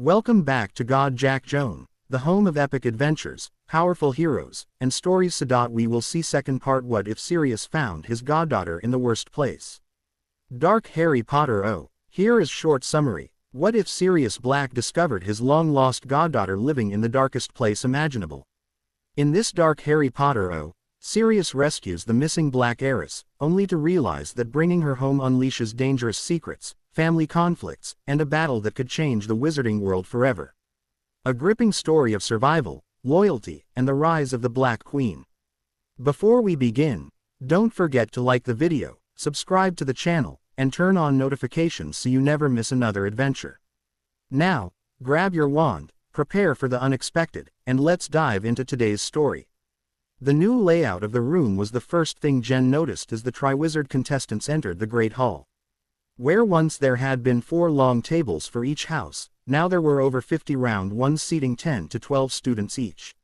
Welcome back to God Jack Joan, the home of epic adventures, powerful heroes, and stories. We will see second part. What if Sirius found his goddaughter in the worst place? Dark Harry Potter. Oh, here is short summary. What if Sirius Black discovered his long-lost goddaughter living in the darkest place imaginable? In this dark Harry Potter. Sirius rescues the missing Black heiress, only to realize that bringing her home unleashes dangerous secrets, family conflicts, and a battle that could change the wizarding world forever. A gripping story of survival, loyalty, and the rise of the Black Queen. Before we begin, don't forget to like the video, subscribe to the channel, and turn on notifications so you never miss another adventure. Now, grab your wand, prepare for the unexpected, and let's dive into today's story. The new layout of the room was the first thing Jen noticed as the Triwizard contestants entered the Great Hall. Where once there had been 4 long tables for each house, now there were over 50 round ones seating 10 to 12 students each.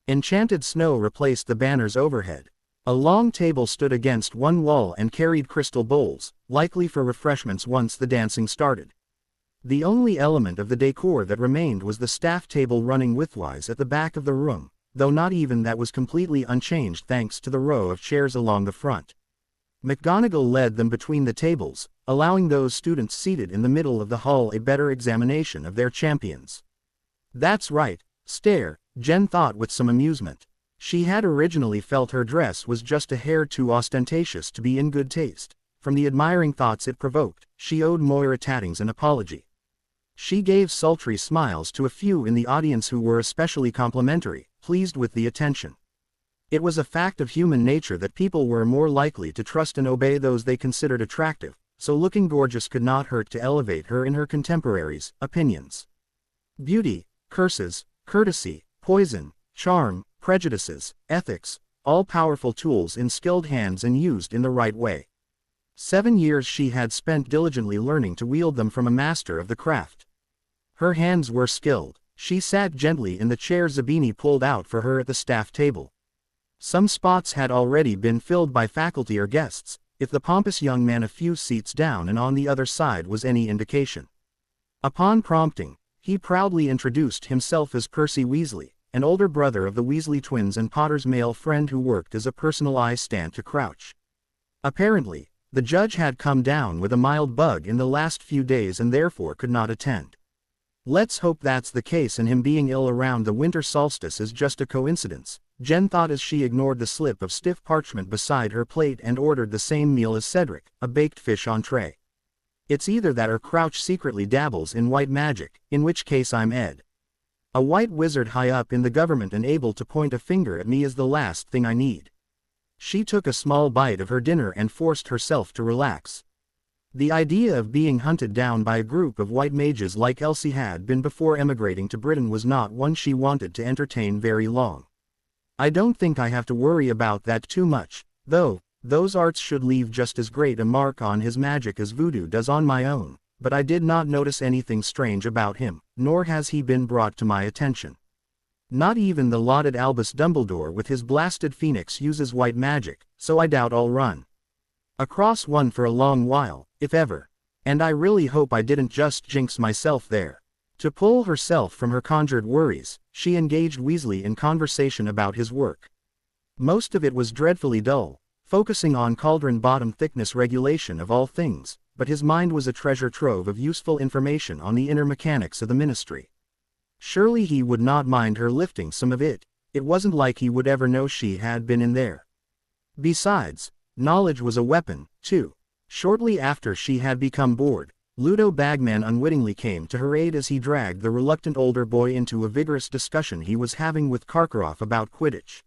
Enchanted snow replaced the banners overhead. A long table stood against one wall and carried crystal bowls, likely for refreshments once the dancing started. The only element of the decor that remained was the staff table running widthwise at the back of the room, though not even that was completely unchanged thanks to the row of chairs along the front. McGonagall led them between the tables, allowing those students seated in the middle of the hall a better examination of their champions. That's right, stare, Jen thought with some amusement. She had originally felt her dress was just a hair too ostentatious to be in good taste. From the admiring thoughts it provoked, she owed Moira Tattings an apology. She gave sultry smiles to a few in the audience who were especially complimentary, pleased with the attention. It was a fact of human nature that people were more likely to trust and obey those they considered attractive, so looking gorgeous could not hurt to elevate her in her contemporaries' opinions. Beauty, curses, courtesy, poison, charm, prejudices, ethics, all powerful tools in skilled hands and used in the right way. 7 years she had spent diligently learning to wield them from a master of the craft. Her hands were skilled. She sat gently in the chair Zabini pulled out for her at the staff table. Some spots had already been filled by faculty or guests, if the pompous young man a few seats down and on the other side was any indication. Upon prompting, he proudly introduced himself as Percy Weasley, an older brother of the Weasley twins and Potter's male friend who worked as a personal assistant to Crouch. Apparently, the judge had come down with a mild bug in the last few days and therefore could not attend. Let's hope that's the case and him being ill around the winter solstice is just a coincidence, Jen thought as she ignored the slip of stiff parchment beside her plate and ordered the same meal as Cedric, a baked fish entree. It's either that or Crouch secretly dabbles in white magic, in which case I'm Ed. A white wizard high up in the government and able to point a finger at me is the last thing I need. She took a small bite of her dinner and forced herself to relax. The idea of being hunted down by a group of white mages like Elsie had been before emigrating to Britain was not one she wanted to entertain very long. I don't think I have to worry about that too much, though. Those arts should leave just as great a mark on his magic as voodoo does on my own, but I did not notice anything strange about him, nor has he been brought to my attention. Not even the lauded Albus Dumbledore with his blasted phoenix uses white magic, so I doubt I'll run across one for a long while, if ever. And I really hope I didn't just jinx myself there. To pull herself from her conjured worries, she engaged Weasley in conversation about his work. Most of it was dreadfully dull, focusing on cauldron bottom thickness regulation of all things, but his mind was a treasure trove of useful information on the inner mechanics of the ministry. Surely he would not mind her lifting some of it. It wasn't like he would ever know she had been in there. Besides, knowledge was a weapon, too. Shortly after she had become bored, Ludo Bagman unwittingly came to her aid as he dragged the reluctant older boy into a vigorous discussion he was having with Karkaroff about Quidditch.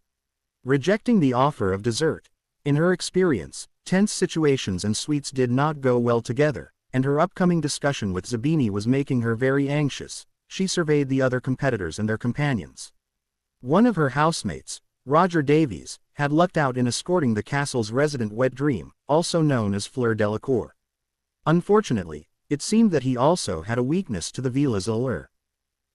Rejecting the offer of dessert. In her experience, tense situations and sweets did not go well together, and her upcoming discussion with Zabini was making her very anxious. She surveyed the other competitors and their companions. One of her housemates, Roger Davies, had lucked out in escorting the castle's resident wet dream, also known as Fleur Delacour. Unfortunately, it seemed that he also had a weakness to the Vila's allure.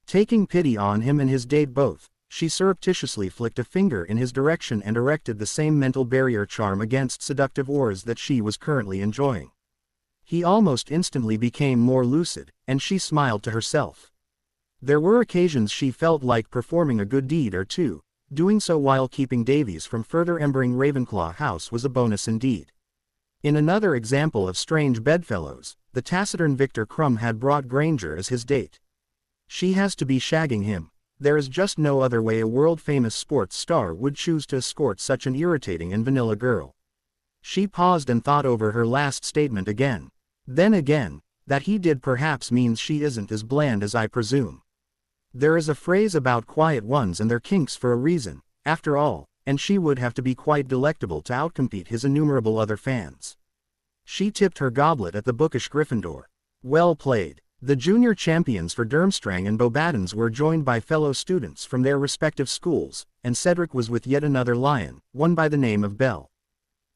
Taking pity on him and his date both, she surreptitiously flicked a finger in his direction and erected the same mental barrier charm against seductive auras that she was currently enjoying. He almost instantly became more lucid, and she smiled to herself. There were occasions she felt like performing a good deed or two. Doing so while keeping Davies from further embering Ravenclaw House was a bonus indeed. In another example of strange bedfellows, the taciturn Victor Crumb had brought Granger as his date. She has to be shagging him. There is just no other way a world-famous sports star would choose to escort such an irritating and vanilla girl. She paused and thought over her last statement again. Then again, that he did perhaps means she isn't as bland as I presume. There is a phrase about quiet ones and their kinks for a reason, after all, and she would have to be quite delectable to outcompete his innumerable other fans. She tipped her goblet at the bookish Gryffindor. Well played. The junior champions for Durmstrang and Beauxbatons were joined by fellow students from their respective schools, and Cedric was with yet another lion, one by the name of Belle.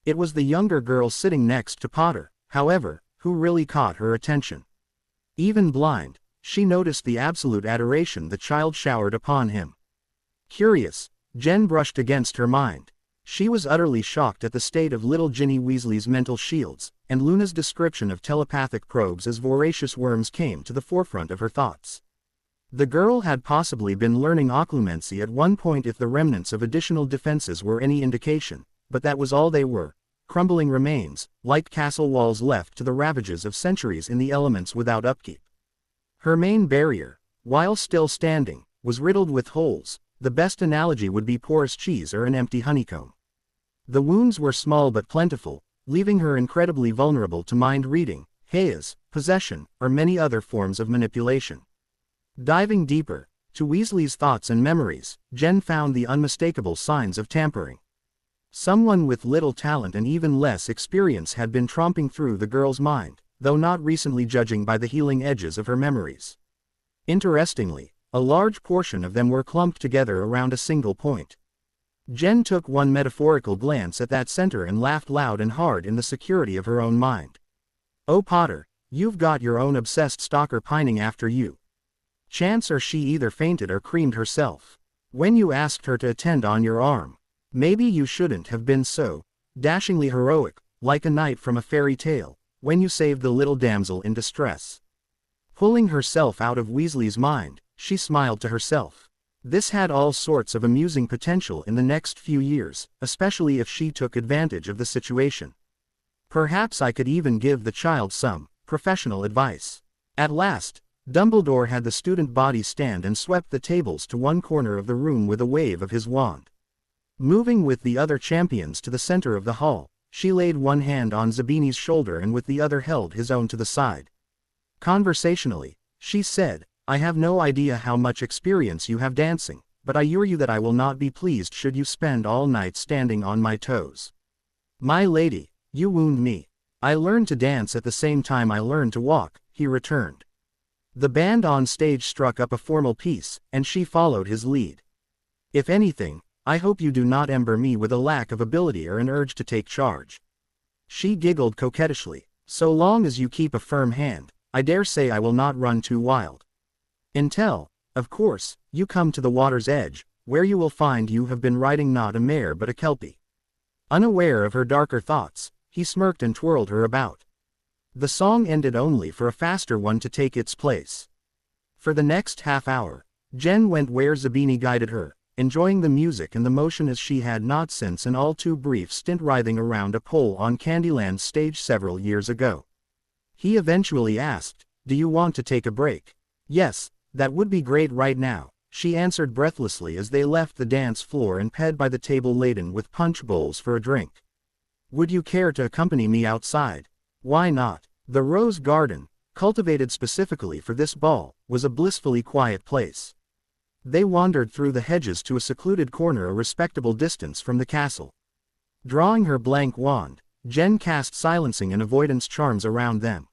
It was the younger girl sitting next to Potter, however, who really caught her attention. Even blind, she noticed the absolute adoration the child showered upon him. Curious, Jen brushed against her mind. She was utterly shocked at the state of little Ginny Weasley's mental shields, and Luna's description of telepathic probes as voracious worms came to the forefront of her thoughts. The girl had possibly been learning occlumency at one point if the remnants of additional defenses were any indication, but that was all they were, crumbling remains, like castle walls left to the ravages of centuries in the elements without upkeep. Her main barrier, while still standing, was riddled with holes. The best analogy would be porous cheese or an empty honeycomb. The wounds were small but plentiful, leaving her incredibly vulnerable to mind reading, haze, possession, or many other forms of manipulation. Diving deeper, to Weasley's thoughts and memories, Jen found the unmistakable signs of tampering. Someone with little talent and even less experience had been tromping through the girl's mind, though not recently, judging by the healing edges of her memories. Interestingly, a large portion of them were clumped together around a single point. Jen took one metaphorical glance at that center and laughed loud and hard in the security of her own mind. "Oh Potter, you've got your own obsessed stalker pining after you." Chance or she either fainted or creamed herself. When you asked her to attend on your arm. Maybe you shouldn't have been so dashingly heroic, like a knight from a fairy tale, when you saved the little damsel in distress. Pulling herself out of Weasley's mind, she smiled to herself. This had all sorts of amusing potential in the next few years, especially if she took advantage of the situation. Perhaps I could even give the child some professional advice. At last, Dumbledore had the student body stand and swept the tables to one corner of the room with a wave of his wand. Moving with the other champions to the center of the hall, she laid one hand on Zabini's shoulder and with the other held his own to the side. Conversationally, she said, "I have no idea how much experience you have dancing, but I assure you that I will not be pleased should you spend all night standing on my toes. My lady, you wound me. I learned to dance at the same time I learned to walk," he returned. The band on stage struck up a formal piece, and she followed his lead. "If anything, I hope you do not ember me with a lack of ability or an urge to take charge." She giggled coquettishly. "So long as you keep a firm hand, I dare say I will not run too wild. Until, of course, you come to the water's edge, where you will find you have been riding not a mare but a kelpie." Unaware of her darker thoughts, he smirked and twirled her about. The song ended only for a faster one to take its place. For the next half hour, Jen went where Zabini guided her, enjoying the music and the motion as she had not since an all too brief stint writhing around a pole on Candyland's stage several years ago. He eventually asked, "Do you want to take a break?" "Yes, that would be great right now," she answered breathlessly as they left the dance floor and ped by the table laden with punch bowls for a drink. "Would you care to accompany me outside?" "Why not?" The Rose Garden, cultivated specifically for this ball, was a blissfully quiet place. They wandered through the hedges to a secluded corner a respectable distance from the castle. Drawing her blank wand, Jen cast silencing and avoidance charms around them.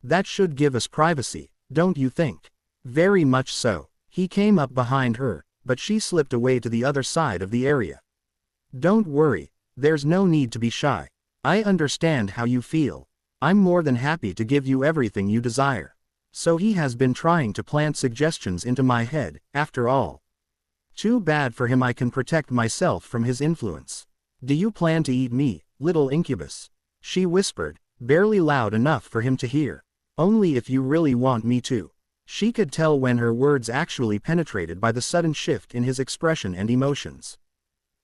"That should give us privacy, don't you think?" "Very much so." He came up behind her, but she slipped away to the other side of the area. "Don't worry, there's no need to be shy. I understand how you feel. I'm more than happy to give you everything you desire." So he has been trying to plant suggestions into my head, after all. Too bad for him. I can protect myself from his influence. "Do you plan to eat me, little incubus?" she whispered, barely loud enough for him to hear. "Only if you really want me to." She could tell when her words actually penetrated by the sudden shift in his expression and emotions.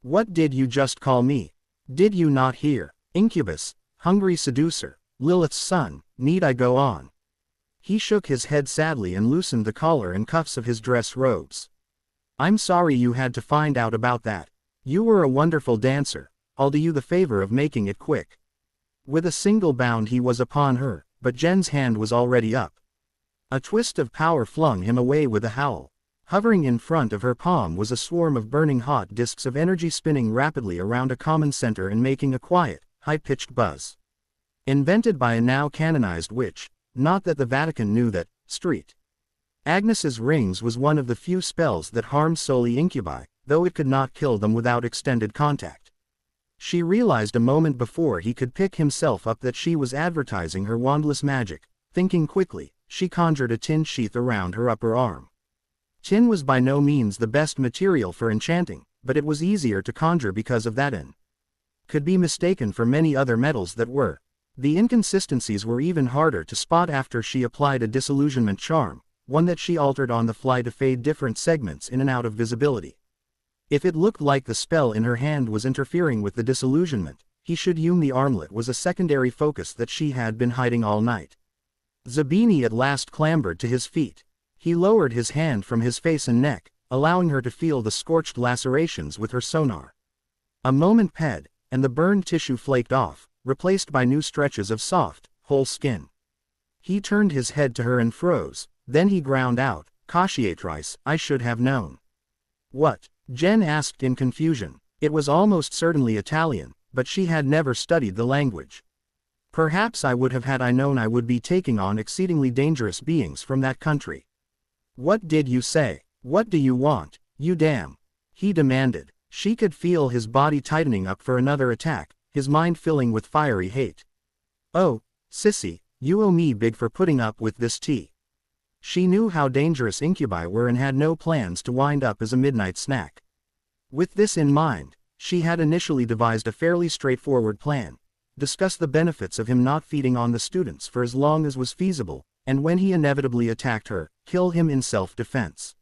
What did you just call me? Did you not hear? Incubus, hungry seducer, Lilith's son, need I go on? He shook his head sadly and loosened the collar and cuffs of his dress robes. I'm sorry you had to find out about that. You were a wonderful dancer, I'll do you the favor of making it quick. With a single bound he was upon her, but Jen's hand was already up. A twist of power flung him away with a howl. Hovering in front of her palm was a swarm of burning hot discs of energy spinning rapidly around a common center and making a quiet, high-pitched buzz. Invented by a now canonized witch, not that the Vatican knew that, St. Agnes's rings was one of the few spells that harmed solely incubi, though it could not kill them without extended contact. She realized a moment before he could pick himself up that she was advertising her wandless magic. Thinking quickly, she conjured a tin sheath around her upper arm. Tin was by no means the best material for enchanting, but it was easier to conjure because of that and could be mistaken for many other metals that were. The inconsistencies were even harder to spot after she applied a disillusionment charm, one that she altered on the fly to fade different segments in and out of visibility. If it looked like the spell in her hand was interfering with the disillusionment, he should assume the armlet was a secondary focus that she had been hiding all night. Zabini at last clambered to his feet. He lowered his hand from his face and neck, allowing her to feel the scorched lacerations with her sonar. A moment passed, and the burned tissue flaked off, replaced by new stretches of soft, whole skin. He turned his head to her and froze, then he ground out, "Cacciatrice, I should have known." "What?" Jen asked in confusion. It was almost certainly Italian, but she had never studied the language. "Perhaps I would have had I known I would be taking on exceedingly dangerous beings from that country." "What did you say? What do you want, you damn?" he demanded. She could feel his body tightening up for another attack, his mind filling with fiery hate. "Oh, sissy, you owe me big for putting up with this tea." She knew how dangerous incubi were and had no plans to wind up as a midnight snack. With this in mind, she had initially devised a fairly straightforward plan. Discuss the benefits of him not feeding on the students for as long as was feasible, and when he inevitably attacked her, kill him in self-defense.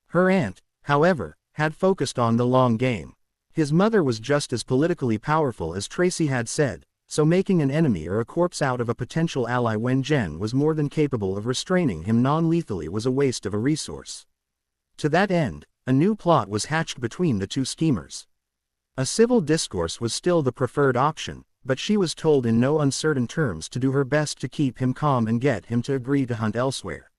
Her aunt, however, had focused on the long game. His mother was just as politically powerful as Tracy had said, so making an enemy or a corpse out of a potential ally when Jen was more than capable of restraining him non-lethally was a waste of a resource. To that end, a new plot was hatched between the two schemers. A civil discourse was still the preferred option, but she was told in no uncertain terms to do her best to keep him calm and get him to agree to hunt elsewhere.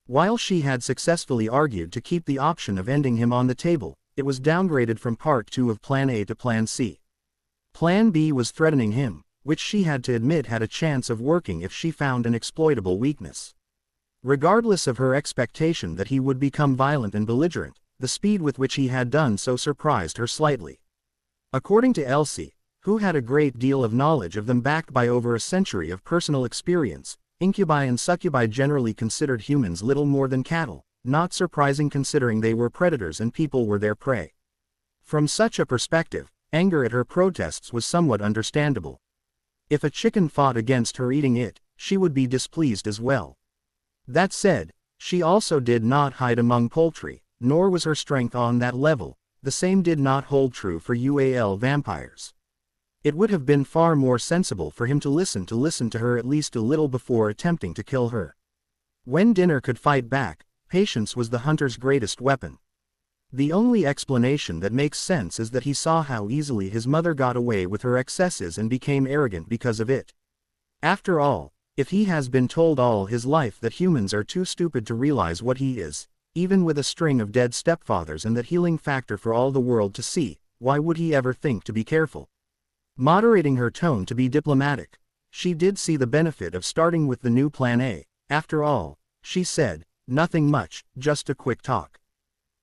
While she had successfully argued to keep the option of ending him on the table, it was downgraded from Part 2 of Plan A to Plan C. Plan B was threatening him, which she had to admit had a chance of working if she found an exploitable weakness. Regardless of her expectation that he would become violent and belligerent, the speed with which he had done so surprised her slightly. According to Elsie, who had a great deal of knowledge of them backed by over a century of personal experience, incubi and succubi generally considered humans little more than cattle, not surprising considering they were predators and people were their prey. From such a perspective, anger at her protests was somewhat understandable. If a chicken fought against her eating it, she would be displeased as well. That said, she also did not hide among poultry, nor was her strength on that level. The same did not hold true for UAL vampires. It would have been far more sensible for him to listen to her at least a little before attempting to kill her. When dinner could fight back, patience was the hunter's greatest weapon. The only explanation that makes sense is that he saw how easily his mother got away with her excesses and became arrogant because of it. After all, if he has been told all his life that humans are too stupid to realize what he is, even with a string of dead stepfathers and that healing factor for all the world to see, why would he ever think to be careful? Moderating her tone to be diplomatic, she did see the benefit of starting with the new Plan A. After all, she said, nothing much, just a quick talk.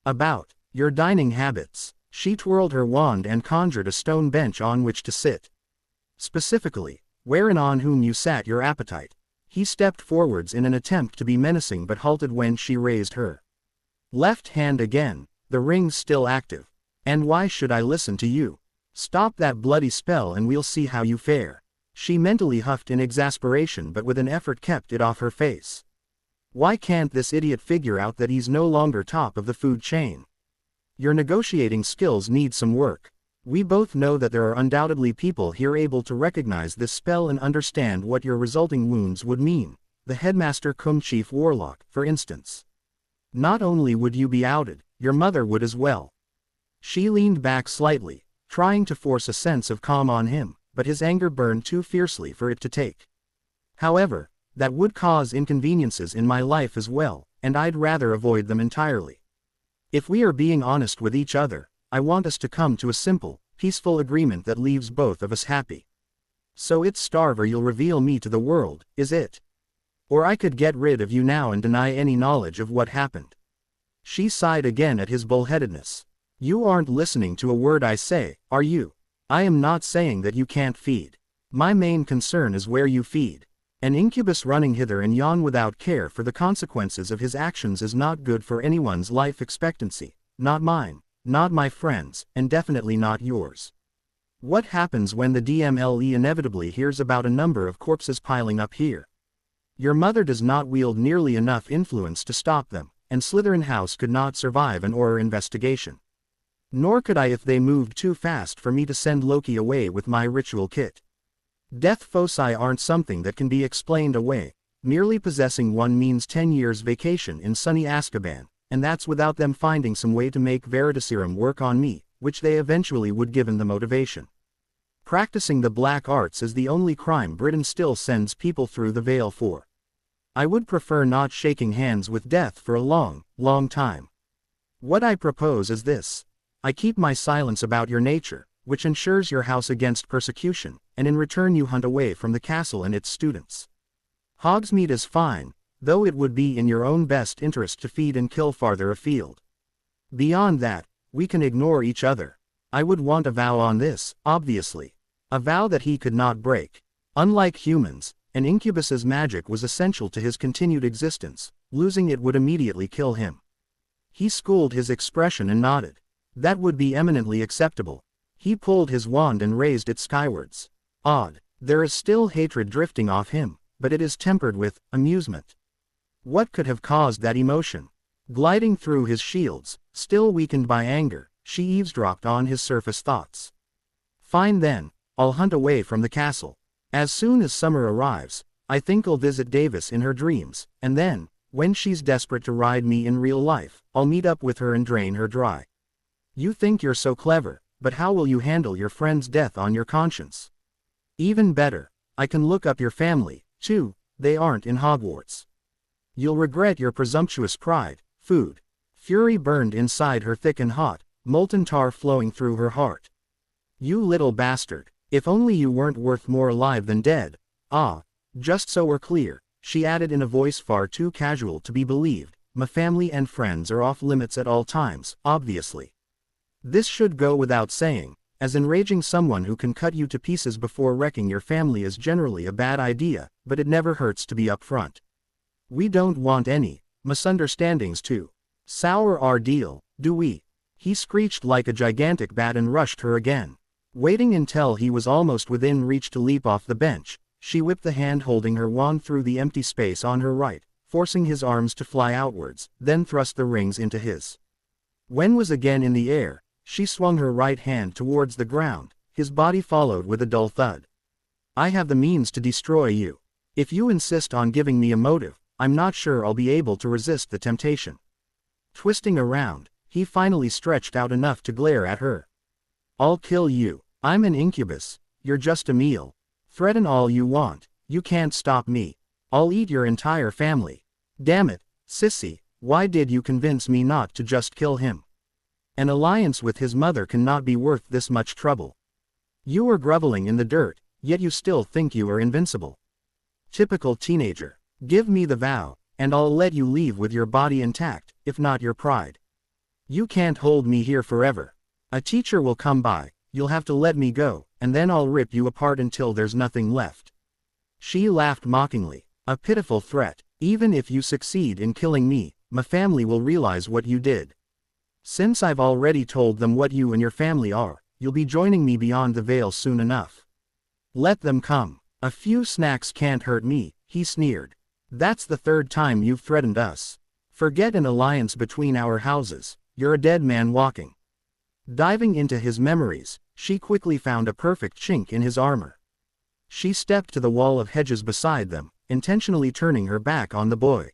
About your dining habits. She twirled her wand and conjured a stone bench on which to sit. Specifically, where and on whom you sat your appetite. He stepped forwards in an attempt to be menacing but halted when she raised her left hand again, the ring still active. "And why should I listen to you? Stop that bloody spell and we'll see how you fare." She mentally huffed in exasperation but with an effort kept it off her face. Why can't this idiot figure out that he's no longer top of the food chain? Your negotiating skills need some work. We both know that there are undoubtedly people here able to recognize this spell and understand what your resulting wounds would mean. The headmaster cum chief warlock, for instance. Not only would you be outed, your mother would as well. She leaned back slightly, trying to force a sense of calm on him, but his anger burned too fiercely for it to take. However, that would cause inconveniences in my life as well, and I'd rather avoid them entirely. If we are being honest with each other, I want us to come to a simple, peaceful agreement that leaves both of us happy. So it's starve or you'll reveal me to the world, is it? Or I could get rid of you now and deny any knowledge of what happened. She sighed again at his bullheadedness. You aren't listening to a word I say, are you? I am not saying that you can't feed. My main concern is where you feed. An incubus running hither and yon without care for the consequences of his actions is not good for anyone's life expectancy, not mine, not my friends, and definitely not yours. What happens when the DMLE inevitably hears about a number of corpses piling up here? Your mother does not wield nearly enough influence to stop them, and Slytherin House could not survive an Auror investigation. Nor could I if they moved too fast for me to send Loki away with my ritual kit. Death foci aren't something that can be explained away. Merely possessing one means 10 years vacation in sunny Azkaban, and that's without them finding some way to make Veritaserum work on me, which they eventually would given the motivation. Practicing the black arts is the only crime Britain still sends people through the veil for. I would prefer not shaking hands with death for a long, long time. What I propose is this. I keep my silence about your nature, which ensures your house against persecution, and in return you hunt away from the castle and its students. Hogsmeade is fine, though it would be in your own best interest to feed and kill farther afield. Beyond that, we can ignore each other. I would want a vow on this, obviously. A vow that he could not break. Unlike humans, an incubus's magic was essential to his continued existence. Losing it would immediately kill him. He schooled his expression and nodded. That would be eminently acceptable. He pulled his wand and raised it skywards. Odd. There is still hatred drifting off him, but it is tempered with amusement. What could have caused that emotion? Gliding through his shields, still weakened by anger, she eavesdropped on his surface thoughts. Fine then, I'll hunt away from the castle. As soon as summer arrives, I think I'll visit Davis in her dreams, and then, when she's desperate to ride me in real life, I'll meet up with her and drain her dry. You think you're so clever, but how will you handle your friend's death on your conscience? Even better, I can look up your family, too, they aren't in Hogwarts. You'll regret your presumptuous pride. Food. Fury burned inside her thick and hot, molten tar flowing through her heart. You little bastard, if only you weren't worth more alive than dead. Ah, just so we're clear, she added in a voice far too casual to be believed, my family and friends are off limits at all times, obviously. This should go without saying, as enraging someone who can cut you to pieces before wrecking your family is generally a bad idea, but it never hurts to be upfront. We don't want any misunderstandings to sour our deal, do we? He screeched like a gigantic bat and rushed her again. Waiting until he was almost within reach to leap off the bench, she whipped the hand holding her wand through the empty space on her right, forcing his arms to fly outwards, then thrust the rings into his. When was again in the air, she swung her right hand towards the ground, his body followed with a dull thud. I have the means to destroy you. If you insist on giving me a motive, I'm not sure I'll be able to resist the temptation. Twisting around, he finally stretched out enough to glare at her. I'll kill you. I'm an incubus. You're just a meal. Threaten all you want. You can't stop me. I'll eat your entire family. Damn it, sissy, why did you convince me not to just kill him? An alliance with his mother cannot be worth this much trouble. You are groveling in the dirt, yet you still think you are invincible. Typical teenager. Give me the vow, and I'll let you leave with your body intact, if not your pride. You can't hold me here forever. A teacher will come by, you'll have to let me go, and then I'll rip you apart until there's nothing left. She laughed mockingly. A pitiful threat. Even if you succeed in killing me, my family will realize what you did. Since I've already told them what you and your family are, you'll be joining me beyond the veil soon enough. Let them come. A few snacks can't hurt me, he sneered. That's the third time you've threatened us. Forget an alliance between our houses, you're a dead man walking. Diving into his memories, she quickly found a perfect chink in his armor. She stepped to the wall of hedges beside them, intentionally turning her back on the boy.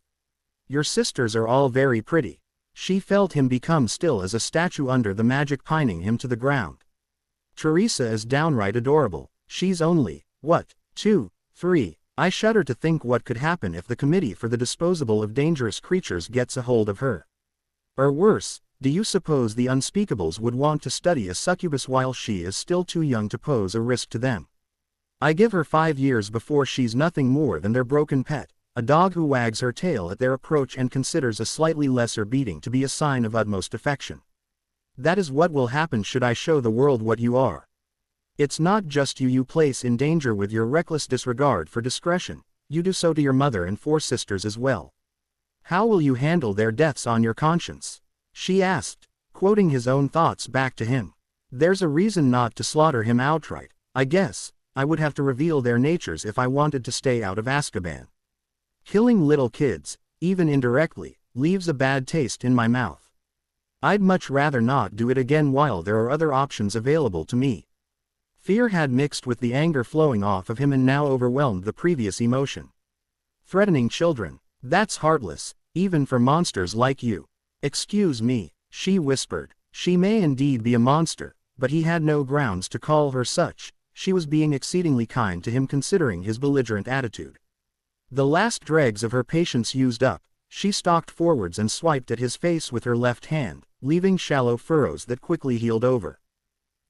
Your sisters are all very pretty. She felt him become still as a statue under the magic, pining him to the ground. Teresa is downright adorable. She's only, what, 2, 3. I shudder to think what could happen if the Committee for the Disposal of Dangerous Creatures gets a hold of her. Or worse, do you suppose the unspeakables would want to study a succubus while she is still too young to pose a risk to them? I give her 5 years before she's nothing more than their broken pet, a dog who wags her tail at their approach and considers a slightly lesser beating to be a sign of utmost affection. That is what will happen should I show the world what you are. It's not just you place in danger with your reckless disregard for discretion, you do so to your mother and 4 sisters as well. How will you handle their deaths on your conscience? She asked, quoting his own thoughts back to him. There's a reason not to slaughter him outright, I guess. I would have to reveal their natures if I wanted to stay out of Azkaban. Killing little kids, even indirectly, leaves a bad taste in my mouth. I'd much rather not do it again while there are other options available to me. Fear had mixed with the anger flowing off of him and now overwhelmed the previous emotion. Threatening children, that's heartless, even for monsters like you. Excuse me, she whispered. She may indeed be a monster, but he had no grounds to call her such. She was being exceedingly kind to him considering his belligerent attitude. The last dregs of her patience used up, she stalked forwards and swiped at his face with her left hand, leaving shallow furrows that quickly healed over.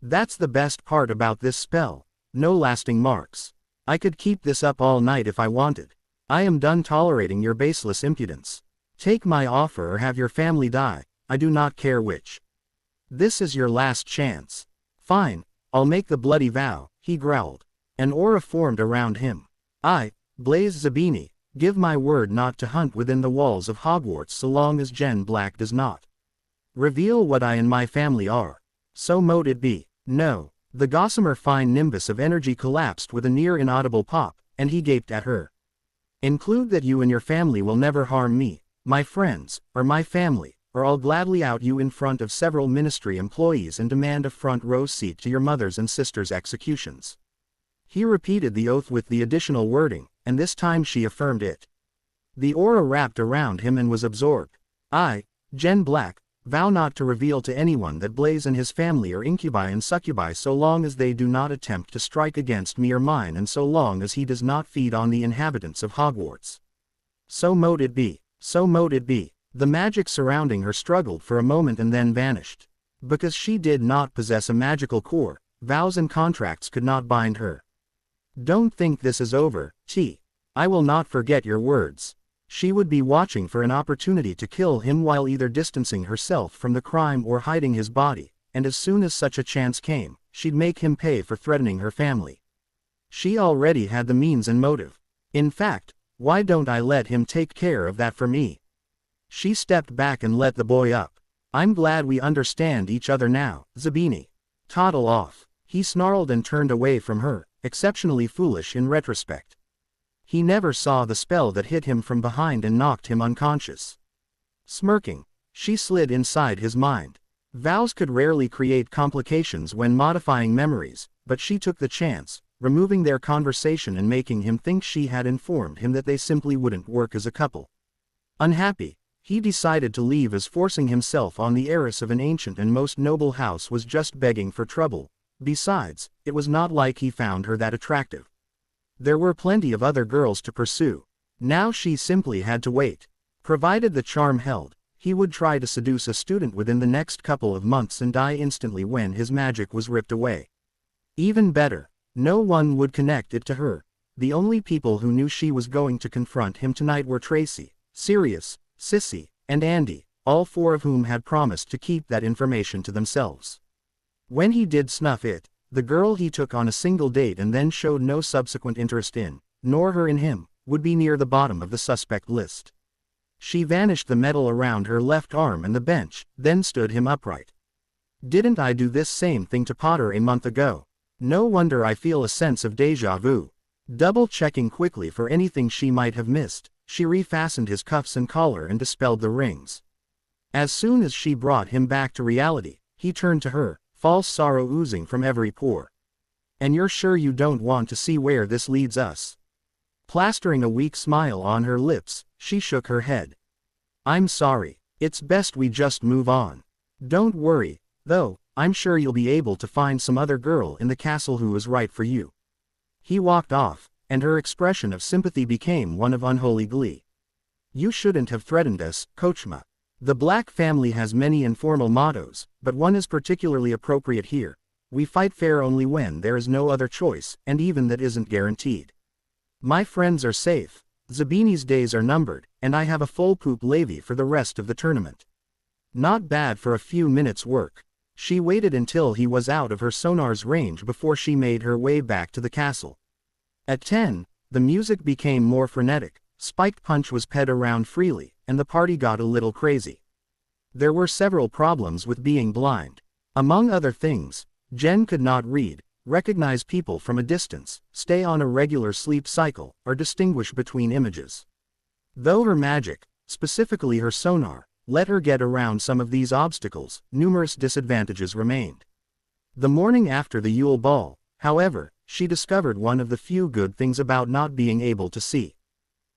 That's the best part about this spell, no lasting marks. I could keep this up all night if I wanted. I am done tolerating your baseless impudence. Take my offer or have your family die, I do not care which. This is your last chance. Fine, I'll make the bloody vow, he growled. An aura formed around him. I, Blaise Zabini, give my word not to hunt within the walls of Hogwarts so long as Jen Black does not reveal what I and my family are. So mote it be. No. The gossamer fine nimbus of energy collapsed with a near inaudible pop, and he gaped at her. Include that you and your family will never harm me, my friends, or my family, or I'll gladly out you in front of several ministry employees and demand a front row seat to your mother's and sister's executions. He repeated the oath with the additional wording, and this time she affirmed it. The aura wrapped around him and was absorbed. I, Jen Black, vow not to reveal to anyone that Blaise and his family are incubi and succubi so long as they do not attempt to strike against me or mine and so long as he does not feed on the inhabitants of Hogwarts. So mote it be, so mote it be. The magic surrounding her struggled for a moment and then vanished. Because she did not possess a magical core, vows and contracts could not bind her. Don't think this is over, T. I will not forget your words. She would be watching for an opportunity to kill him while either distancing herself from the crime or hiding his body, and as soon as such a chance came, she'd make him pay for threatening her family. She already had the means and motive. In fact, why don't I let him take care of that for me? She stepped back and let the boy up. I'm glad we understand each other now, Zabini. Toddle off. He snarled and turned away from her, exceptionally foolish in retrospect. He never saw the spell that hit him from behind and knocked him unconscious. Smirking, she slid inside his mind. Vows could rarely create complications when modifying memories, but she took the chance, removing their conversation and making him think she had informed him that they simply wouldn't work as a couple. Unhappy, he decided to leave as forcing himself on the heiress of an ancient and most noble house was just begging for trouble. Besides, it was not like he found her that attractive. There were plenty of other girls to pursue. Now she simply had to wait. Provided the charm held, he would try to seduce a student within the next couple of months and die instantly when his magic was ripped away. Even better, no one would connect it to her. The only people who knew she was going to confront him tonight were Tracy, Sirius, Sissy, and Andy, all 4 of whom had promised to keep that information to themselves. When he did snuff it, the girl he took on a single date and then showed no subsequent interest in, nor her in him, would be near the bottom of the suspect list. She vanished the metal around her left arm and the bench, then stood him upright. Didn't I do this same thing to Potter a month ago? No wonder I feel a sense of déjà vu. Double-checking quickly for anything she might have missed, she refastened his cuffs and collar and dispelled the rings. As soon as she brought him back to reality, he turned to her, false sorrow oozing from every pore. "And you're sure you don't want to see where this leads us?" Plastering a weak smile on her lips, she shook her head. "I'm sorry. It's best we just move on. Don't worry, though, I'm sure you'll be able to find some other girl in the castle who is right for you." He walked off, and her expression of sympathy became one of unholy glee. "You shouldn't have threatened us, Kochma. The Black family has many informal mottos, but one is particularly appropriate here. We fight fair only when there is no other choice, and even that isn't guaranteed. My friends are safe, Zabini's days are numbered, and I have a full poop levy for the rest of the tournament." Not bad for a few minutes' work. She waited until he was out of her sonar's range before she made her way back to the castle. At 10, the music became more frenetic, spiked punch was ped around freely, and the party got a little crazy. There were several problems with being blind. Among other things, Jen could not read, recognize people from a distance, stay on a regular sleep cycle, or distinguish between images. Though her magic, specifically her sonar, let her get around some of these obstacles, numerous disadvantages remained. The morning after the Yule Ball, however, she discovered one of the few good things about not being able to see.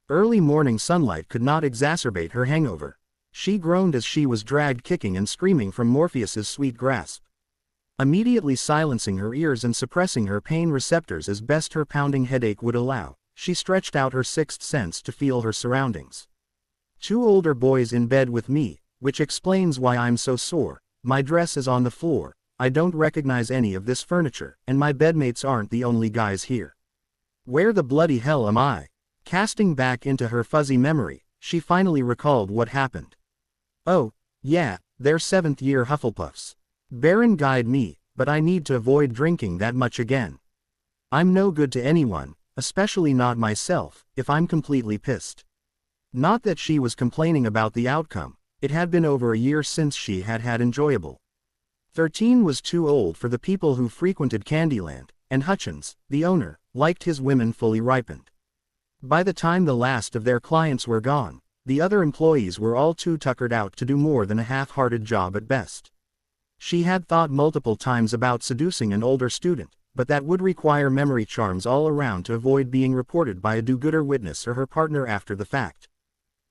Early morning sunlight could not exacerbate her hangover. She groaned as she was dragged kicking and screaming from Morpheus's sweet grasp. Immediately silencing her ears and suppressing her pain receptors as best her pounding headache would allow, she stretched out her sixth sense to feel her surroundings. "Two older boys in bed with me, which explains why I'm so sore. My dress is on the floor, I don't recognize any of this furniture, and my bedmates aren't the only guys here. Where the bloody hell am I?" Casting back into her fuzzy memory, she finally recalled what happened. "Oh, yeah, they're seventh-year Hufflepuffs. Baron guide me, but I need to avoid drinking that much again. I'm no good to anyone, especially not myself, if I'm completely pissed." Not that she was complaining about the outcome, it had been over a year since she had had enjoyable. 13 was too old for the people who frequented Candyland, and Hutchins, the owner, liked his women fully ripened. By the time the last of their clients were gone, the other employees were all too tuckered out to do more than a half-hearted job at best. She had thought multiple times about seducing an older student, but that would require memory charms all around to avoid being reported by a do-gooder witness or her partner after the fact.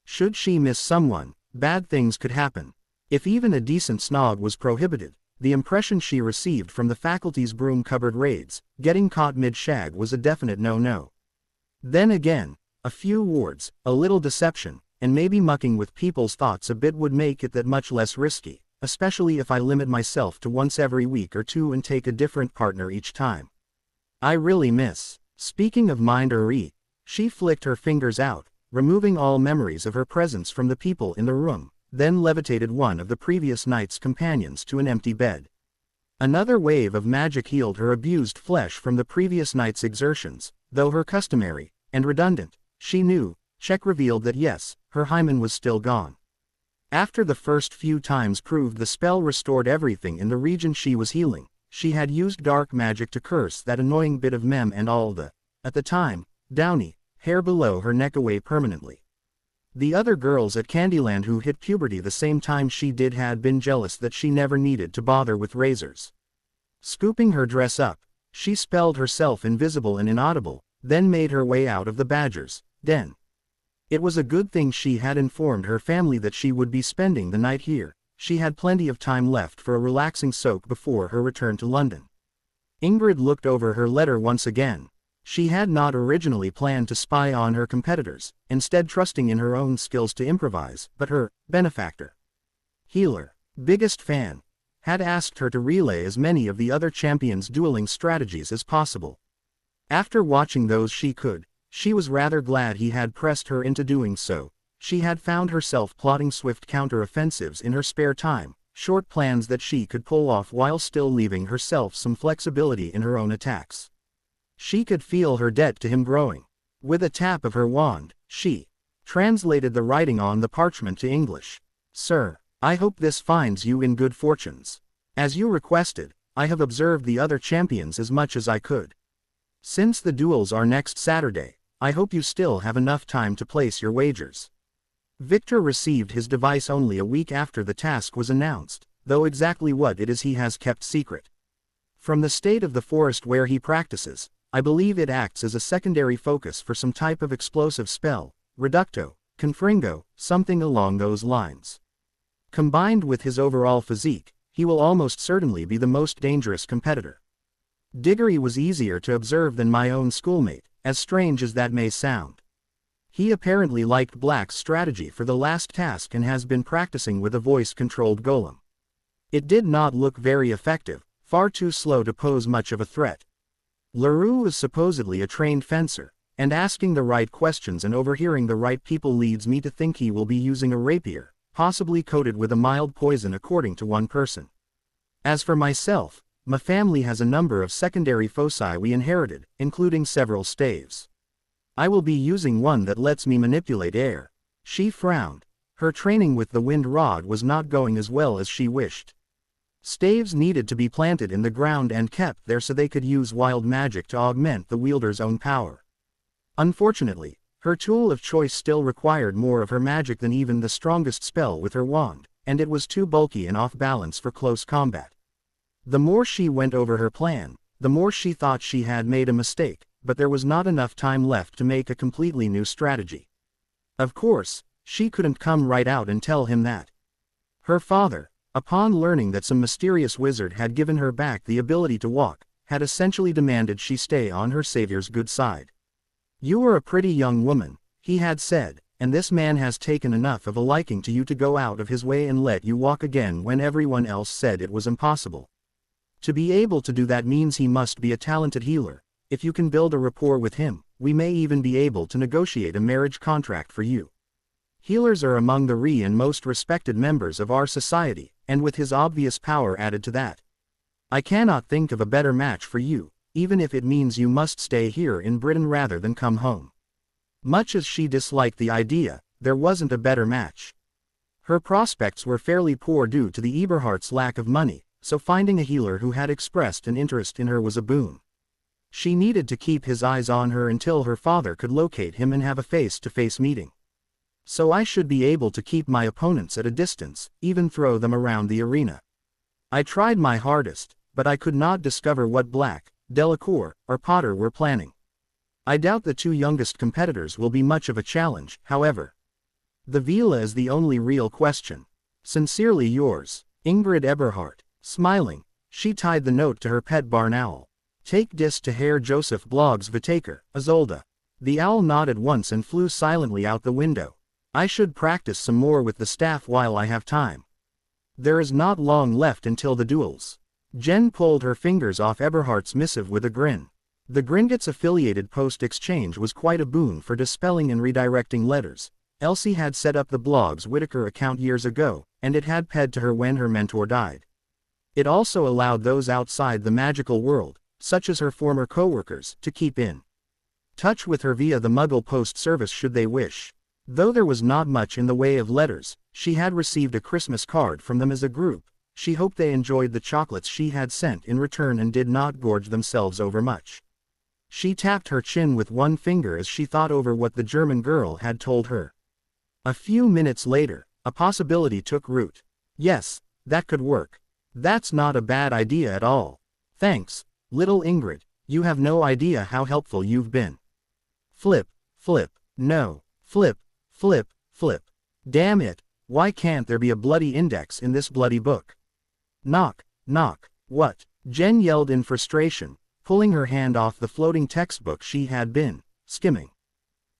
Should she miss someone, bad things could happen. If even a decent snog was prohibited, the impression she received from the faculty's broom cupboard raids, getting caught mid-shag was a definite no-no. Then again, a few wards, a little deception, and maybe mucking with people's thoughts a bit would make it that much less risky, especially if I limit myself to once every week or two and take a different partner each time. I really miss. Speaking of mind or eat, she flicked her fingers out, removing all memories of her presence from the people in the room, then levitated one of the previous night's companions to an empty bed. Another wave of magic healed her abused flesh from the previous night's exertions, though her customary, and redundant, she knew, check revealed that yes, her hymen was still gone. After the first few times proved the spell restored everything in the region she was healing, she had used dark magic to curse that annoying bit of mem and all the, at the time, downy, hair below her neck away permanently. The other girls at Candyland who hit puberty the same time she did had been jealous that she never needed to bother with razors. Scooping her dress up, she spelled herself invisible and inaudible, then made her way out of the Badger's den. It was a good thing she had informed her family that she would be spending the night here. She had plenty of time left for a relaxing soak before her return to London. Ingrid looked over her letter once again. She had not originally planned to spy on her competitors, instead trusting in her own skills to improvise, but her benefactor, healer, biggest fan, had asked her to relay as many of the other champions' dueling strategies as possible. After watching those she was rather glad he had pressed her into doing so. She had found herself plotting swift counter-offensives in her spare time, short plans that she could pull off while still leaving herself some flexibility in her own attacks. She could feel her debt to him growing. With a tap of her wand, she translated the writing on the parchment to English. "Sir, I hope this finds you in good fortunes. As you requested, I have observed the other champions as much as I could. Since the duels are next Saturday, I hope you still have enough time to place your wagers. Victor received his device only a week after the task was announced, though exactly what it is he has kept secret. From the state of the forest where he practices, I believe it acts as a secondary focus for some type of explosive spell, reducto, confringo, something along those lines. Combined with his overall physique, he will almost certainly be the most dangerous competitor. Diggory was easier to observe than my own schoolmate, as strange as that may sound. He apparently liked Black's strategy for the last task and has been practicing with a voice-controlled golem. It did not look very effective, far too slow to pose much of a threat. LaRue is supposedly a trained fencer, and asking the right questions and overhearing the right people leads me to think he will be using a rapier, possibly coated with a mild poison according to one person. As for myself, my family has a number of secondary foci we inherited, including several staves. I will be using one that lets me manipulate air. She frowned. Her training with the wind rod was not going as well as she wished. Staves needed to be planted in the ground and kept there so they could use wild magic to augment the wielder's own power. Unfortunately, her tool of choice still required more of her magic than even the strongest spell with her wand, and it was too bulky and off balance for close combat. The more she went over her plan, the more she thought she had made a mistake, but there was not enough time left to make a completely new strategy. Of course, she couldn't come right out and tell him that. Her father, upon learning that some mysterious wizard had given her back the ability to walk, had essentially demanded she stay on her savior's good side. "You are a pretty young woman," he had said, "and this man has taken enough of a liking to you to go out of his way and let you walk again when everyone else said it was impossible. To be able to do that means he must be a talented healer. If you can build a rapport with him, we may even be able to negotiate a marriage contract for you. Healers are among the rare and most respected members of our society, and with his obvious power added to that, I cannot think of a better match for you, even if it means you must stay here in Britain rather than come home." Much as she disliked the idea, there wasn't a better match. Her prospects were fairly poor due to the Eberhardt's lack of money, so finding a healer who had expressed an interest in her was a boon. She needed to keep his eyes on her until her father could locate him and have a face-to-face meeting. So I should be able to keep my opponents at a distance, even throw them around the arena. I tried my hardest, but I could not discover what Black, Delacour, or Potter were planning. I doubt the two youngest competitors will be much of a challenge, however. The villa is the only real question. Sincerely yours, Ingrid Eberhardt. Smiling, she tied the note to her pet barn owl. "Take dis to Herr Joseph Blogs Vitaker, Isolde." The owl nodded once and flew silently out the window. I should practice some more with the staff while I have time. There is not long left until the duels. Jen pulled her fingers off Eberhardt's missive with a grin. The Gringotts affiliated post-exchange was quite a boon for dispelling and redirecting letters. Elsie had set up the Blogs Whitaker account years ago, and it had paid to her when her mentor died. It also allowed those outside the magical world, such as her former co-workers, to keep in touch with her via the Muggle Post Service should they wish. Though there was not much in the way of letters, she had received a Christmas card from them as a group. She hoped they enjoyed the chocolates she had sent in return and did not gorge themselves overmuch. She tapped her chin with one finger as she thought over what the German girl had told her. A few minutes later, a possibility took root. Yes, that could work. That's not a bad idea at all. Thanks, little Ingrid, you have no idea how helpful you've been. Flip, flip, no, flip, flip, flip. Damn it, why can't there be a bloody index in this bloody book? Knock, knock, what? Jen yelled in frustration, pulling her hand off the floating textbook she had been skimming.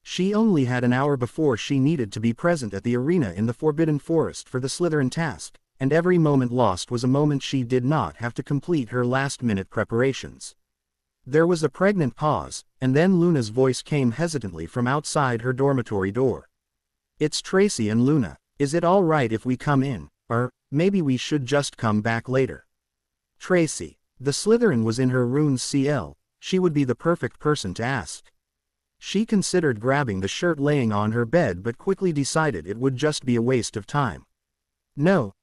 She only had an hour before she needed to be present at the arena in the Forbidden Forest for the Slytherin task, and every moment lost was a moment she did not have to complete her last-minute preparations. There was a pregnant pause, and then Luna's voice came hesitantly from outside her dormitory door. "It's Tracy and Luna. Is it all right if we come in, or maybe we should just come back later?" Tracy. The Slytherin was in her runes CL, she would be the perfect person to ask. She considered grabbing the shirt laying on her bed but quickly decided it would just be a waste of time. No,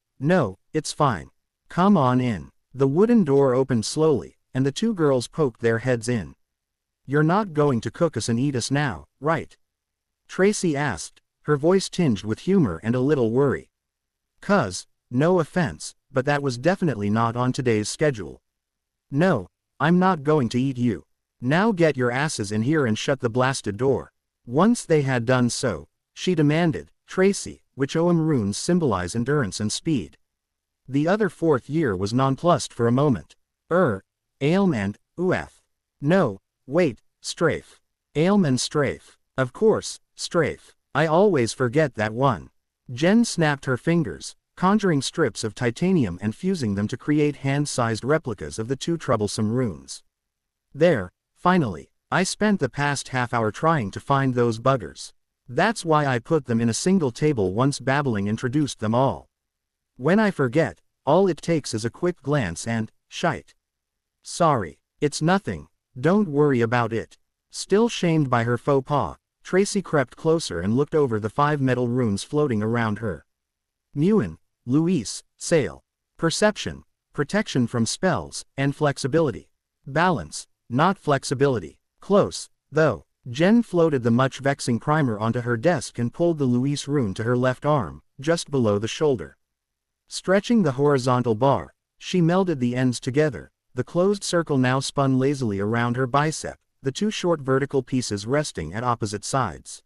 it's fine. Come on in." The wooden door opened slowly, and the two girls poked their heads in. You're not going to cook us and eat us now, right? Tracy asked, her voice tinged with humor and a little worry. "'Cause, no offense, but that was definitely not on today's schedule. No, I'm not going to eat you. Now get your asses in here and shut the blasted door." Once they had done so, she demanded, "Tracy," which OM runes symbolize endurance and speed. The other fourth year was nonplussed for a moment. Ailman, ueth. No, wait, strafe. Ailman strafe. Of course, strafe. I always forget that one. Jen snapped her fingers, conjuring strips of titanium and fusing them to create hand-sized replicas of the two troublesome runes. There, finally, I spent the past half hour trying to find those buggers. That's why I put them in a single table once babbling introduced them all. When I forget, all it takes is a quick glance and, shite. Sorry, it's nothing, don't worry about it. Still shamed by her faux pas, Tracy crept closer and looked over the 5 metal runes floating around her. Muin, Luis, Sail. Perception, protection from spells, and flexibility. Balance, not flexibility. Close, though. Jen floated the much vexing primer onto her desk and pulled the Luis rune to her left arm, just below the shoulder. Stretching the horizontal bar, she melded the ends together. The closed circle now spun lazily around her bicep, the 2 short vertical pieces resting at opposite sides.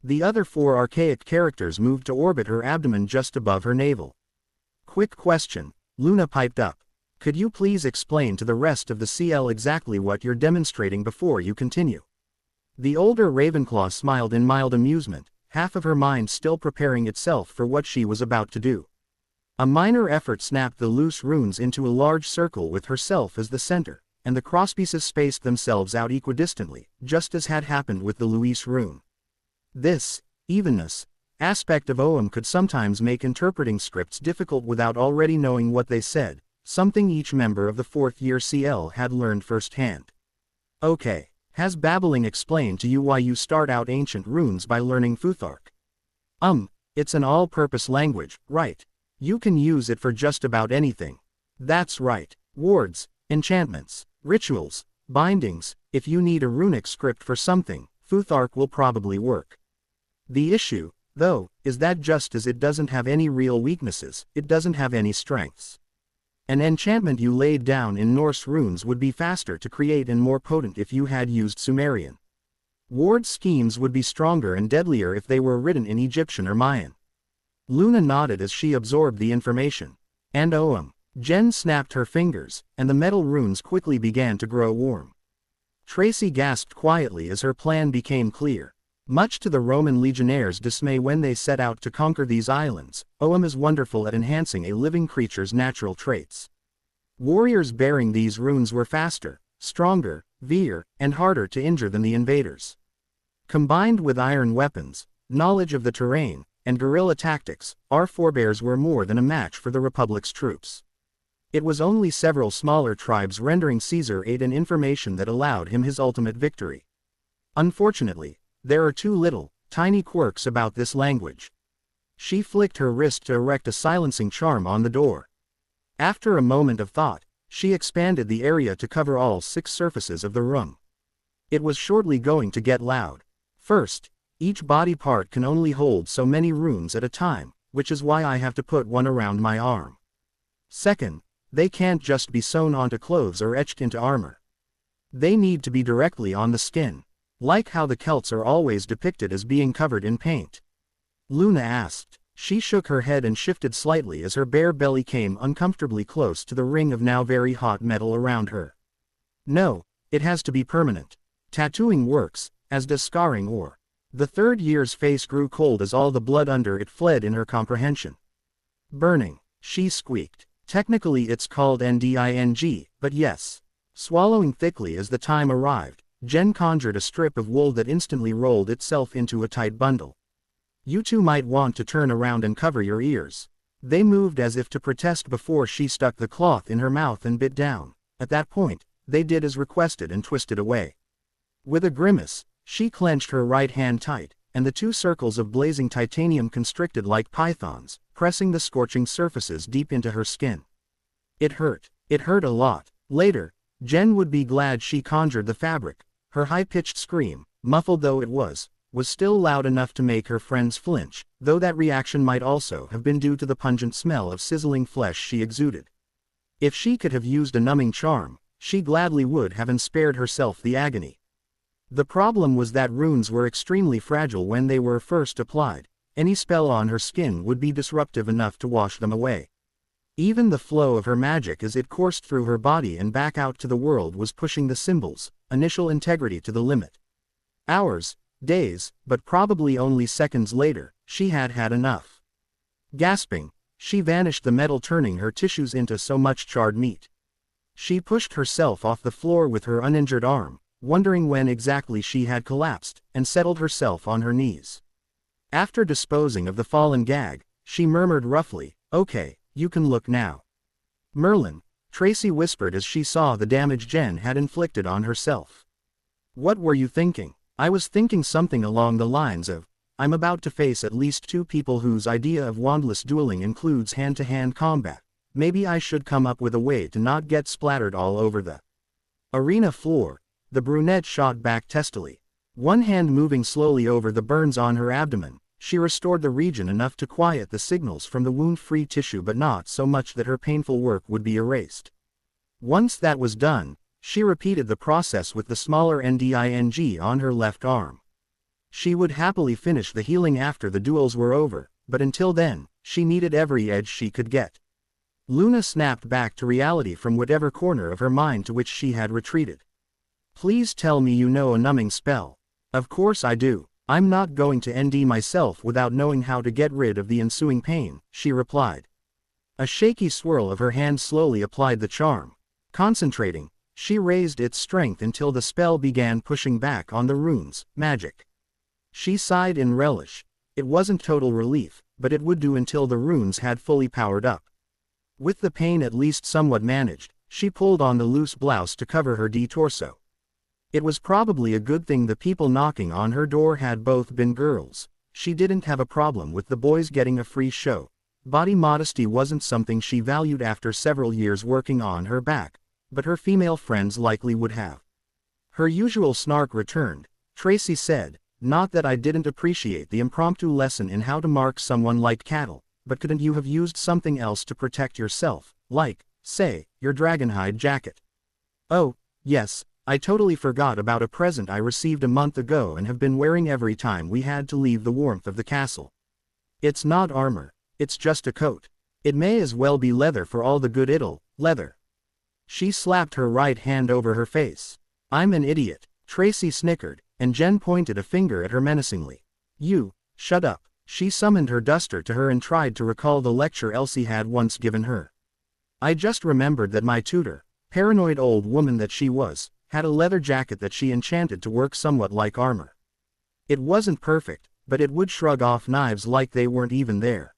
The other 4 archaic characters moved to orbit her abdomen just above her navel. "Quick question," Luna piped up. "Could you please explain to the rest of the CL exactly what you're demonstrating before you continue?" The older Ravenclaw smiled in mild amusement, half of her mind still preparing itself for what she was about to do. A minor effort snapped the loose runes into a large circle with herself as the center, and the crosspieces spaced themselves out equidistantly, just as had happened with the Luis rune. This evenness aspect of OM could sometimes make interpreting scripts difficult without already knowing what they said, something each member of the 4th year CL had learned firsthand. "Okay, has babbling explained to you why you start out ancient runes by learning Futhark?" It's an all-purpose language, right? You can use it for just about anything." "That's right. Wards, enchantments, rituals, bindings. If you need a runic script for something, Futhark will probably work. The issue, though, is that just as it doesn't have any real weaknesses, it doesn't have any strengths. An enchantment you laid down in Norse runes would be faster to create and more potent if you had used Sumerian. Ward schemes would be stronger and deadlier if they were written in Egyptian or Mayan." Luna nodded as she absorbed the information. "And OM." Jen snapped her fingers, and the metal runes quickly began to grow warm. Tracy gasped quietly as her plan became clear. Much to the Roman legionnaires' dismay when they set out to conquer these islands, OM is wonderful at enhancing a living creature's natural traits. Warriors bearing these runes were faster, stronger, and harder to injure than the invaders. Combined with iron weapons, knowledge of the terrain, and guerrilla tactics, our forebears were more than a match for the Republic's troops. It was only several smaller tribes rendering Caesar aid and information that allowed him his ultimate victory. Unfortunately, there are 2 little, tiny quirks about this language. She flicked her wrist to erect a silencing charm on the door. After a moment of thought, she expanded the area to cover all 6 surfaces of the room. It was shortly going to get loud. First, each body part can only hold so many runes at a time, which is why I have to put one around my arm. Second, they can't just be sewn onto clothes or etched into armor. They need to be directly on the skin, like how the Celts are always depicted as being covered in paint. Luna asked. She shook her head and shifted slightly as her bare belly came uncomfortably close to the ring of now very hot metal around her. "No, it has to be permanent. Tattooing works, as does scarring or..." The 3rd year's face grew cold as all the blood under it fled in her comprehension. "Burning," she squeaked. "Technically it's called NDING, but yes." Swallowing thickly as the time arrived, Jen conjured a strip of wool that instantly rolled itself into a tight bundle. "You 2 might want to turn around and cover your ears." They moved as if to protest before she stuck the cloth in her mouth and bit down. At that point, they did as requested and twisted away. With a grimace, she clenched her right hand tight, and the 2 circles of blazing titanium constricted like pythons, pressing the scorching surfaces deep into her skin. It hurt. It hurt a lot. Later, Jen would be glad she conjured the fabric, Her high-pitched scream, muffled though it was still loud enough to make her friends flinch, though that reaction might also have been due to the pungent smell of sizzling flesh she exuded. If she could have used a numbing charm, she gladly would have spared herself the agony. The problem was that runes were extremely fragile when they were first applied. Any spell on her skin would be disruptive enough to wash them away. Even the flow of her magic as it coursed through her body and back out to the world was pushing the symbol's initial integrity to the limit. Hours, days, but probably only seconds later, she had had enough. Gasping, she vanished, the metal turning her tissues into so much charred meat. She pushed herself off the floor with her uninjured arm, wondering when exactly she had collapsed, and settled herself on her knees. After disposing of the fallen gag, she murmured roughly, "Okay, you can look now." "Merlin," Tracy whispered as she saw the damage Jen had inflicted on herself. "What were you thinking?" "I was thinking something along the lines of, I'm about to face at least 2 people whose idea of wandless dueling includes hand-to-hand combat. Maybe I should come up with a way to not get splattered all over the arena floor." The brunette shot back testily. One hand moving slowly over the burns on her abdomen, she restored the region enough to quiet the signals from the wound-free tissue, but not so much that her painful work would be erased. Once that was done, she repeated the process with the smaller NDING on her left arm. She would happily finish the healing after the duels were over, but until then, she needed every edge she could get. Luna snapped back to reality from whatever corner of her mind to which she had retreated. "Please tell me you know a numbing spell." "Of course I do. I'm not going to ND myself without knowing how to get rid of the ensuing pain," she replied. A shaky swirl of her hand slowly applied the charm. Concentrating, she raised its strength until the spell began pushing back on the rune's magic. She sighed in relish. It wasn't total relief, but it would do until the runes had fully powered up. With the pain at least somewhat managed, she pulled on the loose blouse to cover her torso. It was probably a good thing the people knocking on her door had both been girls. She didn't have a problem with the boys getting a free show. Body modesty wasn't something she valued after several years working on her back, but her female friends likely would have. Her usual snark returned. "Tracy said, not that I didn't appreciate the impromptu lesson in how to mark someone like cattle, but couldn't you have used something else to protect yourself, like, say, your dragonhide jacket?" "Oh, yes. I totally forgot about a present I received a month ago and have been wearing every time we had to leave the warmth of the castle. It's not armor, it's just a coat. It may as well be leather for all the good it'll, leather." She slapped her right hand over her face. "I'm an idiot," Tracy snickered, and Jen pointed a finger at her menacingly. "You, shut up." She summoned her duster to her and tried to recall the lecture Elsie had once given her. "I just remembered that my tutor, paranoid old woman that she was, had a leather jacket that she enchanted to work somewhat like armor. It wasn't perfect, but it would shrug off knives like they weren't even there.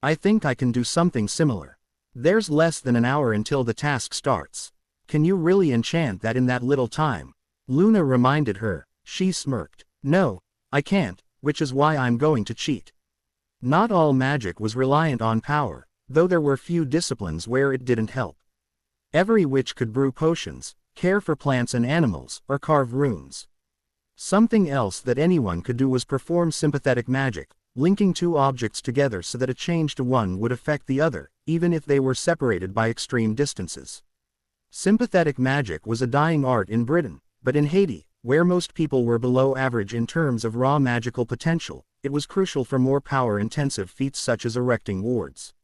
I think I can do something similar. There's less than an hour until the task starts. Can you really enchant that in that little time?" Luna reminded her. She smirked. "No, I can't, which is why I'm going to cheat." Not all magic was reliant on power, though there were few disciplines where it didn't help. Every witch could brew potions, care for plants and animals, or carve runes. Something else that anyone could do was perform sympathetic magic, linking 2 objects together so that a change to one would affect the other, even if they were separated by extreme distances. Sympathetic magic was a dying art in Britain, but in Haiti, where most people were below average in terms of raw magical potential, it was crucial for more power-intensive feats such as erecting wards.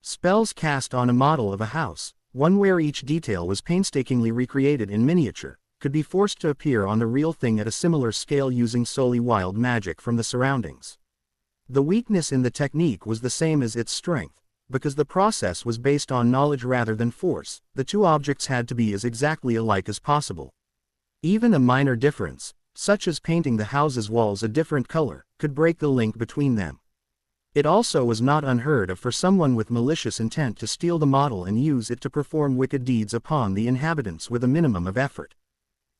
Spells cast on a model of a house, one where each detail was painstakingly recreated in miniature, could be forced to appear on the real thing at a similar scale using solely wild magic from the surroundings. The weakness in the technique was the same as its strength. Because the process was based on knowledge rather than force, the 2 objects had to be as exactly alike as possible. Even a minor difference, such as painting the house's walls a different color, could break the link between them. It also was not unheard of for someone with malicious intent to steal the model and use it to perform wicked deeds upon the inhabitants with a minimum of effort.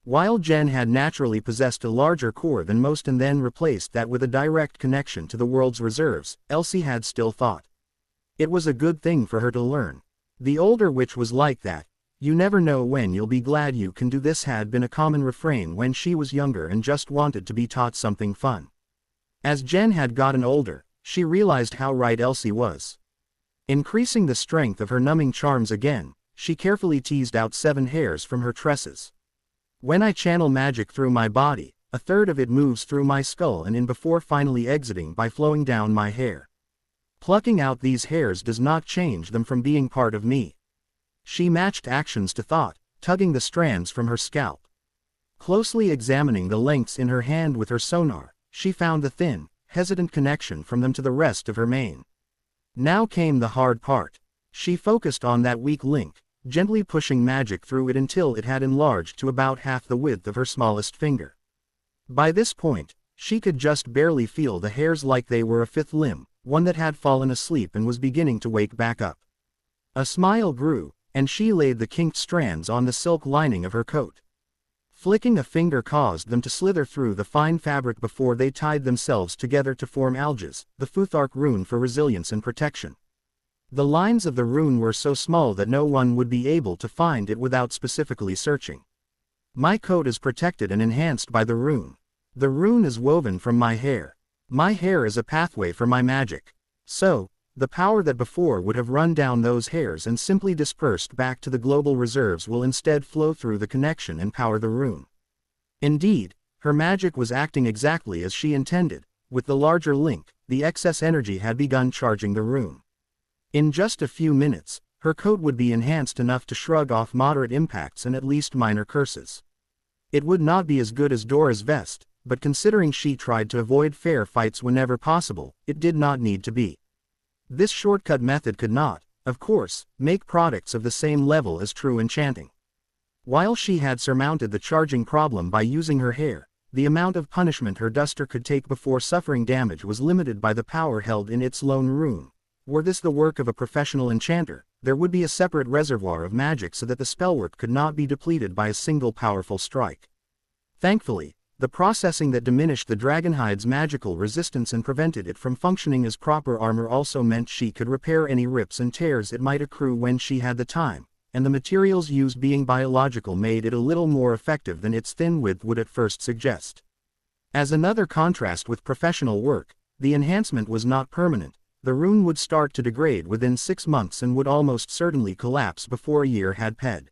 While Jen had naturally possessed a larger core than most and then replaced that with a direct connection to the world's reserves, Elsie had still thought it was a good thing for her to learn. The older witch was like that. "You never know when you'll be glad you can do this" had been a common refrain when she was younger and just wanted to be taught something fun. As Jen had gotten older, she realized how right Elsie was. Increasing the strength of her numbing charms again, she carefully teased out 7 hairs from her tresses. "When I channel magic through my body, a third of it moves through my skull and in before finally exiting by flowing down my hair. Plucking out these hairs does not change them from being part of me." She matched actions to thought, tugging the strands from her scalp. Closely examining the lengths in her hand with her sonar, she found the thin, hesitant connection from them to the rest of her mane. Now came the hard part. She focused on that weak link, gently pushing magic through it until it had enlarged to about half the width of her smallest finger. By this point, she could just barely feel the hairs like they were a fifth limb, one that had fallen asleep and was beginning to wake back up. A smile grew, and she laid the kinked strands on the silk lining of her coat. Flicking a finger caused them to slither through the fine fabric before they tied themselves together to form alges, the Futhark rune for resilience and protection. The lines of the rune were so small that no one would be able to find it without specifically searching. "My coat is protected and enhanced by the rune. The rune is woven from my hair. My hair is a pathway for my magic. So, the power that before would have run down those hairs and simply dispersed back to the global reserves will instead flow through the connection and power the rune." Indeed, her magic was acting exactly as she intended. With the larger link, the excess energy had begun charging the rune. In just a few minutes, her coat would be enhanced enough to shrug off moderate impacts and at least minor curses. It would not be as good as Dora's vest, but considering she tried to avoid fair fights whenever possible, it did not need to be. This shortcut method could not, of course, make products of the same level as true enchanting. While she had surmounted the charging problem by using her hair, the amount of punishment her duster could take before suffering damage was limited by the power held in its lone rune. Were this the work of a professional enchanter, there would be a separate reservoir of magic so that the spellwork could not be depleted by a single powerful strike. Thankfully, the processing that diminished the Dragonhide's magical resistance and prevented it from functioning as proper armor also meant she could repair any rips and tears it might accrue when she had the time, and the materials used being biological made it a little more effective than its thin width would at first suggest. As another contrast with professional work, the enhancement was not permanent. The rune would start to degrade within 6 months and would almost certainly collapse before a year had passed.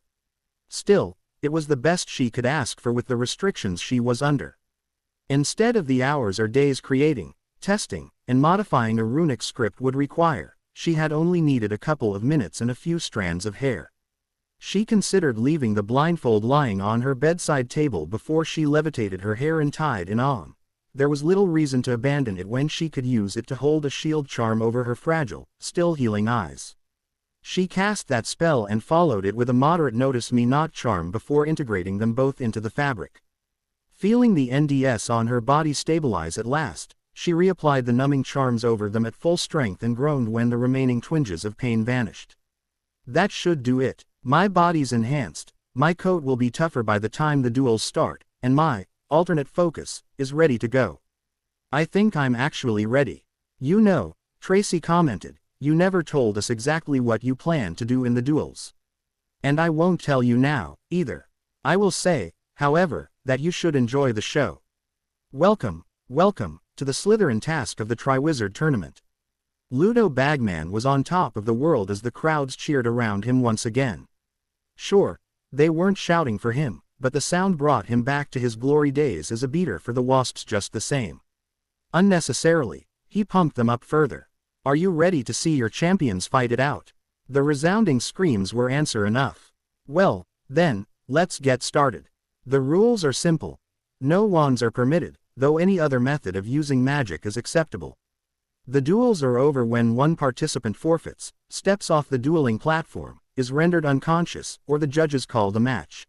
Still, it was the best she could ask for with the restrictions she was under. Instead of the hours or days creating, testing, and modifying a runic script would require, she had only needed a couple of minutes and a few strands of hair. She considered leaving the blindfold lying on her bedside table before she levitated her hair and tied it on. There was little reason to abandon it when she could use it to hold a shield charm over her fragile, still healing eyes. She cast that spell and followed it with a moderate notice me not charm before integrating them both into the fabric. Feeling the NDS on her body stabilize at last, she reapplied the numbing charms over them at full strength and groaned when the remaining twinges of pain vanished. "That should do it. My body's enhanced, my coat will be tougher by the time the duels start, and my alternate focus is ready to go. I think I'm actually ready." "You know," Tracy commented, "you never told us exactly what you plan to do in the duels. And I won't tell you now, either. I will say, however, that you should enjoy the show. Welcome, welcome, to the Slytherin task of the Triwizard Tournament." Ludo Bagman was on top of the world as the crowds cheered around him once again. Sure, they weren't shouting for him, but the sound brought him back to his glory days as a beater for the Wasps just the same. Unnecessarily, he pumped them up further. "Are you ready to see your champions fight it out?" The resounding screams were answer enough. "Well, then, let's get started. The rules are simple. No wands are permitted, though any other method of using magic is acceptable. The duels are over when one participant forfeits, steps off the dueling platform, is rendered unconscious, or the judges call the match.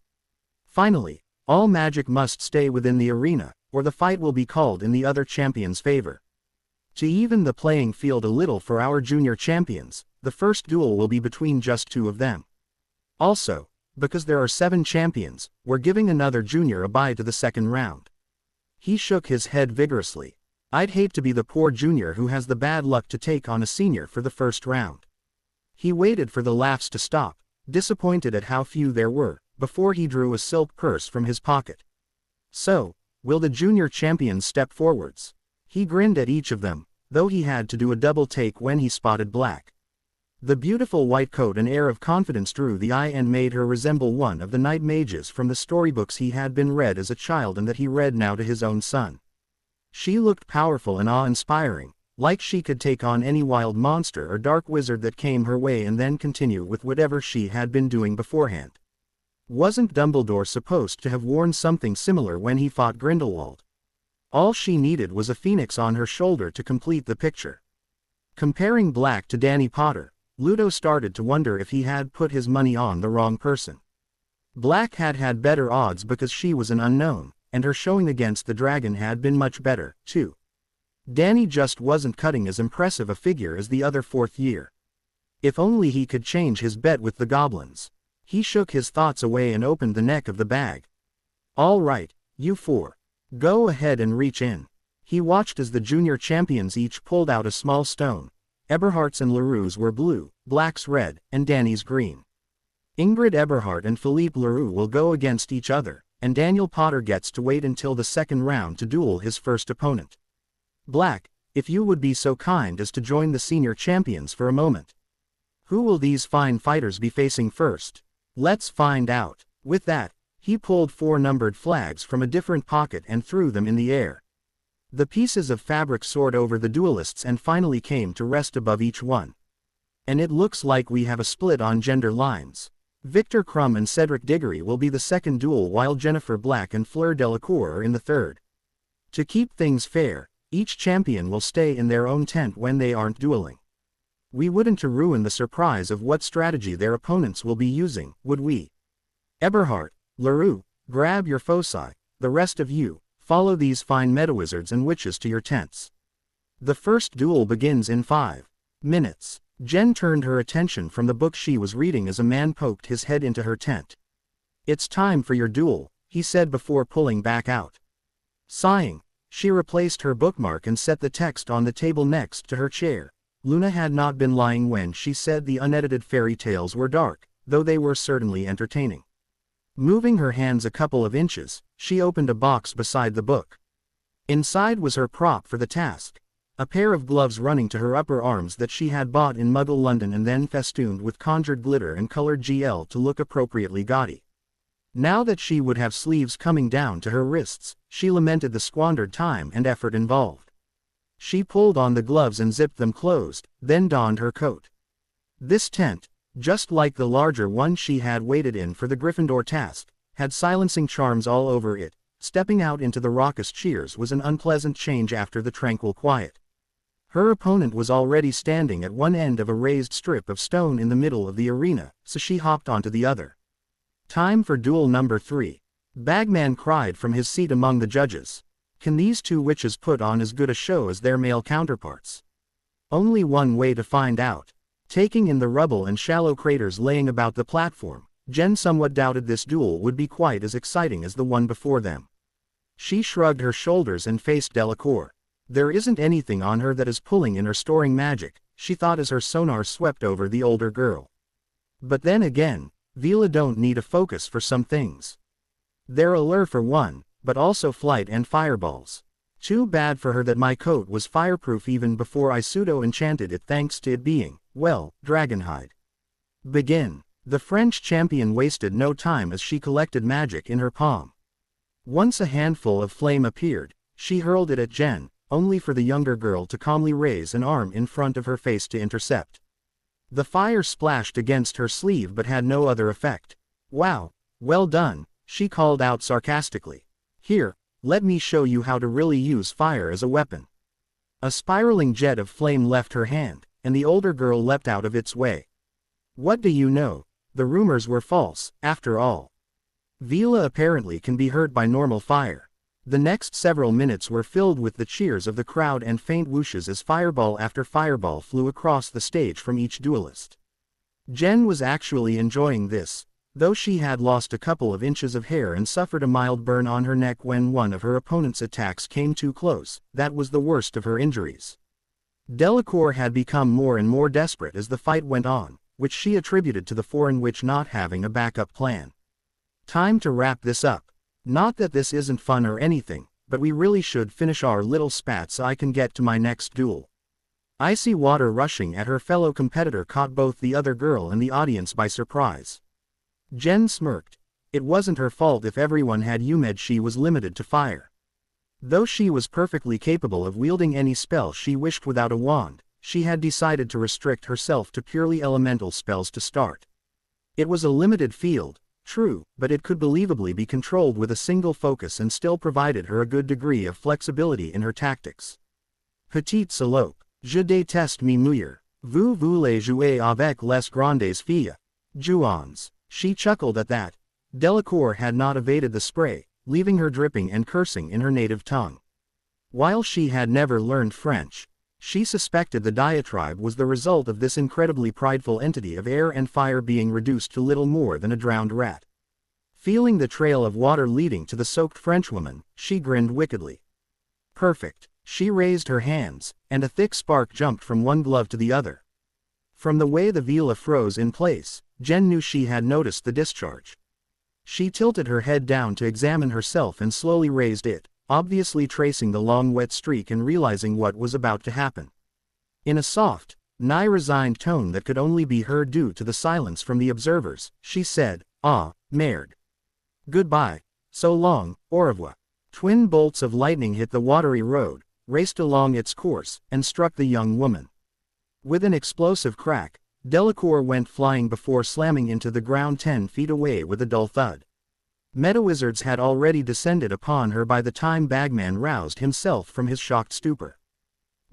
Finally, all magic must stay within the arena, or the fight will be called in the other champion's favor. To even the playing field a little for our junior champions, the first duel will be between just 2 of them. Also, because there are 7 champions, we're giving another junior a bye to the second round." He shook his head vigorously. "I'd hate to be the poor junior who has the bad luck to take on a senior for the first round." He waited for the laughs to stop, disappointed at how few there were, before he drew a silk purse from his pocket. "So, will the junior champions step forwards?" He grinned at each of them, though he had to do a double take when he spotted Black. The beautiful white coat and air of confidence drew the eye and made her resemble one of the night mages from the storybooks he had been read as a child and that he read now to his own son. She looked powerful and awe-inspiring, like she could take on any wild monster or dark wizard that came her way and then continue with whatever she had been doing beforehand. Wasn't Dumbledore supposed to have worn something similar when he fought Grindelwald? All she needed was a phoenix on her shoulder to complete the picture. Comparing Black to Danny Potter, Ludo started to wonder if he had put his money on the wrong person. Black had had better odds because she was an unknown, and her showing against the dragon had been much better, too. Danny just wasn't cutting as impressive a figure as the other fourth year. If only he could change his bet with the goblins. He shook his thoughts away and opened the neck of the bag. "All right, you four. Go ahead and reach in." He watched as the junior champions each pulled out a small stone. Eberhardt's and Leroux's were blue, Black's red, and Danny's green. Ingrid Eberhardt and Philippe Leroux will go against each other, and Daniel Potter gets to wait until the second round to duel his first opponent. "Black, if you would be so kind as to join the senior champions for a moment. Who will these fine fighters be facing first? Let's find out." With that, he pulled 4 numbered flags from a different pocket and threw them in the air. The pieces of fabric soared over the duelists and finally came to rest above each one. "And it looks like we have a split on gender lines. Victor Crumb and Cedric Diggory will be the second duel while Jennifer Black and Fleur Delacour are in the third. To keep things fair, each champion will stay in their own tent when they aren't dueling. We wouldn't to ruin the surprise of what strategy their opponents will be using, would we? Eberhardt, Leroux, grab your foci, the rest of you, follow these fine meta-wizards and witches to your tents. The first duel begins in 5 minutes. Jen turned her attention from the book she was reading as a man poked his head into her tent. "It's time for your duel," he said before pulling back out. Sighing, she replaced her bookmark and set the text on the table next to her chair. Luna had not been lying when she said the unedited fairy tales were dark, though they were certainly entertaining. Moving her hands a couple of inches, she opened a box beside the book. Inside was her prop for the task. A pair of gloves running to her upper arms that she had bought in Muggle London and then festooned with conjured glitter and colored GL to look appropriately gaudy. Now that she would have sleeves coming down to her wrists, she lamented the squandered time and effort involved. She pulled on the gloves and zipped them closed, then donned her coat. This tent, just like the larger one she had waited in for the Gryffindor task, had silencing charms all over it. Stepping out into the raucous cheers was an unpleasant change after the tranquil quiet. Her opponent was already standing at one end of a raised strip of stone in the middle of the arena, so she hopped onto the other. "Time for duel number 3. Bagman cried from his seat among the judges. "Can these 2 witches put on as good a show as their male counterparts?" Only one way to find out. Taking in the rubble and shallow craters laying about the platform, Jen somewhat doubted this duel would be quite as exciting as the one before them. She shrugged her shoulders and faced Delacour. "There isn't anything on her that is pulling in or storing magic," she thought as her sonar swept over the older girl. But then again, Vila don't need a focus for some things. They're allure for one, but also flight and fireballs. Too bad for her that my coat was fireproof even before I pseudo-enchanted it thanks to it being, well, dragonhide. Begin." The French champion wasted no time as she collected magic in her palm. Once a handful of flame appeared, she hurled it at Jen, only for the younger girl to calmly raise an arm in front of her face to intercept. The fire splashed against her sleeve but had no other effect. "Wow, well done," she called out sarcastically. "Here, let me show you how to really use fire as a weapon." A spiraling jet of flame left her hand, and the older girl leapt out of its way. What do you know? The rumors were false, after all. Vila apparently can be hurt by normal fire. The next several minutes were filled with the cheers of the crowd and faint whooshes as fireball after fireball flew across the stage from each duelist. Jen was actually enjoying this, though she had lost a couple of inches of hair and suffered a mild burn on her neck when one of her opponent's attacks came too close. That was the worst of her injuries. Delacour had become more and more desperate as the fight went on, which she attributed to the foreign witch not having a backup plan. Time to wrap this up. Not that this isn't fun or anything, but we really should finish our little spat so I can get to my next duel. Icy water rushing at her fellow competitor caught both the other girl and the audience by surprise. Jen smirked. It wasn't her fault if everyone had UMed. She was limited to fire. Though she was perfectly capable of wielding any spell she wished without a wand, she had decided to restrict herself to purely elemental spells to start. It was a limited field, true, but it could believably be controlled with a single focus and still provided her a good degree of flexibility in her tactics. Petite salope, je déteste mes mouillères, vous voulez jouer avec les grandes filles, jouons. She chuckled at that. Delacour had not evaded the spray, leaving her dripping and cursing in her native tongue. While she had never learned French, she suspected the diatribe was the result of this incredibly prideful entity of air and fire being reduced to little more than a drowned rat. Feeling the trail of water leading to the soaked Frenchwoman, she grinned wickedly. Perfect. She raised her hands, and a thick spark jumped from one glove to the other. From the way the vela froze in place, Jen knew she had noticed the discharge. She tilted her head down to examine herself and slowly raised it, obviously tracing the long wet streak and realizing what was about to happen. In a soft, nigh resigned tone that could only be heard due to the silence from the observers, she said, "Ah, merde. Goodbye, so long, au revoir." Twin bolts of lightning hit the watery road, raced along its course, and struck the young woman. With an explosive crack, Delacour went flying before slamming into the ground 10 feet away with a dull thud. Meta-wizards had already descended upon her by the time Bagman roused himself from his shocked stupor.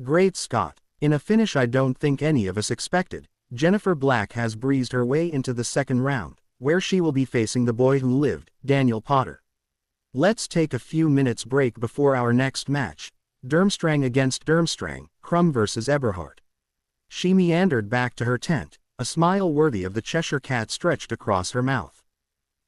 Great Scott! In a finish I don't think any of us expected, Jennifer Black has breezed her way into the second round, where she will be facing the boy who lived, Daniel Potter. Let's take a few minutes break before our next match, Durmstrang against Durmstrang, Crumb vs. Eberhard. She meandered back to her tent, a smile worthy of the Cheshire Cat stretched across her mouth.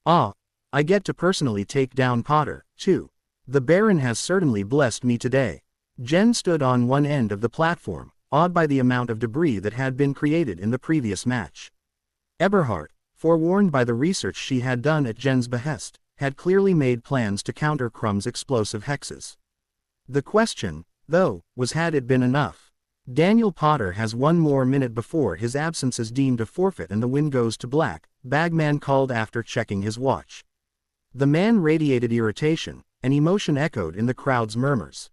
Ah, I get to personally take down Potter, too. The Baron has certainly blessed me today. Jen stood on one end of the platform, awed by the amount of debris that had been created in the previous match. Eberhard, forewarned by the research she had done at Jen's behest, had clearly made plans to counter Crumb's explosive hexes. The question, though, was had it been enough? Daniel Potter has one more minute before his absence is deemed a forfeit and the win goes to Black, Bagman called after checking his watch. The man radiated irritation, and emotion echoed in the crowd's murmurs.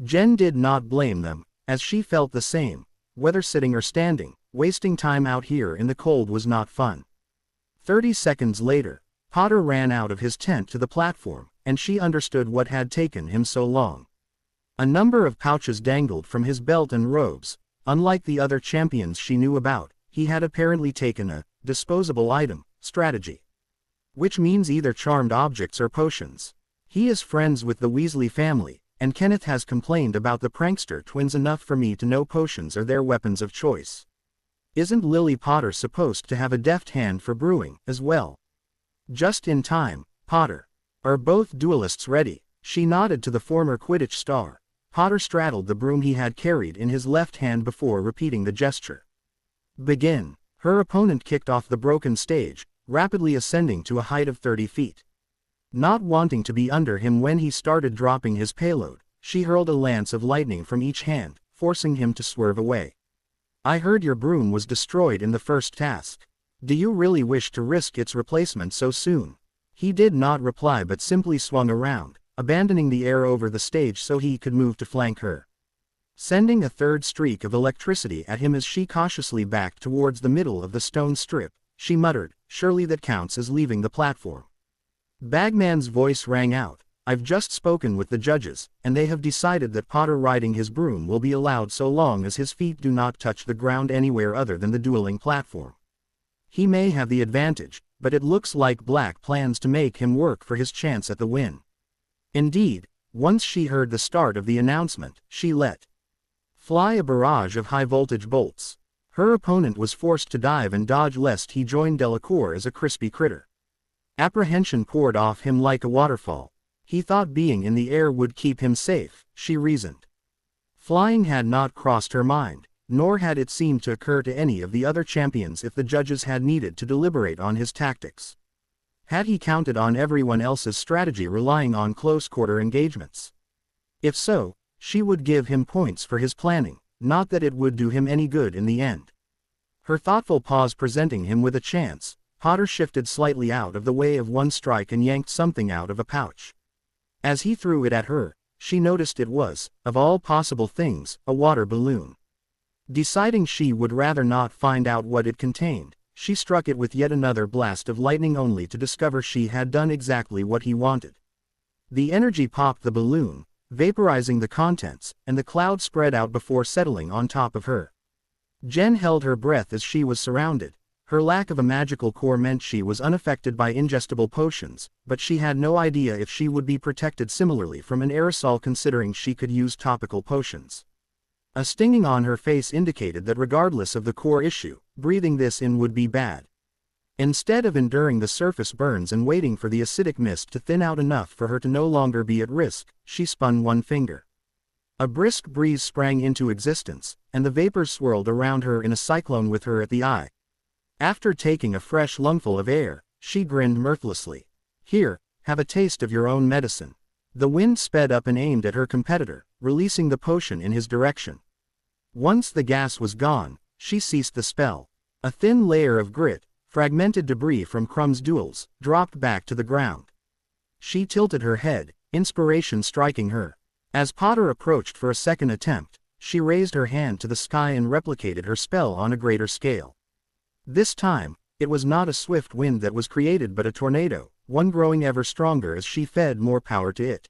Jen did not blame them, as she felt the same. Whether sitting or standing, wasting time out here in the cold was not fun. 30 seconds later, Potter ran out of his tent to the platform, and she understood what had taken him so long. A number of pouches dangled from his belt and robes. Unlike the other champions she knew about, he had apparently taken a disposable item strategy. Which means either charmed objects or potions. He is friends with the Weasley family, and Kenneth has complained about the prankster twins enough for me to know potions are their weapons of choice. Isn't Lily Potter supposed to have a deft hand for brewing, as well? Just in time, Potter. Are both duelists ready? She nodded to the former Quidditch star. Potter straddled the broom he had carried in his left hand before repeating the gesture. Begin. Her opponent kicked off the broken stage, rapidly ascending to a height of 30 feet. Not wanting to be under him when he started dropping his payload, she hurled a lance of lightning from each hand, forcing him to swerve away. I heard your broom was destroyed in the first task. Do you really wish to risk its replacement so soon? He did not reply but simply swung around, abandoning the air over the stage so he could move to flank her. Sending a third streak of electricity at him as she cautiously backed towards the middle of the stone strip, she muttered, "Surely that counts as leaving the platform." Bagman's voice rang out, "I've just spoken with the judges, and they have decided that Potter riding his broom will be allowed so long as his feet do not touch the ground anywhere other than the dueling platform. He may have the advantage, but it looks like Black plans to make him work for his chance at the win." Indeed, once she heard the start of the announcement, she let fly a barrage of high-voltage bolts. Her opponent was forced to dive and dodge lest he join Delacour as a crispy critter. Apprehension poured off him like a waterfall. He thought being in the air would keep him safe, she reasoned. Flying had not crossed her mind, nor had it seemed to occur to any of the other champions if the judges had needed to deliberate on his tactics. Had he counted on everyone else's strategy relying on close-quarter engagements? If so, she would give him points for his planning, not that it would do him any good in the end. Her thoughtful pause presenting him with a chance, Potter shifted slightly out of the way of one strike and yanked something out of a pouch. As he threw it at her, she noticed it was, of all possible things, a water balloon. Deciding she would rather not find out what it contained, she struck it with yet another blast of lightning only to discover she had done exactly what he wanted. The energy popped the balloon, vaporizing the contents, and the cloud spread out before settling on top of her. Jen held her breath as she was surrounded. Her lack of a magical core meant she was unaffected by ingestible potions, but she had no idea if she would be protected similarly from an aerosol considering she could use topical potions. A stinging on her face indicated that regardless of the core issue, breathing this in would be bad. Instead of enduring the surface burns and waiting for the acidic mist to thin out enough for her to no longer be at risk, she spun one finger. A brisk breeze sprang into existence, and the vapors swirled around her in a cyclone with her at the eye. After taking a fresh lungful of air, she grinned mirthlessly. "Here, have a taste of your own medicine." The wind sped up and aimed at her competitor, releasing the potion in his direction. Once the gas was gone, she ceased the spell. A thin layer of grit, fragmented debris from Crumb's duels, dropped back to the ground. She tilted her head, inspiration striking her. As Potter approached for a second attempt, she raised her hand to the sky and replicated her spell on a greater scale. This time, it was not a swift wind that was created but a tornado, one growing ever stronger as she fed more power to it.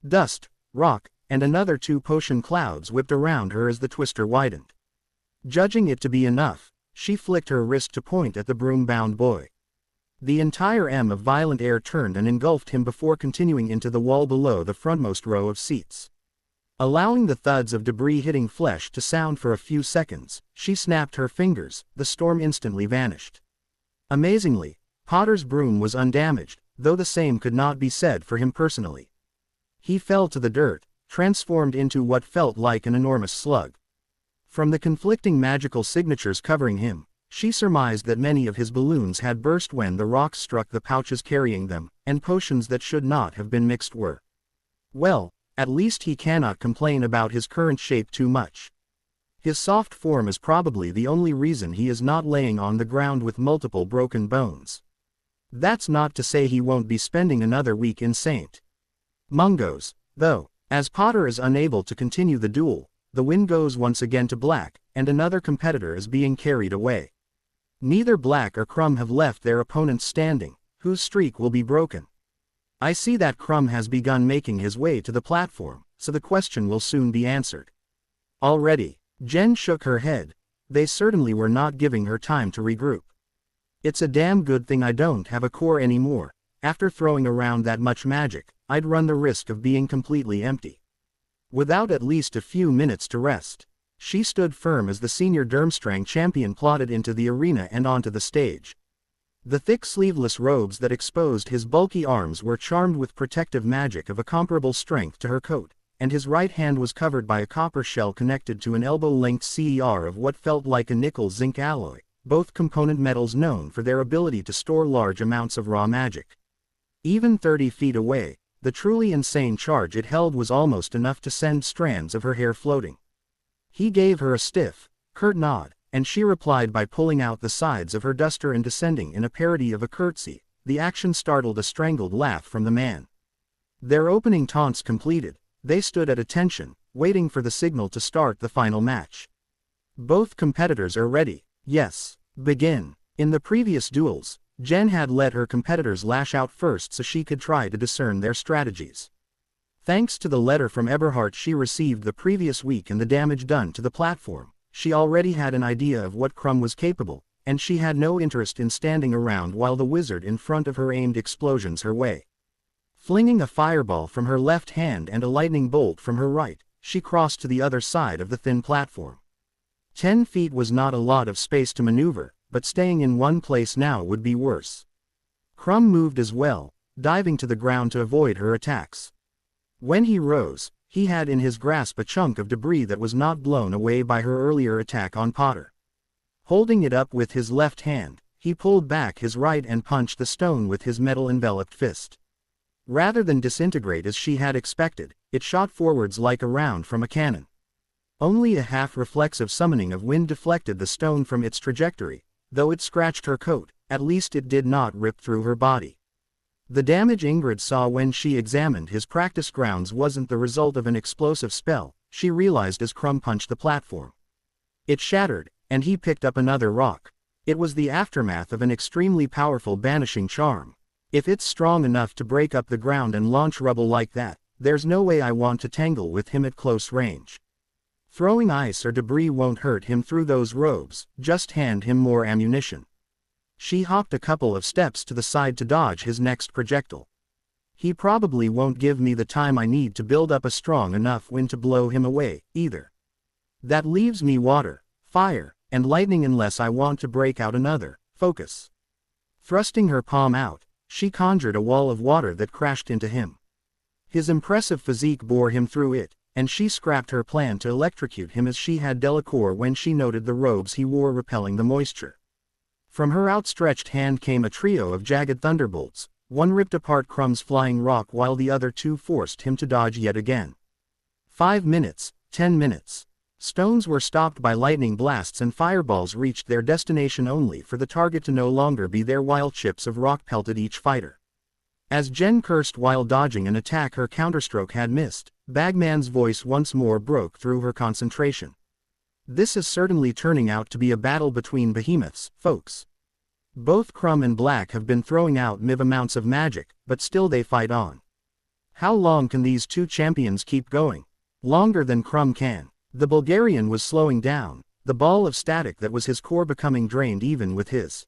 Dust, rock, and another 2 potion clouds whipped around her as the twister widened. Judging it to be enough, she flicked her wrist to point at the broom-bound boy. The entire M of violent air turned and engulfed him before continuing into the wall below the frontmost row of seats. Allowing the thuds of debris hitting flesh to sound for a few seconds, she snapped her fingers, the storm instantly vanished. Amazingly, Potter's broom was undamaged, though the same could not be said for him personally. He fell to the dirt, transformed into what felt like an enormous slug. From the conflicting magical signatures covering him, she surmised that many of his balloons had burst when the rocks struck the pouches carrying them, and potions that should not have been mixed were. Well, at least he cannot complain about his current shape too much. His soft form is probably the only reason he is not laying on the ground with multiple broken bones. That's not to say he won't be spending another week in St. Mungo's, though. As Potter is unable to continue the duel, the wind goes once again to Black, and another competitor is being carried away. Neither Black or Crumb have left their opponents standing, whose streak will be broken. I see that Crumb has begun making his way to the platform, so the question will soon be answered. Already, Jen shook her head. They certainly were not giving her time to regroup. It's a damn good thing I don't have a core anymore. After throwing around that much magic, I'd run the risk of being completely empty. Without at least a few minutes to rest, she stood firm as the senior Durmstrang champion plodded into the arena and onto the stage. The thick sleeveless robes that exposed his bulky arms were charmed with protective magic of a comparable strength to her coat, and his right hand was covered by a copper shell connected to an elbow-length CER of what felt like a nickel-zinc alloy, both component metals known for their ability to store large amounts of raw magic. Even 30 feet away, the truly insane charge it held was almost enough to send strands of her hair floating. He gave her a stiff, curt nod, and she replied by pulling out the sides of her duster and descending in a parody of a curtsy. The action startled a strangled laugh from the man. Their opening taunts completed, they stood at attention, waiting for the signal to start the final match. Both competitors are ready. Yes, begin. In the previous duels, Jen had let her competitors lash out first so she could try to discern their strategies. Thanks to the letter from Eberhardt she received the previous week and the damage done to the platform, she already had an idea of what Crumb was capable, and she had no interest in standing around while the wizard in front of her aimed explosions her way. Flinging a fireball from her left hand and a lightning bolt from her right, she crossed to the other side of the thin platform. 10 feet was not a lot of space to maneuver, but staying in one place now would be worse. Crumb moved as well, diving to the ground to avoid her attacks. When he rose, He had in his grasp a chunk of debris that was not blown away by her earlier attack on Potter. Holding it up with his left hand, he pulled back his right and punched the stone with his metal-enveloped fist. Rather than disintegrate as she had expected, it shot forwards like a round from a cannon. Only a half-reflexive summoning of wind deflected the stone from its trajectory. Though it scratched her coat, at least it did not rip through her body. The damage Ingrid saw when she examined his practice grounds wasn't the result of an explosive spell, she realized as Crumb punched the platform. It shattered, and he picked up another rock. It was the aftermath of an extremely powerful banishing charm. If it's strong enough to break up the ground and launch rubble like that, there's no way I want to tangle with him at close range. Throwing ice or debris won't hurt him through those robes, just hand him more ammunition. She hopped a couple of steps to the side to dodge his next projectile. He probably won't give me the time I need to build up a strong enough wind to blow him away, either. That leaves me water, fire, and lightning unless I want to break out another focus. Thrusting her palm out, she conjured a wall of water that crashed into him. His impressive physique bore him through it, and she scrapped her plan to electrocute him as she had Delacour when she noted the robes he wore repelling the moisture. From her outstretched hand came a trio of jagged thunderbolts. One ripped apart Crumb's flying rock while the other two forced him to dodge yet again. 5 minutes, 10 minutes. Stones were stopped by lightning blasts and fireballs reached their destination only for the target to no longer be there while chips of rock pelted each fighter. As Jen cursed while dodging an attack her counterstroke had missed, Bagman's voice once more broke through her concentration. This is certainly turning out to be a battle between behemoths, folks. Both Crumb and Black have been throwing out MIV amounts of magic, but still they fight on. How long can these two champions keep going? Longer than Crumb can. The Bulgarian was slowing down, the ball of static that was his core becoming drained even with his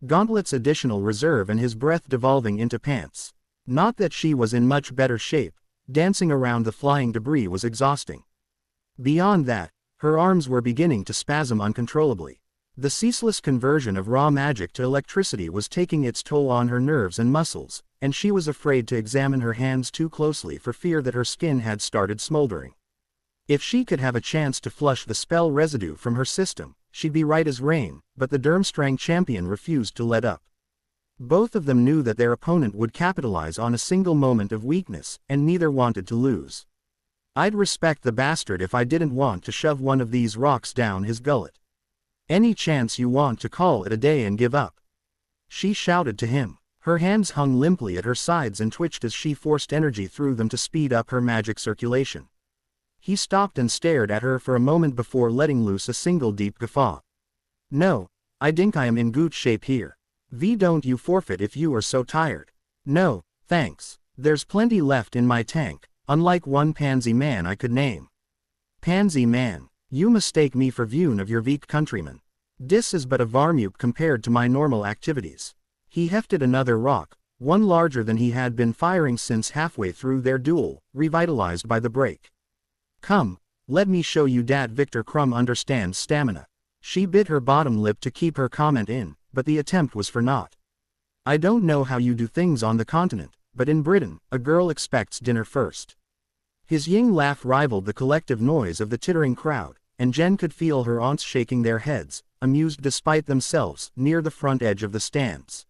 gauntlet's additional reserve and his breath devolving into pants. Not that she was in much better shape, dancing around the flying debris was exhausting. Beyond that, her arms were beginning to spasm uncontrollably. The ceaseless conversion of raw magic to electricity was taking its toll on her nerves and muscles, and she was afraid to examine her hands too closely for fear that her skin had started smoldering. If she could have a chance to flush the spell residue from her system, she'd be right as rain, but the Durmstrang champion refused to let up. Both of them knew that their opponent would capitalize on a single moment of weakness, and neither wanted to lose. I'd respect the bastard if I didn't want to shove one of these rocks down his gullet. Any chance you want to call it a day and give up? She shouted to him. Her hands hung limply at her sides and twitched as she forced energy through them to speed up her magic circulation. He stopped and stared at her for a moment before letting loose a single deep guffaw. No, I think I am in good shape here. Don't you forfeit if you are so tired. No, thanks. There's plenty left in my tank, unlike one pansy man I could name. Pansy man, you mistake me for one of your weak countrymen. This is but a varmuk compared to my normal activities. He hefted another rock, one larger than he had been firing since halfway through their duel, revitalized by the break. Come, let me show you dat Victor Crumb understands stamina. She bit her bottom lip to keep her comment in, but the attempt was for naught. I don't know how you do things on the continent, but in Britain, a girl expects dinner first. His ying laugh rivaled the collective noise of the tittering crowd, and Jen could feel her aunts shaking their heads, amused despite themselves, near the front edge of the stands.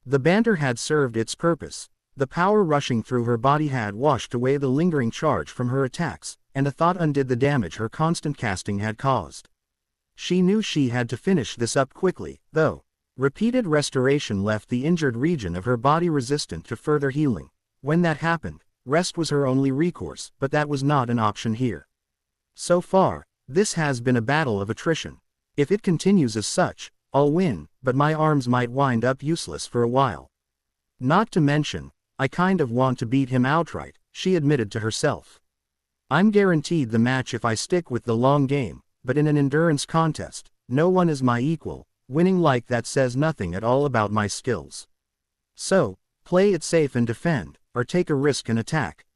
The banter had served its purpose. The power rushing through her body had washed away the lingering charge from her attacks, and a thought undid the damage her constant casting had caused. She knew she had to finish this up quickly, though. Repeated restoration left the injured region of her body resistant to further healing. When that happened, rest was her only recourse, but that was not an option here. So far, this has been a battle of attrition. If it continues as such, I'll win, but my arms might wind up useless for a while. Not to mention, I kind of want to beat him outright, she admitted to herself. I'm guaranteed the match if I stick with the long game, but in an endurance contest, no one is my equal. Winning like that says nothing at all about my skills. So, play it safe and defend, or take a risk and attack.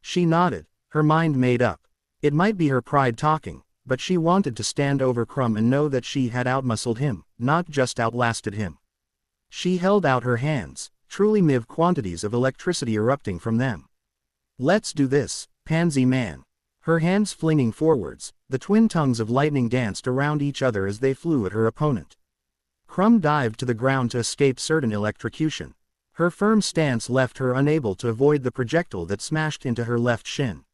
She nodded, her mind made up. It might be her pride talking, but she wanted to stand over Crumb and know that she had outmuscled him, not just outlasted him. She held out her hands, truly MIV quantities of electricity erupting from them. Let's do this, Pansy man. Her hands flinging forwards, the twin tongues of lightning danced around each other as they flew at her opponent. Crumb dived to the ground to escape certain electrocution. Her firm stance left her unable to avoid the projectile that smashed into her left shin.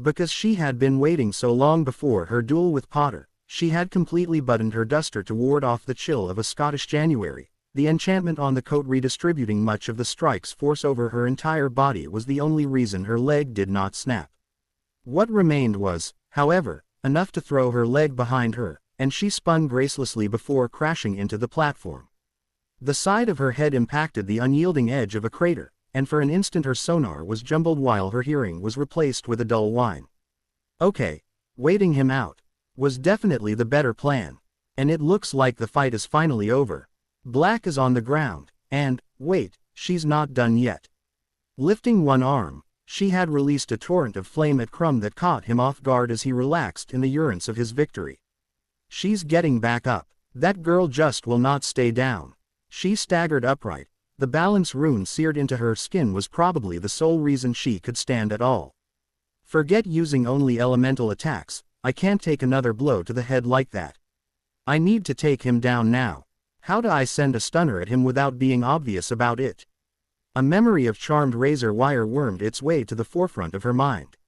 Because she had been waiting so long before her duel with Potter, she had completely buttoned her duster to ward off the chill of a Scottish January. The enchantment on the coat redistributing much of the strike's force over her entire body was the only reason her leg did not snap. What remained was, however, enough to throw her leg behind her, and she spun gracelessly before crashing into the platform. The side of her head impacted the unyielding edge of a crater, and for an instant her sonar was jumbled while her hearing was replaced with a dull whine. Okay, waiting him out was definitely the better plan. And it looks like the fight is finally over. Black is on the ground, and, wait, she's not done yet. Lifting one arm, she had released a torrent of flame at Crumb that caught him off guard as he relaxed in the urance of his victory. She's getting back up. That girl just will not stay down. She staggered upright. The balance rune seared into her skin was probably the sole reason she could stand at all. Forget using only elemental attacks, I can't take another blow to the head like that. I need to take him down now. How do I send a stunner at him without being obvious about it? A memory of charmed razor wire wormed its way to the forefront of her mind.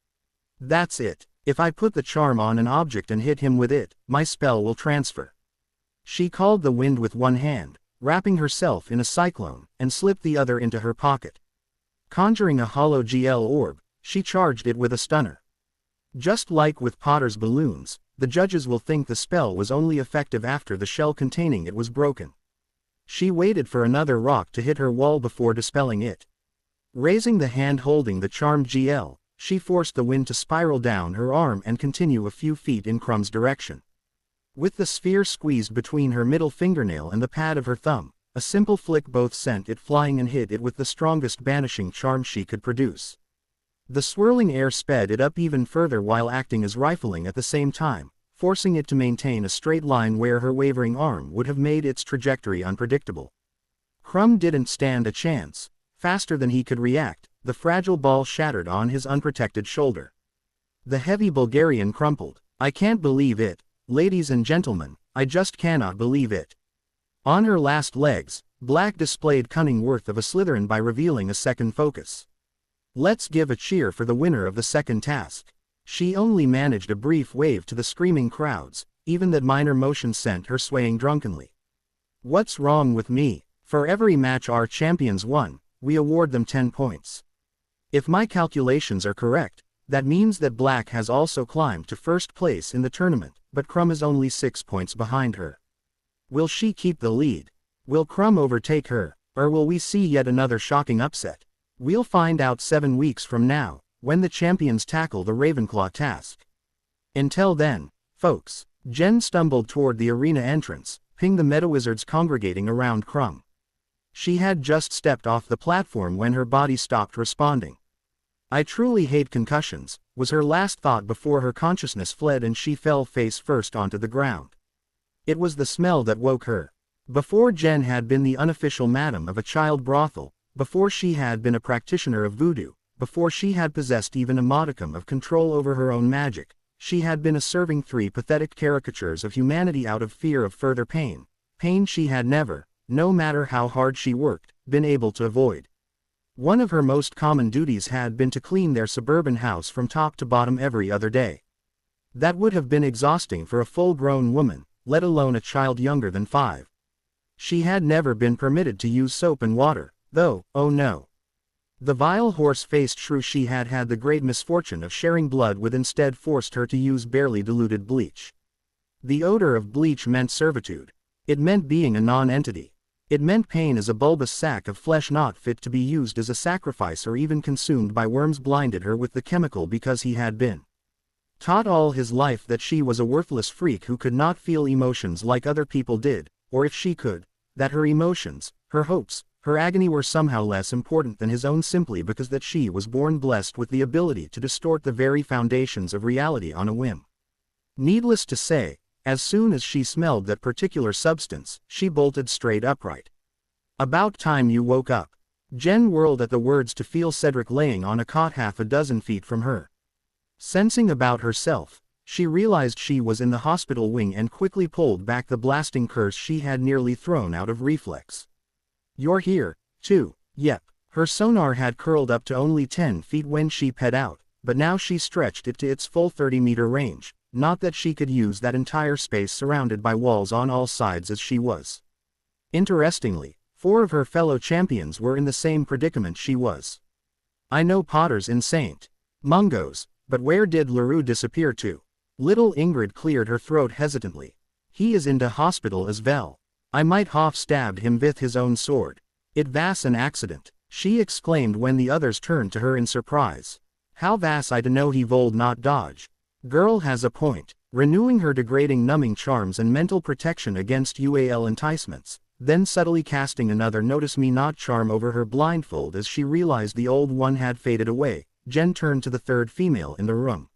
That's it. If I put the charm on an object and hit him with it, my spell will transfer. She called the wind with one hand, wrapping herself in a cyclone, and slipped the other into her pocket. Conjuring a hollow GL orb, she charged it with a stunner. Just like with Potter's balloons, the judges will think the spell was only effective after the shell containing it was broken. She waited for another rock to hit her wall before dispelling it. Raising the hand holding the charmed GL, she forced the wind to spiral down her arm and continue a few feet in Crumb's direction. With the sphere squeezed between her middle fingernail and the pad of her thumb, a simple flick both sent it flying and hit it with the strongest banishing charm she could produce. The swirling air sped it up even further while acting as rifling at the same time, forcing it to maintain a straight line where her wavering arm would have made its trajectory unpredictable. Crumb didn't stand a chance. Faster than he could react, the fragile ball shattered on his unprotected shoulder. The heavy Bulgarian crumpled. I can't believe it, ladies and gentlemen, I just cannot believe it. On her last legs, Black displayed cunning worth of a Slytherin by revealing a second focus. Let's give a cheer for the winner of the second task. She only managed a brief wave to the screaming crowds, even that minor motion sent her swaying drunkenly. What's wrong with me? For every match our champions won, we award them 10 points. If my calculations are correct, that means that Black has also climbed to first place in the tournament, but Crumb is only 6 points behind her. Will she keep the lead? Will Crumb overtake her, or will we see yet another shocking upset? We'll find out 7 weeks from now, when the champions tackle the Ravenclaw task. Until then, folks, Jen stumbled toward the arena entrance, ping the Meta-Wizards congregating around Crumb. She had just stepped off the platform when her body stopped responding. I truly hate concussions, was her last thought before her consciousness fled and she fell face first onto the ground. It was the smell that woke her. Before Jen had been the unofficial madam of a child brothel, before she had been a practitioner of voodoo, before she had possessed even a modicum of control over her own magic, she had been serving 3 pathetic caricatures of humanity out of fear of further pain, pain she had never, no matter how hard she worked, been able to avoid. One of her most common duties had been to clean their suburban house from top to bottom every other day. That would have been exhausting for a full-grown woman, let alone a child younger than 5. She had never been permitted to use soap and water, though, oh no. The vile horse-faced shrew she had had the great misfortune of sharing blood with instead forced her to use barely diluted bleach. The odor of bleach meant servitude. It meant being a non-entity. It meant pain as a bulbous sack of flesh not fit to be used as a sacrifice or even consumed by worms blinded her with the chemical because he had been taught all his life that she was a worthless freak who could not feel emotions like other people did, or if she could, that her emotions, her hopes, her agony were somehow less important than his own simply because that she was born blessed with the ability to distort the very foundations of reality on a whim. Needless to say, as soon as she smelled that particular substance, she bolted straight upright. About time you woke up. Jen whirled at the words to feel Cedric laying on a cot half a dozen feet from her. Sensing about herself, she realized she was in the hospital wing and quickly pulled back the blasting curse she had nearly thrown out of reflex. You're here, too. Yep. Her sonar had curled up to only 10 feet when she ped out, but now she stretched it to its full 30-meter range, not that she could use that entire space surrounded by walls on all sides as she was. Interestingly, 4 of her fellow champions were in the same predicament she was. I know Potter's insane. Mungos, but where did LaRue disappear to? Little Ingrid cleared her throat hesitantly. He is in the hospital as well. I might have stabbed him with his own sword. It was an accident, she exclaimed when the others turned to her in surprise. How was I to know he would not dodge? Girl has a point. Renewing her degrading numbing charms and mental protection against UAL enticements, then subtly casting another notice me not charm over her blindfold as she realized the old one had faded away, Jen turned to the third female in the room.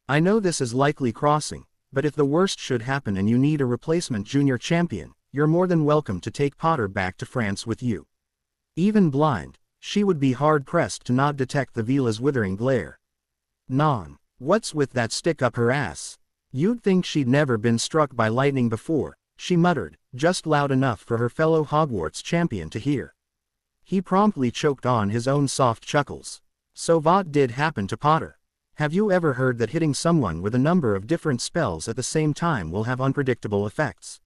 I know this is likely crossing, but if the worst should happen and you need a replacement junior champion, you're more than welcome to take Potter back to France with you. Even blind, she would be hard-pressed to not detect the Vila's withering glare. Non, what's with that stick up her ass? You'd think she'd never been struck by lightning before, she muttered, just loud enough for her fellow Hogwarts champion to hear. He promptly choked on his own soft chuckles. So what did happen to Potter? Have you ever heard that hitting someone with a number of different spells at the same time will have unpredictable effects?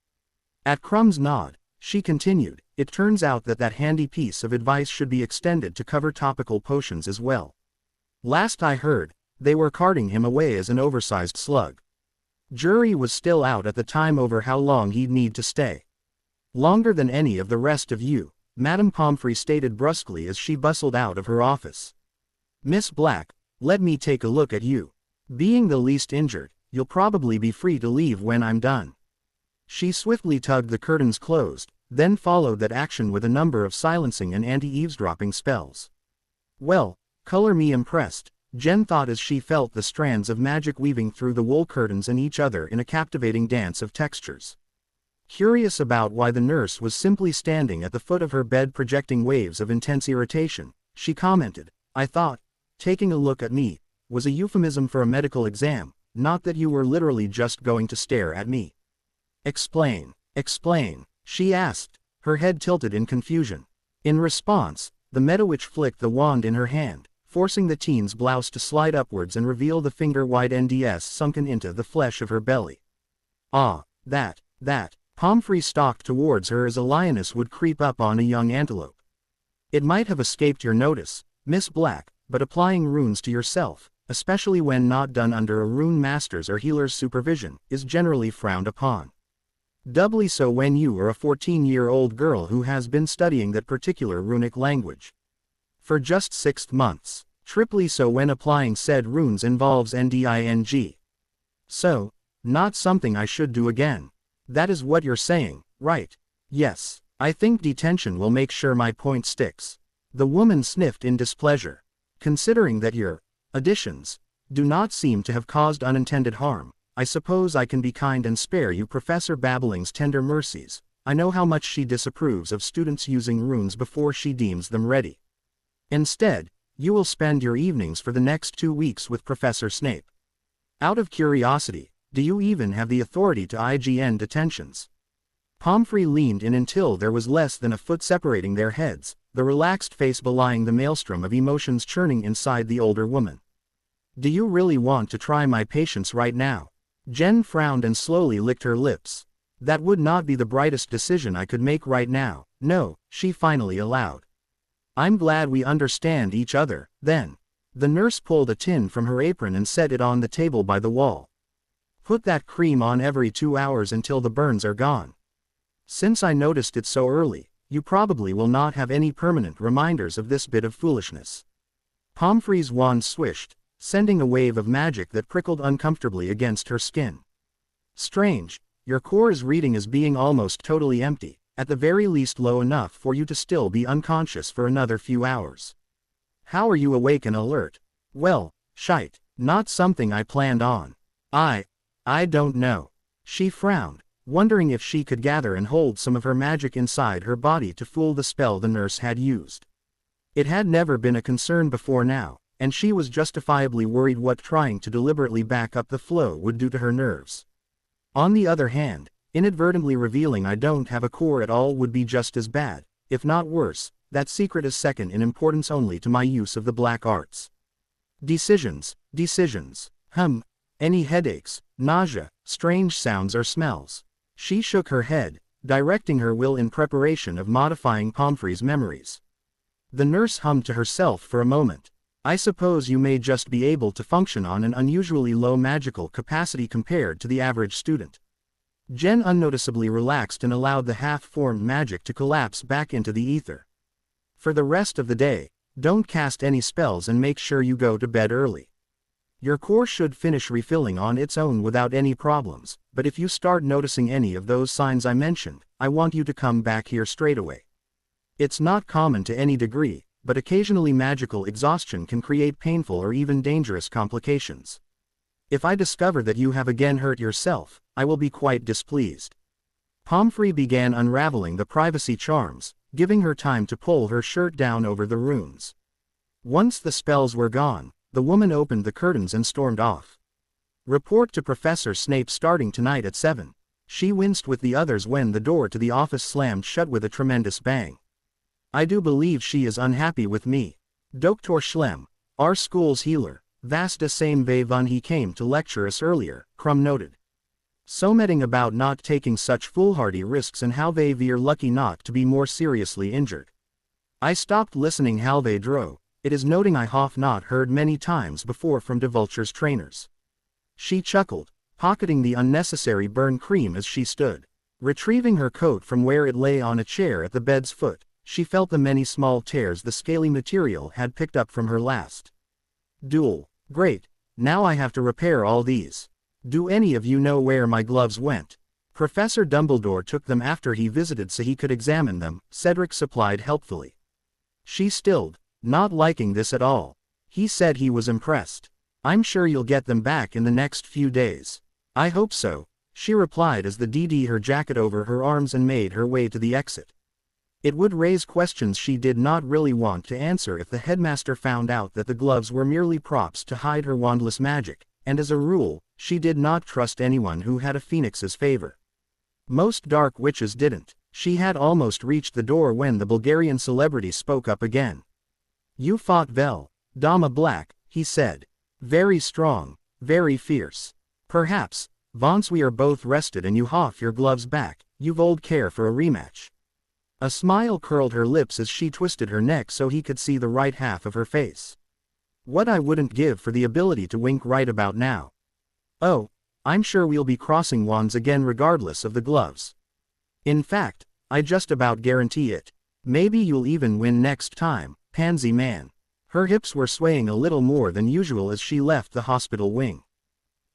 At Crumb's nod, she continued, it turns out that that handy piece of advice should be extended to cover topical potions as well. Last I heard, they were carting him away as an oversized slug. Jury was still out at the time over how long he'd need to stay. Longer than any of the rest of you, Madame Pomfrey stated brusquely as she bustled out of her office. Miss Black, let me take a look at you. Being the least injured, you'll probably be free to leave when I'm done. She swiftly tugged the curtains closed, then followed that action with a number of silencing and anti-eavesdropping spells. Well, color me impressed, Jen thought as she felt the strands of magic weaving through the wool curtains and each other in a captivating dance of textures. Curious about why the nurse was simply standing at the foot of her bed projecting waves of intense irritation, she commented, I thought, taking a look at me, was a euphemism for a medical exam, not that you were literally just going to stare at me. Explain, she asked, her head tilted in confusion. In response, the Medowitch flicked the wand in her hand, forcing the teen's blouse to slide upwards and reveal the finger-wide NDS sunken into the flesh of her belly. Ah, that. Pomfrey stalked towards her as a lioness would creep up on a young antelope. It might have escaped your notice, Miss Black, but applying runes to yourself, especially when not done under a rune master's or healer's supervision, is generally frowned upon. Doubly so when you are a 14-year-old girl who has been studying that particular runic language for just 6 months. Triply so when applying said runes involves NDING. So, not something I should do again. That is what you're saying, right? Yes, I think detention will make sure my point sticks. The woman sniffed in displeasure. Considering that your additions do not seem to have caused unintended harm, I suppose I can be kind and spare you Professor Babbling's tender mercies. I know how much she disapproves of students using runes before she deems them ready. Instead, you will spend your evenings for the next 2 weeks with Professor Snape. Out of curiosity, do you even have the authority to IGN detentions? Pomfrey leaned in until there was less than a foot separating their heads, the relaxed face belying the maelstrom of emotions churning inside the older woman. Do you really want to try my patience right now? Jen frowned and slowly licked her lips. That would not be the brightest decision I could make right now, no, she finally allowed. I'm glad we understand each other, then. The nurse pulled a tin from her apron and set it on the table by the wall. Put that cream on every 2 hours until the burns are gone. Since I noticed it so early, you probably will not have any permanent reminders of this bit of foolishness. Pomfrey's wand swished, sending a wave of magic that prickled uncomfortably against her skin. Strange, your core's reading is being almost totally empty, at the very least low enough for you to still be unconscious for another few hours. How are you awake and alert? Well, shite, not something I planned on. I don't know. She frowned, wondering if she could gather and hold some of her magic inside her body to fool the spell the nurse had used. It had never been a concern before now, and she was justifiably worried what trying to deliberately back up the flow would do to her nerves. On the other hand, inadvertently revealing I don't have a core at all would be just as bad, if not worse. That secret is second in importance only to my use of the black arts. Decisions. Any headaches, nausea, strange sounds or smells? She shook her head, directing her will in preparation of modifying Pomfrey's memories. The nurse hummed to herself for a moment. I suppose you may just be able to function on an unusually low magical capacity compared to the average student. Jen unnoticeably relaxed and allowed the half-formed magic to collapse back into the ether. For the rest of the day, don't cast any spells and make sure you go to bed early. Your core should finish refilling on its own without any problems, but if you start noticing any of those signs I mentioned, I want you to come back here straight away. It's not common to any degree, but occasionally magical exhaustion can create painful or even dangerous complications. If I discover that you have again hurt yourself, I will be quite displeased. Pomfrey began unraveling the privacy charms, giving her time to pull her shirt down over the runes. Once the spells were gone, the woman opened the curtains and stormed off. Report to Professor Snape starting tonight at 7. She winced with the others when the door to the office slammed shut with a tremendous bang. I do believe she is unhappy with me. Dr. Schlemm, our school's healer, was the same way when he came to lecture us earlier, Crumb noted. So medding about not taking such foolhardy risks and how we're lucky not to be more seriously injured. I stopped listening how they drove. It is noting I have not heard many times before from de Vulture's trainers. She chuckled, pocketing the unnecessary burn cream as she stood. Retrieving her coat from where it lay on a chair at the bed's foot, she felt the many small tears the scaly material had picked up from her last duel. Great, now I have to repair all these. Do any of you know where my gloves went? Professor Dumbledore took them after he visited so he could examine them, Cedric supplied helpfully. She stilled, not liking this at all. He said he was impressed. I'm sure you'll get them back in the next few days. I hope so, she replied as the DD her jacket over her arms and made her way to the exit. It would raise questions she did not really want to answer if the headmaster found out that the gloves were merely props to hide her wandless magic, and as a rule, she did not trust anyone who had a phoenix's favor. Most dark witches didn't. She had almost reached the door when the Bulgarian celebrity spoke up again. You fought well, Dama Black, he said. Very strong, very fierce. Perhaps, once we are both rested and you have your gloves back, you've old care for a rematch. A smile curled her lips as she twisted her neck so he could see the right half of her face. What I wouldn't give for the ability to wink right about now. Oh, I'm sure we'll be crossing wands again regardless of the gloves. In fact, I just about guarantee it. Maybe you'll even win next time, Pansy Man. Her hips were swaying a little more than usual as she left the hospital wing.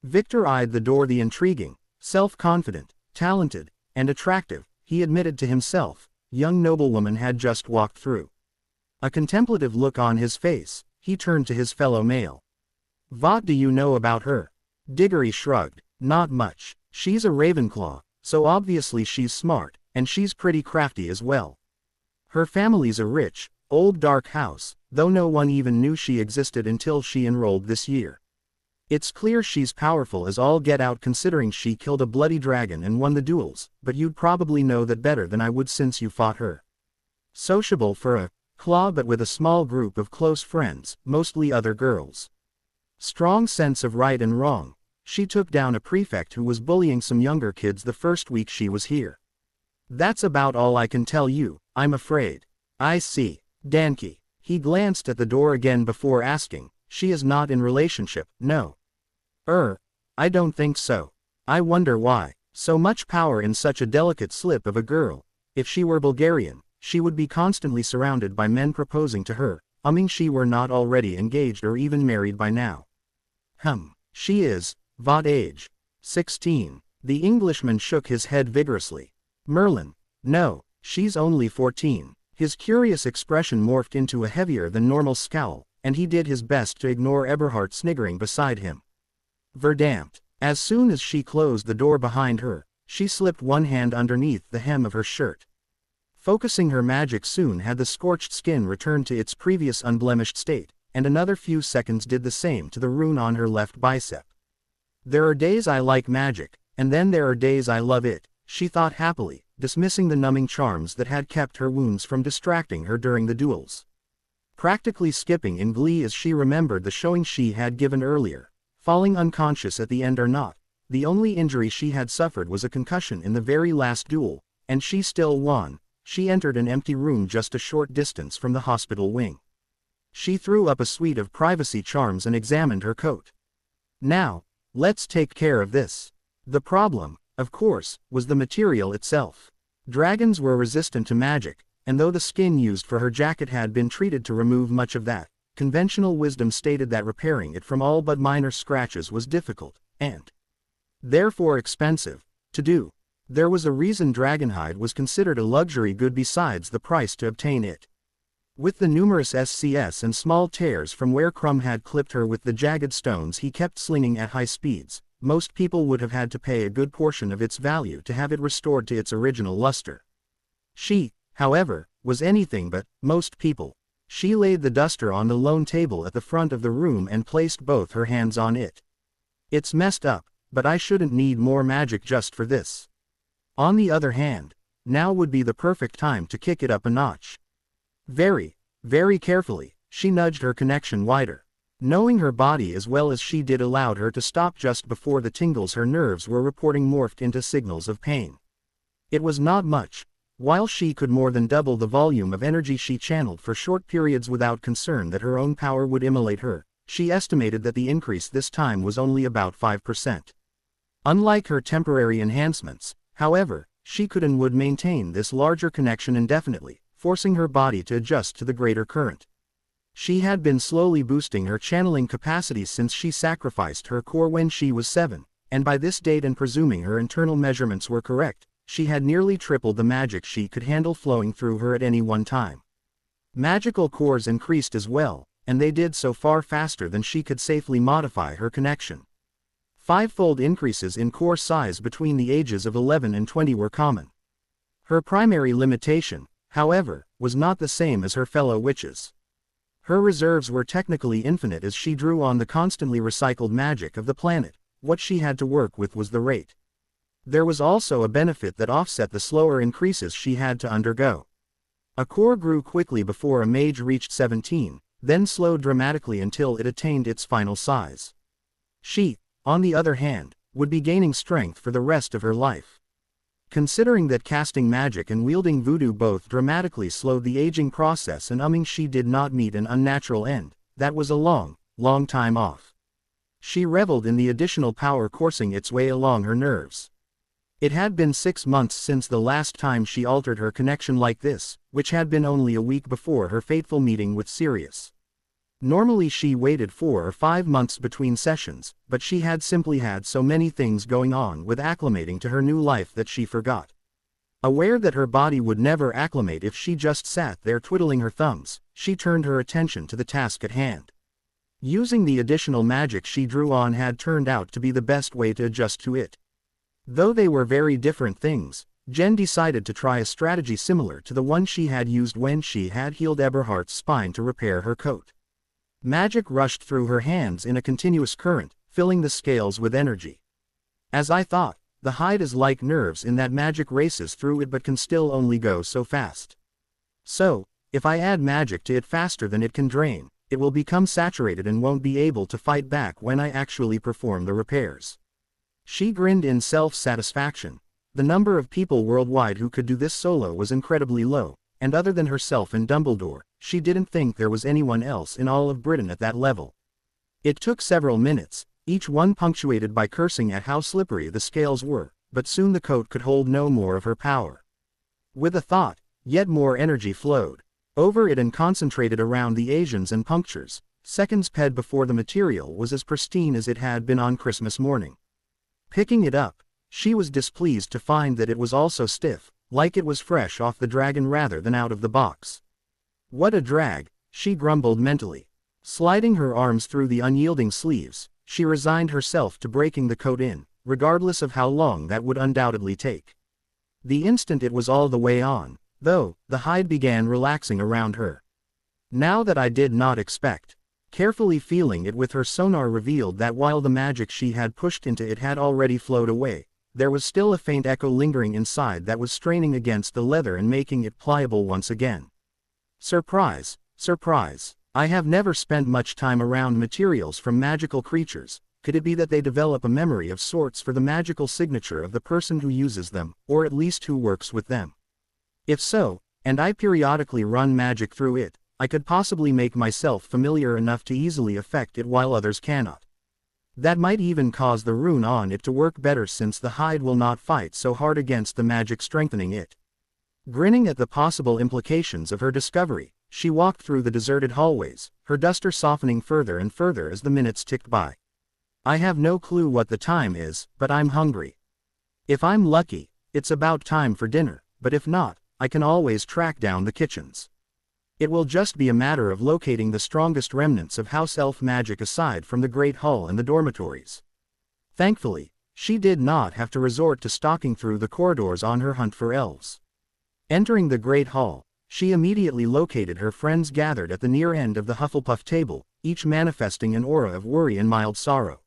Victor eyed the door. The intriguing, self-confident, talented, and attractive, he admitted to himself, young noblewoman had just walked through. A contemplative look on his face, he turned to his fellow male. What do you know about her? Diggory shrugged. Not much. She's a Ravenclaw, so obviously she's smart, and she's pretty crafty as well. Her family's a rich, old dark house, though no one even knew she existed until she enrolled this year. It's clear she's powerful as all get out considering she killed a bloody dragon and won the duels, but you'd probably know that better than I would since you fought her. Sociable for a claw but with a small group of close friends, mostly other girls. Strong sense of right and wrong. She took down a prefect who was bullying some younger kids the first week she was here. That's about all I can tell you, I'm afraid. I see. Danke. He glanced at the door again before asking, she is not in relationship, no? I don't think so. I wonder why. So much power in such a delicate slip of a girl. If she were Bulgarian, she would be constantly surrounded by men proposing to her, she were not already engaged or even married by now. She is, what age? 16. The Englishman shook his head vigorously. Merlin. No, she's only 14. His curious expression morphed into a heavier than normal scowl, and he did his best to ignore Eberhard sniggering beside him. Verdammt. As soon as she closed the door behind her, she slipped one hand underneath the hem of her shirt. Focusing her magic soon had the scorched skin return to its previous unblemished state, and another few seconds did the same to the rune on her left bicep. There are days I like magic, and then there are days I love it, she thought happily, dismissing the numbing charms that had kept her wounds from distracting her during the duels. Practically skipping in glee as she remembered the showing she had given earlier, falling unconscious at the end or not, the only injury she had suffered was a concussion in the very last duel, and she still won. She entered an empty room just a short distance from the hospital wing. She threw up a suite of privacy charms and examined her coat. Now, let's take care of this. The problem, of course, was the material itself. Dragons were resistant to magic, and though the skin used for her jacket had been treated to remove much of that, conventional wisdom stated that repairing it from all but minor scratches was difficult, and therefore expensive, to do. There was a reason dragonhide was considered a luxury good besides the price to obtain it. With the numerous SCS and small tears from where Crumb had clipped her with the jagged stones he kept slinging at high speeds, most people would have had to pay a good portion of its value to have it restored to its original luster. She, however, was anything but most people. She laid the duster on the lone table at the front of the room and placed both her hands on it. It's messed up, but I shouldn't need more magic just for this. On the other hand, now would be the perfect time to kick it up a notch. Very, very carefully, she nudged her connection wider. Knowing her body as well as she did allowed her to stop just before the tingles her nerves were reporting morphed into signals of pain. It was not much. While she could more than double the volume of energy she channeled for short periods without concern that her own power would immolate her, she estimated that the increase this time was only about 5%. Unlike her temporary enhancements, however, she could and would maintain this larger connection indefinitely, forcing her body to adjust to the greater current. She had been slowly boosting her channeling capacity since she sacrificed her core when she was 7, and by this date and presuming her internal measurements were correct, she had nearly tripled the magic she could handle flowing through her at any one time. Magical cores increased as well, and they did so far faster than she could safely modify her connection. 5-fold increases in core size between the ages of 11 and 20 were common. Her primary limitation, however, was not the same as her fellow witches. Her reserves were technically infinite as she drew on the constantly recycled magic of the planet. What she had to work with was the rate. There was also a benefit that offset the slower increases she had to undergo. A core grew quickly before a mage reached 17, then slowed dramatically until it attained its final size. She, on the other hand, would be gaining strength for the rest of her life. Considering that casting magic and wielding voodoo both dramatically slowed the aging process and she did not meet an unnatural end, that was a long, long time off. She reveled in the additional power coursing its way along her nerves. It had been 6 months since the last time she altered her connection like this, which had been only a week before her fateful meeting with Sirius. Normally she waited 4 or 5 months between sessions, but she had simply had so many things going on with acclimating to her new life that she forgot. Aware that her body would never acclimate if she just sat there twiddling her thumbs, she turned her attention to the task at hand. Using the additional magic she drew on had turned out to be the best way to adjust to it. Though they were very different things, Jen decided to try a strategy similar to the one she had used when she had healed Eberhardt's spine to repair her coat. Magic rushed through her hands in a continuous current, filling the scales with energy. As I thought, the hide is like nerves in that magic races through it but can still only go so fast. So, if I add magic to it faster than it can drain, it will become saturated and won't be able to fight back when I actually perform the repairs. She grinned in self-satisfaction. The number of people worldwide who could do this solo was incredibly low, and other than herself and Dumbledore, she didn't think there was anyone else in all of Britain at that level. It took several minutes, each one punctuated by cursing at how slippery the scales were, but soon the coat could hold no more of her power. With a thought, yet more energy flowed over it and concentrated around the Asians and punctures. Seconds ped before the material was as pristine as it had been on Christmas morning. Picking it up, she was displeased to find that it was also stiff, like it was fresh off the dragon rather than out of the box. What a drag, she grumbled mentally. Sliding her arms through the unyielding sleeves, she resigned herself to breaking the coat in, regardless of how long that would undoubtedly take. The instant it was all the way on, though, the hide began relaxing around her. Now that I did not expect. Carefully feeling it with her sonar revealed that while the magic she had pushed into it had already flowed away, there was still a faint echo lingering inside that was straining against the leather and making it pliable once again. Surprise, surprise. I have never spent much time around materials from magical creatures. Could it be that they develop a memory of sorts for the magical signature of the person who uses them, or at least who works with them? If so, and I periodically run magic through it, I could possibly make myself familiar enough to easily affect it while others cannot. That might even cause the rune on it to work better since the hide will not fight so hard against the magic strengthening it. Grinning at the possible implications of her discovery, she walked through the deserted hallways, her duster softening further and further as the minutes ticked by. I have no clue what the time is, but I'm hungry. If I'm lucky, it's about time for dinner, but if not, I can always track down the kitchens. It will just be a matter of locating the strongest remnants of house elf magic aside from the Great Hall and the dormitories. Thankfully, she did not have to resort to stalking through the corridors on her hunt for elves. Entering the Great Hall, she immediately located her friends gathered at the near end of the Hufflepuff table, each manifesting an aura of worry and mild sorrow.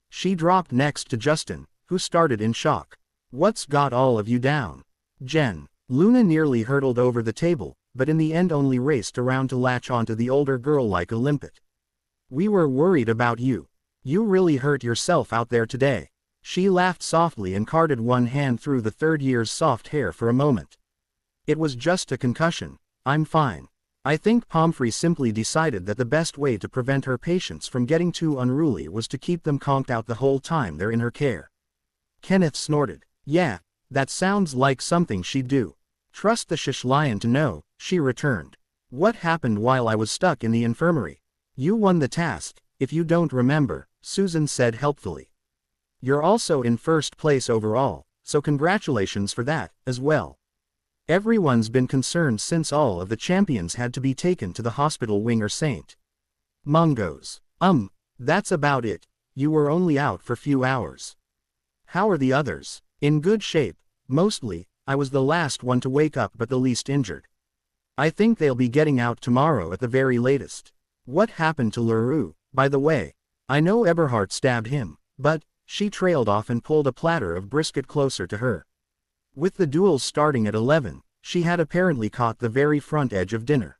She dropped next to Justin, who started in shock. "What's got all of you down?" "Jen." Luna nearly hurtled over the table, but in the end only raced around to latch onto the older girl like a limpet. "We were worried about you. You really hurt yourself out there today." She laughed softly and carted one hand through the third year's soft hair for a moment. "It was just a concussion. I'm fine." I think Pomfrey simply decided that the best way to prevent her patients from getting too unruly was to keep them conked out the whole time they're in her care. Kenneth snorted. "Yeah, that sounds like something she'd do." "Trust the shish lion to know," she returned. "What happened while I was stuck in the infirmary?" "You won the task, if you don't remember," Susan said helpfully. "You're also in first place overall, so congratulations for that, as well. Everyone's been concerned since all of the champions had to be taken to the hospital wing or St. Mungo's. That's about it. You were only out for few hours." "How are the others?" "In good shape, mostly. I was the last one to wake up but the least injured. I think they'll be getting out tomorrow at the very latest." "What happened to Leroux, by the way? I know Eberhard stabbed him, but..." She trailed off and pulled a platter of brisket closer to her. With the duels starting at 11, she had apparently caught the very front edge of dinner.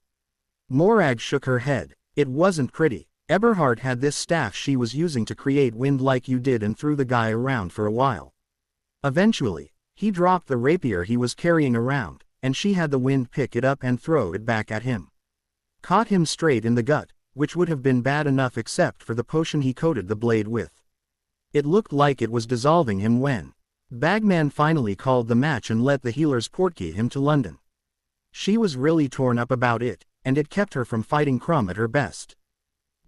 Morag shook her head. "It wasn't pretty. Eberhard had this staff she was using to create wind like you did and threw the guy around for a while. Eventually, he dropped the rapier he was carrying around, and she had the wind pick it up and throw it back at him. Caught him straight in the gut, which would have been bad enough except for the potion he coated the blade with. It looked like it was dissolving him when Bagman finally called the match and let the healers portkey him to London. She was really torn up about it, and it kept her from fighting Crumb at her best."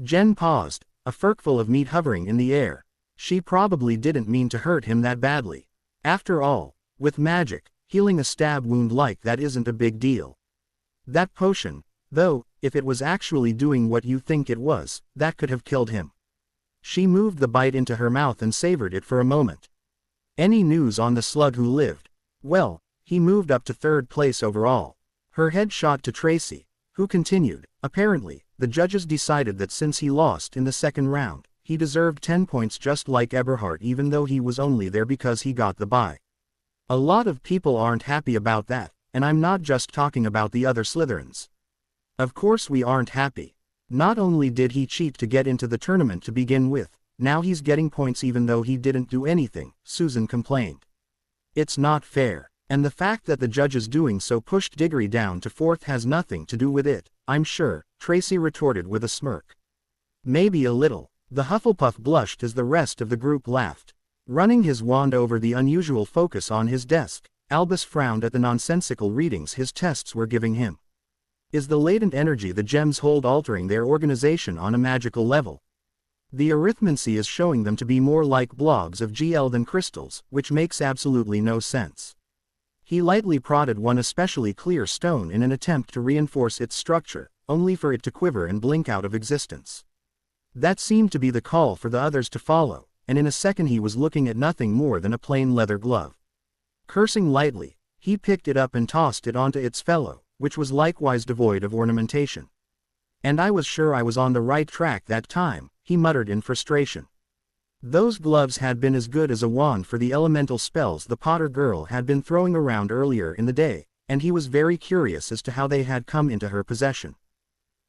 Jen paused, a forkful of meat hovering in the air. She probably didn't mean to hurt him that badly. After all, with magic, healing a stab wound like that isn't a big deal. That potion, though, if it was actually doing what you think it was, that could have killed him. She moved the bite into her mouth and savored it for a moment. "Any news on the slug who lived?" "Well, he moved up to third place overall." Her head shot to Tracy, who continued, "Apparently, the judges decided that since he lost in the second round, he deserved 10 points just like Eberhard even though he was only there because he got the bye. A lot of people aren't happy about that, and I'm not just talking about the other Slytherins. Of course we aren't happy. Not only did he cheat to get into the tournament to begin with, now he's getting points even though he didn't do anything," Susan complained. "It's not fair, and the fact that the judges doing so pushed Diggory down to fourth has nothing to do with it, I'm sure," Tracy retorted with a smirk. "Maybe a little." The Hufflepuff blushed as the rest of the group laughed. Running his wand over the unusual focus on his desk, Albus frowned at the nonsensical readings his tests were giving him. Is the latent energy the gems hold altering their organization on a magical level? The arithmancy is showing them to be more like blobs of GL than crystals, which makes absolutely no sense. He lightly prodded one especially clear stone in an attempt to reinforce its structure, only for it to quiver and blink out of existence. That seemed to be the call for the others to follow, and in a second he was looking at nothing more than a plain leather glove. Cursing lightly, he picked it up and tossed it onto its fellow, which was likewise devoid of ornamentation. And I was sure I was on the right track that time, he muttered in frustration. Those gloves had been as good as a wand for the elemental spells the Potter girl had been throwing around earlier in the day, and he was very curious as to how they had come into her possession.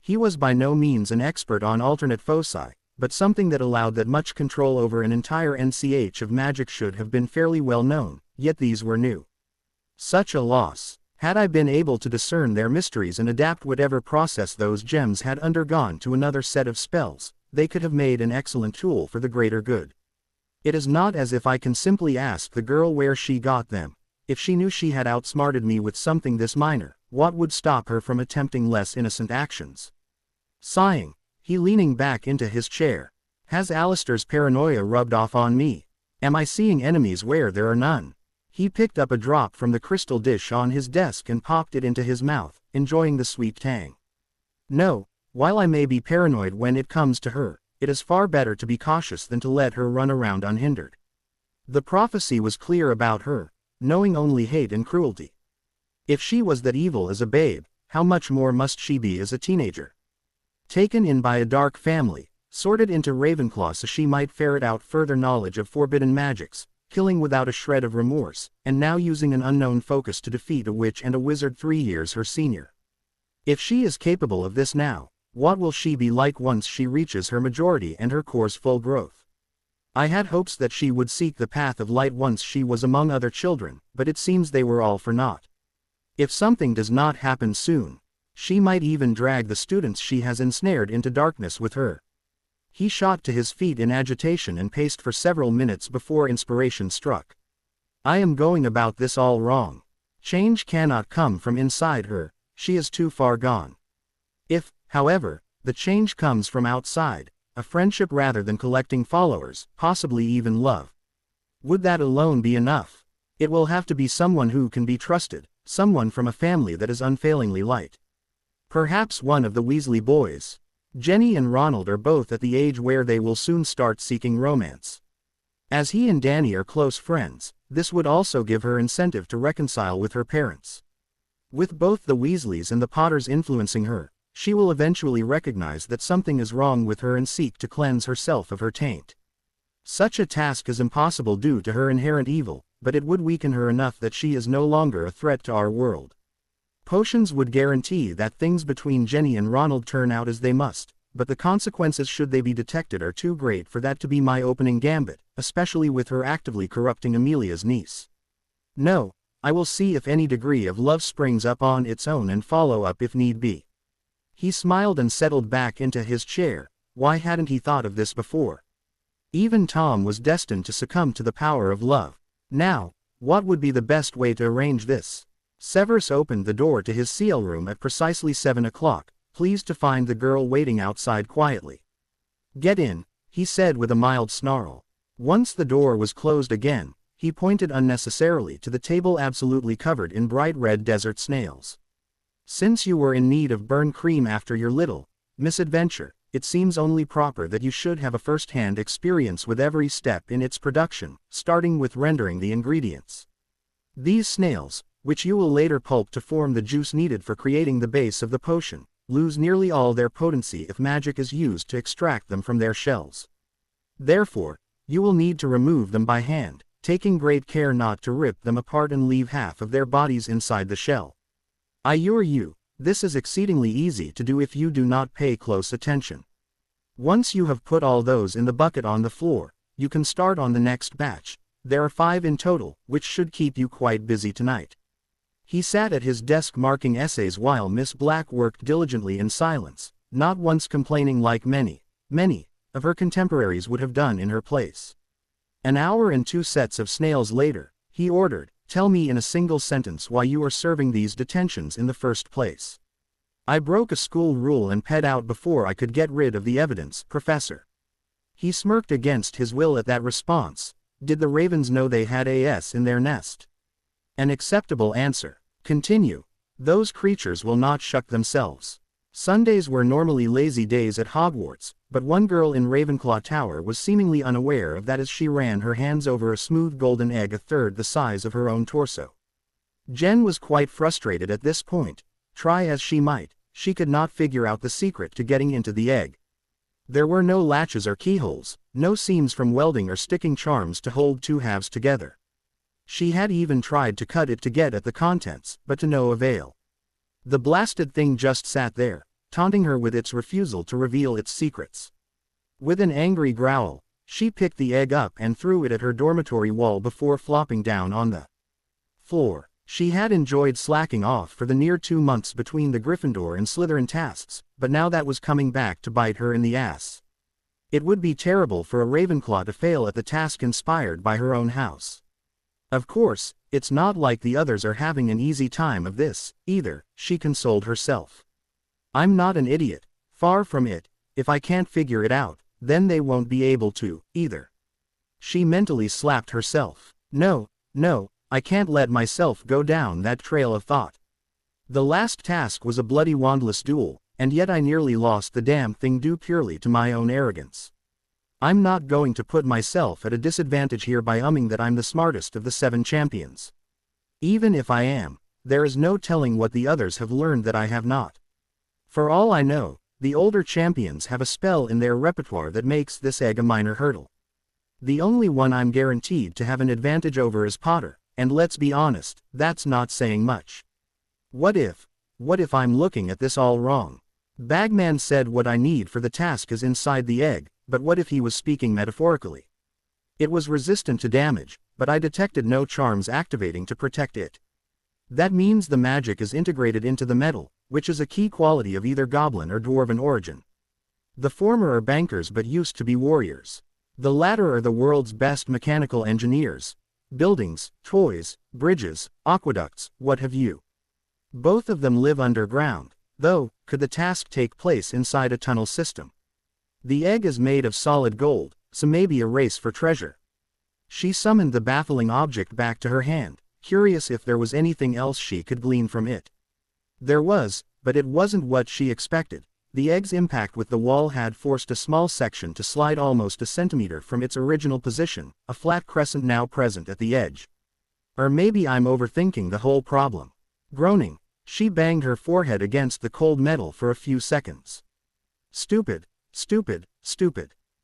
He was by no means an expert on alternate foci, but something that allowed that much control over an entire NCH of magic should have been fairly well known, yet these were new. Such a loss. Had I been able to discern their mysteries and adapt whatever process those gems had undergone to another set of spells, they could have made an excellent tool for the greater good. It is not as if I can simply ask the girl where she got them. If she knew she had outsmarted me with something this minor, what would stop her from attempting less innocent actions? Sighing, he leaning back into his chair. Has Alistair's paranoia rubbed off on me? Am I seeing enemies where there are none? He picked up a drop from the crystal dish on his desk and popped it into his mouth, enjoying the sweet tang. No, while I may be paranoid when it comes to her, it is far better to be cautious than to let her run around unhindered. The prophecy was clear about her, knowing only hate and cruelty. If she was that evil as a babe, how much more must she be as a teenager? Taken in by a dark family, sorted into Ravenclaw so she might ferret out further knowledge of forbidden magics, killing without a shred of remorse, and now using an unknown focus to defeat a witch and a wizard 3 years her senior. If she is capable of this now, what will she be like once she reaches her majority and her core's full growth? I had hopes that she would seek the path of light once she was among other children, but it seems they were all for naught. If something does not happen soon, she might even drag the students she has ensnared into darkness with her. He shot to his feet in agitation and paced for several minutes before inspiration struck. I am going about this all wrong. Change cannot come from inside her, she is too far gone. If, however, the change comes from outside, a friendship rather than collecting followers, possibly even love. Would that alone be enough? It will have to be someone who can be trusted, someone from a family that is unfailingly light. Perhaps one of the Weasley boys. Jenny and Ronald are both at the age where they will soon start seeking romance. As he and Danny are close friends, this would also give her incentive to reconcile with her parents. With both the Weasleys and the Potters influencing her, she will eventually recognize that something is wrong with her and seek to cleanse herself of her taint. Such a task is impossible due to her inherent evil, but it would weaken her enough that she is no longer a threat to our world. Potions would guarantee that things between Jenny and Ronald turn out as they must, but the consequences should they be detected are too great for that to be my opening gambit, especially with her actively corrupting Amelia's niece. No, I will see if any degree of love springs up on its own and follow up if need be. He smiled and settled back into his chair. Why hadn't he thought of this before? Even Tom was destined to succumb to the power of love. Now, what would be the best way to arrange this? Severus opened the door to his seal room at precisely 7 o'clock, pleased to find the girl waiting outside quietly. Get in, he said with a mild snarl. Once the door was closed again, he pointed unnecessarily to the table absolutely covered in bright red desert snails. Since you were in need of burn cream after your little misadventure, it seems only proper that you should have a first-hand experience with every step in its production, starting with rendering the ingredients. These snails, which you will later pulp to form the juice needed for creating the base of the potion, lose nearly all their potency if magic is used to extract them from their shells. Therefore, you will need to remove them by hand, taking great care not to rip them apart and leave half of their bodies inside the shell. I assure you, this is exceedingly easy to do if you do not pay close attention. Once you have put all those in the bucket on the floor, you can start on the next batch. There are 5 in total, which should keep you quite busy tonight. He sat at his desk marking essays while Miss Black worked diligently in silence, not once complaining like many of her contemporaries would have done in her place. An hour and 2 sets of snails later, he ordered, "Tell me in a single sentence why you are serving these detentions in the first place." "I broke a school rule and ped out before I could get rid of the evidence, Professor." He smirked against his will at that response. Did the ravens know they had AS in their nest? An acceptable answer. Continue. Those creatures will not shuck themselves. Sundays were normally lazy days at Hogwarts, but one girl in Ravenclaw Tower was seemingly unaware of that as she ran her hands over a smooth golden egg a third the size of her own torso. Jen was quite frustrated at this point. Try as she might, she could not figure out the secret to getting into the egg. There were no latches or keyholes, no seams from welding or sticking charms to hold two halves together. She had even tried to cut it to get at the contents, but to no avail. The blasted thing just sat there, taunting her with its refusal to reveal its secrets. With an angry growl, she picked the egg up and threw it at her dormitory wall before flopping down on the floor. She had enjoyed slacking off for the near 2 months between the Gryffindor and Slytherin tasks, but now that was coming back to bite her in the ass. It would be terrible for a Ravenclaw to fail at the task inspired by her own house. Of course, it's not like the others are having an easy time of this, either, she consoled herself. I'm not an idiot, far from it. If I can't figure it out, then they won't be able to, either. She mentally slapped herself. No, I can't let myself go down that trail of thought. The last task was a bloody wandless duel, and yet I nearly lost the damn thing due purely to my own arrogance. I'm not going to put myself at a disadvantage here by umming that I'm the smartest of the 7 champions. Even if I am, there is no telling what the others have learned that I have not. For all I know, the older champions have a spell in their repertoire that makes this egg a minor hurdle. The only one I'm guaranteed to have an advantage over is Potter, and let's be honest, that's not saying much. What if I'm looking at this all wrong? Bagman said what I need for the task is inside the egg, but what if he was speaking metaphorically? It was resistant to damage, but I detected no charms activating to protect it. That means the magic is integrated into the metal, which is a key quality of either goblin or dwarven origin. The former are bankers but used to be warriors. The latter are the world's best mechanical engineers. Buildings, toys, bridges, aqueducts, what have you. Both of them live underground, though, could the task take place inside a tunnel system? The egg is made of solid gold, so maybe a race for treasure. She summoned the baffling object back to her hand, curious if there was anything else she could glean from it. There was, but it wasn't what she expected. The egg's impact with the wall had forced a small section to slide almost a centimeter from its original position, a flat crescent now present at the edge. Or maybe I'm overthinking the whole problem. Groaning, she banged her forehead against the cold metal for a few seconds. Stupid.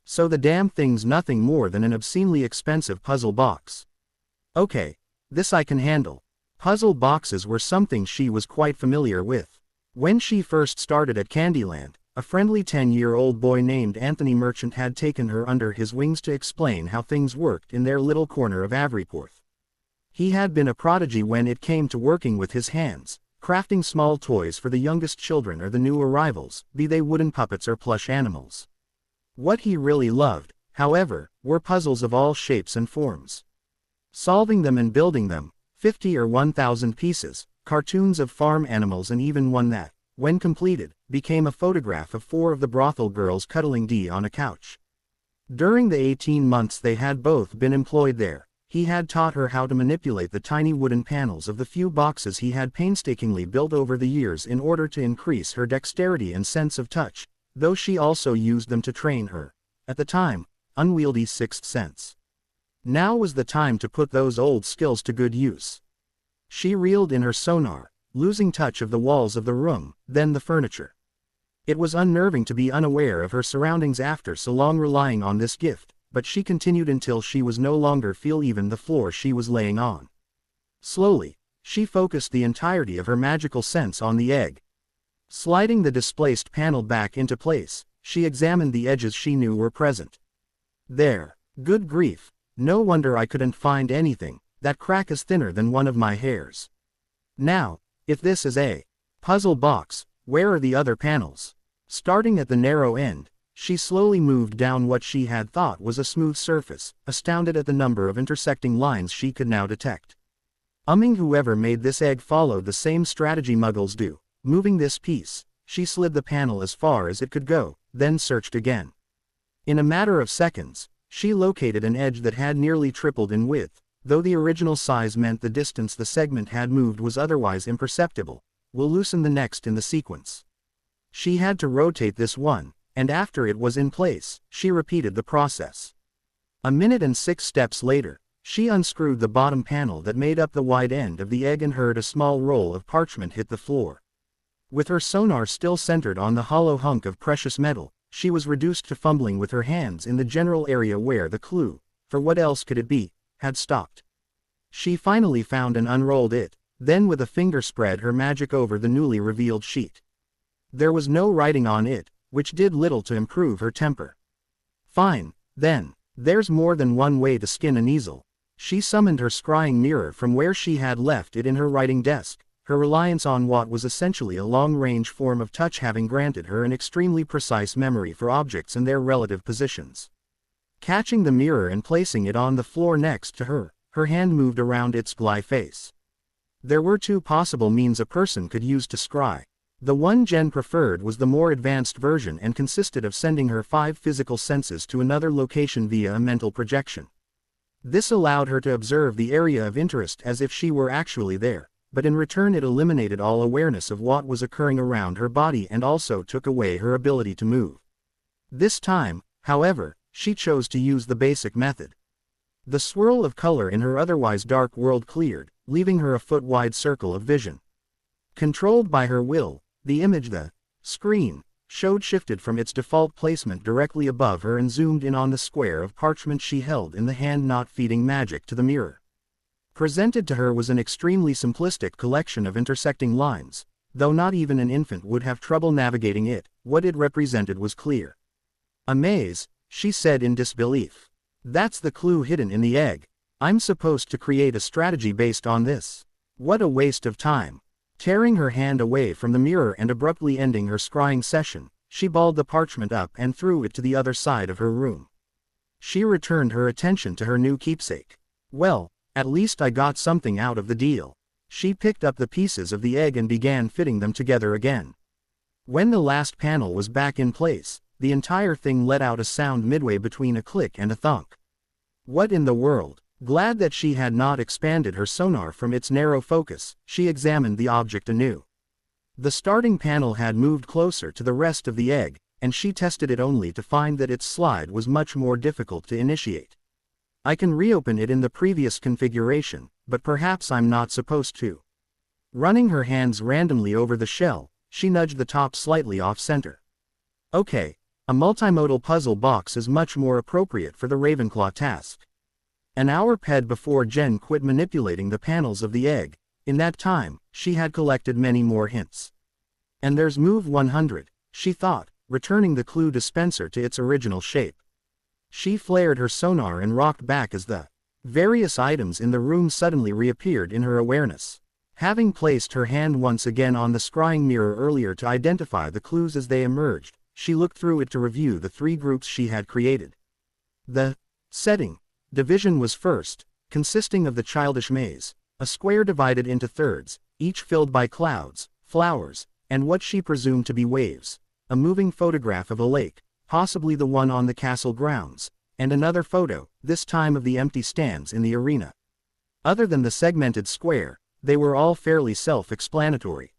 So the damn thing's nothing more than an obscenely expensive puzzle box. Okay, this I can handle. Puzzle boxes were something she was quite familiar with. When she first started at Candyland, a friendly 10-year-old boy named Anthony Merchant had taken her under his wings to explain how things worked in their little corner of Averyporth. He had been a prodigy when it came to working with his hands, crafting small toys for the youngest children or the new arrivals, be they wooden puppets or plush animals. What he really loved, however, were puzzles of all shapes and forms. Solving them and building them, 50 or 1,000 pieces, cartoons of farm animals and even one that, when completed, became a photograph of 4 of the brothel girls cuddling Dee on a couch. During the 18 months they had both been employed there, he had taught her how to manipulate the tiny wooden panels of the few boxes he had painstakingly built over the years in order to increase her dexterity and sense of touch, though she also used them to train her, at the time, unwieldy 6th sense. Now was the time to put those old skills to good use. She reeled in her sonar, losing touch of the walls of the room, then the furniture. It was unnerving to be unaware of her surroundings after so long relying on this gift, but she continued until she was no longer feel even the floor she was laying on. Slowly, she focused the entirety of her magical sense on the egg. Sliding the displaced panel back into place, she examined the edges she knew were present. There, good grief, no wonder I couldn't find anything, that crack is thinner than one of my hairs. Now, if this is a puzzle box, where are the other panels? Starting at the narrow end, she slowly moved down what she had thought was a smooth surface, astounded at the number of intersecting lines she could now detect. Whoever made this egg followed the same strategy muggles do. Moving this piece, she slid the panel as far as it could go, then searched again. In a matter of seconds, she located an edge that had nearly tripled in width, though the original size meant the distance the segment had moved was otherwise imperceptible. We'll loosen the next in the sequence. She had to rotate this one, and after it was in place, she repeated the process. A minute and 6 steps later, she unscrewed the bottom panel that made up the wide end of the egg and heard a small roll of parchment hit the floor. With her sonar still centered on the hollow hunk of precious metal, she was reduced to fumbling with her hands in the general area where the clue, for what else could it be, had stopped. She finally found and unrolled it, then with a finger spread her magic over the newly revealed sheet. There was no writing on it, which did little to improve her temper. Fine, then, there's more than one way to skin an easel. She summoned her scrying mirror from where she had left it in her writing desk, her reliance on what was essentially a long-range form of touch having granted her an extremely precise memory for objects and their relative positions. Catching the mirror and placing it on the floor next to her, her hand moved around its gly face. There were two possible means a person could use to scry. The one Jen preferred was the more advanced version and consisted of sending her 5 physical senses to another location via a mental projection. This allowed her to observe the area of interest as if she were actually there, but in return it eliminated all awareness of what was occurring around her body and also took away her ability to move. This time, however, she chose to use the basic method. The swirl of color in her otherwise dark world cleared, leaving her a foot-wide circle of vision. Controlled by her will, the image the screen showed shifted from its default placement directly above her and zoomed in on the square of parchment she held in the hand, not feeding magic to the mirror. Presented to her was an extremely simplistic collection of intersecting lines, though not even an infant would have trouble navigating it. What it represented was clear. A maze, she said in disbelief. That's the clue hidden in the egg. I'm supposed to create a strategy based on this. What a waste of time. Tearing her hand away from the mirror and abruptly ending her scrying session, she balled the parchment up and threw it to the other side of her room. She returned her attention to her new keepsake. Well, at least I got something out of the deal. She picked up the pieces of the egg and began fitting them together again. When the last panel was back in place, the entire thing let out a sound midway between a click and a thunk. What in the world? Glad that she had not expanded her sonar from its narrow focus, she examined the object anew. The starting panel had moved closer to the rest of the egg, and she tested it only to find that its slide was much more difficult to initiate. I can reopen it in the previous configuration, but perhaps I'm not supposed to. Running her hands randomly over the shell, she nudged the top slightly off-center. Okay, a multimodal puzzle box is much more appropriate for the Ravenclaw task. An hour passed before Jen quit manipulating the panels of the egg. In that time, she had collected many more hints. And there's move 100, she thought, returning the clue dispenser to its original shape. She flared her sonar and rocked back as the various items in the room suddenly reappeared in her awareness. Having placed her hand once again on the scrying mirror earlier to identify the clues as they emerged, she looked through it to review the 3 groups she had created. The setting division was first, consisting of the childish maze, a square divided into thirds, each filled by clouds, flowers, and what she presumed to be waves, a moving photograph of a lake, possibly the one on the castle grounds, and another photo, this time of the empty stands in the arena. Other than the segmented square, they were all fairly self-explanatory.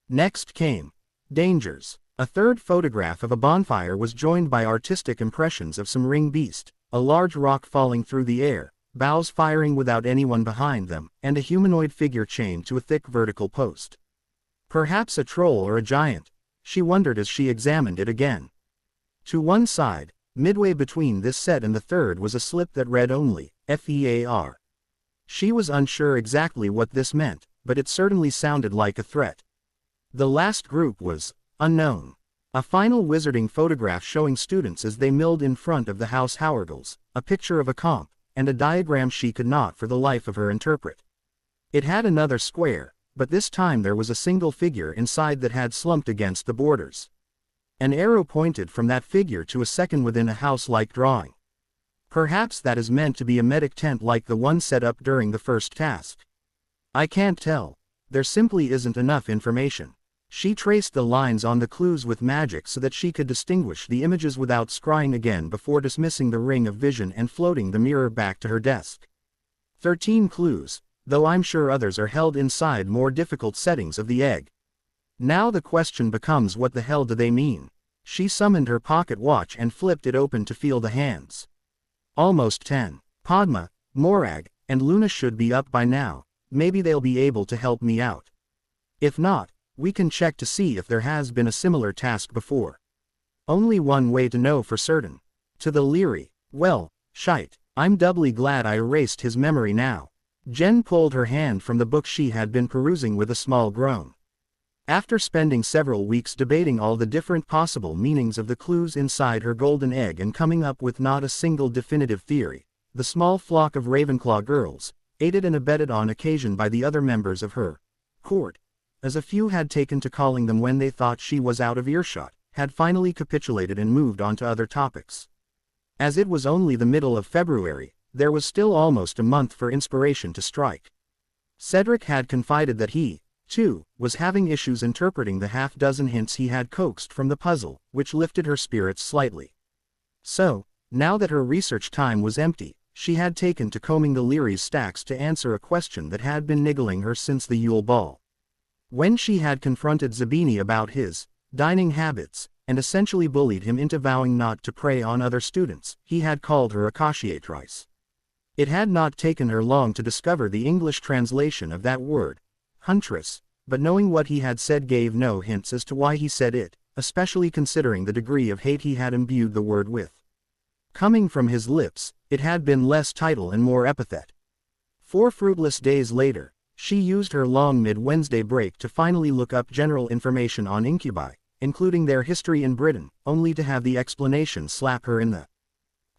Next came dangers. A third photograph of a bonfire was joined by artistic impressions of some ring beast, a large rock falling through the air, boughs firing without anyone behind them, and a humanoid figure chained to a thick vertical post. Perhaps a troll or a giant, she wondered as she examined it again. To one side, midway between this set and the third was a slip that read only, FEAR. She was unsure exactly what this meant, but it certainly sounded like a threat. The last group was unknown. A final wizarding photograph showing students as they milled in front of the House Howardles, a picture of a comp, and a diagram she could not for the life of her interpret. It had another square, but this time there was a single figure inside that had slumped against the borders. An arrow pointed from that figure to a second within a house-like drawing. Perhaps that is meant to be a medic tent like the one set up during the first task. I can't tell. There simply isn't enough information. She traced the lines on the clues with magic so that she could distinguish the images without scrying again before dismissing the ring of vision and floating the mirror back to her desk. 13 clues, though I'm sure others are held inside more difficult settings of the egg. Now the question becomes, what the hell do they mean? She summoned her pocket watch and flipped it open to feel the hands. Almost 10. Padma, Morag, and Luna should be up by now. Maybe they'll be able to help me out. If not, We can check to see if there has been a similar task before. Only one way to know for certain. To the leery. Well, shite. I'm doubly glad I erased his memory now. Jen pulled her hand from the book she had been perusing with a small groan. After spending several weeks debating all the different possible meanings of the clues inside her golden egg and coming up with not a single definitive theory, the small flock of Ravenclaw girls, aided and abetted on occasion by the other members of her court, as a few had taken to calling them when they thought she was out of earshot, had finally capitulated and moved on to other topics. As it was only the middle of February, there was still almost a month for inspiration to strike. Cedric had confided that he, too, was having issues interpreting the half-dozen hints he had coaxed from the puzzle, which lifted her spirits slightly. So, now that her research time was empty, she had taken to combing the Leary's stacks to answer a question that had been niggling her since the Yule Ball. When she had confronted Zabini about his dining habits, and essentially bullied him into vowing not to prey on other students, he had called her a cautionatrice. It had not taken her long to discover the English translation of that word, huntress, but knowing what he had said gave no hints as to why he said it, especially considering the degree of hate he had imbued the word with. Coming from his lips, it had been less title and more epithet. 4 fruitless days later, she used her long mid-Wednesday break to finally look up general information on incubi, including their history in Britain, only to have the explanation slap her in the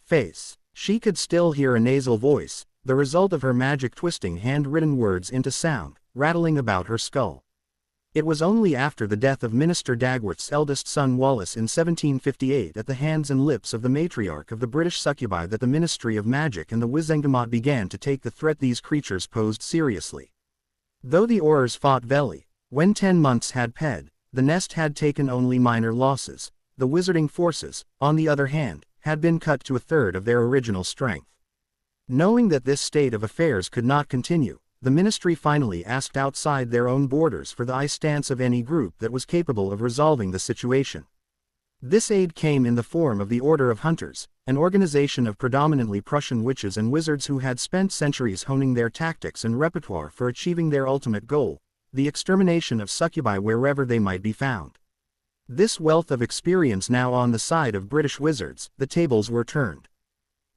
face. She could still hear a nasal voice, the result of her magic twisting handwritten words into sound, rattling about her skull. It was only after the death of Minister Dagworth's eldest son Wallace in 1758 at the hands and lips of the matriarch of the British succubi that the Ministry of Magic and the Wizengamot began to take the threat these creatures posed seriously. Though the Aurors fought Veli, when 10 months had passed, the nest had taken only minor losses. The wizarding forces, on the other hand, had been cut to a third of their original strength. Knowing that this state of affairs could not continue, the ministry finally asked outside their own borders for the stance of any group that was capable of resolving the situation. This aid came in the form of the Order of Hunters, an organization of predominantly Prussian witches and wizards who had spent centuries honing their tactics and repertoire for achieving their ultimate goal, the extermination of succubi wherever they might be found. This wealth of experience now on the side of British wizards, the tables were turned.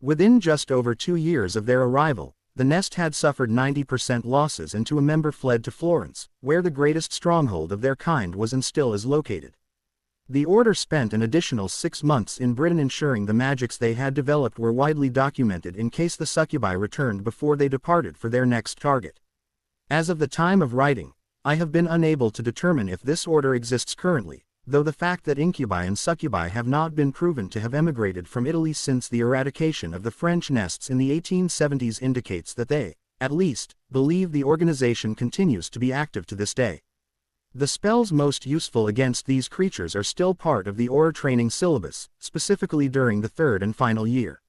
Within just over 2 years of their arrival, the nest had suffered 90% losses and a member fled to Florence, where the greatest stronghold of their kind was and still is located. The order spent an additional 6 months in Britain ensuring the magics they had developed were widely documented in case the succubi returned before they departed for their next target. As of the time of writing, I have been unable to determine if this order exists currently, though the fact that incubi and succubi have not been proven to have emigrated from Italy since the eradication of the French nests in the 1870s indicates that they, at least, believe the organization continues to be active to this day. The spells most useful against these creatures are still part of the Auror training syllabus, specifically during the 3rd and final year.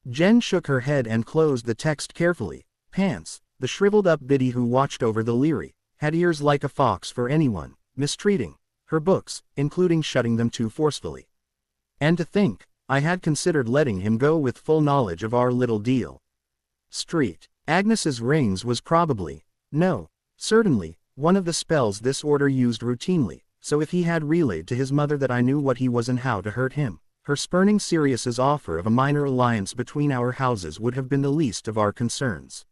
Jen shook her head and closed the text carefully. Pants, the shriveled-up biddy who watched over the Leary, had ears like a fox for anyone mistreating her books, including shutting them too forcefully. And to think, I had considered letting him go with full knowledge of our little deal. Street. Agnes's rings was probably, no, certainly, one of the spells this order used routinely, so if he had relayed to his mother that I knew what he was and how to hurt him, her spurning Sirius's offer of a minor alliance between our houses would have been the least of our concerns.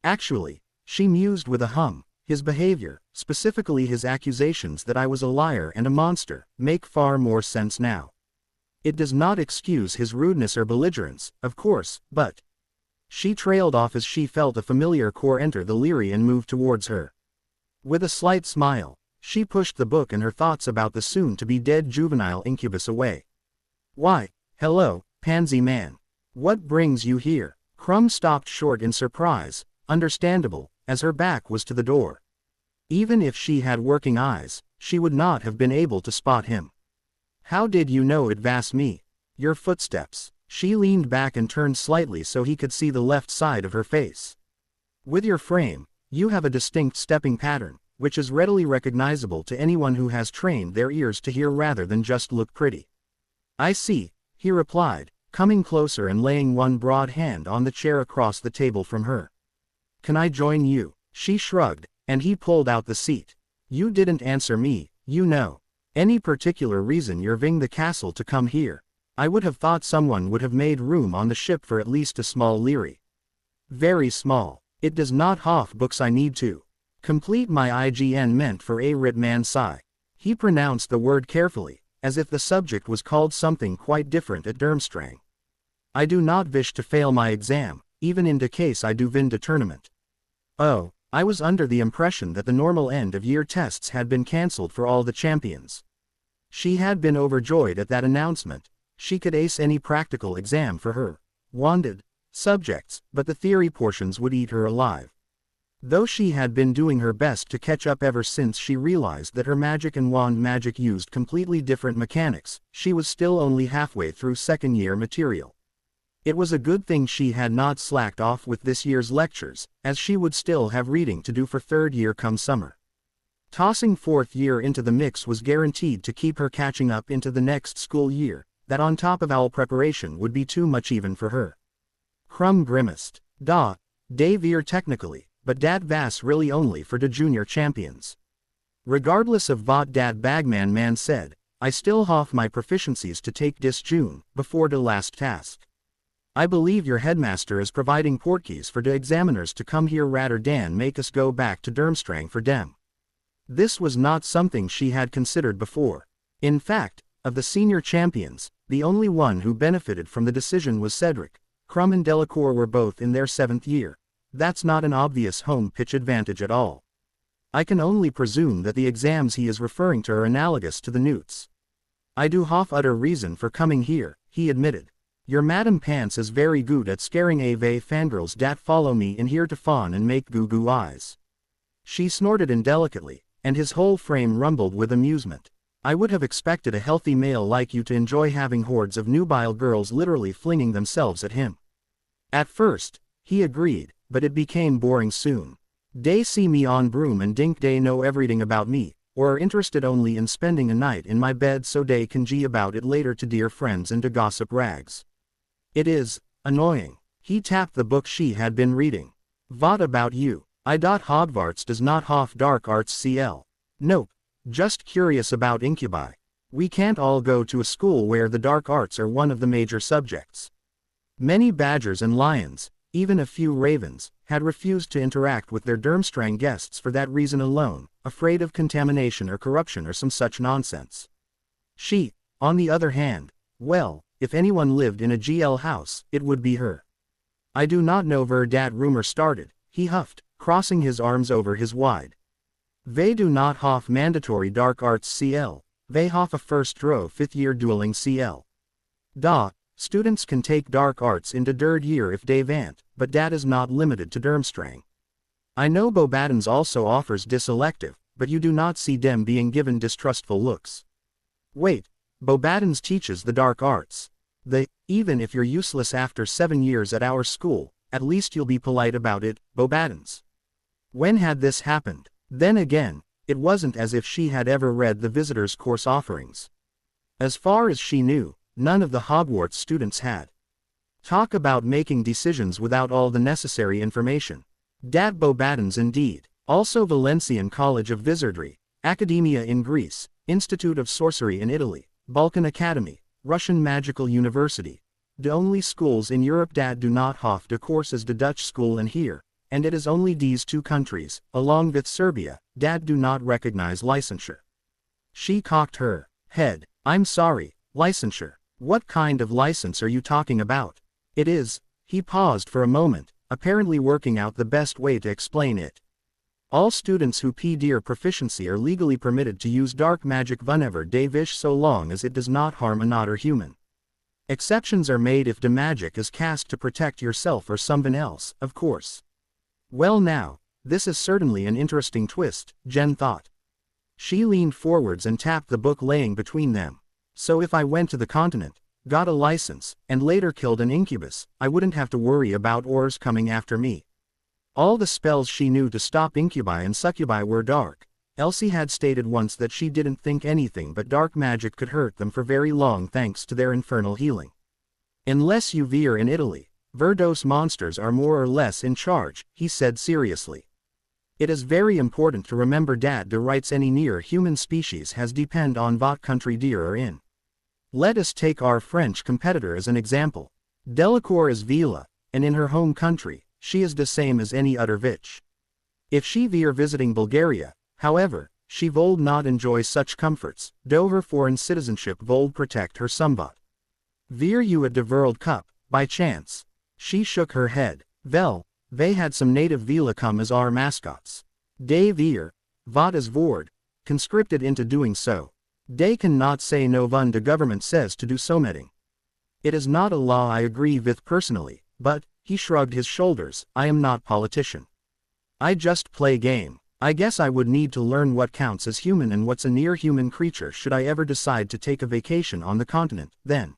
Actually, she mused with a hum, his behavior, specifically his accusations that I was a liar and a monster, make far more sense now. It does not excuse his rudeness or belligerence, of course, but... She trailed off as she felt a familiar core enter the Leary and move towards her. With a slight smile, she pushed the book and her thoughts about the soon-to-be-dead juvenile incubus away. Why, hello, pansy man. What brings you here? Crumb stopped short in surprise, understandable, as her back was to the door. Even if she had working eyes, she would not have been able to spot him. How did you know it was me? Your footsteps. She leaned back and turned slightly so he could see the left side of her face. With your frame, you have a distinct stepping pattern, which is readily recognizable to anyone who has trained their ears to hear rather than just look pretty. I see, he replied, coming closer and laying one broad hand on the chair across the table from her. Can I join you? She shrugged, and he pulled out the seat. You didn't answer me, you know. Any particular reason you're leaving the castle to come here? I would have thought someone would have made room on the ship for at least a small Leary. Very small. It does not have books I need to complete my IGN meant for a writ man sigh. He pronounced the word carefully, as if the subject was called something quite different at Durmstrang. I do not wish to fail my exam, even in the case I do win the tournament. Oh, I was under the impression that the normal end-of-year tests had been cancelled for all the champions. She had been overjoyed at that announcement. She could ace any practical exam for her wanted subjects, but the theory portions would eat her alive. Though she had been doing her best to catch up ever since she realized that her magic and wand magic used completely different mechanics, she was still only halfway through second-year material. It was a good thing she had not slacked off with this year's lectures, as she would still have reading to do for third year come summer. Tossing fourth year into the mix was guaranteed to keep her catching up into the next school year. That on top of all preparation would be too much even for her. Crumb grimaced. Dave ear technically, but dat vas really only for the junior champions. Regardless of what dat bagman man said, I still have my proficiencies to take this June, before the last task. I believe your headmaster is providing portkeys for the examiners to come here rather than make us go back to Durmstrang for dem. This was not something she had considered before. In fact, of the senior champions, the only one who benefited from the decision was Cedric. Crumb and Delacour were both in their 7th year. That's not an obvious home pitch advantage at all. I can only presume that the exams he is referring to are analogous to the Newts. I do have other reason for coming here, he admitted. Your Madam Pants is very good at scaring ave fangirls dat follow me in here to fawn and make goo-goo eyes. She snorted indelicately, and his whole frame rumbled with amusement. I would have expected a healthy male like you to enjoy having hordes of nubile girls literally flinging themselves at him. At first, he agreed, but it became boring soon. They see me on broom and think they know everything about me, or are interested only in spending a night in my bed so they can gee about it later to dear friends and to gossip rags. It is annoying. He tapped the book she had been reading. What about you? I. Hogwarts does not have dark arts CL. Nope. Just curious about incubi. We can't all go to a school where the dark arts are one of the major subjects. Many badgers and lions, even a few ravens, had refused to interact with their Durmstrang guests for that reason alone, afraid of contamination or corruption or some such nonsense. She, on the other hand, well, if anyone lived in a GL house, it would be her. I do not know where that rumor started, he huffed, crossing his arms over his wide. They do not have mandatory dark arts CL, they have a first row 5th year dueling CL. Students can take dark arts into third year if they want, but that is not limited to Durmstrang. I know Beauxbatons also offers this elective, but you do not see them being given distrustful looks. Wait, Beauxbatons teaches the dark arts. Even if you're useless after 7 years at our school, at least you'll be polite about it, Beauxbatons. When had this happened? Then again, it wasn't as if she had ever read the visitors' course offerings. As far as she knew, none of the Hogwarts students had. Talk about making decisions without all the necessary information. Dat Beauxbatons indeed. Also Valencian College of Wizardry, Academia in Greece, Institute of Sorcery in Italy, Balkan Academy, Russian Magical University. The only schools in Europe that do not have the course is the Dutch school and here, and it is only these 2 countries, along with Serbia, that do not recognize licensure. She cocked her head. I'm sorry, licensure. What kind of license are you talking about? It is. He paused for a moment, apparently working out the best way to explain it. All students who PDR proficiency are legally permitted to use dark magic whenever they wish so long as it does not harm another human. Exceptions are made if the magic is cast to protect yourself or someone else, of course. Well now, this is certainly an interesting twist, Jen thought. She leaned forwards and tapped the book laying between them. So if I went to the continent, got a license, and later killed an incubus, I wouldn't have to worry about Ors coming after me. All the spells she knew to stop incubi and succubi were dark. Elsie had stated once that she didn't think anything but dark magic could hurt them for very long thanks to their infernal healing. Unless you veer in Italy, Verdos monsters are more or less in charge, he said seriously. It is very important to remember that the rights any near human species has depend on what country deer are in. Let us take our French competitor as an example. Delacour is Vila, and in her home country, she is the same as any other witch. If she were visiting Bulgaria, however, she would not enjoy such comforts, though her foreign citizenship would protect her somewhat. Were you at the World Cup, by chance? She shook her head. Well, they had some native Vila come as our mascots. They were, what is word, conscripted into doing so. They cannot say no when the government says to do so meeting. It is not a law I agree with personally, but, he shrugged his shoulders, I am not politician. I just play game. I guess I would need to learn what counts as human and what's a near-human creature should I ever decide to take a vacation on the continent, then.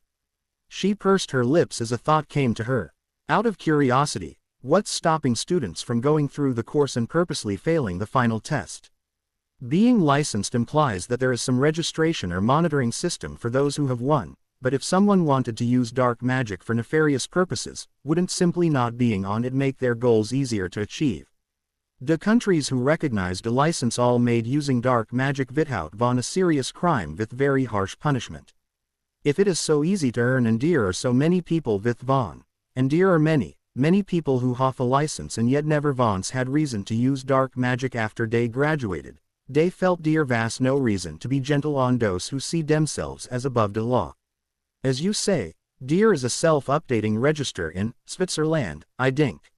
She pursed her lips as a thought came to her. Out of curiosity, what's stopping students from going through the course and purposely failing the final test? Being licensed implies that there is some registration or monitoring system for those who have won, but if someone wanted to use dark magic for nefarious purposes, wouldn't simply not being on it make their goals easier to achieve? The countries who recognized a license all made using dark magic without von a serious crime with very harsh punishment. If it is so easy to earn and dear are so many people with von, and dear are many people who have a license and yet never once had reason to use dark magic after they graduated, they felt dear was no reason to be gentle on those who see themselves as above the law. As you say, dear is a self-updating register in Switzerland, I think.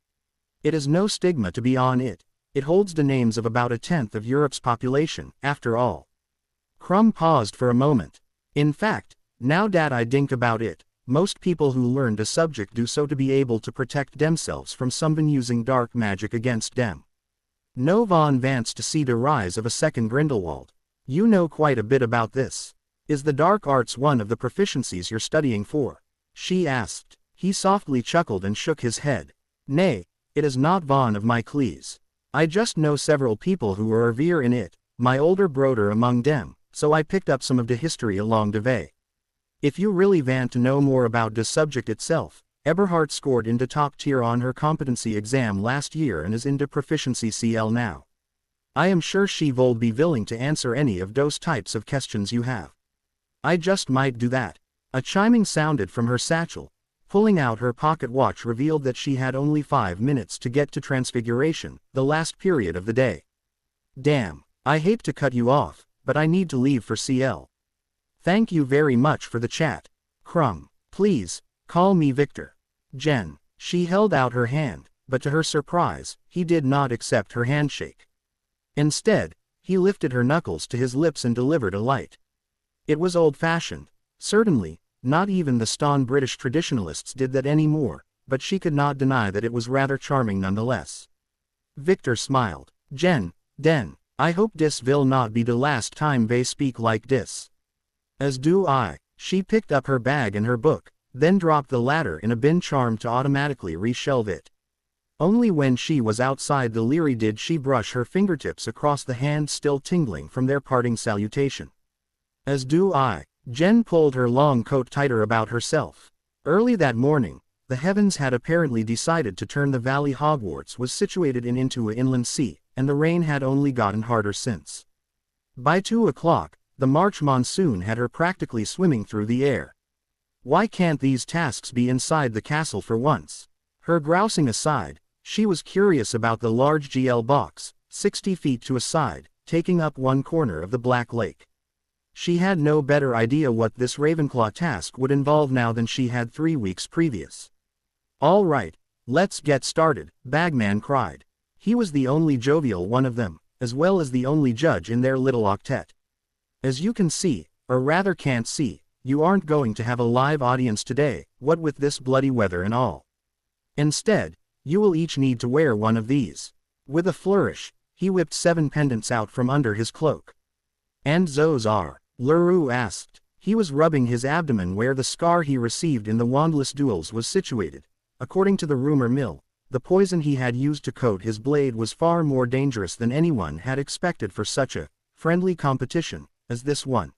It is no stigma to be on it. It holds the names of about 1/10 of Europe's population, after all. Crumb paused for a moment. In fact, now that I think about it, most people who learn the subject do so to be able to protect themselves from someone using dark magic against them. No one wants to see the rise of a second Grindelwald. You know quite a bit about this. Is the dark arts one of the proficiencies you're studying for? She asked. He softly chuckled and shook his head. Nay, it is not one of my clees. I just know several people who are revere in it, my older brother among them, so I picked up some of the history along the way. If you really want to know more about the subject itself, Eberhardt scored in the top tier on her competency exam last year and is in the proficiency CL now. I am sure she will be willing to answer any of those types of questions you have. I just might do that. A chiming sounded from her satchel. Pulling out her pocket watch revealed that she had only 5 minutes to get to Transfiguration, the last period of the day. Damn, I hate to cut you off, but I need to leave for CL. Thank you very much for the chat. Crumb. Please, call me Victor. Jen. She held out her hand, but to her surprise, he did not accept her handshake. Instead, he lifted her knuckles to his lips and delivered a light. It was old-fashioned, certainly. Not even the staunch British traditionalists did that anymore, but she could not deny that it was rather charming nonetheless. Victor smiled. Jen, then, I hope this will not be the last time they speak like this. As do I. She picked up her bag and her book, then dropped the latter in a bin charmed to automatically reshelve it. Only when she was outside the Leary did she brush her fingertips across the hand still tingling from their parting salutation. As do I. Jen pulled her long coat tighter about herself. Early that morning, the heavens had apparently decided to turn the valley Hogwarts was situated into an inland sea, and the rain had only gotten harder since. By 2 o'clock, the March monsoon had her practically swimming through the air. Why can't these tasks be inside the castle for once? Her grousing aside, she was curious about the large GL box, 60 feet to a side, taking up one corner of the Black Lake. She had no better idea what this Ravenclaw task would involve now than she had 3 weeks previous. All right, let's get started, Bagman cried. He was the only jovial one of them, as well as the only judge in their little octet. As you can see, or rather can't see, you aren't going to have a live audience today, what with this bloody weather and all. Instead, you will each need to wear one of these. With a flourish, he whipped 7 pendants out from under his cloak. And those are? Leroux asked. He was rubbing his abdomen where the scar he received in the wandless duels was situated. According to the rumor mill, the poison he had used to coat his blade was far more dangerous than anyone had expected for such a friendly competition as this one.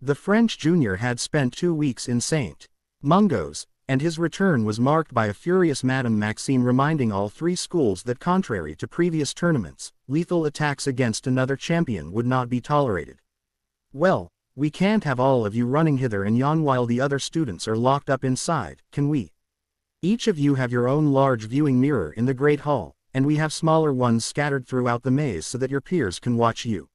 The French junior had spent 2 weeks in St. Mungo's, And his return was marked by a furious Madame Maxime reminding all three schools that contrary to previous tournaments, lethal attacks against another champion would not be tolerated. Well, we can't have all of you running hither and yon while the other students are locked up inside, can we? Each of you have your own large viewing mirror in the Great Hall, and we have smaller ones scattered throughout the maze so that your peers can watch you.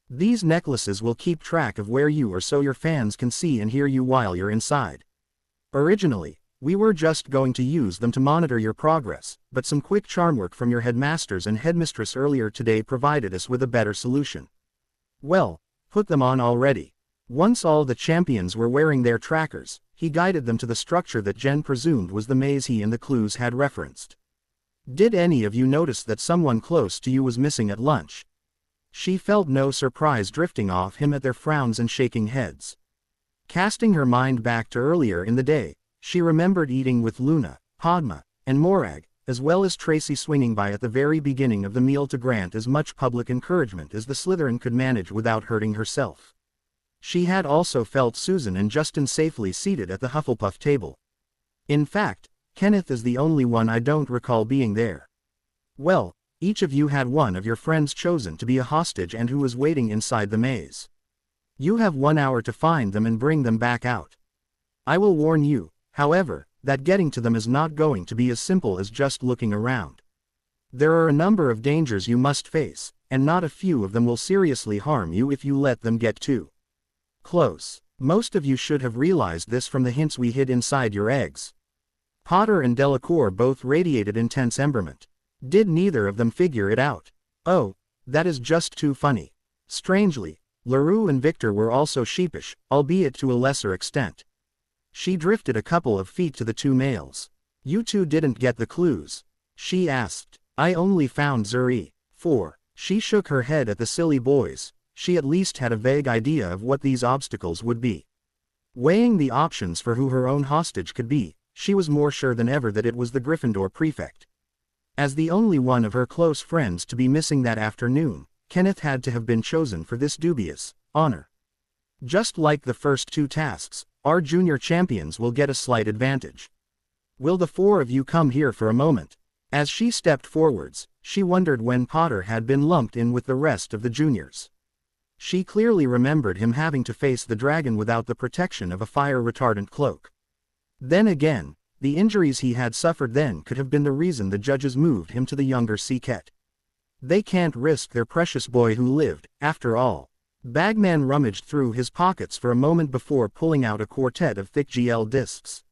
These necklaces will keep track of where you are so your fans can see and hear you while you're inside. Originally, we were just going to use them to monitor your progress, but some quick charm work from your headmasters and headmistress earlier today provided us with a better solution. Well, put them on already. Once all the champions were wearing their trackers, he guided them to the structure that Jen presumed was the maze he and the clues had referenced. Did any of you notice that someone close to you was missing at lunch? She felt no surprise drifting off him at their frowns and shaking heads. Casting her mind back to earlier in the day, she remembered eating with Luna, Padma, and Morag, as well as Tracy swinging by at the very beginning of the meal to grant as much public encouragement as the Slytherin could manage without hurting herself. She had also felt Susan and Justin safely seated at the Hufflepuff table. In fact, Kenneth is the only one I don't recall being there. Well, each of you had one of your friends chosen to be a hostage and who was waiting inside the maze. You have 1 hour to find them and bring them back out. I will warn you, however, that getting to them is not going to be as simple as just looking around. There are a number of dangers you must face, and not a few of them will seriously harm you if you let them get too close. Most of you should have realized this from the hints we hid inside your eggs. Potter and Delacour both radiated intense emberment. Did neither of them figure it out? Oh, that is just too funny. Strangely, LaRue and Victor were also sheepish, albeit to a lesser extent. She drifted a couple of feet to the two males. You two didn't get the clues? She asked. I only found Zuri. 4. She shook her head at the silly boys. She at least had a vague idea of what these obstacles would be. Weighing the options for who her own hostage could be, she was more sure than ever that it was the Gryffindor prefect. As the only one of her close friends to be missing that afternoon, Kenneth had to have been chosen for this dubious honor. Just like the first two tasks, our junior champions will get a slight advantage. Will the four of you come here for a moment? As she stepped forwards, she wondered when Potter had been lumped in with the rest of the juniors. She clearly remembered him having to face the dragon without the protection of a fire-retardant cloak. Then again, the injuries he had suffered then could have been the reason the judges moved him to the younger Seeket. They can't risk their precious boy who lived, after all. Bagman rummaged through his pockets for a moment before pulling out a quartet of thick GL discs.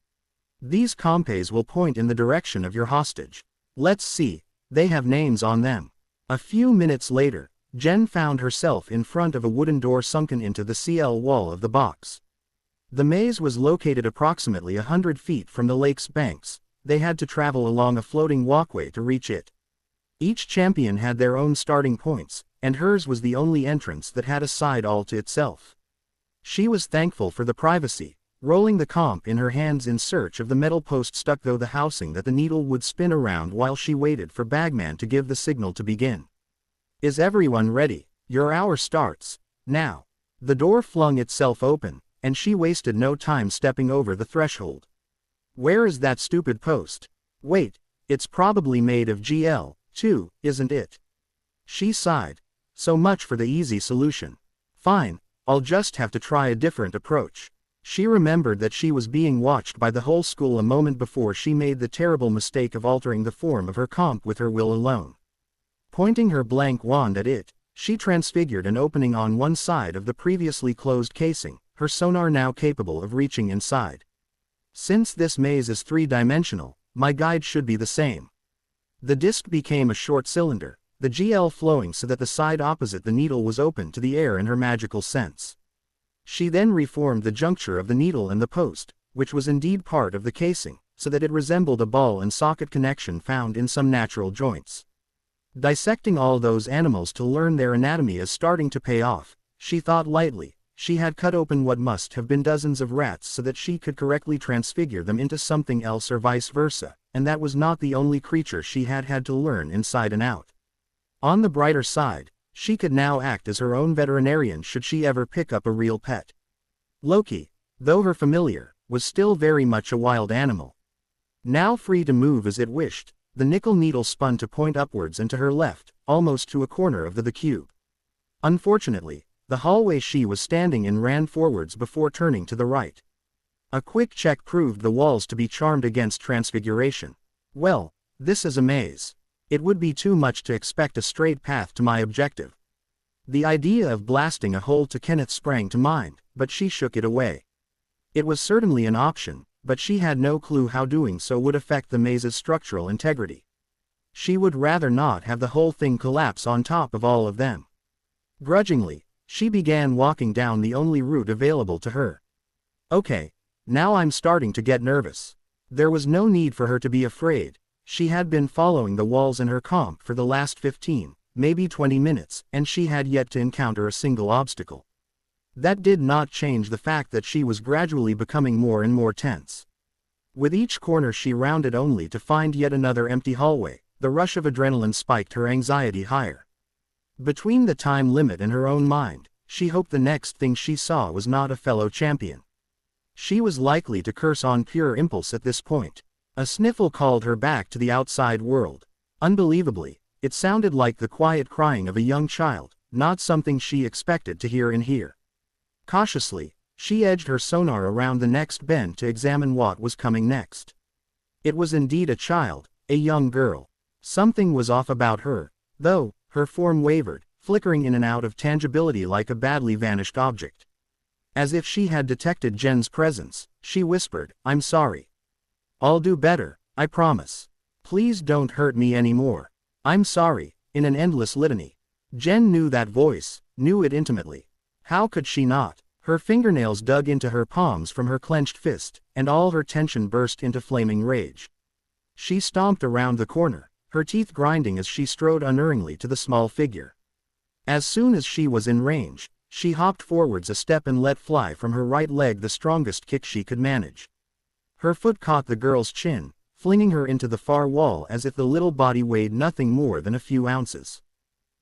These compes will point in the direction of your hostage. Let's see, they have names on them. A few minutes later, Jen found herself in front of a wooden door sunken into the CL wall of the box. The maze was located approximately 100 feet from the lake's banks. They had to travel along a floating walkway to reach it. Each champion had their own starting points, and hers was the only entrance that had a side all to itself. She was thankful for the privacy, rolling the comp in her hands in search of the metal post stuck through the housing that the needle would spin around while she waited for Bagman to give the signal to begin. Is everyone ready? Your hour starts now. The door flung itself open, and she wasted no time stepping over the threshold. Where is that stupid post? Wait, it's probably made of GL, too, isn't it? She sighed. So much for the easy solution. Fine, I'll just have to try a different approach. She remembered that she was being watched by the whole school a moment before she made the terrible mistake of altering the form of her comp with her will alone. Pointing her blank wand at it, she transfigured an opening on one side of the previously closed casing, her sonar now capable of reaching inside. Since this maze is three-dimensional, my guide should be the same. The disc became a short cylinder, the GL flowing so that the side opposite the needle was open to the air in her magical sense. She then reformed the juncture of the needle and the post, which was indeed part of the casing, so that it resembled a ball and socket connection found in some natural joints. Dissecting all those animals to learn their anatomy is starting to pay off, she thought lightly. She had cut open what must have been dozens of rats so that she could correctly transfigure them into something else or vice versa, and that was not the only creature she had had to learn inside and out. On the brighter side, she could now act as her own veterinarian should she ever pick up a real pet. Loki, though her familiar, was still very much a wild animal. Now free to move as it wished, the nickel needle spun to point upwards and to her left, almost to a corner of the cube. Unfortunately, the hallway she was standing in ran forwards before turning to the right. A quick check proved the walls to be charmed against transfiguration. Well, this is a maze. It would be too much to expect a straight path to my objective. The idea of blasting a hole to Kenneth sprang to mind, but she shook it away. It was certainly an option, but she had no clue how doing so would affect the maze's structural integrity. She would rather not have the whole thing collapse on top of all of them. Grudgingly, she began walking down the only route available to her. Okay, now I'm starting to get nervous. There was no need for her to be afraid. She had been following the walls in her comp for the last 15, maybe 20 minutes, and she had yet to encounter a single obstacle. That did not change the fact that she was gradually becoming more and more tense. With each corner she rounded only to find yet another empty hallway. The rush of adrenaline spiked her anxiety higher. Between the time limit and her own mind, she hoped the next thing she saw was not a fellow champion. She was likely to curse on pure impulse at this point. A sniffle called her back to the outside world. Unbelievably, it sounded like the quiet crying of a young child, not something she expected to hear in here. Cautiously, she edged her sonar around the next bend to examine what was coming next. It was indeed a child, a young girl. Something was off about her, though. Her form wavered, flickering in and out of tangibility like a badly vanished object. As if she had detected Jen's presence, she whispered, "I'm sorry. I'll do better, I promise. Please don't hurt me anymore. I'm sorry," in an endless litany. Jen knew that voice, knew it intimately. How could she not? Her fingernails dug into her palms from her clenched fist, and all her tension burst into flaming rage. She stomped around the corner, her teeth grinding as she strode unerringly to the small figure. As soon as she was in range, she hopped forwards a step and let fly from her right leg the strongest kick she could manage. Her foot caught the girl's chin, flinging her into the far wall as if the little body weighed nothing more than a few ounces.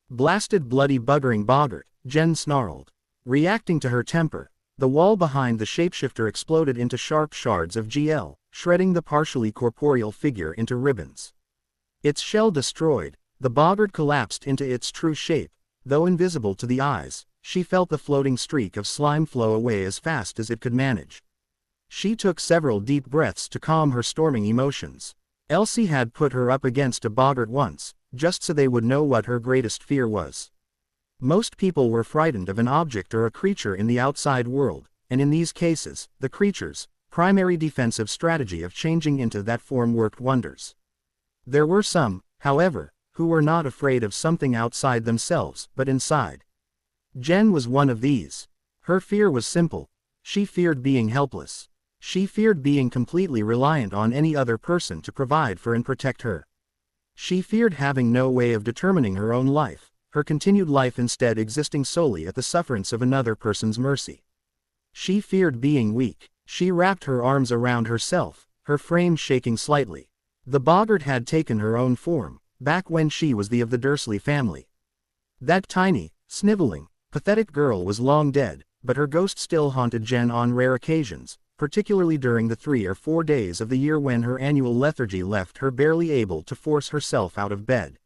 "Blasted bloody buggering boggart," Jen snarled. Reacting to her temper, the wall behind the shapeshifter exploded into sharp shards of GL, shredding the partially corporeal figure into ribbons. Its shell destroyed, the boggart collapsed into its true shape. Though invisible to the eyes, she felt the floating streak of slime flow away as fast as it could manage. She took several deep breaths to calm her storming emotions. Elsie had put her up against a boggart once, just so they would know what her greatest fear was. Most people were frightened of an object or a creature in the outside world, and in these cases, the creature's primary defensive strategy of changing into that form worked wonders. There were some, however, who were not afraid of something outside themselves, but inside. Jen was one of these. Her fear was simple. She feared being helpless. She feared being completely reliant on any other person to provide for and protect her. She feared having no way of determining her own life, her continued life instead existing solely at the sufferance of another person's mercy. She feared being weak. She wrapped her arms around herself, her frame shaking slightly. The boggart had taken her own form, back when she was of the Dursley family. That tiny, sniveling, pathetic girl was long dead, but her ghost still haunted Jen on rare occasions, particularly during the 3 or 4 days of the year when her annual lethargy left her barely able to force herself out of bed.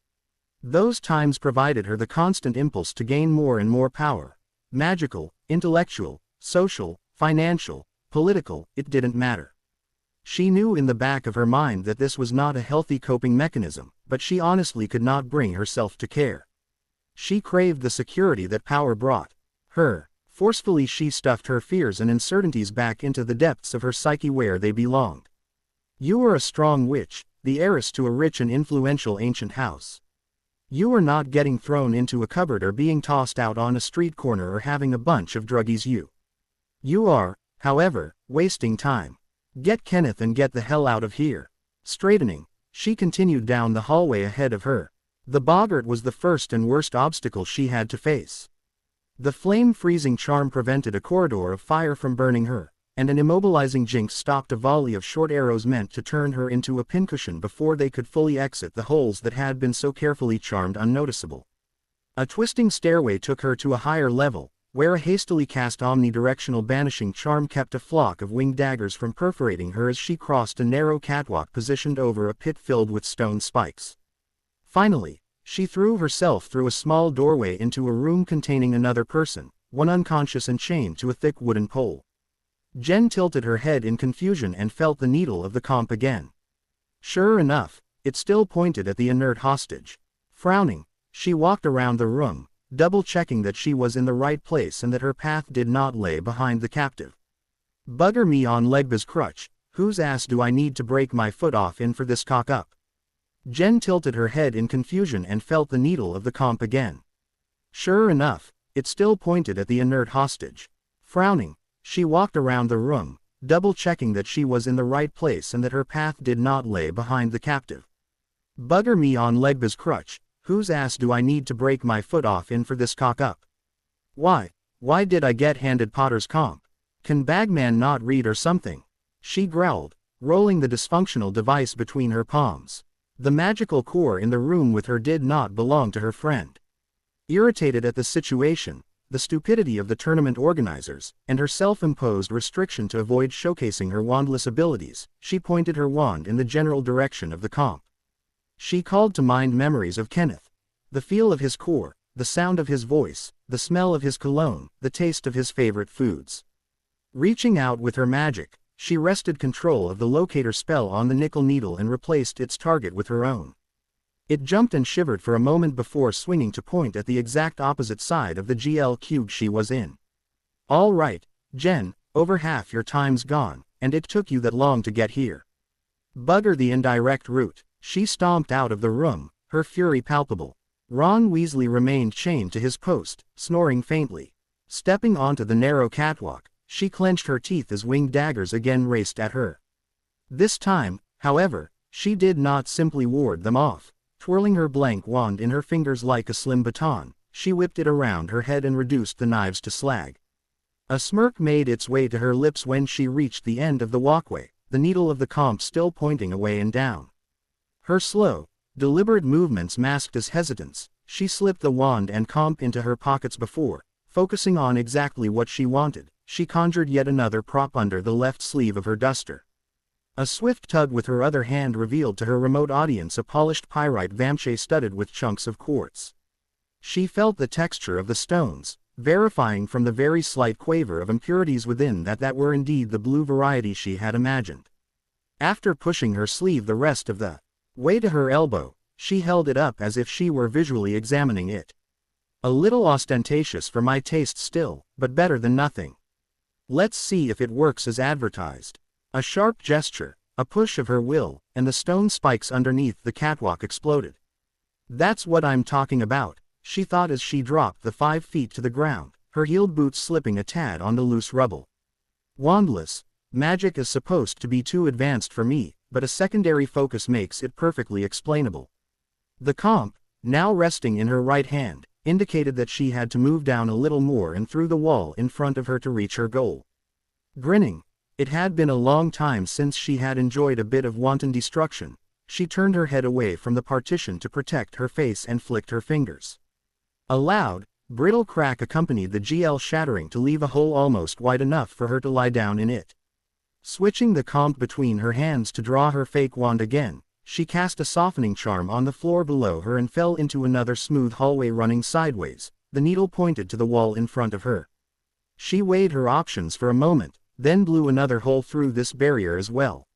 Those times provided her the constant impulse to gain more and more power. Magical, intellectual, social, financial, political, it didn't matter. She knew in the back of her mind that this was not a healthy coping mechanism, but she honestly could not bring herself to care. She craved the security that power brought her. Forcefully she stuffed her fears and uncertainties back into the depths of her psyche where they belonged. You were a strong witch, the heiress to a rich and influential ancient house. You were not getting thrown into a cupboard or being tossed out on a street corner or having a bunch of druggies. You are, however, wasting time. Get Kenneth and get the hell out of here. Straightening, she continued down the hallway ahead of her. The boggart was the first and worst obstacle she had to face. The flame-freezing charm prevented a corridor of fire from burning her, and an immobilizing jinx stopped a volley of short arrows meant to turn her into a pincushion before they could fully exit the holes that had been so carefully charmed unnoticeable. A twisting stairway took her to a higher level, where a hastily cast omnidirectional banishing charm kept a flock of winged daggers from perforating her as she crossed a narrow catwalk positioned over a pit filled with stone spikes. Finally, she threw herself through a small doorway into a room containing another person, one unconscious and chained to a thick wooden pole. Jen tilted her head in confusion and felt the needle of the comp again. Sure enough, it still pointed at the inert hostage. Frowning, she walked around the room, double-checking that she was in the right place and that her path did not lay behind the captive. Bugger me on Legba's crutch, whose ass do I need to break my foot off in for this cock-up? Jen tilted her head in confusion and felt the needle of the comp again. Sure enough, it still pointed at the inert hostage. Frowning, she walked around the room, double-checking that she was in the right place and that her path did not lay behind the captive. Bugger me on Legba's crutch, whose ass do I need to break my foot off in for this cock-up? Why did I get handed Potter's comp? Can Bagman not read or something? She growled, rolling the dysfunctional device between her palms. The magical core in the room with her did not belong to her friend. Irritated at the situation, the stupidity of the tournament organizers, and her self-imposed restriction to avoid showcasing her wandless abilities, she pointed her wand in the general direction of the comp. She called to mind memories of Kenneth. The feel of his core, the sound of his voice, the smell of his cologne, the taste of his favorite foods. Reaching out with her magic, she wrested control of the locator spell on the nickel needle and replaced its target with her own. It jumped and shivered for a moment before swinging to point at the exact opposite side of the GL cube she was in. All right, Jen, over half your time's gone, and it took you that long to get here. Bugger the indirect route. She stomped out of the room, her fury palpable. Ron Weasley remained chained to his post, snoring faintly. Stepping onto the narrow catwalk, she clenched her teeth as winged daggers again raced at her. This time, however, she did not simply ward them off. Twirling her blank wand in her fingers like a slim baton, she whipped it around her head and reduced the knives to slag. A smirk made its way to her lips when she reached the end of the walkway, the needle of the comp still pointing away and down. Her slow, deliberate movements masked as hesitance. She slipped the wand and comp into her pockets before, focusing on exactly what she wanted. She conjured yet another prop under the left sleeve of her duster. A swift tug with her other hand revealed to her remote audience a polished pyrite vamche studded with chunks of quartz. She felt the texture of the stones, verifying from the very slight quaver of impurities within that were indeed the blue variety she had imagined. After pushing her sleeve the rest of the way to her elbow, she held it up as if she were visually examining it. A little ostentatious for my taste still, but better than nothing. Let's see if it works as advertised. A sharp gesture, a push of her will, and the stone spikes underneath the catwalk exploded. That's what I'm talking about, she thought as she dropped the 5 feet to the ground, her heeled boots slipping a tad on the loose rubble. Wandless, magic is supposed to be too advanced for me, but a secondary focus makes it perfectly explainable. The comp, now resting in her right hand, indicated that she had to move down a little more and through the wall in front of her to reach her goal. Grinning, it had been a long time since she had enjoyed a bit of wanton destruction. She turned her head away from the partition to protect her face and flicked her fingers. A loud, brittle crack accompanied the GL shattering to leave a hole almost wide enough for her to lie down in it. Switching the comp between her hands to draw her fake wand again, she cast a softening charm on the floor below her and fell into another smooth hallway running sideways. The needle pointed to the wall in front of her. She weighed her options for a moment, then blew another hole through this barrier as well.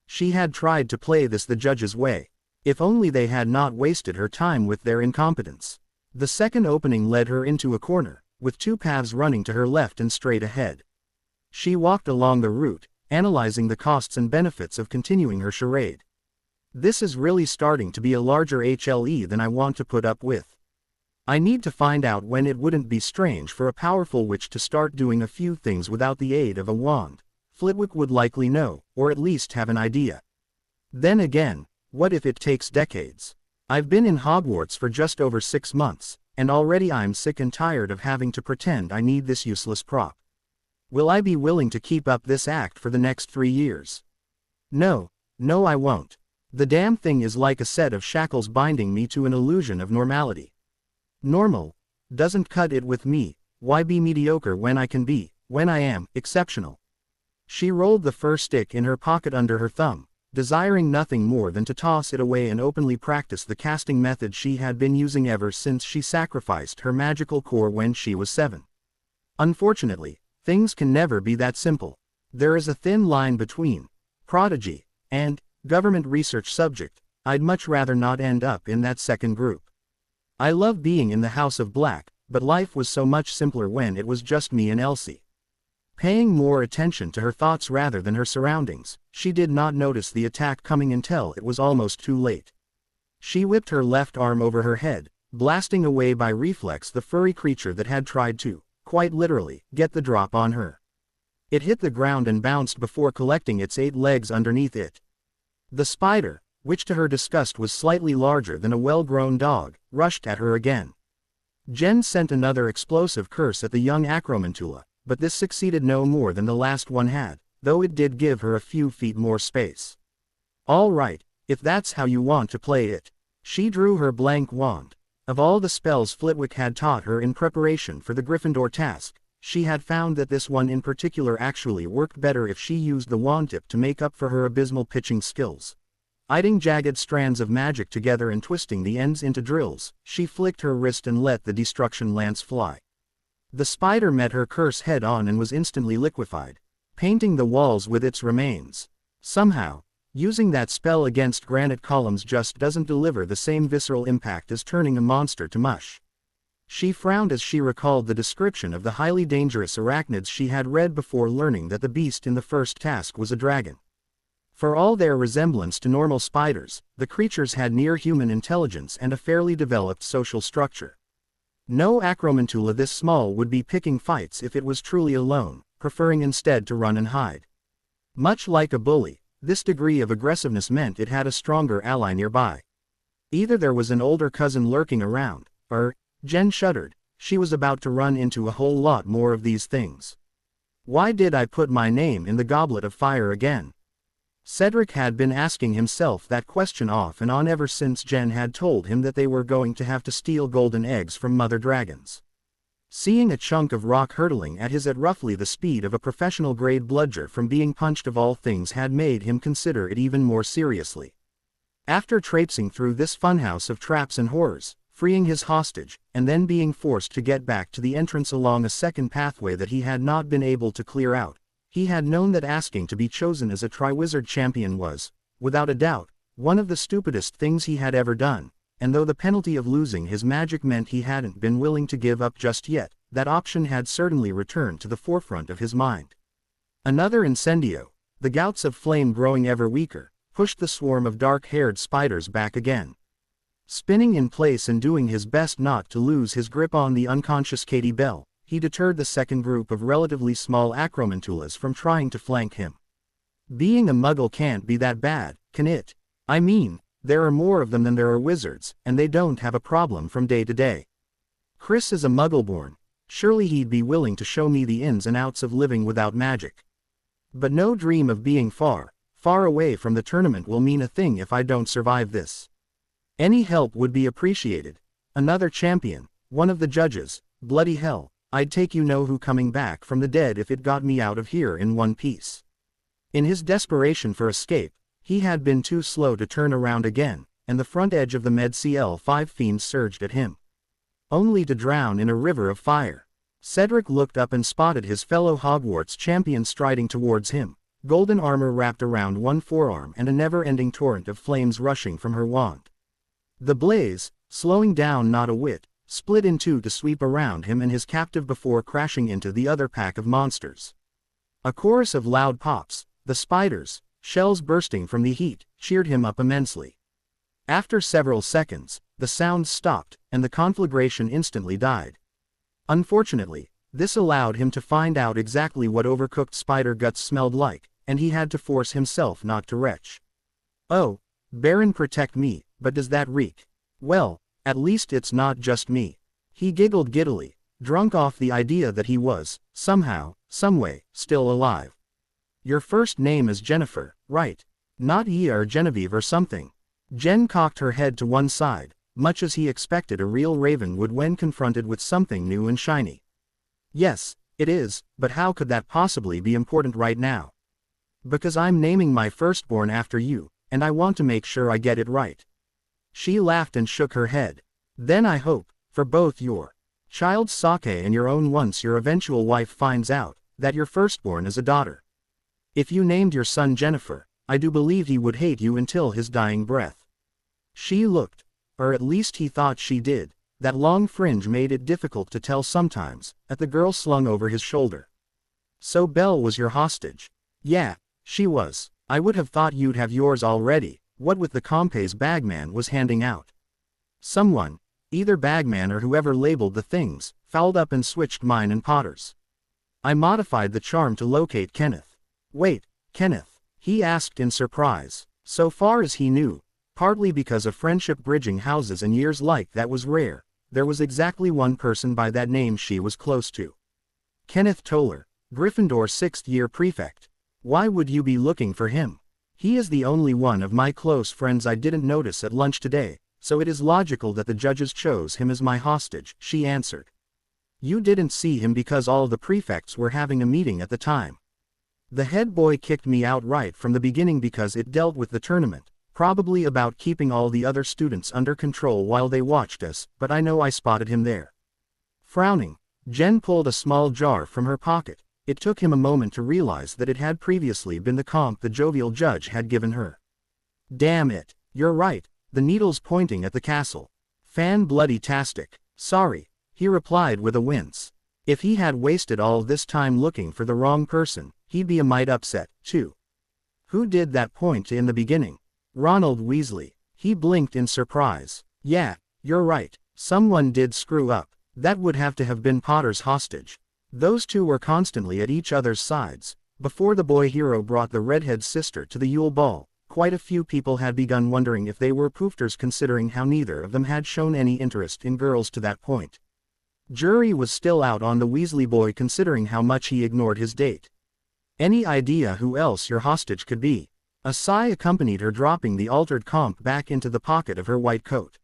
She had tried to play this the judge's way. If only they had not wasted her time with their incompetence. The second opening led her into a corner, with 2 paths running to her left and straight ahead. She walked along the route, analyzing the costs and benefits of continuing her charade. This is really starting to be a larger HLE than I want to put up with. I need to find out when it wouldn't be strange for a powerful witch to start doing a few things without the aid of a wand. Flitwick would likely know, or at least have an idea. Then again, what if it takes decades? I've been in Hogwarts for just over 6 months, and already I'm sick and tired of having to pretend I need this useless prop. Will I be willing to keep up this act for the next 3 years? No, I won't. The damn thing is like a set of shackles binding me to an illusion of normality. Normal doesn't cut it with me, Why be mediocre when I am, exceptional? She rolled the fur stick in her pocket under her thumb, desiring nothing more than to toss it away and openly practice the casting method she had been using ever since she sacrificed her magical core when she was 7. Unfortunately, things can never be that simple. There is a thin line between prodigy and government research subject. I'd much rather not end up in that second group. I love being in the House of Black, but life was so much simpler when it was just me and Elsie. Paying more attention to her thoughts rather than her surroundings, she did not notice the attack coming until it was almost too late. She whipped her left arm over her head, blasting away by reflex the furry creature that had tried to, quite literally, get the drop on her. It hit the ground and bounced before collecting its 8 legs underneath it. The spider, which to her disgust was slightly larger than a well-grown dog, rushed at her again. Jen sent another explosive curse at the young acromantula, but this succeeded no more than the last one had, though it did give her a few feet more space. All right, if that's how you want to play it. She drew her blank wand. Of all the spells Flitwick had taught her in preparation for the Gryffindor task, she had found that this one in particular actually worked better if she used the wand tip to make up for her abysmal pitching skills. Iding jagged strands of magic together and twisting the ends into drills, she flicked her wrist and let the destruction lance fly. The spider met her curse head-on and was instantly liquefied, painting the walls with its remains. Somehow, using that spell against granite columns just doesn't deliver the same visceral impact as turning a monster to mush. She frowned as she recalled the description of the highly dangerous arachnids she had read before learning that the beast in the first task was a dragon. For all their resemblance to normal spiders, the creatures had near-human intelligence and a fairly developed social structure. No acromantula this small would be picking fights if it was truly alone, preferring instead to run and hide. Much like a bully, this degree of aggressiveness meant it had a stronger ally nearby. Either there was an older cousin lurking around, or, Jen shuddered, she was about to run into a whole lot more of these things. Why did I put my name in the goblet of fire again? Cedric had been asking himself that question off and on ever since Jen had told him that they were going to have to steal golden eggs from mother dragons. Seeing a chunk of rock hurtling at his at roughly the speed of a professional-grade bludger from being punched of all things had made him consider it even more seriously. After traipsing through this funhouse of traps and horrors, freeing his hostage, and then being forced to get back to the entrance along a second pathway that he had not been able to clear out, he had known that asking to be chosen as a Triwizard champion was, without a doubt, one of the stupidest things he had ever done, and though the penalty of losing his magic meant he hadn't been willing to give up just yet, that option had certainly returned to the forefront of his mind. Another incendio, the gouts of flame growing ever weaker, pushed the swarm of dark-haired spiders back again. Spinning in place and doing his best not to lose his grip on the unconscious Katie Bell, he deterred the second group of relatively small acromantulas from trying to flank him. Being a muggle can't be that bad, can it? I mean, there are more of them than there are wizards, and they don't have a problem from day to day. Chris is a muggle-born. Surely he'd be willing to show me the ins and outs of living without magic. But no dream of being far, far away from the tournament will mean a thing if I don't survive this. Any help would be appreciated. Another champion, one of the judges, bloody hell, I'd take you-know-who coming back from the dead if it got me out of here in one piece. In his desperation for escape, he had been too slow to turn around again, and the front edge of the Med-CL-5 fiends surged at him. Only to drown in a river of fire. Cedric looked up and spotted his fellow Hogwarts champion striding towards him, golden armor wrapped around one forearm and a never-ending torrent of flames rushing from her wand. The blaze, slowing down not a whit, split in two to sweep around him and his captive before crashing into the other pack of monsters. A chorus of loud pops, the spiders, shells bursting from the heat, cheered him up immensely. After several seconds, the sounds stopped, and the conflagration instantly died. Unfortunately, this allowed him to find out exactly what overcooked spider guts smelled like, and he had to force himself not to retch. Oh, Baron protect me, but does that reek? Well, at least it's not just me. He giggled giddily, drunk off the idea that he was, somehow, someway, still alive. Your first name is Jennifer, right? Not Ia or Genevieve or something. Jen cocked her head to one side, much as he expected a real raven would when confronted with something new and shiny. Yes, it is, but how could that possibly be important right now? Because I'm naming my firstborn after you, and I want to make sure I get it right. She laughed and shook her head. Then I hope, for both your child's sake and your own once your eventual wife finds out, that your firstborn is a daughter. If you named your son Jennifer, I do believe he would hate you until his dying breath. She looked, or at least he thought she did, that long fringe made it difficult to tell sometimes, at the girl slung over his shoulder. So Belle was your hostage? Yeah, she was. I would have thought you'd have yours already, what with the compay's bagman was handing out. Someone, either bagman or whoever labeled the things, fouled up and switched mine and Potter's. I modified the charm to locate Kenneth. Wait, Kenneth? He asked in surprise. So far as he knew, partly because of friendship bridging houses and years like that was rare, there was exactly one person by that name she was close to. Kenneth Toller, Gryffindor 6th year prefect. Why would you be looking for him? He is the only one of my close friends I didn't notice at lunch today, so it is logical that the judges chose him as my hostage, she answered. You didn't see him because all the prefects were having a meeting at the time. The head boy kicked me out right from the beginning because it dealt with the tournament, probably about keeping all the other students under control while they watched us, but I know I spotted him there. Frowning, Jen pulled a small jar from her pocket. It took him a moment to realize that it had previously been the comp the jovial judge had given her. Damn it, you're right, the needle's pointing at the castle. Fan bloody-tastic. Sorry, he replied with a wince. If he had wasted all this time looking for the wrong person, he'd be a mite upset, too. Who did that point in the beginning? Ronald Weasley. He blinked in surprise. Yeah, you're right, someone did screw up. That would have to have been Potter's hostage. Those two were constantly at each other's sides. Before the boy hero brought the redhead sister to the Yule Ball, quite a few people had begun wondering if they were poofters considering how neither of them had shown any interest in girls to that point. Jury was still out on the Weasley boy considering how much he ignored his date. Any idea who else your hostage could be? A sigh accompanied her dropping the altered comp back into the pocket of her white coat.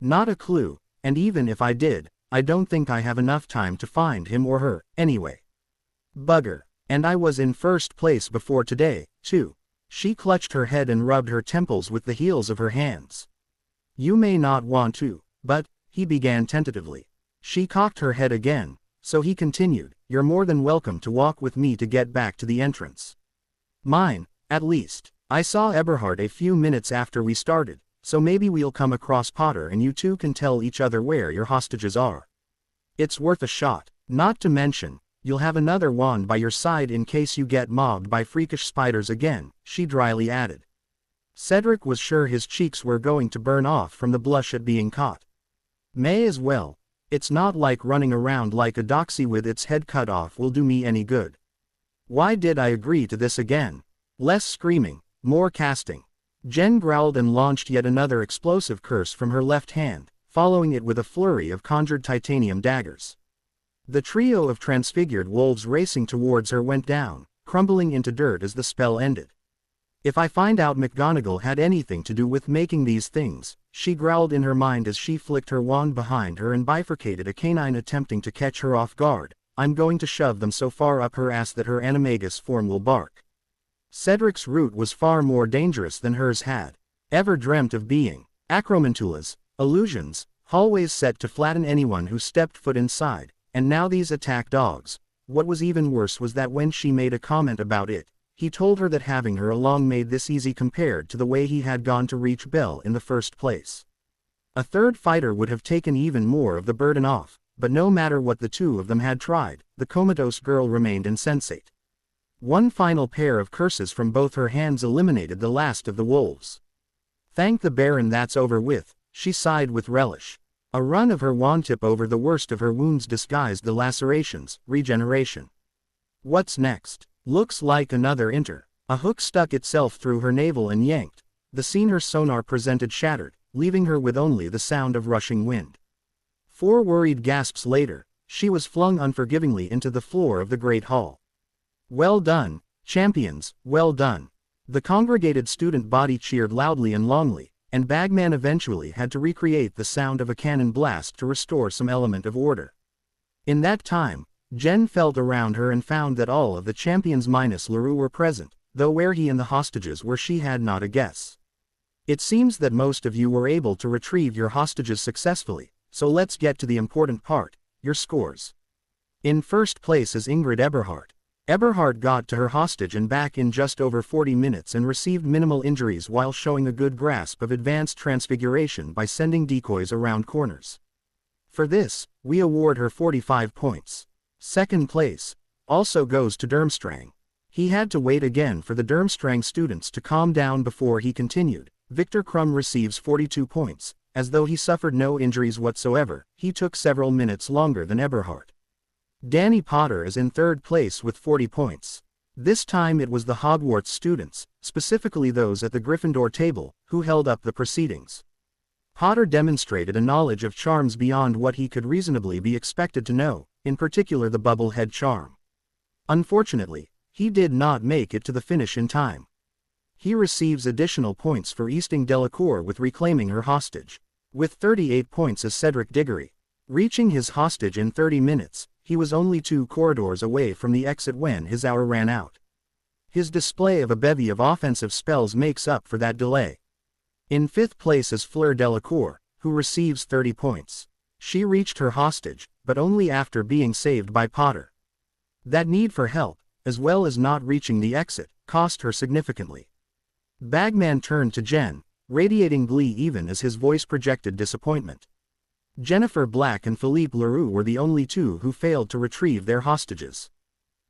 Not a clue, and even if I did, I don't think I have enough time to find him or her, anyway. Bugger. And I was in first place before today, too. She clutched her head and rubbed her temples with the heels of her hands. You may not want to, but, he began tentatively. She cocked her head again, so he continued, you're more than welcome to walk with me to get back to the entrance. Mine, at least. I saw Eberhard a few minutes after we started, so maybe we'll come across Potter and you two can tell each other where your hostages are. It's worth a shot. Not to mention, you'll have another wand by your side in case you get mobbed by freakish spiders again, she dryly added. Cedric was sure his cheeks were going to burn off from the blush at being caught. May as well. It's not like running around like a doxy with its head cut off will do me any good. Why did I agree to this again? Less screaming, more casting. Jen growled and launched yet another explosive curse from her left hand, following it with a flurry of conjured titanium daggers. The trio of transfigured wolves racing towards her went down, crumbling into dirt as the spell ended. If I find out McGonagall had anything to do with making these things, she growled in her mind as she flicked her wand behind her and bifurcated a canine attempting to catch her off guard, I'm going to shove them so far up her ass that her animagus form will bark. Cedric's route was far more dangerous than hers had ever dreamt of being. Acromantulas, illusions, hallways set to flatten anyone who stepped foot inside, and now these attack dogs. What was even worse was that when she made a comment about it, he told her that having her along made this easy compared to the way he had gone to reach Belle in the first place. A third fighter would have taken even more of the burden off, but no matter what the two of them had tried, the comatose girl remained insensate. One final pair of curses from both her hands eliminated the last of the wolves. Thank the Baron that's over with, she sighed with relish. A run of her wand tip over the worst of her wounds disguised the lacerations, regeneration. What's next? Looks like another enter. A hook stuck itself through her navel and yanked. The scene her sonar presented shattered, leaving her with only the sound of rushing wind. 4 worried gasps later, she was flung unforgivingly into the floor of the Great Hall. Well done, champions, well done. The congregated student body cheered loudly and longly, and Bagman eventually had to recreate the sound of a cannon blast to restore some element of order. In that time, Jen felt around her and found that all of the champions minus LaRue were present, though where he and the hostages were she had not a guess. It seems that most of you were able to retrieve your hostages successfully, so let's get to the important part, your scores. In first place is Ingrid Eberhardt. Eberhardt got to her hostage and back in just over 40 minutes and received minimal injuries while showing a good grasp of advanced transfiguration by sending decoys around corners. For this, we award her 45 points. Second place also goes to Durmstrang. He had to wait again for the Durmstrang students to calm down before he continued. Victor Krum receives 42 points. As though he suffered no injuries whatsoever, he took several minutes longer than Eberhardt. Danny Potter is in third place with 40 points. This time it was the Hogwarts students, specifically those at the Gryffindor table, who held up the proceedings. Potter demonstrated a knowledge of charms beyond what he could reasonably be expected to know, in particular the bubble-head charm. Unfortunately, he did not make it to the finish in time. He receives additional points for Easting Delacour with reclaiming her hostage. With 38 points is Cedric Diggory. Reaching his hostage in 30 minutes, he was only 2 corridors away from the exit when his hour ran out. His display of a bevy of offensive spells makes up for that delay. In fifth place is Fleur Delacour, who receives 30 points. She reached her hostage, but only after being saved by Potter. That need for help, as well as not reaching the exit, cost her significantly. Bagman turned to Jen, radiating glee even as his voice projected disappointment. Jennifer Black and Philippe Leroux were the only two who failed to retrieve their hostages.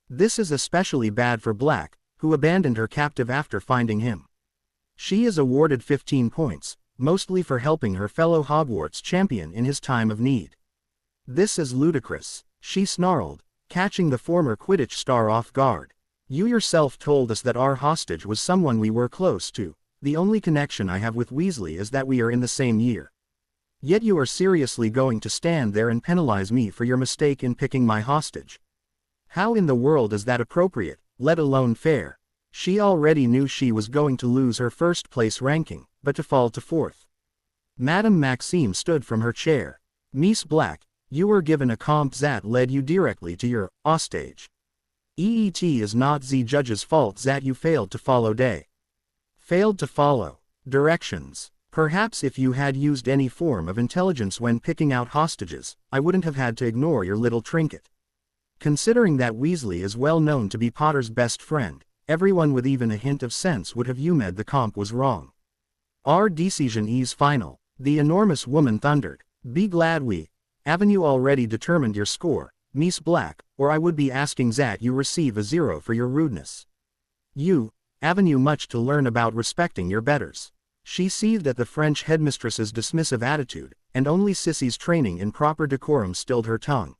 This is especially bad for Black, who abandoned her captive after finding him. She is awarded 15 points, mostly for helping her fellow Hogwarts champion in his time of need. This is ludicrous, she snarled, catching the former Quidditch star off guard. You yourself told us that our hostage was someone we were close to. The only connection I have with Weasley is that we are in the same year. Yet you are seriously going to stand there and penalize me for your mistake in picking my hostage. How in the world is that appropriate, let alone fair? She already knew she was going to lose her first place ranking, but to fall to fourth. Madame Maxime stood from her chair. Miss Black, you were given a comp that led you directly to your hostage. It is not the judge's fault that you failed to follow directions. Perhaps if you had used any form of intelligence when picking out hostages, I wouldn't have had to ignore your little trinket. Considering that Weasley is well known to be Potter's best friend, everyone with even a hint of sense would have assumed the comp was wrong. Our decision is final, the enormous woman thundered. Be glad we haven't already determined your score, Miss Black, or I would be asking that you receive a 0 for your rudeness. You haven't much to learn about respecting your betters. She seethed at the French headmistress's dismissive attitude, and only Sissy's training in proper decorum stilled her tongue.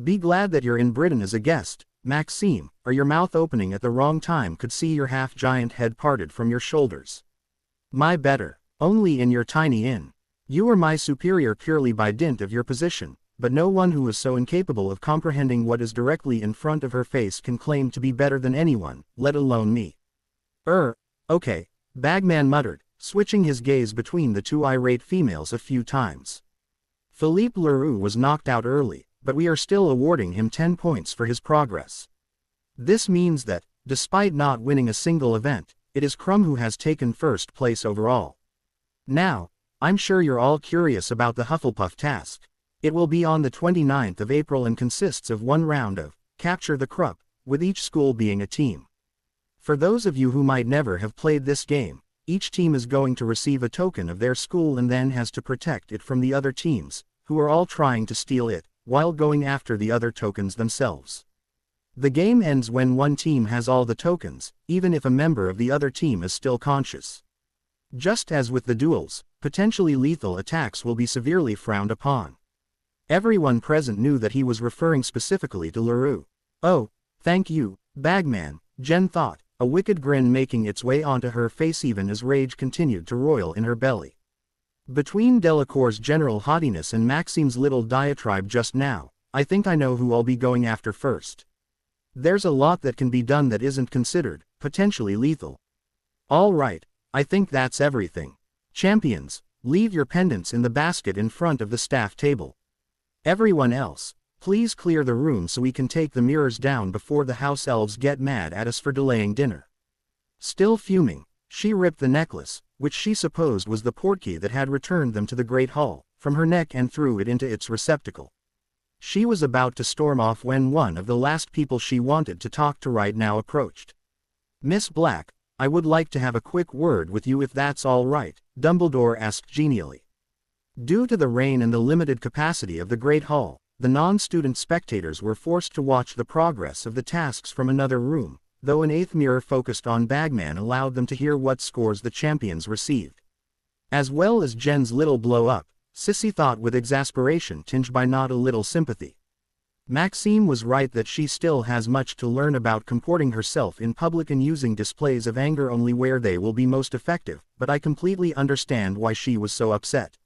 Be glad that you're in Britain as a guest, Maxime, or your mouth opening at the wrong time could see your half-giant head parted from your shoulders. My better, only in your tiny inn. You are my superior purely by dint of your position, but no one who is so incapable of comprehending what is directly in front of her face can claim to be better than anyone, let alone me. Okay, Bagman muttered, switching his gaze between the two irate females a few times. Philippe Leroux was knocked out early, but we are still awarding him 10 points for his progress. This means that, despite not winning a single event, it is Krum who has taken first place overall. Now, I'm sure you're all curious about the Hufflepuff task. It will be on the 29th of April and consists of one round of Capture the Krupp, with each school being a team. For those of you who might never have played this game, each team is going to receive a token of their school and then has to protect it from the other teams, who are all trying to steal it, while going after the other tokens themselves. The game ends when one team has all the tokens, even if a member of the other team is still conscious. Just as with the duels, potentially lethal attacks will be severely frowned upon. Everyone present knew that he was referring specifically to Leroux. Oh, thank you, Bagman, Jen thought, a wicked grin making its way onto her face even as rage continued to roil in her belly. Between Delacour's general haughtiness and Maxime's little diatribe just now, I think I know who I'll be going after first. There's a lot that can be done that isn't considered potentially lethal. All right, I think that's everything. Champions, leave your pendants in the basket in front of the staff table. Everyone else, Please clear the room so we can take the mirrors down before the house elves get mad at us for delaying dinner. Still fuming, she ripped the necklace, which she supposed was the portkey that had returned them to the Great Hall, from her neck and threw it into its receptacle. She was about to storm off when one of the last people she wanted to talk to right now approached. "Miss Black, I would like to have a quick word with you if that's all right," Dumbledore asked genially. Due to the rain and the limited capacity of the Great Hall, the non-student spectators were forced to watch the progress of the tasks from another room, though an eighth mirror focused on Bagman allowed them to hear what scores the champions received. As well as Jen's little blow-up, Sissy thought with exasperation tinged by not a little sympathy. Maxime was right that she still has much to learn about comporting herself in public and using displays of anger only where they will be most effective, but I completely understand why she was so upset.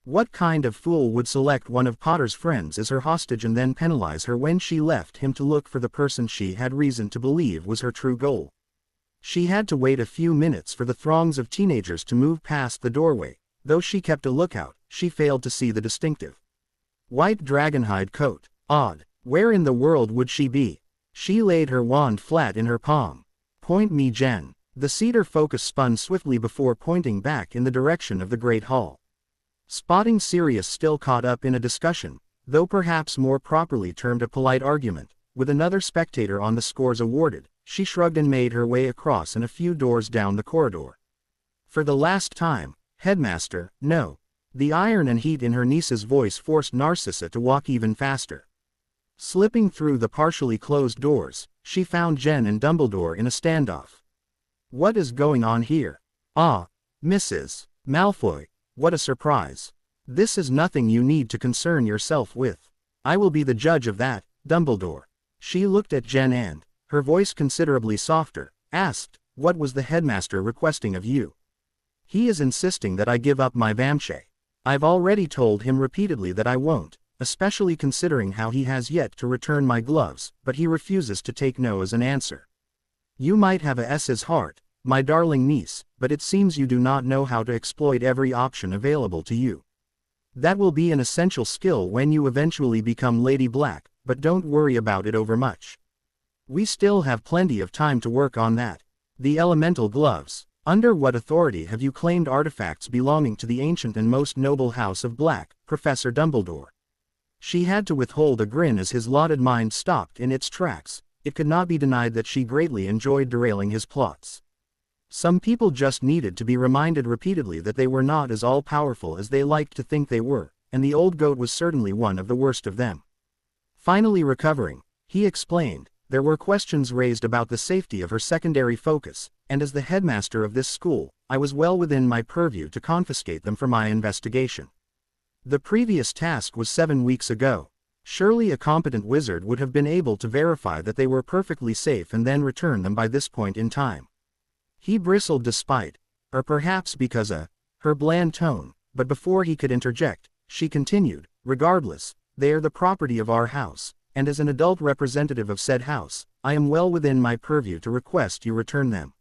What kind of fool would select one of Potter's friends as her hostage and then penalize her when she left him to look for the person she had reason to believe was her true goal? She had to wait a few minutes for the throngs of teenagers to move past the doorway. Though she kept a lookout, she failed to see the distinctive white dragonhide coat. Odd. Where in the world would she be? She laid her wand flat in her palm. "Point me, Jen." The cedar focus spun swiftly before pointing back in the direction of the Great Hall. Spotting Sirius still caught up in a discussion, though perhaps more properly termed a polite argument, with another spectator on the scores awarded, she shrugged and made her way across and a few doors down the corridor. "For the last time, Headmaster, no." The iron and heat in her niece's voice forced Narcissa to walk even faster. Slipping through the partially closed doors, she found Jen and Dumbledore in a standoff. "What is going on here?" "Ah, Mrs. Malfoy. What a surprise. This is nothing you need to concern yourself with. I will be the judge of that, Dumbledore." She looked at Jen and, her voice considerably softer, asked, "What was the headmaster requesting of you?" "He is insisting that I give up my Vamshay. I've already told him repeatedly that I won't, especially considering how he has yet to return my gloves, but he refuses to take no as an answer. You might have a S's heart, my darling niece, but it seems you do not know how to exploit every option available to you. That will be an essential skill when you eventually become Lady Black, but don't worry about it overmuch. We still have plenty of time to work on that. The elemental gloves. Under what authority have you claimed artifacts belonging to the ancient and most noble House of Black, Professor Dumbledore?" She had to withhold a grin as his lauded mind stopped in its tracks. It could not be denied that she greatly enjoyed derailing his plots. Some people just needed to be reminded repeatedly that they were not as all-powerful as they liked to think they were, and the old goat was certainly one of the worst of them. Finally recovering, he explained, there were questions raised about the safety of her secondary focus, and as the headmaster of this school, I was well within my purview to confiscate them for my investigation. The previous task was 7 weeks ago. Surely a competent wizard would have been able to verify that they were perfectly safe and then return them by this point in time. He bristled despite, or perhaps because her bland tone, but before he could interject, she continued, "Regardless, they are the property of our house, and as an adult representative of said house, I am well within my purview to request you return them."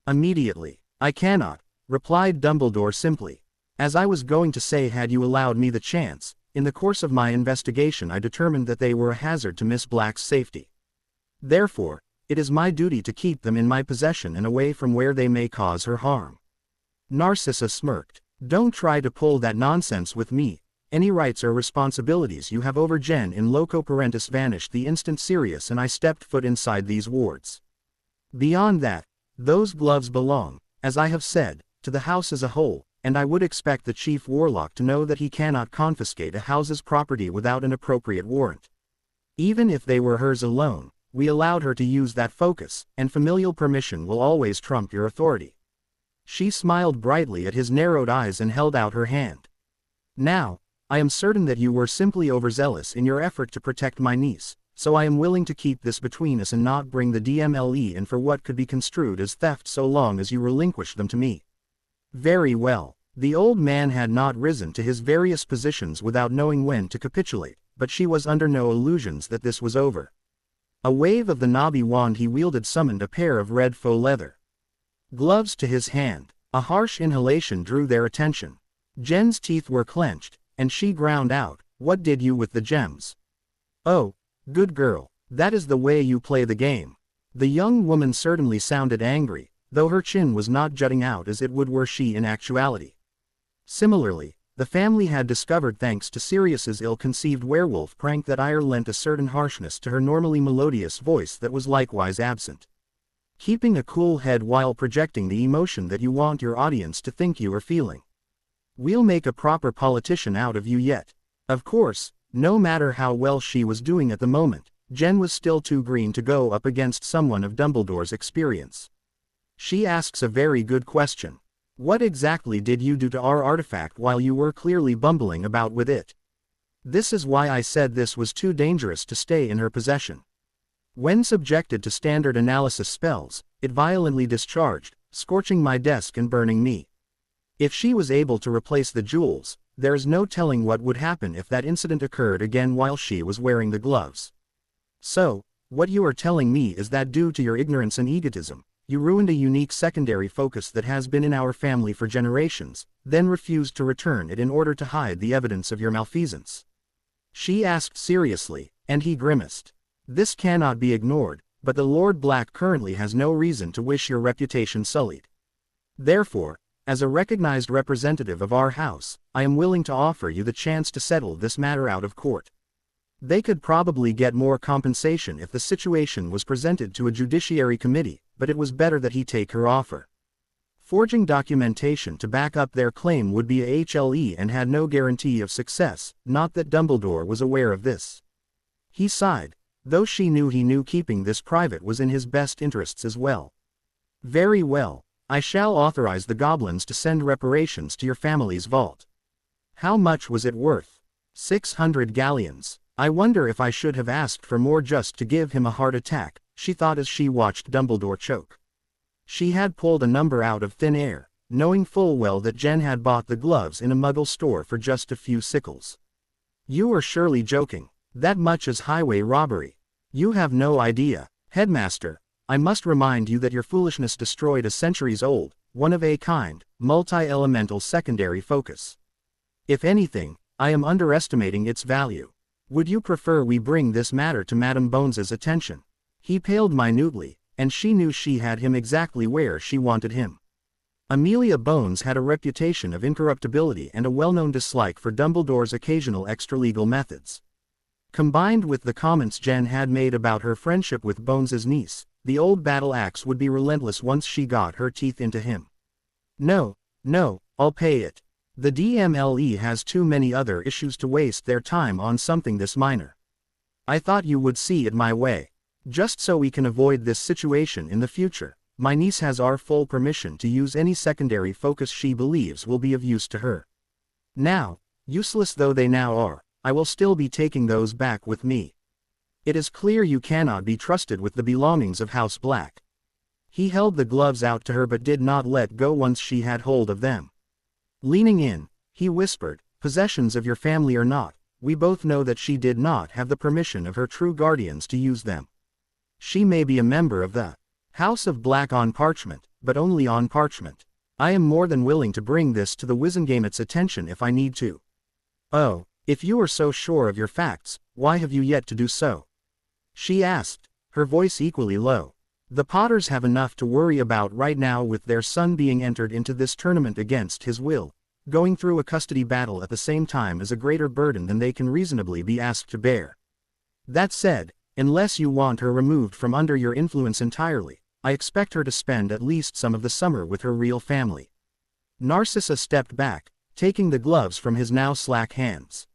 "Immediately." "I cannot," replied Dumbledore simply. "As I was going to say, had you allowed me the chance, in the course of my investigation I determined that they were a hazard to Miss Black's safety. Therefore, it is my duty to keep them in my possession and away from where they may cause her harm." Narcissa smirked. "Don't try to pull that nonsense with me. Any rights or responsibilities you have over Jen in loco parentis vanished the instant Sirius and I stepped foot inside these wards. Beyond that, those gloves belong, as I have said, to the house as a whole, and I would expect the chief warlock to know that he cannot confiscate a house's property without an appropriate warrant. Even if they were hers alone, we allowed her to use that focus, and familial permission will always trump your authority." She smiled brightly at his narrowed eyes and held out her hand. "Now, I am certain that you were simply overzealous in your effort to protect my niece, so I am willing to keep this between us and not bring the DMLE in for what could be construed as theft so long as you relinquish them to me." "Very well." The old man had not risen to his various positions without knowing when to capitulate, but she was under no illusions that this was over. A wave of the knobby wand he wielded summoned a pair of red faux leather gloves to his hand. A harsh inhalation drew their attention. Jen's teeth were clenched, and she ground out, "What did you with the gems?" Oh, good girl, that is the way you play the game. The young woman certainly sounded angry, though her chin was not jutting out as it would were she in actuality. Similarly, the family had discovered thanks to Sirius's ill-conceived werewolf prank that ire lent a certain harshness to her normally melodious voice that was likewise absent. Keeping a cool head while projecting the emotion that you want your audience to think you are feeling. We'll make a proper politician out of you yet. Of course, no matter how well she was doing at the moment, Jen was still too green to go up against someone of Dumbledore's experience. She asks a very good question. What exactly did you do to our artifact while you were clearly bumbling about with it? This is why I said this was too dangerous to stay in her possession. When subjected to standard analysis spells, it violently discharged, scorching my desk and burning me. If she was able to replace the jewels, there is no telling what would happen if that incident occurred again while she was wearing the gloves. So, what you are telling me is that due to your ignorance and egotism, you ruined a unique secondary focus that has been in our family for generations, then refused to return it in order to hide the evidence of your malfeasance. She asked seriously, and he grimaced. This cannot be ignored, but the Lord Black currently has no reason to wish your reputation sullied. Therefore, as a recognized representative of our house, I am willing to offer you the chance to settle this matter out of court. They could probably get more compensation if the situation was presented to a judiciary committee, but it was better that he take her offer. Forging documentation to back up their claim would be a HLE and had no guarantee of success, not that Dumbledore was aware of this. He sighed, though he knew keeping this private was in his best interests as well. Very well, I shall authorize the goblins to send reparations to your family's vault. How much was it worth? 600 galleons. I wonder if I should have asked for more just to give him a heart attack, she thought as she watched Dumbledore choke. She had pulled a number out of thin air, knowing full well that Jen had bought the gloves in a Muggle store for just a few sickles. You are surely joking. That much is highway robbery. You have no idea. Headmaster, I must remind you that your foolishness destroyed a centuries-old, one-of-a-kind, multi-elemental secondary focus. If anything, I am underestimating its value. Would you prefer we bring this matter to Madame Bones's attention? He paled minutely, and she knew she had him exactly where she wanted him. Amelia Bones had a reputation of incorruptibility and a well-known dislike for Dumbledore's occasional extralegal methods. Combined with the comments Jen had made about her friendship with Bones's niece, the old battle axe would be relentless once she got her teeth into him. No, I'll pay it. The DMLE has too many other issues to waste their time on something this minor. I thought you would see it my way. Just so we can avoid this situation in the future, my niece has our full permission to use any secondary focus she believes will be of use to her. Now, useless though they now are, I will still be taking those back with me. It is clear you cannot be trusted with the belongings of House Black. He held the gloves out to her but did not let go once she had hold of them. Leaning in, he whispered, possessions of your family or not, we both know that she did not have the permission of her true guardians to use them. She may be a member of the House of Black on parchment, but only on parchment. I am more than willing to bring this to the Wizengame's attention if I need to. Oh, if you are so sure of your facts, why have you yet to do so? She asked, her voice equally low. The Potters have enough to worry about right now with their son being entered into this tournament against his will. Going through a custody battle at the same time is a greater burden than they can reasonably be asked to bear. That said, unless you want her removed from under your influence entirely, I expect her to spend at least some of the summer with her real family. Narcissa stepped back, taking the gloves from his now slack hands.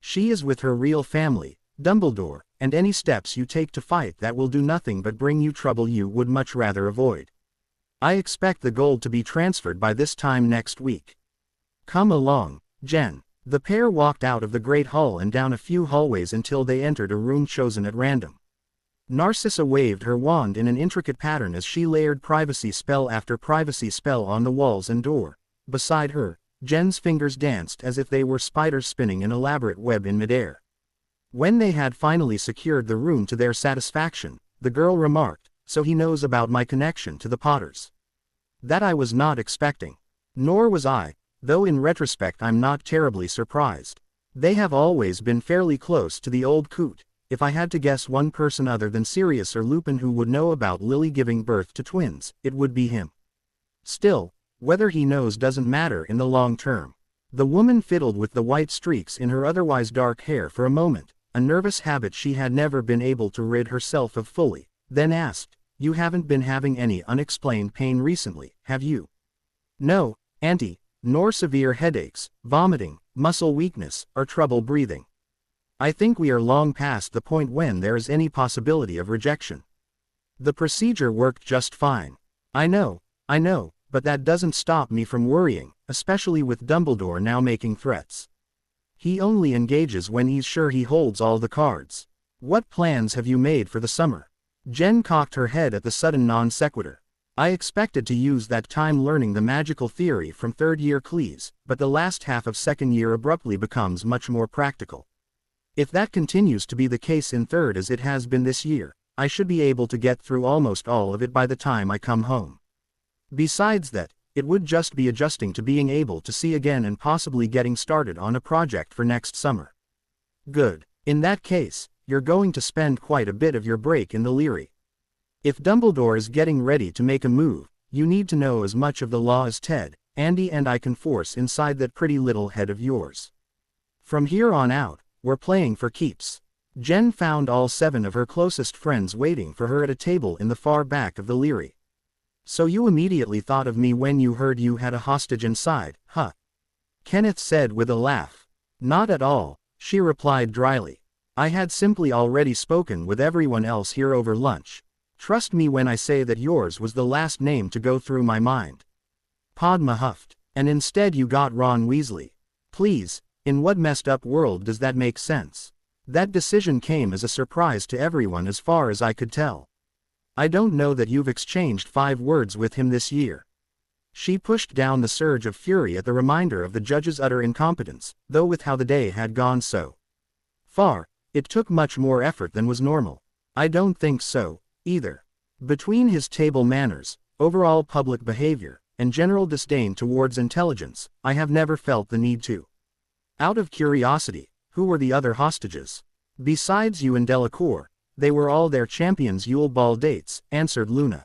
She is with her real family, Dumbledore, and any steps you take to fight that will do nothing but bring you trouble you would much rather avoid. I expect the gold to be transferred by this time next week. Come along, Jen. The pair walked out of the great hall and down a few hallways until they entered a room chosen at random. Narcissa waved her wand in an intricate pattern as she layered privacy spell after privacy spell on the walls and door. Beside her, Jen's fingers danced as if they were spiders spinning an elaborate web in midair. When they had finally secured the room to their satisfaction, the girl remarked, "So he knows about my connection to the Potters. That I was not expecting. Nor was I, though in retrospect I'm not terribly surprised. They have always been fairly close to the old coot. if I had to guess one person other than Sirius or Lupin who would know about Lily giving birth to twins, it would be him. Still, whether he knows doesn't matter in the long term. The woman fiddled with the white streaks in her otherwise dark hair for a moment, a nervous habit she had never been able to rid herself of fully, then asked, "You haven't been having any unexplained pain recently, have you?" "No, Auntie, nor severe headaches, vomiting, muscle weakness, or trouble breathing. I think we are long past the point when there is any possibility of rejection. The procedure worked just fine. I know, but that doesn't stop me from worrying, especially with Dumbledore now making threats. He only engages when he's sure he holds all the cards. What plans have you made for the summer?" Jen cocked her head at the sudden non sequitur. "I expected to use that time learning the magical theory from third-year Cleese, but the last half of second year abruptly becomes much more practical. If that continues to be the case in third as it has been this year, I should be able to get through almost all of it by the time I come home. Besides that, it would just be adjusting to being able to see again and possibly getting started on a project for next summer." "Good. In that case, you're going to spend quite a bit of your break in the Leary. If Dumbledore is getting ready to make a move, you need to know as much of the law as Ted, Andy and I can force inside that pretty little head of yours. From here on out, we're playing for keeps." Jen found all 7 of her closest friends waiting for her at a table in the far back of the Leary. "So you immediately thought of me when you heard you had a hostage inside, huh?" Kenneth said with a laugh. "Not at all," she replied dryly. "I had simply already spoken with everyone else here over lunch. Trust me when I say that yours was the last name to go through my mind." Padma huffed. "And instead you got Ron Weasley. Please, in what messed up world does that make sense? That decision came as a surprise to everyone as far as I could tell. I don't know that you've exchanged 5 words with him this year." She pushed down the surge of fury at the reminder of the judge's utter incompetence, though with how the day had gone so far, it took much more effort than was normal. "I don't think so, either. Between his table manners, overall public behavior, and general disdain towards intelligence, I have never felt the need to." "Out of curiosity, who were the other hostages?" "Besides you and Delacour, they were all their champions' Yule Ball dates," answered Luna.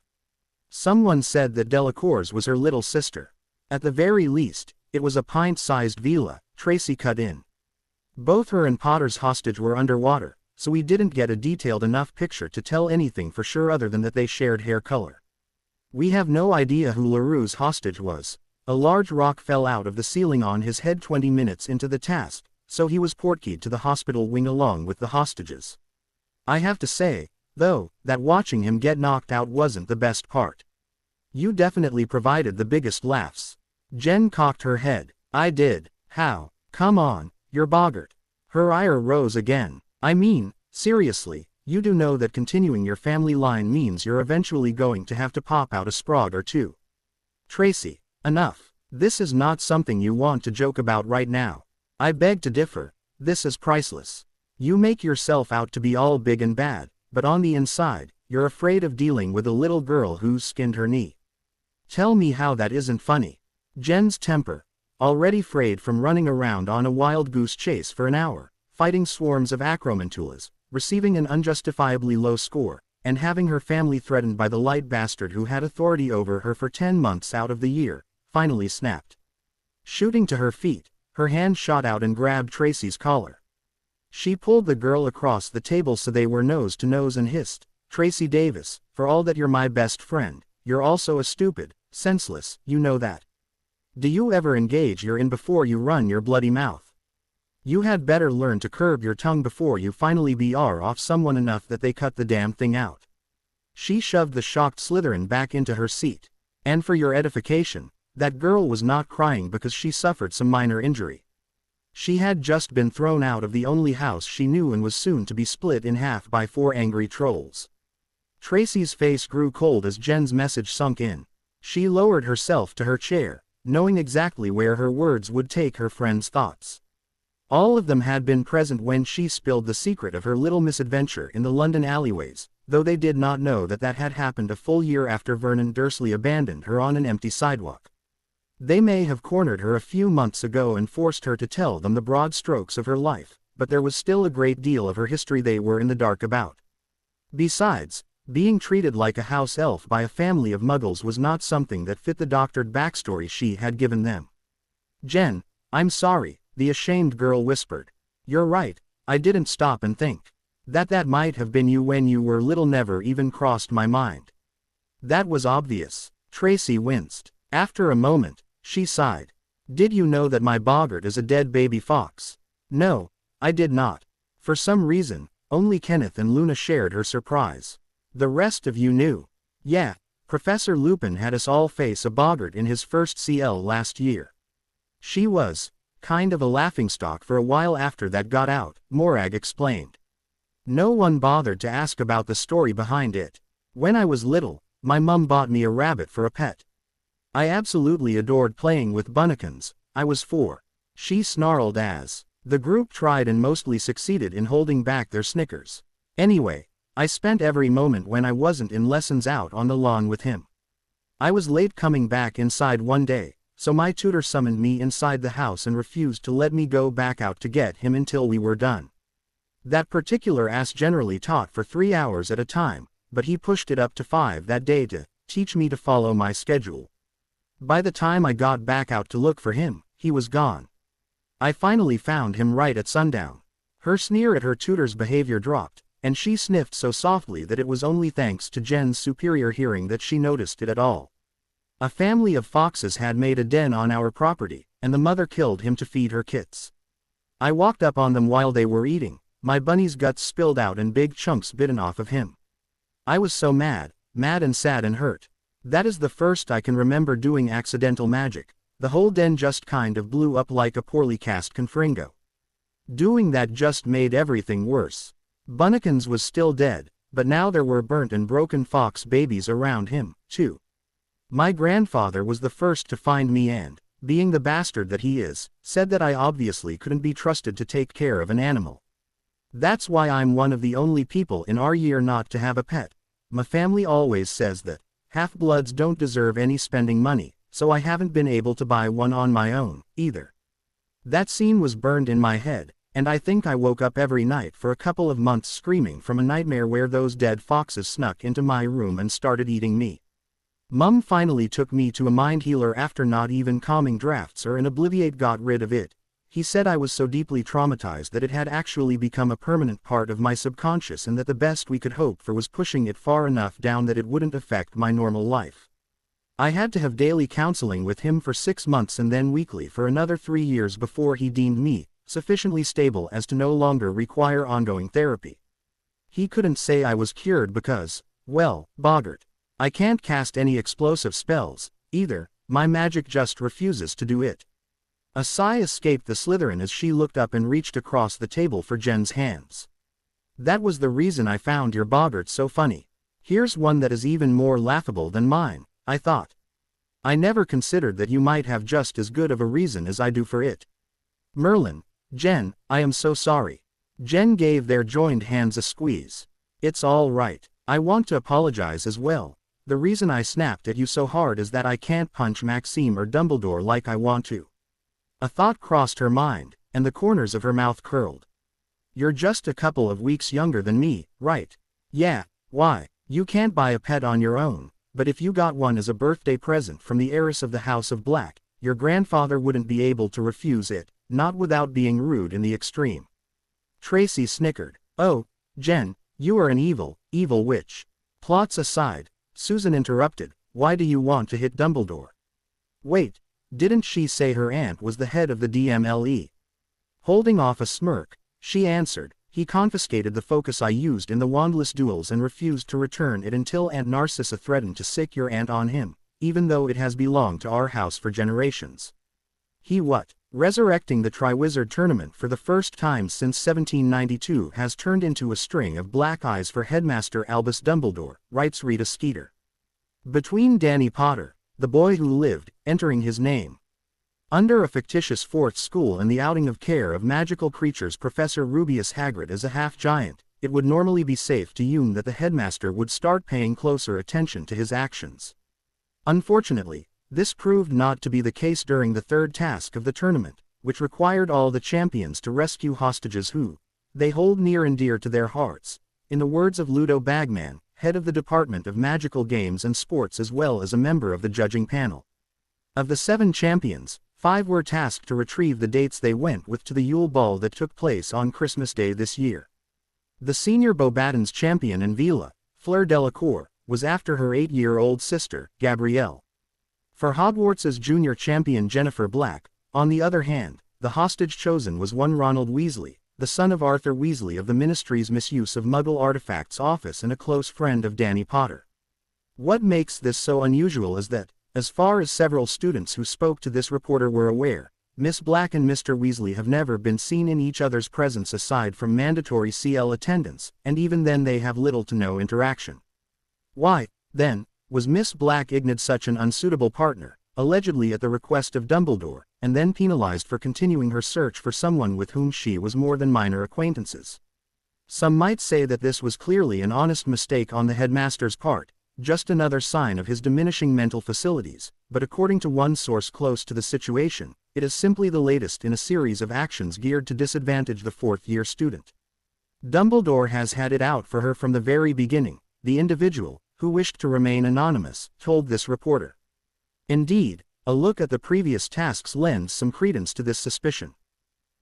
"Someone said that Delacour's was her little sister. At the very least, it was a pint-sized villa," Tracy cut in. "Both her and Potter's hostage were underwater, so we didn't get a detailed enough picture to tell anything for sure other than that they shared hair color. We have no idea who LaRue's hostage was. A large rock fell out of the ceiling on his head 20 minutes into the task, so he was portkeyed to the hospital wing along with the hostages. I have to say, though, that watching him get knocked out wasn't the best part. You definitely provided the biggest laughs." Jen cocked her head. "I did. How? Come on, you're boggart." Her ire rose again. "I mean, seriously, you do know that continuing your family line means you're eventually going to have to pop out a Sprog or 2. Tracy, enough. This is not something you want to joke about right now. I beg to differ. This is priceless. You make yourself out to be all big and bad, but on the inside, you're afraid of dealing with a little girl who's skinned her knee. Tell me how that isn't funny." Jen's temper, already frayed from running around on a wild goose chase for an hour, fighting swarms of acromantulas, receiving an unjustifiably low score, and having her family threatened by the light bastard who had authority over her for 10 months out of the year, finally snapped. Shooting to her feet, her hand shot out and grabbed Tracy's collar. She pulled the girl across the table so they were nose to nose and hissed, "Tracy Davis, for all that you're my best friend, you're also a stupid, senseless, you know that. Do you ever engage your in before you run your bloody mouth? You had better learn to curb your tongue before you finally BR off someone enough that they cut the damn thing out." She shoved the shocked Slytherin back into her seat. "And for your edification, that girl was not crying because she suffered some minor injury. She had just been thrown out of the only house she knew and was soon to be split in half by 4 angry trolls." Tracy's face grew cold as Jen's message sunk in. She lowered herself to her chair, knowing exactly where her words would take her friend's thoughts. All of them had been present when she spilled the secret of her little misadventure in the London alleyways, though they did not know that that had happened a full year after Vernon Dursley abandoned her on an empty sidewalk. They may have cornered her a few months ago and forced her to tell them the broad strokes of her life, but there was still a great deal of her history they were in the dark about. Besides, being treated like a house elf by a family of muggles was not something that fit the doctored backstory she had given them. "Jen, I'm sorry," the ashamed girl whispered. "You're right, I didn't stop and think. That might have been you when you were little never even crossed my mind." "That was obvious." Tracy winced. After a moment, she sighed. "Did you know that my boggart is a dead baby fox?" "No, I did not." For some reason, only Kenneth and Luna shared her surprise. "The rest of you knew." "Yeah, Professor Lupin had us all face a boggart in his first CL last year. She was kind of a laughingstock for a while after that got out," Morag explained. "No one bothered to ask about the story behind it. When I was little, my mum bought me a rabbit for a pet. I absolutely adored playing with bunnykins. I was 4. She snarled as the group tried and mostly succeeded in holding back their snickers. "Anyway, I spent every moment when I wasn't in lessons out on the lawn with him. I was late coming back inside one day, so my tutor summoned me inside the house and refused to let me go back out to get him until we were done. That particular ass generally taught for 3 hours at a time, but he pushed it up to 5 that day to teach me to follow my schedule. By the time I got back out to look for him, he was gone. I finally found him right at sundown." Her sneer at her tutor's behavior dropped, and she sniffed so softly that it was only thanks to Jen's superior hearing that she noticed it at all. "A family of foxes had made a den on our property, and the mother killed him to feed her kits. I walked up on them while they were eating, my bunny's guts spilled out and big chunks bitten off of him. I was so mad and sad and hurt. That is the first I can remember doing accidental magic. The whole den just kind of blew up like a poorly cast confringo. Doing that just made everything worse. Bunnykins was still dead, but now there were burnt and broken fox babies around him, too. My grandfather was the first to find me and, being the bastard that he is, said that I obviously couldn't be trusted to take care of an animal. That's why I'm one of the only people in our year not to have a pet. My family always says that half-bloods don't deserve any spending money, so I haven't been able to buy one on my own, either." That scene was burned in my head, and I think I woke up every night for a couple of months screaming from a nightmare where those dead foxes snuck into my room and started eating me. Mum finally took me to a mind healer after not even calming drafts or an obliviate got rid of it. He said I was so deeply traumatized that it had actually become a permanent part of my subconscious and that the best we could hope for was pushing it far enough down that it wouldn't affect my normal life. I had to have daily counseling with him for 6 months and then weekly for another 3 years before he deemed me sufficiently stable as to no longer require ongoing therapy. He couldn't say I was cured because, well, boggart, I can't cast any explosive spells, either, my magic just refuses to do it. A sigh escaped the Slytherin as she looked up and reached across the table for Jen's hands. "That was the reason I found your boggart so funny. Here's one that is even more laughable than mine, I thought. I never considered that you might have just as good of a reason as I do for it." "Merlin, Jen, I am so sorry." Jen gave their joined hands a squeeze. "It's all right. I want to apologize as well. The reason I snapped at you so hard is that I can't punch Maxime or Dumbledore like I want to." A thought crossed her mind, and the corners of her mouth curled. "You're just a couple of weeks younger than me, right? Yeah, why, you can't buy a pet on your own, but if you got one as a birthday present from the heiress of the House of Black, your grandfather wouldn't be able to refuse it, not without being rude in the extreme." Tracy snickered. "Oh, Jen, you are an evil witch." Plots aside, Susan interrupted, "Why do you want to hit Dumbledore?" "Wait, didn't she say her aunt was the head of the DMLE?" Holding off a smirk, she answered, "He confiscated the focus I used in the wandless duels and refused to return it until Aunt Narcissa threatened to sick your aunt on him, even though it has belonged to our house for generations." "He what?" "Resurrecting the Triwizard Tournament for the first time since 1792 has turned into a string of black eyes for Headmaster Albus Dumbledore," writes Rita Skeeter. Between Danny Potter, the boy who lived, entering his name under a fictitious fourth school and the outing of care of magical creatures Professor Rubius Hagrid as a half-giant, it would normally be safe to assume that the headmaster would start paying closer attention to his actions. Unfortunately, this proved not to be the case during the third task of the tournament, which required all the champions to rescue hostages who they hold near and dear to their hearts, in the words of Ludo Bagman, head of the Department of Magical Games and Sports as well as a member of the judging panel. Of the 7 champions, 5 were tasked to retrieve the dates they went with to the Yule Ball that took place on Christmas Day this year. The senior Beauxbatons champion in Vila, Fleur Delacour, was after her 8-year-old sister, Gabrielle. For Hogwarts's junior champion Jennifer Black, on the other hand, the hostage chosen was one Ronald Weasley, the son of Arthur Weasley of the Ministry's misuse of Muggle artifacts office and a close friend of Danny Potter. What makes this so unusual is that, as far as several students who spoke to this reporter were aware, Miss Black and Mr. Weasley have never been seen in each other's presence aside from mandatory CL attendance, and even then they have little to no interaction. Why, then, was Miss Black ignored such an unsuitable partner, allegedly at the request of Dumbledore, and then penalized for continuing her search for someone with whom she was more than minor acquaintances? Some might say that this was clearly an honest mistake on the headmaster's part, just another sign of his diminishing mental facilities, but according to one source close to the situation, it is simply the latest in a series of actions geared to disadvantage the 4th-year student. Dumbledore has had it out for her from the very beginning, the individual, who wished to remain anonymous, told this reporter. Indeed, a look at the previous tasks lends some credence to this suspicion.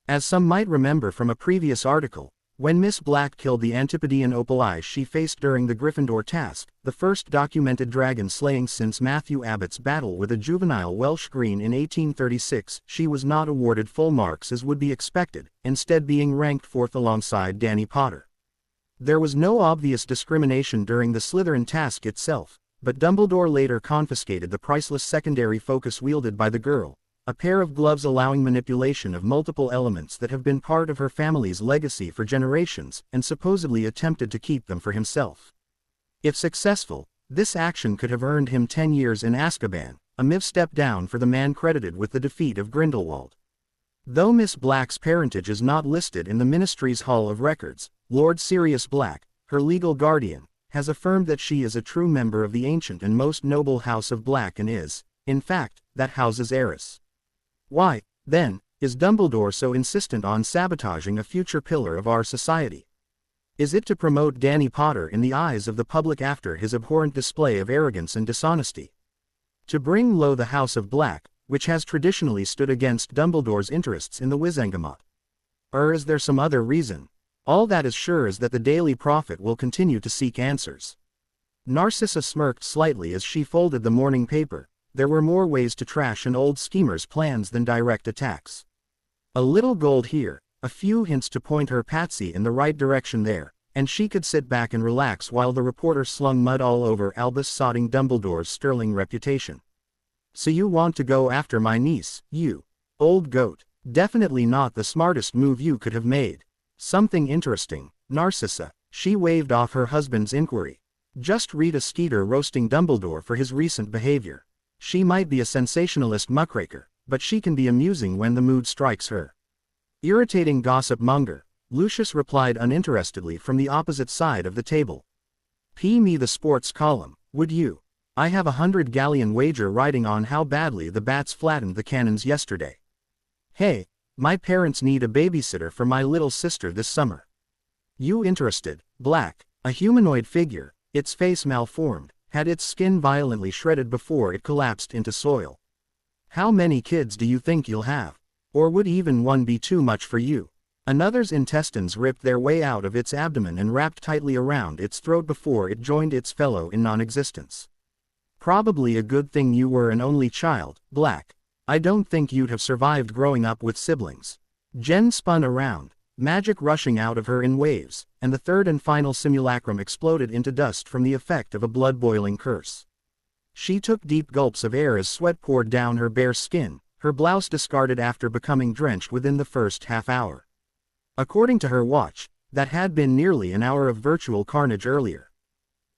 As some might remember from a previous article, when Miss Black killed the Antipodean opal eyes she faced during the Gryffindor task, the first documented dragon slaying since Matthew Abbott's battle with a juvenile Welsh Green in 1836, she was not awarded full marks as would be expected, instead being ranked 4th alongside Danny Potter. There was no obvious discrimination during the Slytherin task itself, but Dumbledore later confiscated the priceless secondary focus wielded by the girl, a pair of gloves allowing manipulation of multiple elements that have been part of her family's legacy for generations, and supposedly attempted to keep them for himself. If successful, this action could have earned him 10 years in Azkaban, a miv step down for the man credited with the defeat of Grindelwald. Though Miss Black's parentage is not listed in the Ministry's Hall of Records, Lord Sirius Black, her legal guardian, has affirmed that she is a true member of the ancient and most noble House of Black and is, in fact, that house's heiress. Why, then, is Dumbledore so insistent on sabotaging a future pillar of our society? Is it to promote Danny Potter in the eyes of the public after his abhorrent display of arrogance and dishonesty? To bring low the House of Black, which has traditionally stood against Dumbledore's interests in the Wizengamot? Or is there some other reason? All that is sure is that the Daily Prophet will continue to seek answers. Narcissa smirked slightly as she folded the morning paper. There were more ways to trash an old schemer's plans than direct attacks. A little gold here, a few hints to point her patsy in the right direction there, and she could sit back and relax while the reporter slung mud all over Albus sodding Dumbledore's sterling reputation. So you want to go after my niece, you old goat? Definitely not the smartest move you could have made. Something interesting, Narcissa, she waved off her husband's inquiry. Just read a Skeeter roasting Dumbledore for his recent behavior. She might be a sensationalist muckraker, but she can be amusing when the mood strikes her. Irritating gossip monger, Lucius replied uninterestedly from the opposite side of the table. Pee me the sports column, would you? I have 100-galleon wager riding on how badly the bats flattened the cannons yesterday. Hey, my parents need a babysitter for my little sister this summer. You interested? Black, a humanoid figure, its face malformed, had its skin violently shredded before it collapsed into soil. How many kids do you think you'll have? Or would even one be too much for you? Another's intestines ripped their way out of its abdomen and wrapped tightly around its throat before it joined its fellow in non-existence. Probably a good thing you were an only child, Black. I don't think you'd have survived growing up with siblings. Jen spun around, magic rushing out of her in waves, and the third and final simulacrum exploded into dust from the effect of a blood-boiling curse. She took deep gulps of air as sweat poured down her bare skin, her blouse discarded after becoming drenched within the first half hour. According to her watch, that had been nearly an hour of virtual carnage earlier.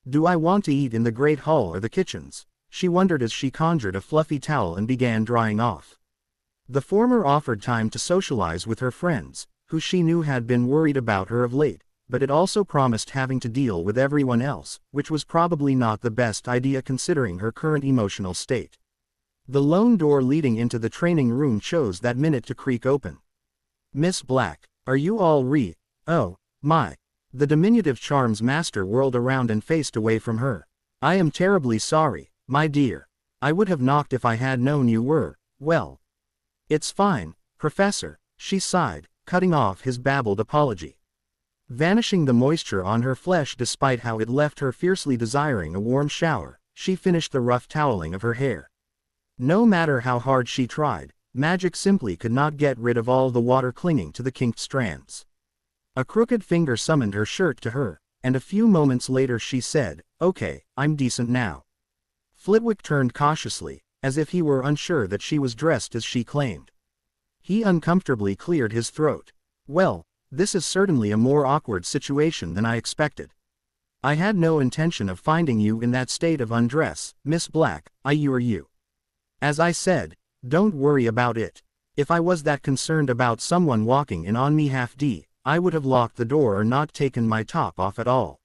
Do I want to eat in the Great Hall or the kitchens? She wondered as she conjured a fluffy towel and began drying off. The former offered time to socialize with her friends, who she knew had been worried about her of late, but it also promised having to deal with everyone else, which was probably not the best idea considering her current emotional state. The lone door leading into the training room chose that minute to creak open. "Miss Black, are you all Oh, my." The diminutive charm's master whirled around and faced away from her. "I am terribly sorry, my dear. I would have knocked if I had known you were, well. It's fine, Professor," she sighed, cutting off his babbled apology. Vanishing the moisture on her flesh despite how it left her fiercely desiring a warm shower, she finished the rough toweling of her hair. No matter how hard she tried, magic simply could not get rid of all the water clinging to the kinked strands. A crooked finger summoned her shirt to her, and a few moments later she said, "Okay, I'm decent now." Flitwick turned cautiously, as if he were unsure that she was dressed as she claimed. He uncomfortably cleared his throat. "Well, this is certainly a more awkward situation than I expected. I had no intention of finding you in that state of undress, Miss Black, you. As I said, don't worry about it. If I was that concerned about someone walking in on me half-d, I would have locked the door or not taken my top off at all."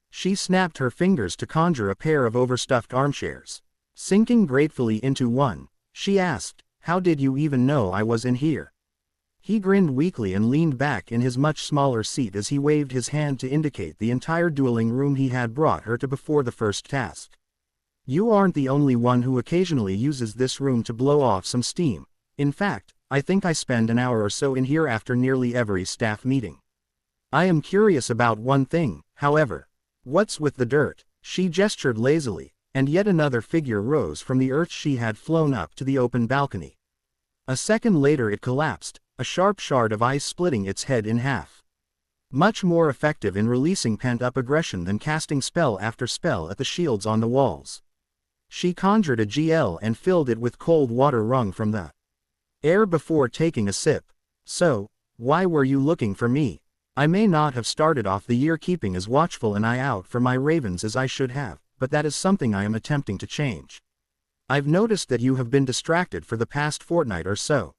She snapped her fingers to conjure a pair of overstuffed armchairs. Sinking gratefully into one, she asked, "How did you even know I was in here?" He grinned weakly and leaned back in his much smaller seat as he waved his hand to indicate the entire dueling room he had brought her to before the first task. "You aren't the only one who occasionally uses this room to blow off some steam. In fact, I think I spend an hour or so in here after nearly every staff meeting. I am curious about one thing, however. What's with the dirt?" She gestured lazily, and yet another figure rose from the earth she had flown up to the open balcony. A second later it collapsed, a sharp shard of ice splitting its head in half. Much more effective in releasing pent-up aggression than casting spell after spell at the shields on the walls. She conjured a GL and filled it with cold water wrung from the air before taking a sip. "So, why were you looking for me? I may not have started off the year keeping as watchful an eye out for my ravens as I should have, but that is something I am attempting to change. I've noticed that you have been distracted for the past fortnight or so."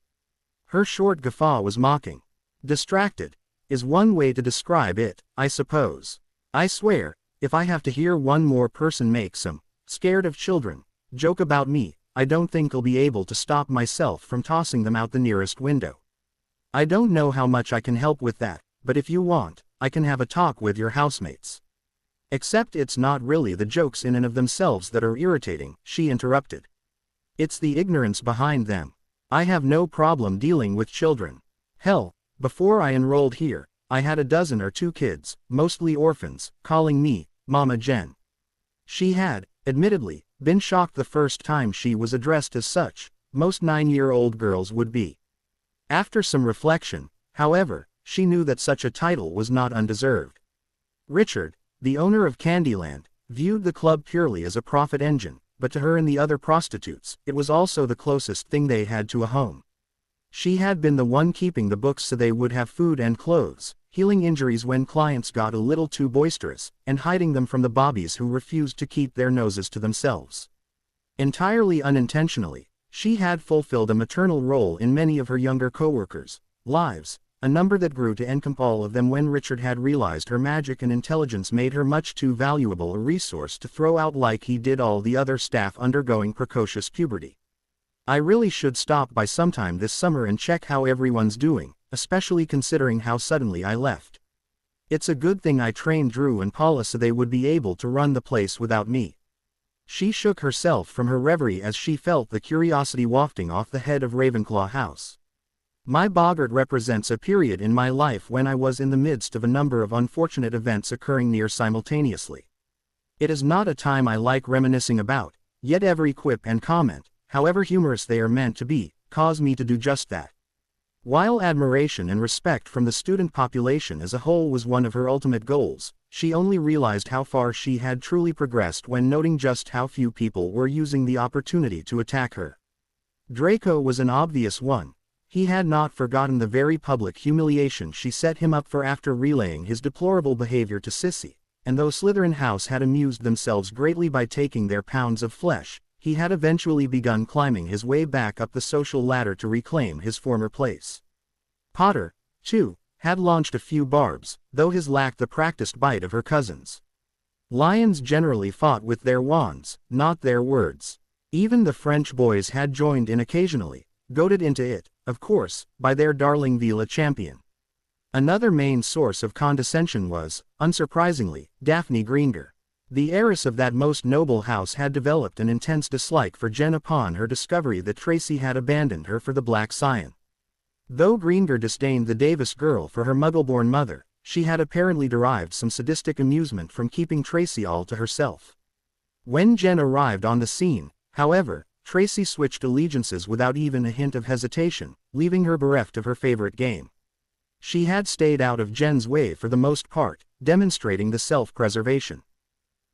Her short guffaw was mocking. "Distracted is one way to describe it, I suppose. I swear, if I have to hear one more person make some scared of children joke about me, I don't think I'll be able to stop myself from tossing them out the nearest window. I don't know how much I can help with that, but if you want, I can have a talk with your housemates." "Except it's not really the jokes in and of themselves that are irritating," she interrupted. "It's the ignorance behind them. I have no problem dealing with children. Hell, before I enrolled here, I had a dozen or two kids, mostly orphans, calling me Mama Jen." She had, admittedly, been shocked the first time she was addressed as such. Most 9-year-old girls would be. After some reflection, however, she knew that such a title was not undeserved. Richard, the owner of Candyland, viewed the club purely as a profit engine, but to her and the other prostitutes, it was also the closest thing they had to a home. She had been the one keeping the books so they would have food and clothes, healing injuries when clients got a little too boisterous, and hiding them from the bobbies who refused to keep their noses to themselves. Entirely unintentionally, she had fulfilled a maternal role in many of her younger co-workers' lives, a number that grew to encompass all of them when Richard had realized her magic and intelligence made her much too valuable a resource to throw out like he did all the other staff undergoing precocious puberty. "I really should stop by sometime this summer and check how everyone's doing, especially considering how suddenly I left. It's a good thing I trained Drew and Paula so they would be able to run the place without me." She shook herself from her reverie as she felt the curiosity wafting off the head of Ravenclaw House. "My boggart represents a period in my life when I was in the midst of a number of unfortunate events occurring near simultaneously. It is not a time I like reminiscing about, yet every quip and comment, however humorous they are meant to be, cause me to do just that." While admiration and respect from the student population as a whole was one of her ultimate goals, she only realized how far she had truly progressed when noting just how few people were using the opportunity to attack her. Draco was an obvious one. He had not forgotten the very public humiliation she set him up for after relaying his deplorable behavior to Sissy, and though Slytherin House had amused themselves greatly by taking their pounds of flesh, he had eventually begun climbing his way back up the social ladder to reclaim his former place. Potter, too, had launched a few barbs, though his lacked the practiced bite of her cousins. Lions generally fought with their wands, not their words. Even the French boys had joined in occasionally, goaded into it, of course, by their darling Villa champion. Another main source of condescension was, unsurprisingly, Daphne Greenger. The heiress of that most noble house had developed an intense dislike for Jen upon her discovery that Tracy had abandoned her for the Black Scion. Though Greenger disdained the Davis girl for her muggle-born mother, she had apparently derived some sadistic amusement from keeping Tracy all to herself. When Jen arrived on the scene, however, Tracy switched allegiances without even a hint of hesitation, leaving her bereft of her favorite game. She had stayed out of Jen's way for the most part, demonstrating the self-preservation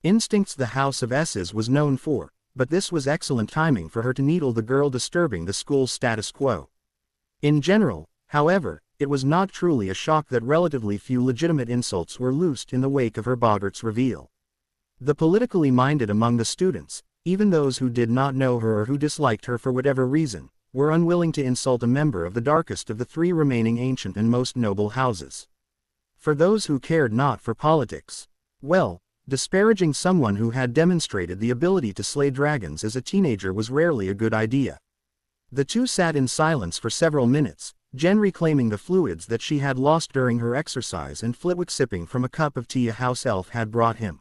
instincts the House of S's was known for, but this was excellent timing for her to needle the girl disturbing the school's status quo. In general, however, it was not truly a shock that relatively few legitimate insults were loosed in the wake of her Boggart's reveal. The politically minded among the students, even those who did not know her or who disliked her for whatever reason, were unwilling to insult a member of the darkest of the three remaining ancient and most noble houses. For those who cared not for politics, well, disparaging someone who had demonstrated the ability to slay dragons as a teenager was rarely a good idea. The two sat in silence for several minutes, Jen reclaiming the fluids that she had lost during her exercise and Flitwick sipping from a cup of tea a house elf had brought him.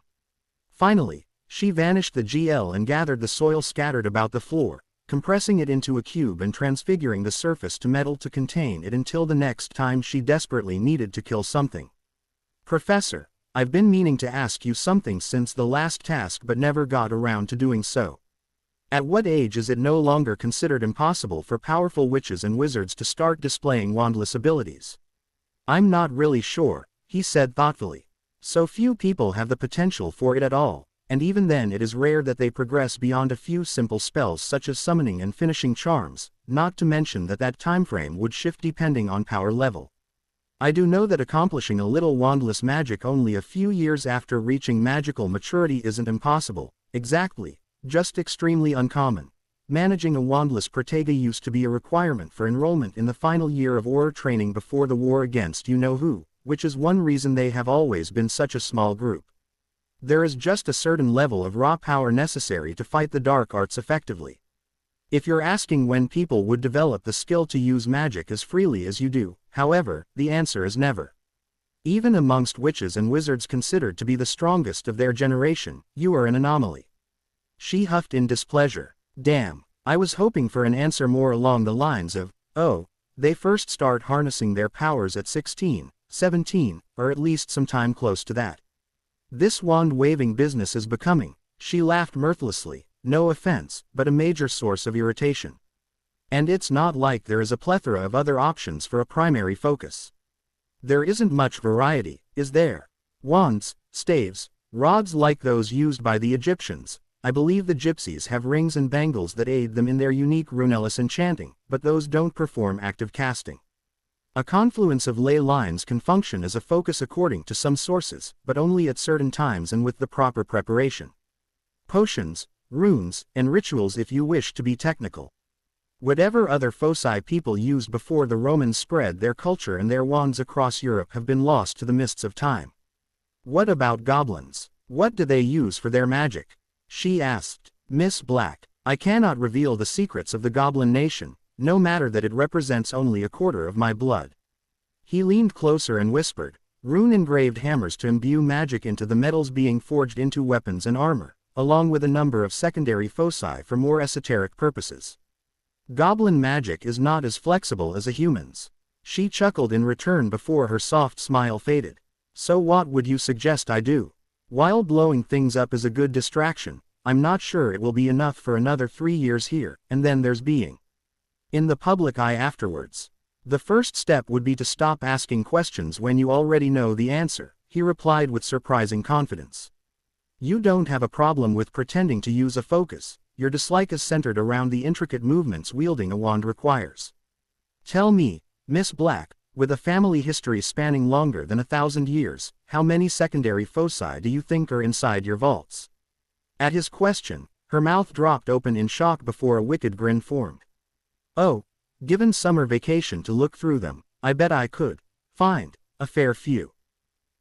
Finally, she vanished the GL and gathered the soil scattered about the floor, compressing it into a cube and transfiguring the surface to metal to contain it until the next time she desperately needed to kill something. "Professor, I've been meaning to ask you something since the last task but never got around to doing so. At what age is it no longer considered impossible for powerful witches and wizards to start displaying wandless abilities?" "I'm not really sure," he said thoughtfully. "So few people have the potential for it at all, and even then it is rare that they progress beyond a few simple spells such as summoning and finishing charms, not to mention that timeframe would shift depending on power level. I do know that accomplishing a little wandless magic only a few years after reaching magical maturity isn't impossible, exactly, just extremely uncommon. Managing a wandless protega used to be a requirement for enrollment in the final year of Auror training before the war against you-know-who, which is one reason they have always been such a small group. There is just a certain level of raw power necessary to fight the dark arts effectively. If you're asking when people would develop the skill to use magic as freely as you do, however, the answer is never. Even amongst witches and wizards considered to be the strongest of their generation, you are an anomaly." She huffed in displeasure. "Damn, I was hoping for an answer more along the lines of, oh, they first start harnessing their powers at 16, 17, or at least sometime close to that. This wand-waving business is becoming," she laughed mirthlessly, "no offense, but a major source of irritation. And it's not like there is a plethora of other options for a primary focus. There isn't much variety, is there? Wands, staves, rods like those used by the Egyptians. I believe the gypsies have rings and bangles that aid them in their unique runeless enchanting, but those don't perform active casting. A confluence of ley lines can function as a focus according to some sources, but only at certain times and with the proper preparation. Potions, runes, and rituals if you wish to be technical. Whatever other foci people used before the Romans spread their culture and their wands across Europe have been lost to the mists of time." "What about goblins? What do they use for their magic?" she asked. "Miss Black, I cannot reveal the secrets of the goblin nation, no matter that it represents only a quarter of my blood." He leaned closer and whispered, "Rune-engraved hammers to imbue magic into the metals being forged into weapons and armor, along with a number of secondary foci for more esoteric purposes. Goblin magic is not as flexible as a human's." She chuckled in return before her soft smile faded. "So what would you suggest I do? While blowing things up is a good distraction, I'm not sure it will be enough for another 3 years here, and then there's being in the public eye afterwards. The first step would be to stop asking questions when you already know the answer," he replied with surprising confidence. "You don't have a problem with pretending to use a focus, your dislike is centered around the intricate movements wielding a wand requires. Tell me, Miss Black, with a family history spanning longer than 1,000 years, how many secondary foci do you think are inside your vaults?" At his question, her mouth dropped open in shock before a wicked grin formed. "Oh, given summer vacation to look through them, I bet I could find a fair few."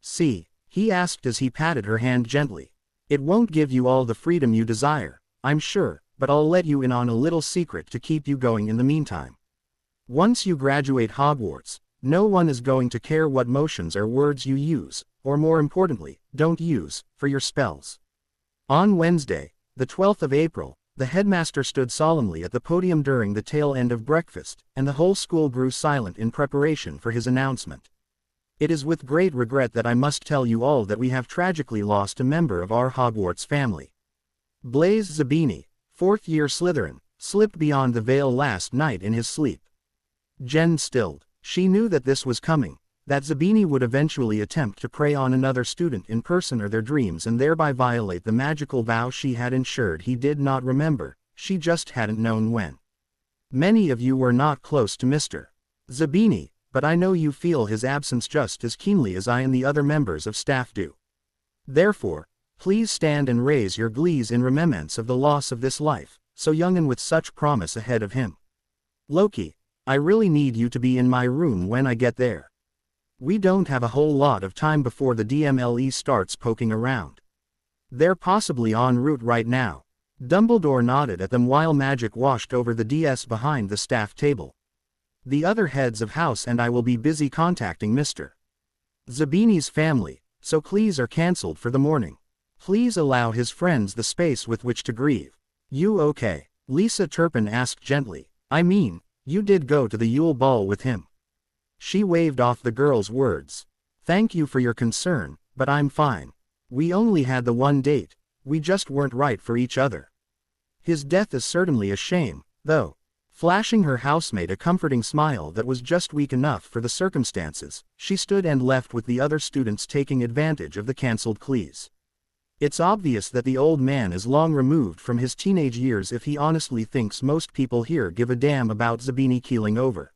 "See," he asked as he patted her hand gently. "It won't give you all the freedom you desire, I'm sure, but I'll let you in on a little secret to keep you going in the meantime. Once you graduate Hogwarts, no one is going to care what motions or words you use, or more importantly, don't use, for your spells. On Wednesday, the 12th of April, the headmaster stood solemnly at the podium during the tail end of breakfast, and the whole school grew silent in preparation for his announcement. It is with great regret that I must tell you all that we have tragically lost a member of our Hogwarts family. Blaise Zabini, fourth-year Slytherin, slipped beyond the veil last night in his sleep. Jen stilled. She knew that this was coming, that Zabini would eventually attempt to prey on another student in person or their dreams and thereby violate the magical vow she had ensured he did not remember, she just hadn't known when. Many of you were not close to Mr. Zabini, but I know you feel his absence just as keenly as I and the other members of staff do. Therefore, please stand and raise your glees in remembrance of the loss of this life, so young and with such promise ahead of him. Loki, I really need you to be in my room when I get there. We don't have a whole lot of time before the DMLE starts poking around. They're possibly en route right now. Dumbledore nodded at them while magic washed over the DS behind the staff table. The other heads of house and I will be busy contacting Mr. Zabini's family, so please are cancelled for the morning. Please allow his friends the space with which to grieve. You okay? Lisa Turpin asked gently. I mean, you did go to the Yule Ball with him. She waved off the girl's words. Thank you for your concern, but I'm fine. We only had the one date. We just weren't right for each other. His death is certainly a shame, though. Flashing her housemate a comforting smile that was just weak enough for the circumstances, she stood and left with the other students taking advantage of the cancelled pleas. It's obvious that the old man is long removed from his teenage years if he honestly thinks most people here give a damn about Zabini keeling over.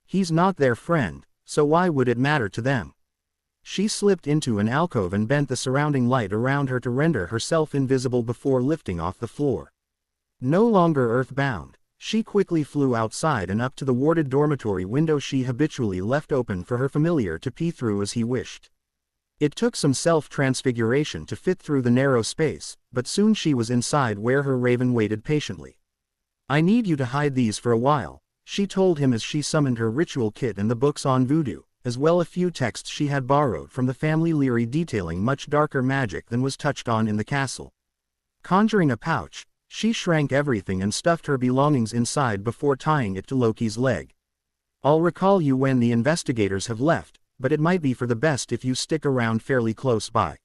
He's not their friend, so why would it matter to them? She slipped into an alcove and bent the surrounding light around her to render herself invisible before lifting off the floor. No longer earthbound, she quickly flew outside and up to the warded dormitory window she habitually left open for her familiar to pee through as he wished. It took some self-transfiguration to fit through the narrow space, but soon she was inside where her raven waited patiently. I need you to hide these for a while, she told him as she summoned her ritual kit and the books on voodoo, as well a few texts she had borrowed from the family Leary detailing much darker magic than was touched on in the castle. Conjuring a pouch, she shrank everything and stuffed her belongings inside before tying it to Loki's leg. I'll recall you when the investigators have left, but it might be for the best if you stick around fairly close by.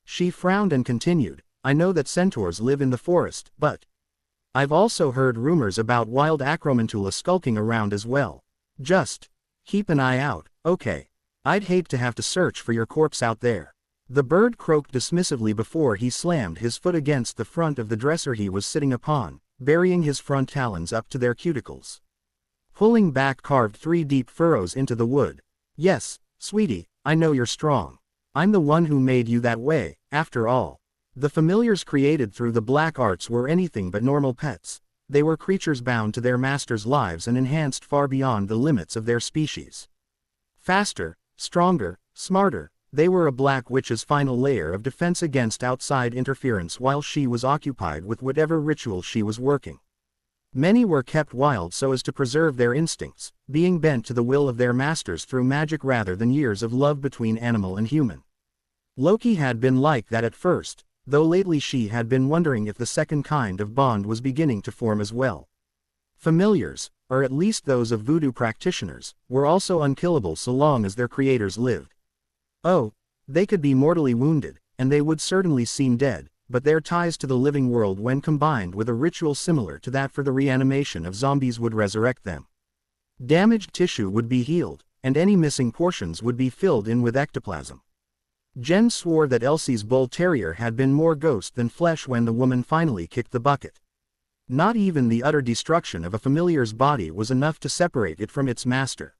She frowned and continued, I know that centaurs live in the forest, but I've also heard rumors about wild acromantula skulking around as well. Just keep an eye out, okay? I'd hate to have to search for your corpse out there. The bird croaked dismissively before he slammed his foot against the front of the dresser he was sitting upon, burying his front talons up to their cuticles. Pulling back carved 3 deep furrows into the wood. Yes, sweetie, I know you're strong. I'm the one who made you that way, after all. The familiars created through the black arts were anything but normal pets. They were creatures bound to their masters' lives and enhanced far beyond the limits of their species. Faster, stronger, smarter, they were a black witch's final layer of defense against outside interference while she was occupied with whatever ritual she was working. Many were kept wild so as to preserve their instincts, being bent to the will of their masters through magic rather than years of love between animal and human. Loki had been like that at first, though lately she had been wondering if the second kind of bond was beginning to form as well. Familiars, or at least those of voodoo practitioners, were also unkillable so long as their creators lived. Oh, they could be mortally wounded, and they would certainly seem dead, but their ties to the living world when combined with a ritual similar to that for the reanimation of zombies would resurrect them. Damaged tissue would be healed, and any missing portions would be filled in with ectoplasm. Jen swore that Elsie's bull terrier had been more ghost than flesh when the woman finally kicked the bucket. Not even the utter destruction of a familiar's body was enough to separate it from its master.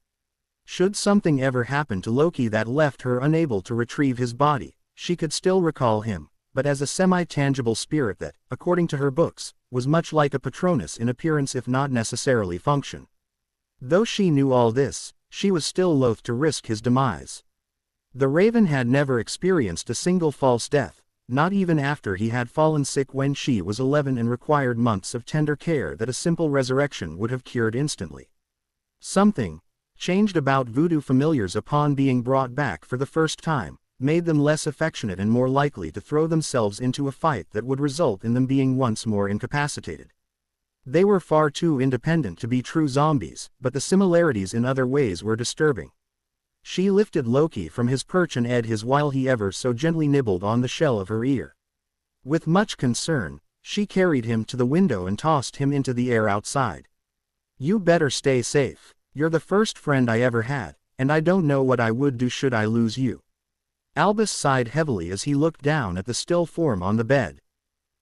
Should something ever happen to Loki that left her unable to retrieve his body, she could still recall him, but as a semi-tangible spirit that, according to her books, was much like a Patronus in appearance if not necessarily function. Though she knew all this, she was still loath to risk his demise. The Raven had never experienced a single false death, not even after he had fallen sick when she was 11 and required months of tender care that a simple resurrection would have cured instantly. Something changed about voodoo familiars upon being brought back for the first time, made them less affectionate and more likely to throw themselves into a fight that would result in them being once more incapacitated. They were far too independent to be true zombies, but the similarities in other ways were disturbing. She lifted Loki from his perch and ed his while he ever so gently nibbled on the shell of her ear. With much concern, she carried him to the window and tossed him into the air outside. "You better stay safe. You're the first friend I ever had, and I don't know what I would do should I lose you." Albus sighed heavily as he looked down at the still form on the bed.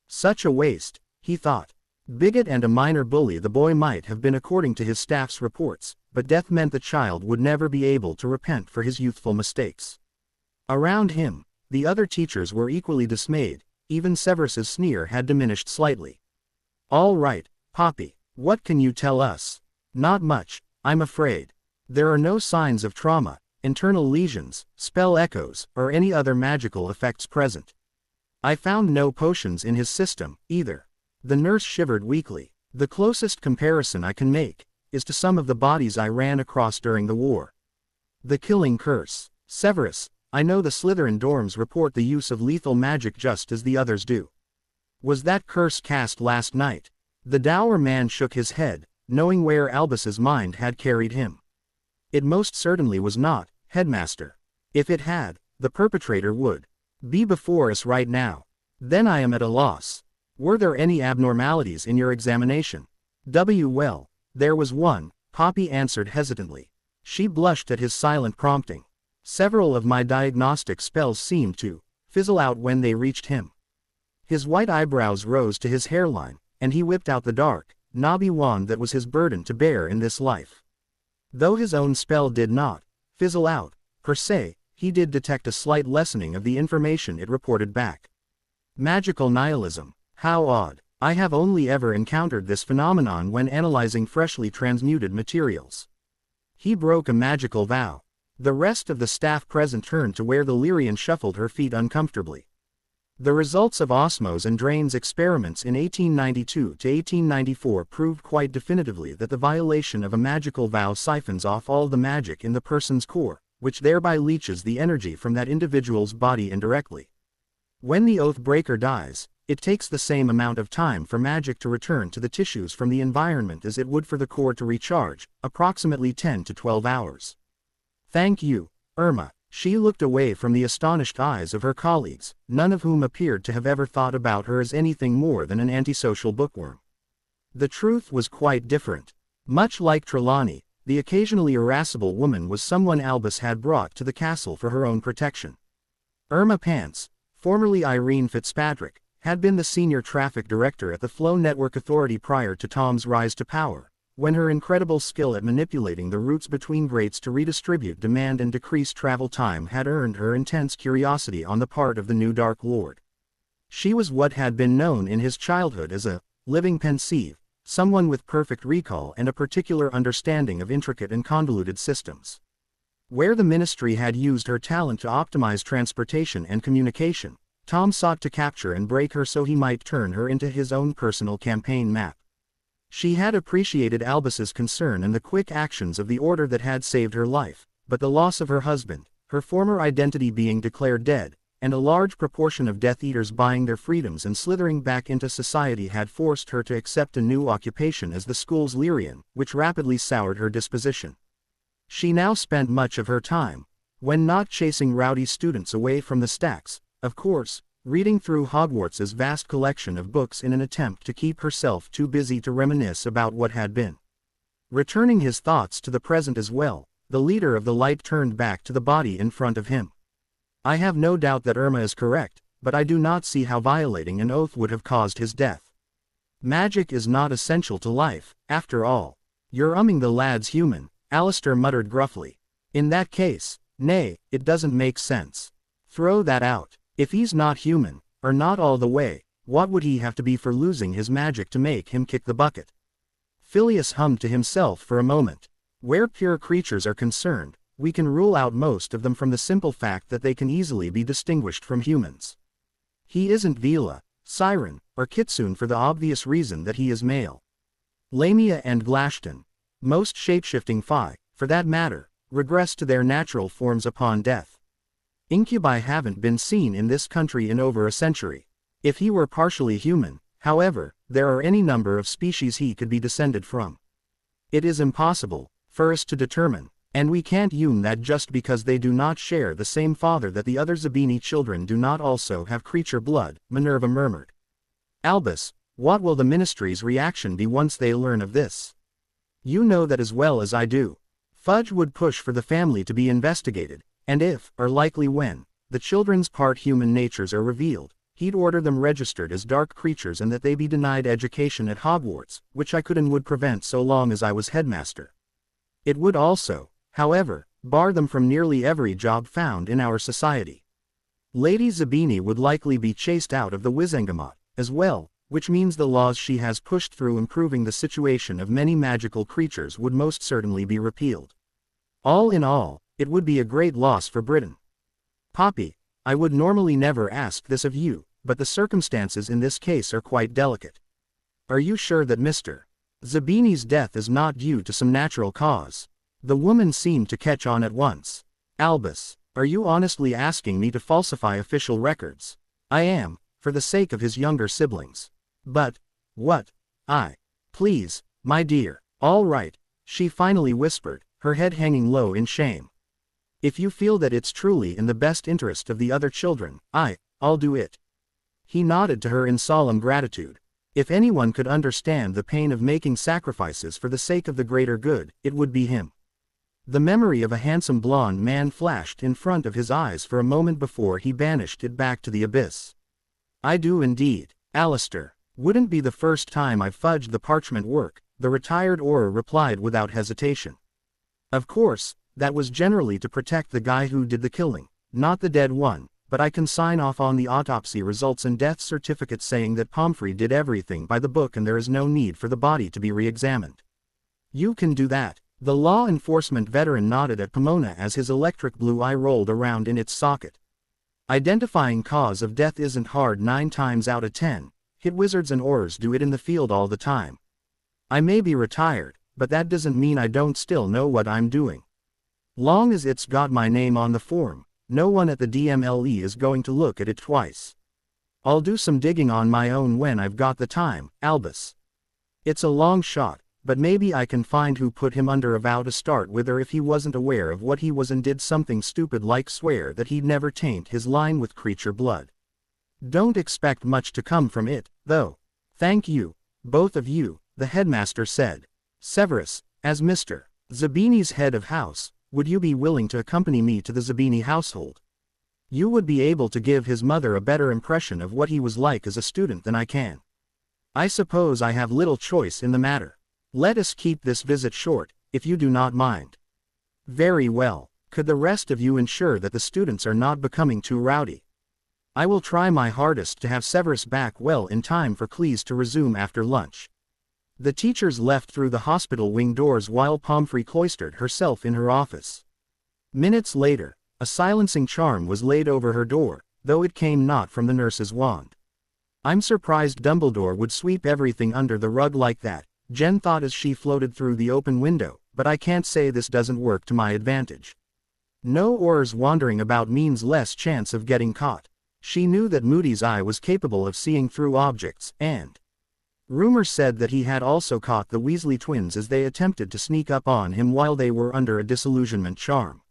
Such a waste, he thought. Bigot and a minor bully the boy might have been according to his staff's reports, but death meant the child would never be able to repent for his youthful mistakes. Around him, the other teachers were equally dismayed, even Severus's sneer had diminished slightly. "All right, Poppy, what can you tell us?" "Not much, I'm afraid. There are no signs of trauma, internal lesions, spell echoes, or any other magical effects present. I found no potions in his system, either." The nurse shivered weakly. "The closest comparison I can make is to some of the bodies I ran across during the war. The killing curse. Severus, I know the Slytherin dorms report the use of lethal magic just as the others do. Was that curse cast last night?" The dour man shook his head, knowing where Albus's mind had carried him. "It most certainly was not, Headmaster. If it had, the perpetrator would be before us right now. Then I am at a loss. Were there any abnormalities in your examination?" Well, there was one," Poppy answered hesitantly. She blushed at his silent prompting. "Several of my diagnostic spells seemed to fizzle out when they reached him." His white eyebrows rose to his hairline, and he whipped out the dark, knobby wand that was his burden to bear in this life. Though his own spell did not fizzle out, per se, he did detect a slight lessening of the information it reported back. Magical nihilism. How odd. I have only ever encountered this phenomenon when analyzing freshly transmuted materials. He broke a magical vow. The rest of the staff present turned to where the Lyrian shuffled her feet uncomfortably. The results of Osmos and Drain's experiments in 1892 to 1894 proved quite definitively that the violation of a magical vow siphons off all the magic in the person's core, which thereby leaches the energy from that individual's body indirectly. When the oath breaker dies, it takes the same amount of time for magic to return to the tissues from the environment as it would for the core to recharge, approximately 10 to 12 hours. "Thank you, Irma." She looked away from the astonished eyes of her colleagues, none of whom appeared to have ever thought about her as anything more than an antisocial bookworm. The truth was quite different. Much like Trelawney, the occasionally irascible woman was someone Albus had brought to the castle for her own protection. Irma Pants, formerly Irene Fitzpatrick, had been the senior traffic director at the Flow Network Authority prior to Tom's rise to power, when her incredible skill at manipulating the routes between greats to redistribute demand and decrease travel time had earned her intense curiosity on the part of the new Dark Lord. She was what had been known in his childhood as a living pensieve, someone with perfect recall and a particular understanding of intricate and convoluted systems. Where the ministry had used her talent to optimize transportation and communication, Tom sought to capture and break her so he might turn her into his own personal campaign map. She had appreciated Albus's concern and the quick actions of the order that had saved her life, but the loss of her husband, her former identity being declared dead, and a large proportion of Death Eaters buying their freedoms and slithering back into society had forced her to accept a new occupation as the school's Lyrian, which rapidly soured her disposition. She now spent much of her time, when not chasing rowdy students away from the stacks, of course, reading through Hogwarts's vast collection of books in an attempt to keep herself too busy to reminisce about what had been. Returning his thoughts to the present as well, the leader of the light turned back to the body in front of him. "I have no doubt that Irma is correct, but I do not see how violating an oath would have caused his death. Magic is not essential to life, after all." "You're the lad's human," Alistair muttered gruffly. "In that case, nay, it doesn't make sense. Throw that out. If he's not human, or not all the way, what would he have to be for losing his magic to make him kick the bucket?" Phileas hummed to himself for a moment. "Where pure creatures are concerned, we can rule out most of them from the simple fact that they can easily be distinguished from humans." He isn't Vila, Siren, or Kitsune for the obvious reason that he is male. Lamia and Glashtan, most shapeshifting Phi, for that matter, regress to their natural forms upon death. Incubi haven't been seen in this country in over a century. If he were partially human, however, there are any number of species he could be descended from. It is impossible for us to determine, and we can't assume that just because they do not share the same father that the other Zabini children do not also have creature blood, Minerva murmured. Albus, what will the Ministry's reaction be once they learn of this? You know that as well as I do. Fudge would push for the family to be investigated, and if, or likely when, the children's part human natures are revealed, he'd order them registered as dark creatures and that they be denied education at Hogwarts, which I could and would prevent so long as I was headmaster. It would also, however, bar them from nearly every job found in our society. Lady Zabini would likely be chased out of the Wizengamot, as well, which means the laws she has pushed through improving the situation of many magical creatures would most certainly be repealed. All in all, it would be a great loss for Britain. Poppy, I would normally never ask this of you, but the circumstances in this case are quite delicate. Are you sure that Mr. Zabini's death is not due to some natural cause? The woman seemed to catch on at once. Albus, are you honestly asking me to falsify official records? I am, for the sake of his younger siblings. But, what? Please, my dear, all right, she finally whispered, her head hanging low in shame. If you feel that it's truly in the best interest of the other children, I'll do it. He nodded to her in solemn gratitude. If anyone could understand the pain of making sacrifices for the sake of the greater good, it would be him. The memory of a handsome blonde man flashed in front of his eyes for a moment before he banished it back to the abyss. I do indeed, Alistair. Wouldn't be the first time I've fudged the parchment work, the retired Auror replied without hesitation. Of course, that was generally to protect the guy who did the killing, not the dead one, but I can sign off on the autopsy results and death certificate saying that Pomfrey did everything by the book and there is no need for the body to be re-examined. You can do that. The law enforcement veteran nodded at Pomona as his electric blue eye rolled around in its socket. Identifying cause of death isn't hard 9 times out of 10. Hit wizards and Aurors do it in the field all the time. I may be retired, but that doesn't mean I don't still know what I'm doing. Long as it's got my name on the form, no one at the DMLE is going to look at it twice. I'll do some digging on my own when I've got the time, Albus. It's a long shot, but maybe I can find who put him under a vow to start with, or if he wasn't aware of what he was and did something stupid like swear that he'd never taint his line with creature blood. Don't expect much to come from it, though. Thank you, both of you, the headmaster said. Severus, as Mr. Zabini's head of house, would you be willing to accompany me to the Zabini household? You would be able to give his mother a better impression of what he was like as a student than I can. I suppose I have little choice in the matter. Let us keep this visit short, if you do not mind. Very well. Could the rest of you ensure that the students are not becoming too rowdy? I will try my hardest to have Severus back well in time for Cleese to resume after lunch. The teachers left through the hospital wing doors while Pomfrey cloistered herself in her office. Minutes later, a silencing charm was laid over her door, though it came not from the nurse's wand. I'm surprised Dumbledore would sweep everything under the rug like that, Jen thought as she floated through the open window, but I can't say this doesn't work to my advantage. No Aurors wandering about means less chance of getting caught. She knew that Moody's eye was capable of seeing through objects, and rumor said that he had also caught the Weasley twins as they attempted to sneak up on him while they were under a disillusionment charm.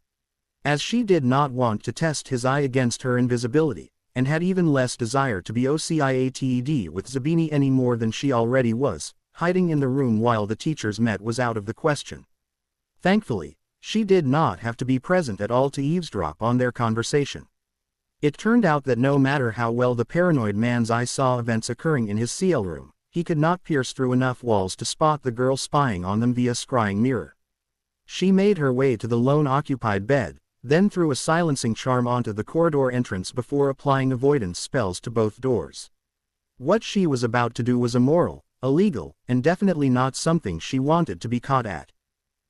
As she did not want to test his eye against her invisibility, and had even less desire to be OCIATED with Zabini any more than she already was, hiding in the room while the teachers met was out of the question. Thankfully, she did not have to be present at all to eavesdrop on their conversation. It turned out that no matter how well the paranoid man's eye saw events occurring in his CL room, he could not pierce through enough walls to spot the girl spying on them via scrying mirror. She made her way to the lone occupied bed, then threw a silencing charm onto the corridor entrance before applying avoidance spells to both doors. What she was about to do was immoral, illegal, and definitely not something she wanted to be caught at.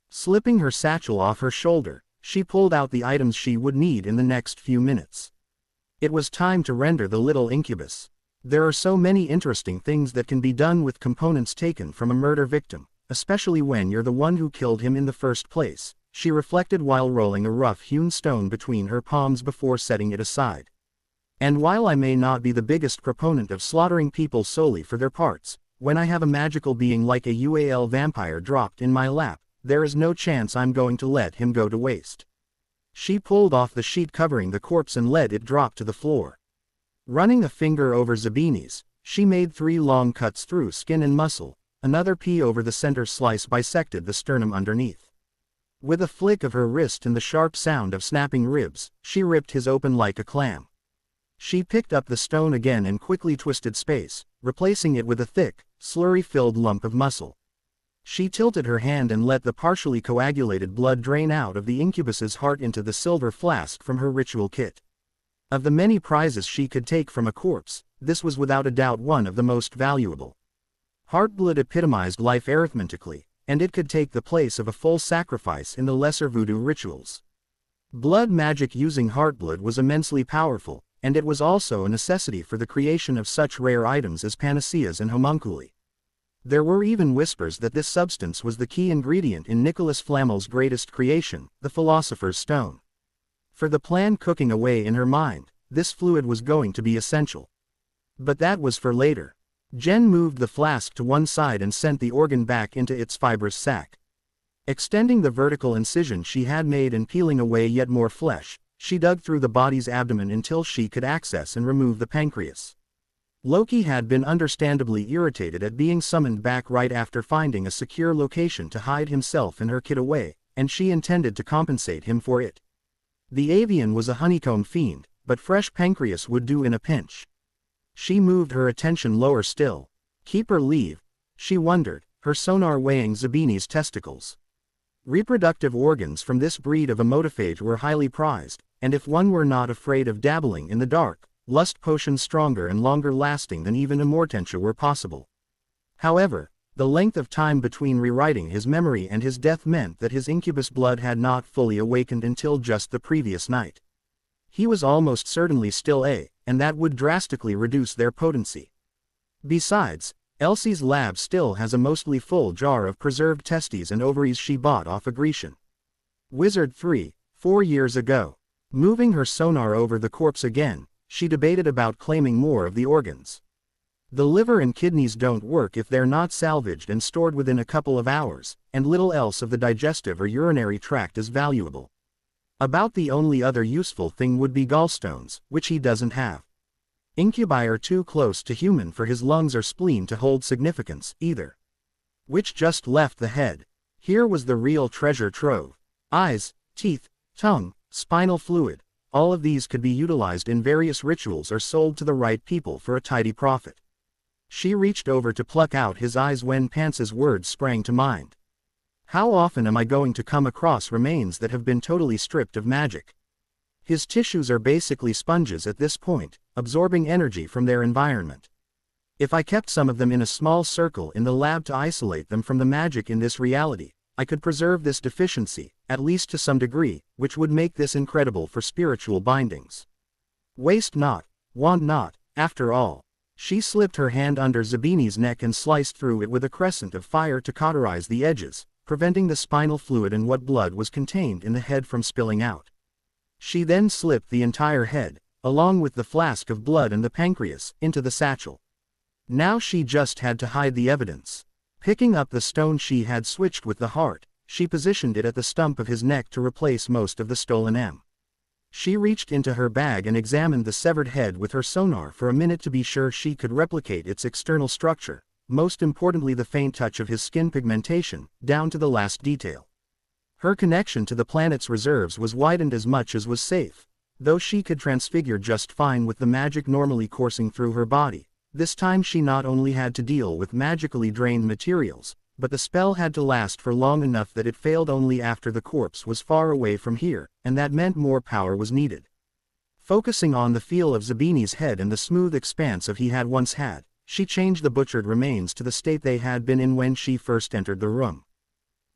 Slipping her satchel off her shoulder, she pulled out the items she would need in the next few minutes. It was time to render the little incubus. There are so many interesting things that can be done with components taken from a murder victim, especially when you're the one who killed him in the first place, she reflected while rolling a rough-hewn stone between her palms before setting it aside. And while I may not be the biggest proponent of slaughtering people solely for their parts, when I have a magical being like a UAL vampire dropped in my lap, there is no chance I'm going to let him go to waste. She pulled off the sheet covering the corpse and let it drop to the floor. Running a finger over Zabini's, she made 3 long cuts through skin and muscle, another pea over the center slice bisected the sternum underneath. With a flick of her wrist and the sharp sound of snapping ribs, she ripped his open like a clam. She picked up the stone again and quickly twisted space, replacing it with a thick, slurry-filled lump of muscle. She tilted her hand and let the partially coagulated blood drain out of the incubus's heart into the silver flask from her ritual kit. Of the many prizes she could take from a corpse, this was without a doubt one of the most valuable. Heartblood epitomized life arithmetically, and it could take the place of a full sacrifice in the lesser voodoo rituals. Blood magic using heartblood was immensely powerful, and it was also a necessity for the creation of such rare items as panaceas and homunculi. There were even whispers that this substance was the key ingredient in Nicholas Flamel's greatest creation, the Philosopher's Stone. For the plan cooking away in her mind, this fluid was going to be essential. But that was for later. Jen moved the flask to one side and sent the organ back into its fibrous sac. Extending the vertical incision she had made and peeling away yet more flesh, she dug through the body's abdomen until she could access and remove the pancreas. Loki had been understandably irritated at being summoned back right after finding a secure location to hide himself and her kid away, and she intended to compensate him for it. The avian was a honeycomb fiend, but fresh pancreas would do in a pinch. She moved her attention lower still. Keep or leave? She wondered, her sonar weighing Zabini's testicles. Reproductive organs from this breed of emotophage were highly prized, and if one were not afraid of dabbling in the dark, lust potions stronger and longer lasting than even immortentia were possible. However, the length of time between rewriting his memory and his death meant that his incubus blood had not fully awakened until just the previous night. He was almost certainly still and that would drastically reduce their potency. Besides, Elsie's lab still has a mostly full jar of preserved testes and ovaries she bought off a Grecian wizard 4 years ago. Moving her sonar over the corpse again, she debated about claiming more of the organs. The liver and kidneys don't work if they're not salvaged and stored within a couple of hours, and little else of the digestive or urinary tract is valuable. About the only other useful thing would be gallstones, which he doesn't have. Incubi are too close to human for his lungs or spleen to hold significance, either. Which just left the head. Here was the real treasure trove. Eyes, teeth, tongue, spinal fluid, all of these could be utilized in various rituals or sold to the right people for a tidy profit. She reached over to pluck out his eyes when Pance's words sprang to mind. How often am I going to come across remains that have been totally stripped of magic? His tissues are basically sponges at this point, absorbing energy from their environment. If I kept some of them in a small circle in the lab to isolate them from the magic in this reality, I could preserve this deficiency, at least to some degree, which would make this incredible for spiritual bindings. Waste not, want not, after all. She slipped her hand under Zabini's neck and sliced through it with a crescent of fire to cauterize the edges, preventing the spinal fluid and what blood was contained in the head from spilling out. She then slipped the entire head, along with the flask of blood and the pancreas, into the satchel. Now she just had to hide the evidence. Picking up the stone she had switched with the heart, she positioned it at the stump of his neck to replace most of the stolen M. She reached into her bag and examined the severed head with her sonar for a minute to be sure she could replicate its external structure, most importantly the faint touch of his skin pigmentation, down to the last detail. Her connection to the planet's reserves was widened as much as was safe, though she could transfigure just fine with the magic normally coursing through her body. This time she not only had to deal with magically drained materials, but the spell had to last for long enough that it failed only after the corpse was far away from here, and that meant more power was needed. Focusing on the feel of Zabini's head and the smooth expanse of he had once had, she changed the butchered remains to the state they had been in when she first entered the room.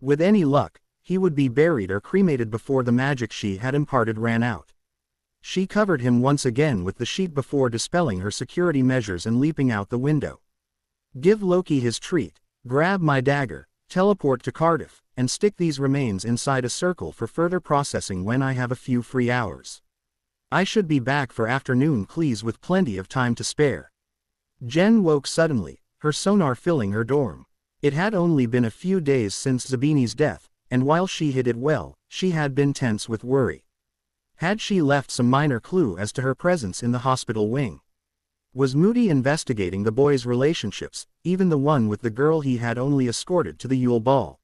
With any luck, he would be buried or cremated before the magic she had imparted ran out. She covered him once again with the sheet before dispelling her security measures and leaping out the window. Give Loki his treat, grab my dagger, teleport to Cardiff, and stick these remains inside a circle for further processing when I have a few free hours. I should be back for afternoon cleese with plenty of time to spare. Jen woke suddenly, her sonar filling her dorm. It had only been a few days since Zabini's death, and while she hid it well, she had been tense with worry. Had she left some minor clue as to her presence in the hospital wing? Was Moody investigating the boys' relationships, even the one with the girl he had only escorted to the Yule Ball?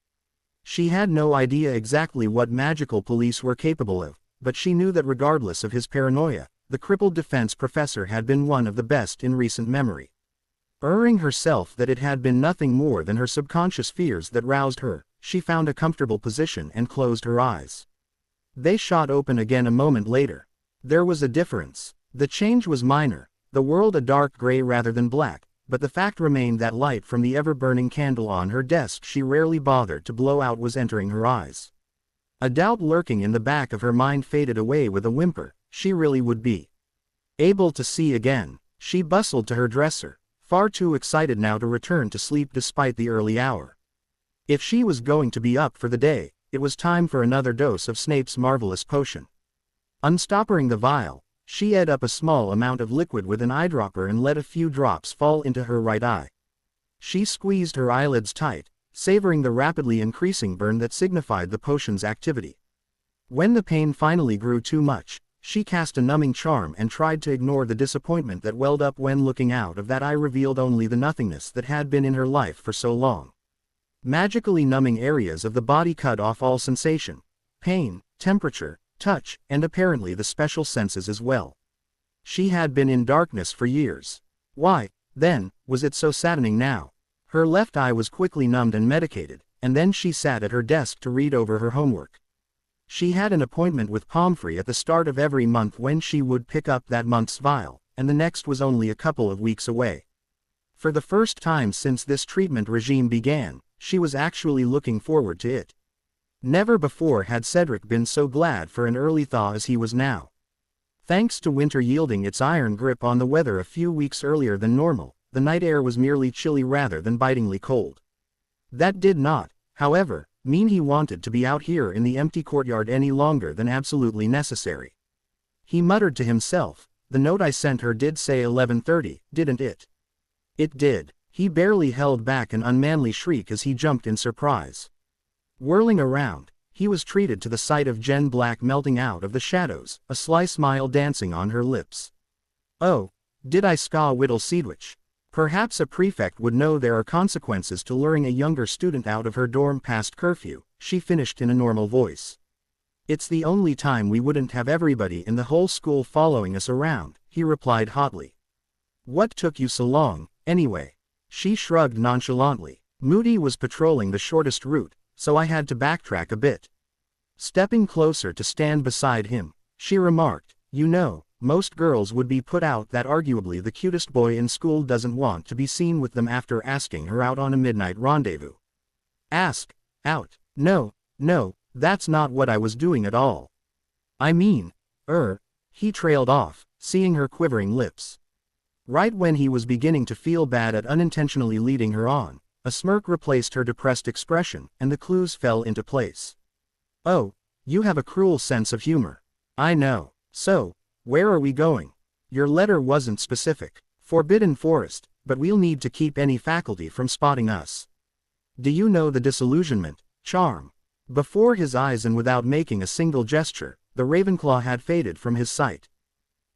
She had no idea exactly what magical police were capable of, but she knew that regardless of his paranoia, the crippled defense professor had been one of the best in recent memory. Assuring herself that it had been nothing more than her subconscious fears that roused her, she found a comfortable position and closed her eyes. They shot open again a moment later. There was a difference. The change was minor, the world a dark gray rather than black, but the fact remained that light from the ever-burning candle on her desk she rarely bothered to blow out was entering her eyes. A doubt lurking in the back of her mind faded away with a whimper. She really would be able to see again. She bustled to her dresser, far too excited now to return to sleep despite the early hour. If she was going to be up for the day, it was time for another dose of Snape's marvelous potion. Unstoppering the vial, she ate up a small amount of liquid with an eyedropper and let a few drops fall into her right eye. She squeezed her eyelids tight, savoring the rapidly increasing burn that signified the potion's activity. When the pain finally grew too much, she cast a numbing charm and tried to ignore the disappointment that welled up when looking out of that eye revealed only the nothingness that had been in her life for so long. Magically numbing areas of the body cut off all sensation, pain, temperature, touch, and apparently the special senses as well. She had been in darkness for years. Why, then, was it so saddening now? Her left eye was quickly numbed and medicated, and then she sat at her desk to read over her homework. She had an appointment with Pomfrey at the start of every month when she would pick up that month's vial, and the next was only a couple of weeks away. For the first time since this treatment regime began, she was actually looking forward to it. Never before had Cedric been so glad for an early thaw as he was now. Thanks to winter yielding its iron grip on the weather a few weeks earlier than normal, the night air was merely chilly rather than bitingly cold. That did not, however, mean he wanted to be out here in the empty courtyard any longer than absolutely necessary. He muttered to himself, "The note I sent her did say 11:30, didn't it?" It did. He barely held back an unmanly shriek as he jumped in surprise. Whirling around, he was treated to the sight of Jen Black melting out of the shadows, a sly smile dancing on her lips. "Oh, did I ska whittle Seedwich?" Perhaps a prefect would know there are consequences to luring a younger student out of her dorm past curfew, she finished in a normal voice. "It's the only time we wouldn't have everybody in the whole school following us around," he replied hotly. "What took you so long, anyway?" She shrugged nonchalantly. "Moody was patrolling the shortest route, so I had to backtrack a bit." Stepping closer to stand beside him, she remarked, "You know, most girls would be put out that arguably the cutest boy in school doesn't want to be seen with them after asking her out on a midnight rendezvous." "Ask out? No, that's not what I was doing at all. I mean, he trailed off, seeing her quivering lips. Right when he was beginning to feel bad at unintentionally leading her on, a smirk replaced her depressed expression, and the clues fell into place. "Oh, you have a cruel sense of humor. I know. So, where are we going? Your letter wasn't specific. Forbidden Forest, but we'll need to keep any faculty from spotting us. Do you know the disillusionment, charm?" Before his eyes and without making a single gesture, the Ravenclaw had faded from his sight.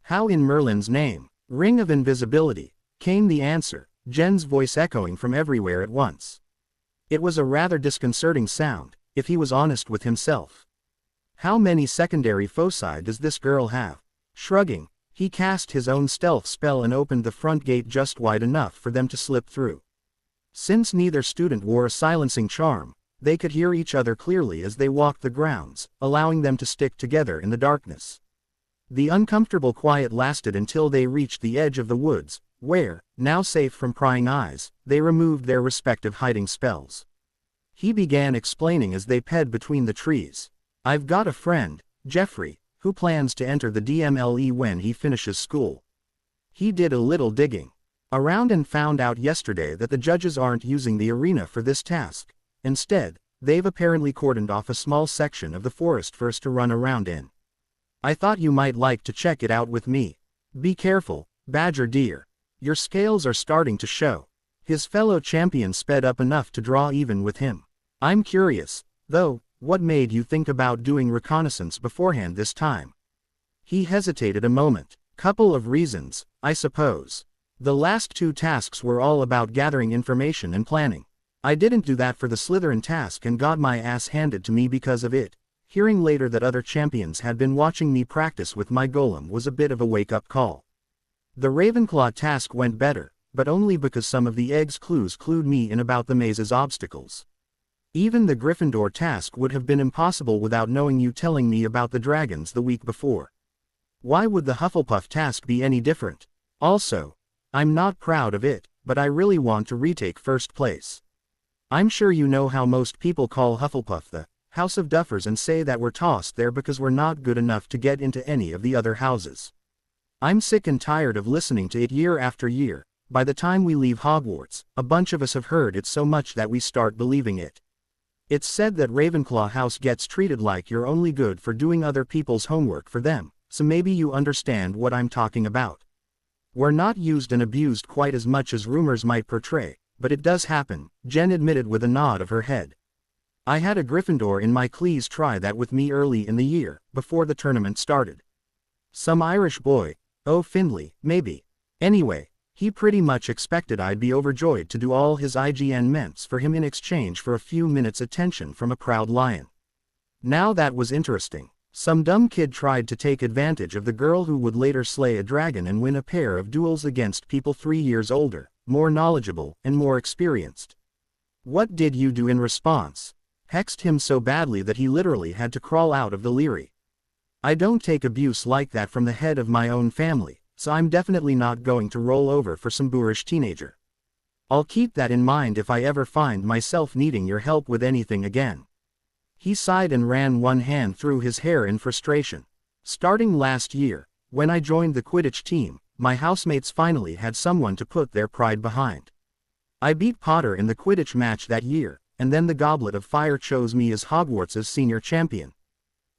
"How in Merlin's name? Ring of invisibility," came the answer, Jen's voice echoing from everywhere at once. It was a rather disconcerting sound, if he was honest with himself. How many secondary foci does this girl have? Shrugging, he cast his own stealth spell and opened the front gate just wide enough for them to slip through. Since neither student wore a silencing charm, they could hear each other clearly as they walked the grounds, allowing them to stick together in the darkness. The uncomfortable quiet lasted until they reached the edge of the woods, where, now safe from prying eyes, they removed their respective hiding spells. He began explaining as they ped between the trees. "I've got a friend, Jeffrey, Who plans to enter the DMLE when he finishes school? He did a little digging around and found out yesterday that the judges aren't using the arena for this task. Instead, they've apparently cordoned off a small section of the forest for us to run around in. I thought you might like to check it out with me. Be careful, Badger dear. Your scales are starting to show. His fellow champion sped up enough to draw even with him. I'm curious, though, what made you think about doing reconnaissance beforehand this time? He hesitated a moment. Couple of reasons, I suppose. The last 2 tasks were all about gathering information and planning. I didn't do that for the Slytherin task and got my ass handed to me because of it. Hearing later that other champions had been watching me practice with my golem was a bit of a wake-up call. The Ravenclaw task went better, but only because some of the egg's clues clued me in about the maze's obstacles. Even the Gryffindor task would have been impossible without knowing you telling me about the dragons the week before. Why would the Hufflepuff task be any different? Also, I'm not proud of it, but I really want to retake first place. I'm sure you know how most people call Hufflepuff the House of Duffers and say that we're tossed there because we're not good enough to get into any of the other houses. I'm sick and tired of listening to it year after year. By the time we leave Hogwarts, a bunch of us have heard it so much that we start believing it. It's said that Ravenclaw House gets treated like you're only good for doing other people's homework for them, so maybe you understand what I'm talking about. We're not used and abused quite as much as rumors might portray, but it does happen, Jen admitted with a nod of her head. I had a Gryffindor in my class try that with me early in the year, before the tournament started. Some Irish boy, oh Findlay, maybe. Anyway, he pretty much expected I'd be overjoyed to do all his IGN ments for him in exchange for a few minutes' attention from a proud lion. Now that was interesting. Some dumb kid tried to take advantage of the girl who would later slay a dragon and win a pair of duels against people 3 years older, more knowledgeable, and more experienced. What did you do in response? Hexed him so badly that he literally had to crawl out of the Leary. I don't take abuse like that from the head of my own family, so I'm definitely not going to roll over for some boorish teenager. I'll keep that in mind if I ever find myself needing your help with anything again. He sighed and ran one hand through his hair in frustration. Starting last year, when I joined the Quidditch team, my housemates finally had someone to put their pride behind. I beat Potter in the Quidditch match that year, and then the Goblet of Fire chose me as Hogwarts' senior champion.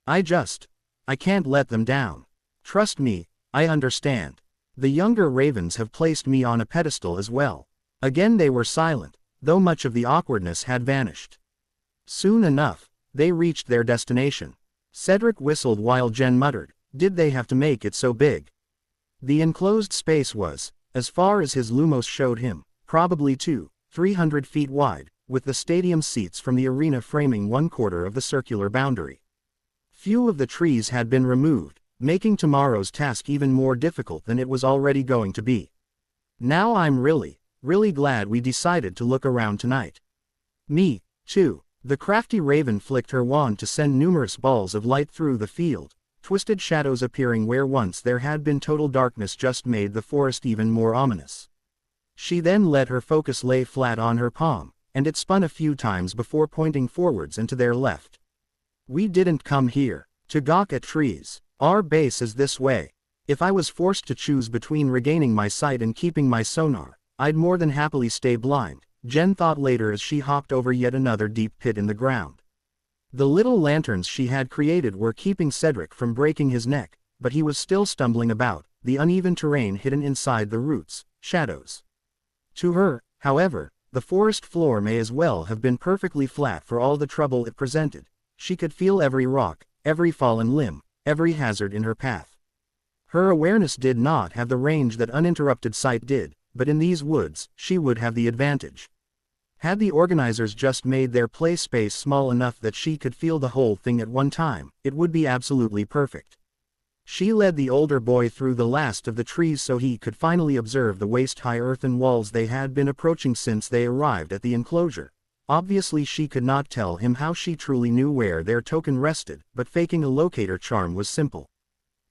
I can't let them down. Trust me, I understand. The younger Ravens have placed me on a pedestal as well. Again they were silent, though much of the awkwardness had vanished. Soon enough, they reached their destination. Cedric whistled while Jen muttered, "Did they have to make it so big?" The enclosed space was, as far as his Lumos showed him, probably 300 feet wide, with the stadium seats from the arena framing 1/4 of the circular boundary. Few of the trees had been removed, making tomorrow's task even more difficult than it was already going to be. Now I'm really glad we decided to look around tonight. Me, too. The crafty raven flicked her wand to send numerous balls of light through the field. Twisted shadows appearing where once there had been total darkness just made the forest even more ominous. She then let her focus lay flat on her palm, and it spun a few times before pointing forwards and to their left. We didn't come here to gawk at trees. Our base is this way. If I was forced to choose between regaining my sight and keeping my sonar, I'd more than happily stay blind, Jen thought later as she hopped over yet another deep pit in the ground. The little lanterns she had created were keeping Cedric from breaking his neck, but he was still stumbling about, the uneven terrain hidden inside the roots, shadows. To her, however, the forest floor may as well have been perfectly flat for all the trouble it presented. She could feel every rock, every fallen limb, every hazard in her path. Her awareness did not have the range that uninterrupted sight did, but in these woods, she would have the advantage. Had the organizers just made their play space small enough that she could feel the whole thing at one time, it would be absolutely perfect. She led the older boy through the last of the trees so he could finally observe the waist-high earthen walls they had been approaching since they arrived at the enclosure. Obviously she could not tell him how she truly knew where their token rested, but faking a locator charm was simple.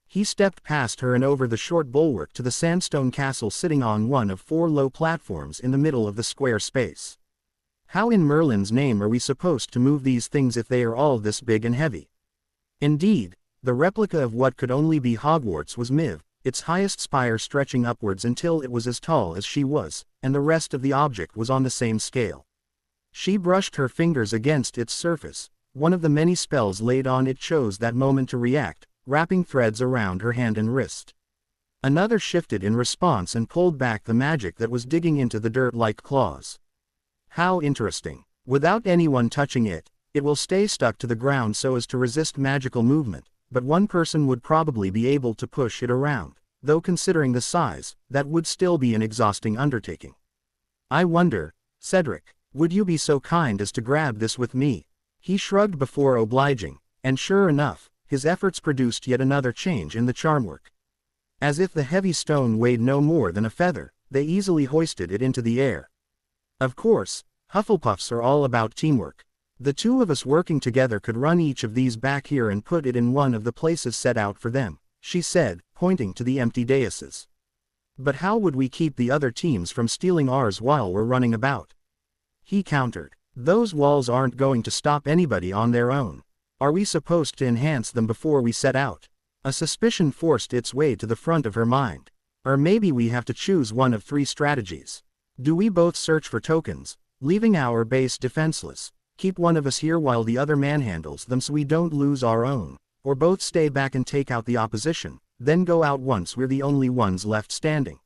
He stepped past her and over the short bulwark to the sandstone castle sitting on one of 4 low platforms in the middle of the square space. How in Merlin's name are we supposed to move these things if they are all this big and heavy? Indeed, The replica of what could only be Hogwarts was Miv, its highest spire stretching upwards until it was as tall as she was, and the rest of the object was on the same scale. She brushed her fingers against its surface. One of the many spells laid on it chose that moment to react, wrapping threads around her hand and wrist. Another shifted in response and pulled back the magic that was digging into the dirt like claws. How interesting. Without anyone touching it, it will stay stuck to the ground so as to resist magical movement, but one person would probably be able to push it around, though considering the size, that would still be an exhausting undertaking. I wonder, Cedric, would you be so kind as to grab this with me? He shrugged before obliging, and sure enough, his efforts produced yet another change in the charmwork. As if the heavy stone weighed no more than a feather, they easily hoisted it into the air. Of course, Hufflepuffs are all about teamwork. The two of us working together could run each of these back here and put it in one of the places set out for them, she said, pointing to the empty daises. But how would we keep the other teams from stealing ours while we're running about? He countered. Those walls aren't going to stop anybody on their own. Are we supposed to enhance them before we set out? A suspicion forced its way to the front of her mind. Or maybe we have to choose one of three strategies. Do we both search for tokens, leaving our base defenseless? Keep one of us here while the other manhandles them so we don't lose our own, or both stay back and take out the opposition, then go out once we're the only ones left standing.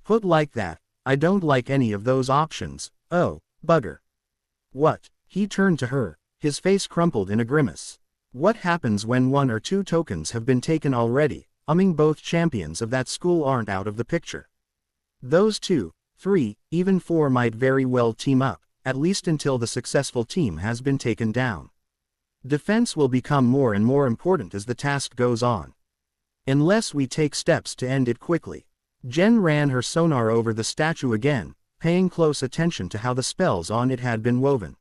Put like that, I don't like any of those options. Oh, bugger. What? He turned to her, his face crumpled in a grimace. What happens when one or two tokens have been taken already, both champions of that school aren't out of the picture? Those 2, 3, even 4 might very well team up, at least until the successful team has been taken down. Defense will become more and more important as the task goes on. Unless we take steps to end it quickly. Jen ran her sonar over the statue again, paying close attention to how the spells on it had been woven.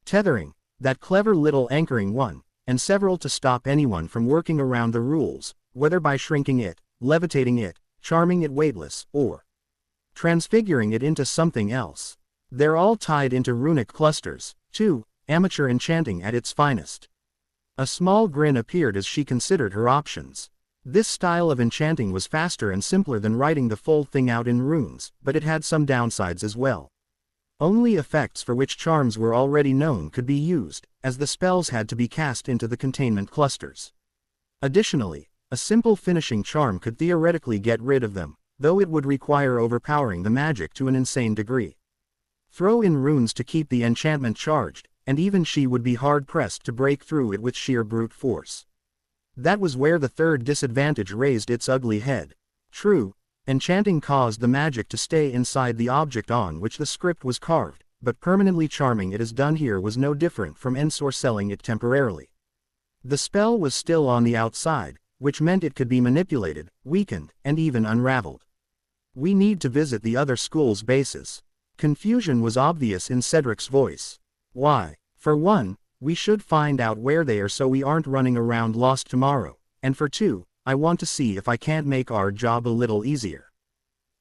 Tethering, that clever little anchoring one, and several to stop anyone from working around the rules, whether by shrinking it, levitating it, charming it weightless, or transfiguring it into something else. They're all tied into runic clusters, too, amateur enchanting at its finest. A small grin appeared as she considered her options. This style of enchanting was faster and simpler than writing the full thing out in runes, but it had some downsides as well. Only effects for which charms were already known could be used, as the spells had to be cast into the containment clusters. Additionally, a simple finishing charm could theoretically get rid of them, though it would require overpowering the magic to an insane degree. Throw in runes to keep the enchantment charged, and even she would be hard-pressed to break through it with sheer brute force. That was where the third disadvantage raised its ugly head. True, enchanting caused the magic to stay inside the object on which the script was carved, but permanently charming it as done here was no different from ensorcelling it temporarily. The spell was still on the outside, which meant it could be manipulated, weakened, and even unraveled. We need to visit the other school's bases. Confusion was obvious in Cedric's voice. Why? For one, we should find out where they are so we aren't running around lost tomorrow, and for 2, I want to see if I can't make our job a little easier.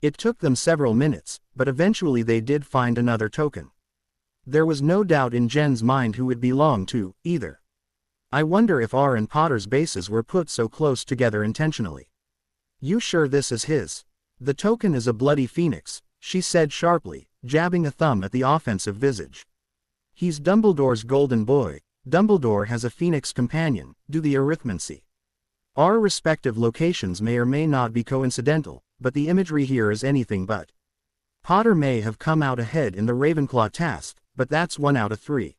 It took them several minutes, but eventually they did find another token. There was no doubt in Jen's mind who it belonged to, either. I wonder if R and Potter's bases were put so close together intentionally. You sure this is his? The token is a bloody phoenix, she said sharply, jabbing a thumb at the offensive visage. He's Dumbledore's golden boy. Dumbledore has a phoenix companion, do the arithmancy. Our respective locations may or may not be coincidental, but the imagery here is anything but. Potter may have come out ahead in the Ravenclaw task, but that's 1 out of 3.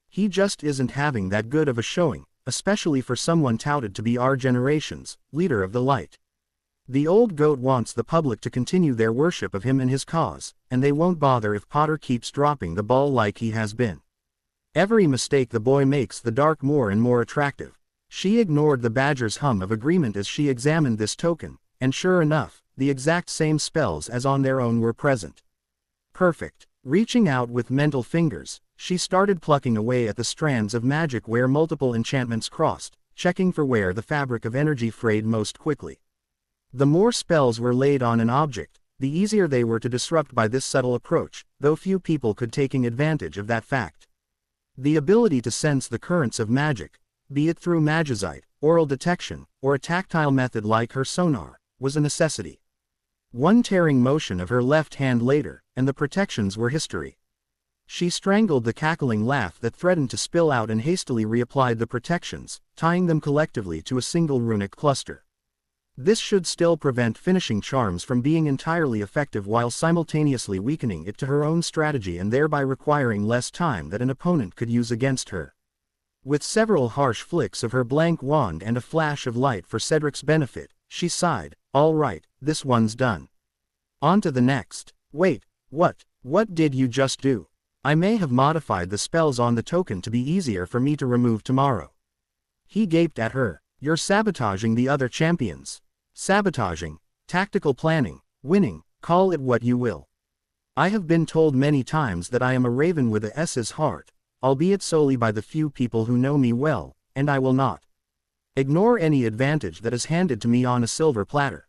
He just isn't having that good of a showing, especially for someone touted to be our generation's leader of the light. The old goat wants the public to continue their worship of him and his cause, and they won't bother if Potter keeps dropping the ball like he has been. Every mistake the boy makes the dark more and more attractive. She ignored the badger's hum of agreement as she examined this token, and sure enough, the exact same spells as on their own were present. Perfect. Reaching out with mental fingers, she started plucking away at the strands of magic where multiple enchantments crossed, checking for where the fabric of energy frayed most quickly. The more spells were laid on an object, the easier they were to disrupt by this subtle approach, though few people could taking advantage of that fact. The ability to sense the currents of magic, be it through magizite, oral detection, or a tactile method like her sonar, was a necessity. One tearing motion of her left hand later, and the protections were history. She strangled the cackling laugh that threatened to spill out and hastily reapplied the protections, tying them collectively to a single runic cluster. This should still prevent finishing charms from being entirely effective while simultaneously weakening it to her own strategy and thereby requiring less time that an opponent could use against her. With several harsh flicks of her blank wand and a flash of light for Cedric's benefit, she sighed, "All right, this one's done. On to the next." "Wait, what did you just do?" "I may have modified the spells on the token to be easier for me to remove tomorrow." He gaped at her. "You're sabotaging the other champions." "Sabotaging, tactical planning, winning, call it what you will. I have been told many times that I am a raven with a S's heart, albeit solely by the few people who know me well, and I will not ignore any advantage that is handed to me on a silver platter."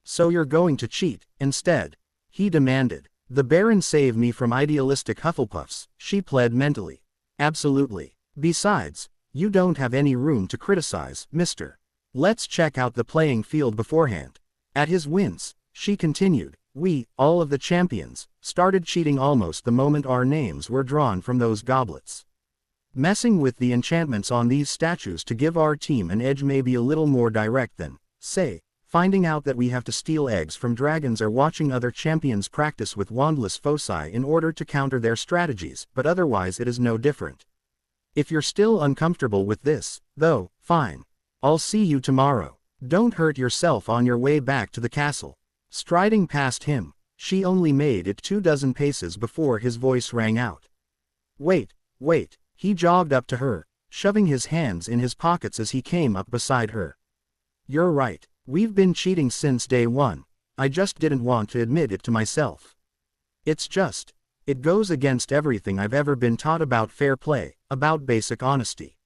"So you're going to cheat, instead?" he demanded. "The Baron save me from idealistic Hufflepuffs," she pled mentally. "Absolutely. Besides, you don't have any room to criticize, mister. Let's check out the playing field beforehand." At his wince, she continued, "We, all of the champions, started cheating almost the moment our names were drawn from those goblets. Messing with the enchantments on these statues to give our team an edge may be a little more direct than, say, finding out that we have to steal eggs from dragons or watching other champions practice with wandless foci in order to counter their strategies, but otherwise it is no different. If you're still uncomfortable with this, though, fine. I'll see you tomorrow. Don't hurt yourself on your way back to the castle." Striding past him, she only made it 24 paces before his voice rang out. Wait. He jogged up to her, shoving his hands in his pockets as he came up beside her. "You're right. We've been cheating since day one. I just didn't want to admit it to myself. It goes against everything I've ever been taught about fair play, about basic honesty.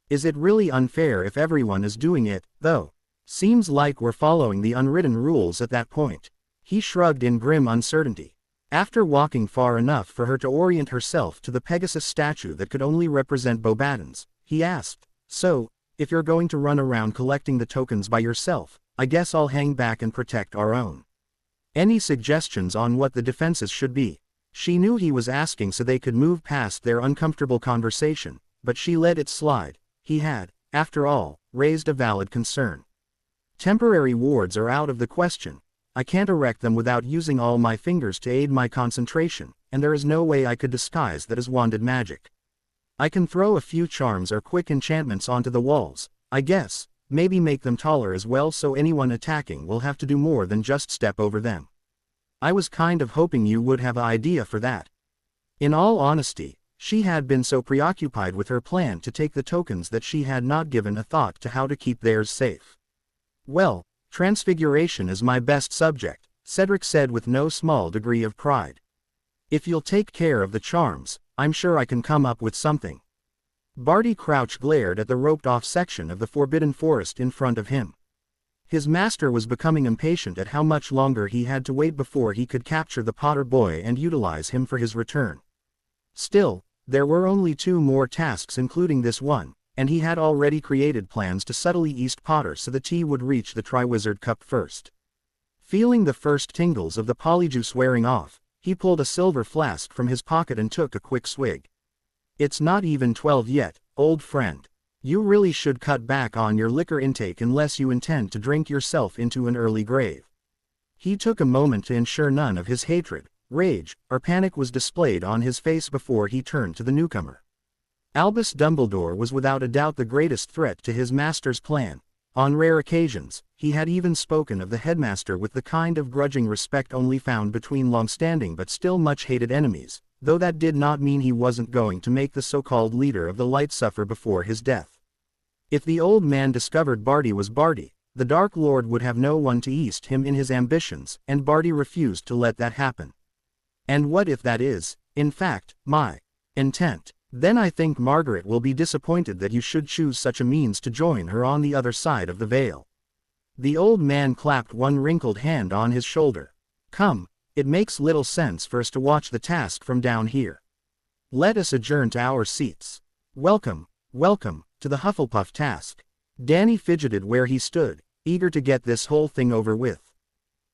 Is it really unfair if everyone is doing it, though? Seems like we're following the unwritten rules at that point." He shrugged in grim uncertainty. After walking far enough for her to orient herself to the Pegasus statue that could only represent Bobaddon's, he asked, "So, if you're going to run around collecting the tokens by yourself, I guess I'll hang back and protect our own. Any suggestions on what the defenses should be?" She knew he was asking so they could move past their uncomfortable conversation, but she let it slide. He had, after all, raised a valid concern. "Temporary wards are out of the question. I can't erect them without using all my fingers to aid my concentration, and there is no way I could disguise that as wanded magic. I can throw a few charms or quick enchantments onto the walls, I guess, maybe make them taller as well so anyone attacking will have to do more than just step over them. I was kind of hoping you would have an idea for that." In all honesty, she had been so preoccupied with her plan to take the tokens that she had not given a thought to how to keep theirs safe. "Well, transfiguration is my best subject," Cedric said with no small degree of pride. "If you'll take care of the charms, I'm sure I can come up with something." Barty Crouch glared at the roped-off section of the forbidden forest in front of him. His master was becoming impatient at how much longer he had to wait before he could capture the Potter boy and utilize him for his return. Still, there were only 2 more tasks including this one, and he had already created plans to subtly east Potter so the tea would reach the Triwizard Cup first. Feeling the first tingles of the polyjuice wearing off, he pulled a silver flask from his pocket and took a quick swig. "It's not even 12 yet, old friend. You really should cut back on your liquor intake unless you intend to drink yourself into an early grave." He took a moment to ensure none of his hatred, rage, or panic was displayed on his face before he turned to the newcomer. Albus Dumbledore was without a doubt the greatest threat to his master's plan. On rare occasions, he had even spoken of the headmaster with the kind of grudging respect only found between long-standing but still much-hated enemies, though that did not mean he wasn't going to make the so-called leader of the Light suffer before his death. If the old man discovered Barty was Barty, the Dark Lord would have no one to east him in his ambitions, and Barty refused to let that happen. And what if that is, in fact, my intent? Then I think Margaret will be disappointed that you should choose such a means to join her on the other side of the veil." The old man clapped one wrinkled hand on his shoulder. "Come, it makes little sense for us to watch the task from down here. Let us adjourn to our seats. Welcome to the Hufflepuff task. Danny fidgeted where he stood, eager to get this whole thing over with.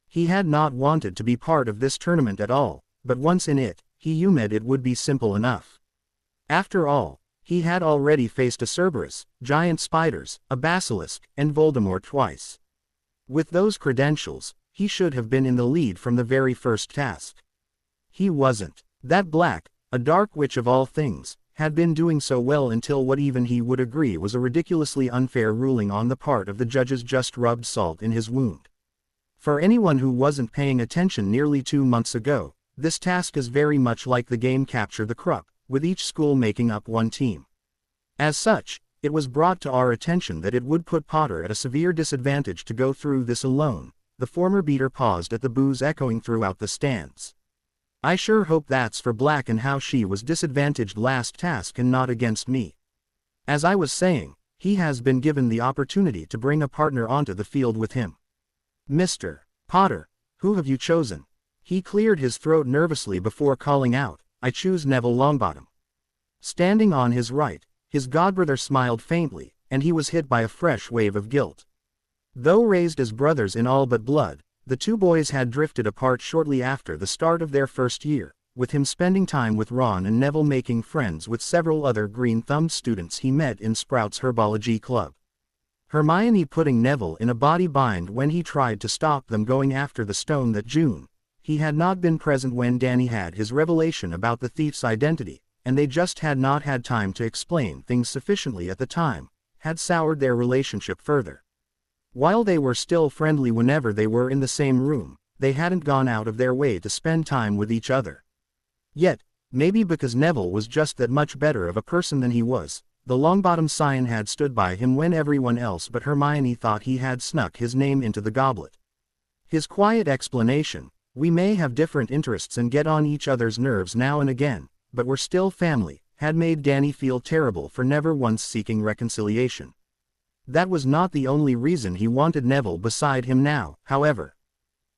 He had not wanted to be part of this tournament at all, but once in it, he assumed it would be simple enough. After all, he had already faced a Cerberus, giant spiders, a basilisk, and Voldemort twice. With those credentials, he should have been in the lead from the very first task. He wasn't. That Black, a dark witch of all things, had been doing so well until what even he would agree was a ridiculously unfair ruling on the part of the judges just rubbed salt in his wound. For anyone who wasn't paying attention nearly 2 months ago, this task is very much like the game Capture the Crop, with each school making up one team. As such, it was brought to our attention that it would put Potter at a severe disadvantage to go through this alone. The former beater paused at the boos echoing throughout the stands. I sure hope that's for Black and how she was disadvantaged last task and not against me. As I was saying, he has been given the opportunity to bring a partner onto the field with him. Mr. Potter, who have you chosen? He cleared his throat nervously before calling out, I choose Neville Longbottom. Standing on his right, his godbrother smiled faintly, and he was hit by a fresh wave of guilt. Though raised as brothers in all but blood, the two boys had drifted apart shortly after the start of their first year, with him spending time with Ron and Neville making friends with several other green-thumbed students he met in Sprout's Herbology Club. Hermione putting Neville in a body bind when he tried to stop them going after the stone that June. He had not been present when Danny had his revelation about the thief's identity, and they just had not had time to explain things sufficiently at the time, had soured their relationship further. While they were still friendly whenever they were in the same room, they hadn't gone out of their way to spend time with each other. Yet, maybe because Neville was just that much better of a person than he was, the Longbottom Scion had stood by him when everyone else but Hermione thought he had snuck his name into the goblet. His quiet explanation, we may have different interests and get on each other's nerves now and again, but we're still family, had made Danny feel terrible for never once seeking reconciliation. That was not the only reason he wanted Neville beside him now, however.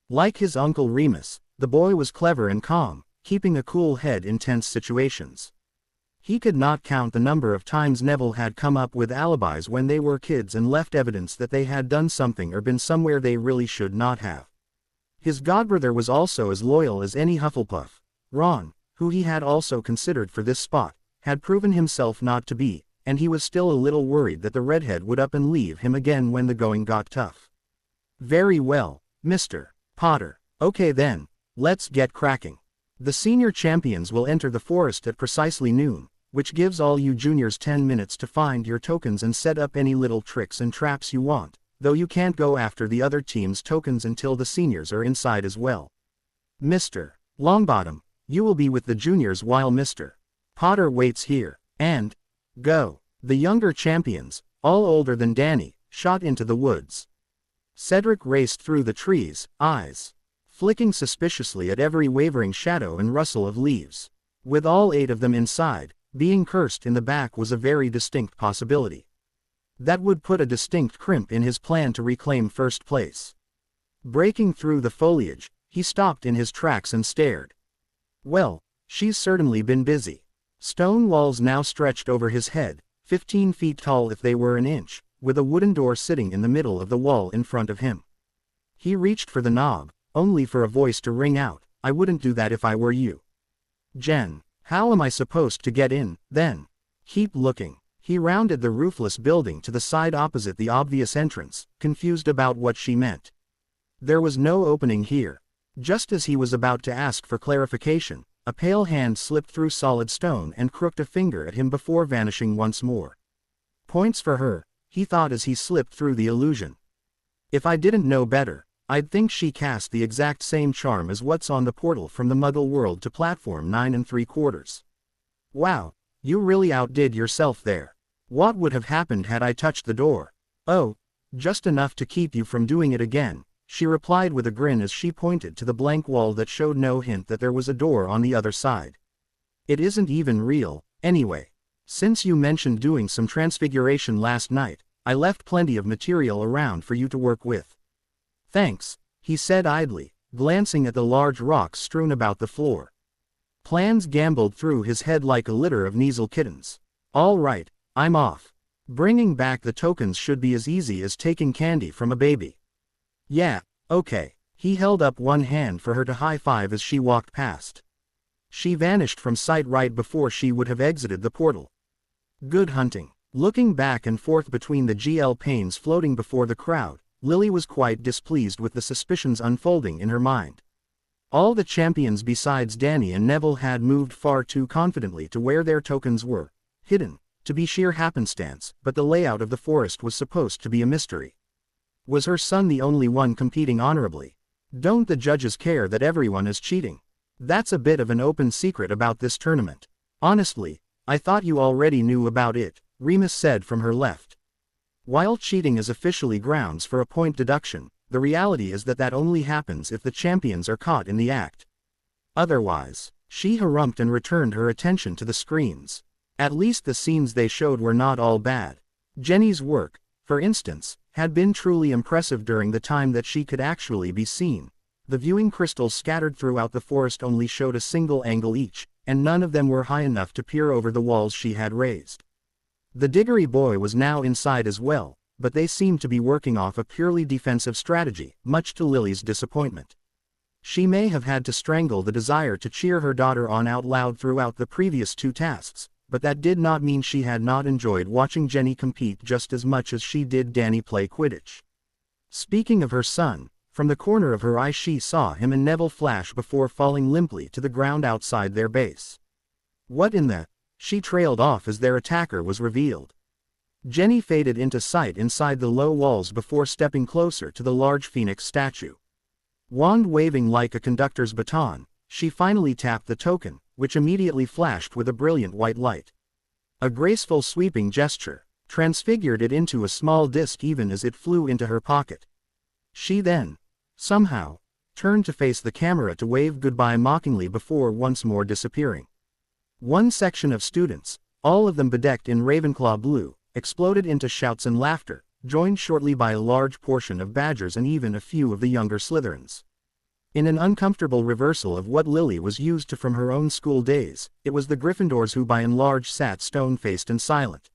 Like his uncle Remus, the boy was clever and calm, keeping a cool head in tense situations. He could not count the number of times Neville had come up with alibis when they were kids and left evidence that they had done something or been somewhere they really should not have. His godbrother was also as loyal as any Hufflepuff. Ron, who he had also considered for this spot, had proven himself not to be, and he was still a little worried that the redhead would up and leave him again when the going got tough. Very well, Mr. Potter. Okay then, let's get cracking. The senior champions will enter the forest at precisely noon, which gives all you juniors 10 minutes to find your tokens and set up any little tricks and traps you want, though you can't go after the other team's tokens until the seniors are inside as well. Mr. Longbottom, you will be with the juniors while Mr. Potter waits here, and go. The younger champions, all older than Danny, shot into the woods. Cedric raced through the trees, eyes flicking suspiciously at every wavering shadow and rustle of leaves. With all 8 of them inside, being cursed in the back was a very distinct possibility. That would put a distinct crimp in his plan to reclaim first place. Breaking through the foliage, he stopped in his tracks and stared. Well, she's certainly been busy. Stone walls now stretched over his head, 15 feet tall if they were an inch, with a wooden door sitting in the middle of the wall in front of him. He reached for the knob, only for a voice to ring out, I wouldn't do that if I were you. Jen, how am I supposed to get in, then? Keep looking. He rounded the roofless building to the side opposite the obvious entrance, confused about what she meant. There was no opening here. Just as he was about to ask for clarification, a pale hand slipped through solid stone and crooked a finger at him before vanishing once more. Points for her, he thought as he slipped through the illusion. If I didn't know better, I'd think she cast the exact same charm as what's on the portal from the Muggle world to platform 9 3/4. Wow, you really outdid yourself there. What would have happened had I touched the door? Oh, just enough to keep you from doing it again, she replied with a grin as she pointed to the blank wall that showed no hint that there was a door on the other side. It isn't even real, anyway. Since you mentioned doing some transfiguration last night, I left plenty of material around for you to work with. Thanks, he said idly, glancing at the large rocks strewn about the floor. Plans gamboled through his head like a litter of Kneazle kittens. All right, I'm off. Bringing back the tokens should be as easy as taking candy from a baby. Yeah, okay. He held up one hand for her to high-five as she walked past. She vanished from sight right before she would have exited the portal. Good hunting. Looking back and forth between the GL panes floating before the crowd, Lily was quite displeased with the suspicions unfolding in her mind. All the champions besides Danny and Neville had moved far too confidently to where their tokens were hidden, to be sheer happenstance, but the layout of the forest was supposed to be a mystery. Was her son the only one competing honorably? Don't the judges care that everyone is cheating? That's a bit of an open secret about this tournament. Honestly, I thought you already knew about it, Remus said from her left. While cheating is officially grounds for a point deduction, the reality is that only happens if the champions are caught in the act. Otherwise, she harumphed and returned her attention to the screens. At least the scenes they showed were not all bad. Jenny's work, for instance, had been truly impressive during the time that she could actually be seen. The viewing crystals scattered throughout the forest only showed a single angle each, and none of them were high enough to peer over the walls she had raised. The Diggory boy was now inside as well, but they seemed to be working off a purely defensive strategy, much to Lily's disappointment. She may have had to strangle the desire to cheer her daughter on out loud throughout the previous two tasks, but that did not mean she had not enjoyed watching Jenny compete just as much as she did Danny play Quidditch. Speaking of her son, from the corner of her eye she saw him and Neville flash before falling limply to the ground outside their base. What in the... She trailed off as their attacker was revealed. Jenny faded into sight inside the low walls before stepping closer to the large phoenix statue. Wand waving like a conductor's baton, she finally tapped the token, which immediately flashed with a brilliant white light. A graceful sweeping gesture transfigured it into a small disc even as it flew into her pocket. She then, somehow, turned to face the camera to wave goodbye mockingly before once more disappearing. One section of students, all of them bedecked in Ravenclaw blue, exploded into shouts and laughter, joined shortly by a large portion of Badgers and even a few of the younger Slytherins. In an uncomfortable reversal of what Lily was used to from her own school days, it was the Gryffindors who by and large sat stone-faced and silent.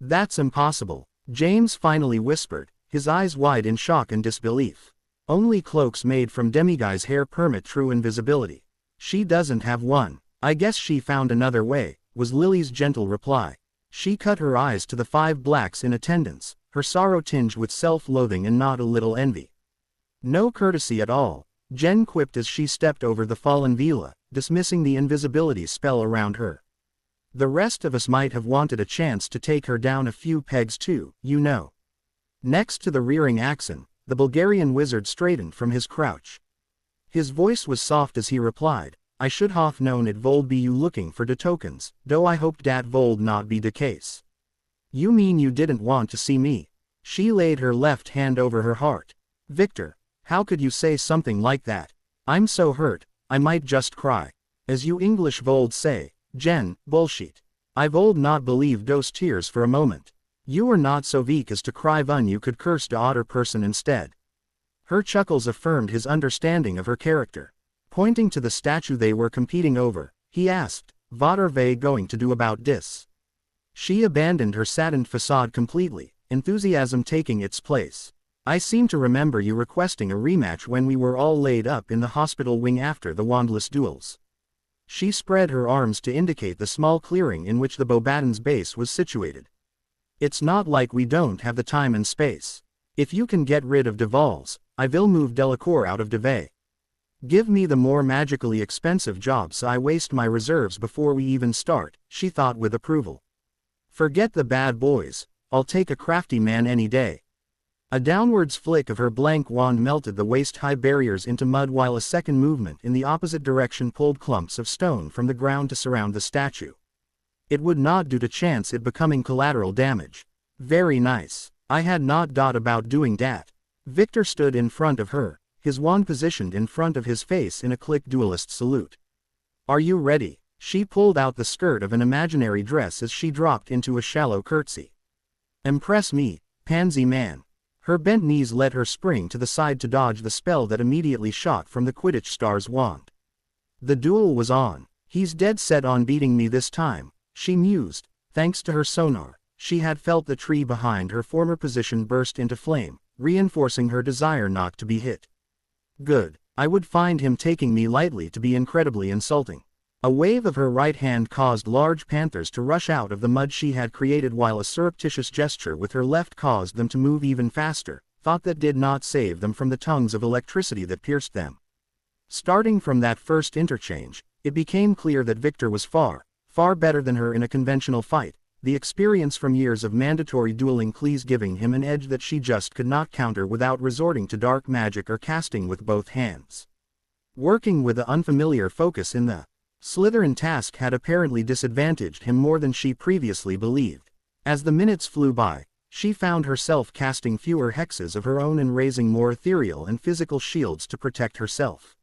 "That's impossible," James finally whispered, his eyes wide in shock and disbelief. "Only cloaks made from demiguise hair permit true invisibility. She doesn't have one." "I guess she found another way," was Lily's gentle reply. She cut her eyes to the 5 blacks in attendance, her sorrow tinged with self-loathing and not a little envy. "No courtesy at all," Jen quipped as she stepped over the fallen Vila, dismissing the invisibility spell around her. "The rest of us might have wanted a chance to take her down a few pegs too, you know." Next to the rearing Axon, the Bulgarian wizard straightened from his crouch. His voice was soft as he replied, "I should have known it vold be you looking for de tokens, though I hoped dat vold not be de case." "You mean you didn't want to see me?" She laid her left hand over her heart. "Victor, how could you say something like that? I'm so hurt, I might just cry. As you English vold say, Jen, bullshit. I vold not believe dose tears for a moment. You are not so weak as to cry when you could curse de otter person instead." Her chuckles affirmed his understanding of her character. Pointing to the statue they were competing over, he asked, "What are they going to do about this?" She abandoned her saddened facade completely, enthusiasm taking its place. "I seem to remember you requesting a rematch when we were all laid up in the hospital wing after the wandless duels." She spread her arms to indicate the small clearing in which the Beauxbatons base was situated. "It's not like we don't have the time and space. If you can get rid of Devals, I will move Delacour out of Devay. Give me the more magically expensive job so I waste my reserves before we even start," she thought with approval. "Forget the bad boys, I'll take a crafty man any day." A downwards flick of her blank wand melted the waist-high barriers into mud while a second movement in the opposite direction pulled clumps of stone from the ground to surround the statue. It would not do to chance it becoming collateral damage. "Very nice. I had not thought about doing that." Victor stood in front of her, his wand positioned in front of his face in a click duelist salute. "Are you ready?" She pulled out the skirt of an imaginary dress as she dropped into a shallow curtsy. "Impress me, pansy man." Her bent knees let her spring to the side to dodge the spell that immediately shot from the Quidditch star's wand. The duel was on. "He's dead set on beating me this time," she mused, thanks to her sonar. she had felt the tree behind her former position burst into flame, reinforcing her desire not to be hit. Good. I would find him taking me lightly to be incredibly insulting. A wave of her right hand caused large panthers to rush out of the mud she had created, while a surreptitious gesture with her left caused them to move even faster, thought that did not save them from the tongues of electricity that pierced them. Starting from that first interchange, it became clear that Victor was far, far better than her in a conventional fight, the experience from years of mandatory dueling clees giving him an edge that she just could not counter without resorting to dark magic or casting with both hands. Working with the unfamiliar focus in the Slytherin task had apparently disadvantaged him more than she previously believed. As the minutes flew by, she found herself casting fewer hexes of her own and raising more ethereal and physical shields to protect herself.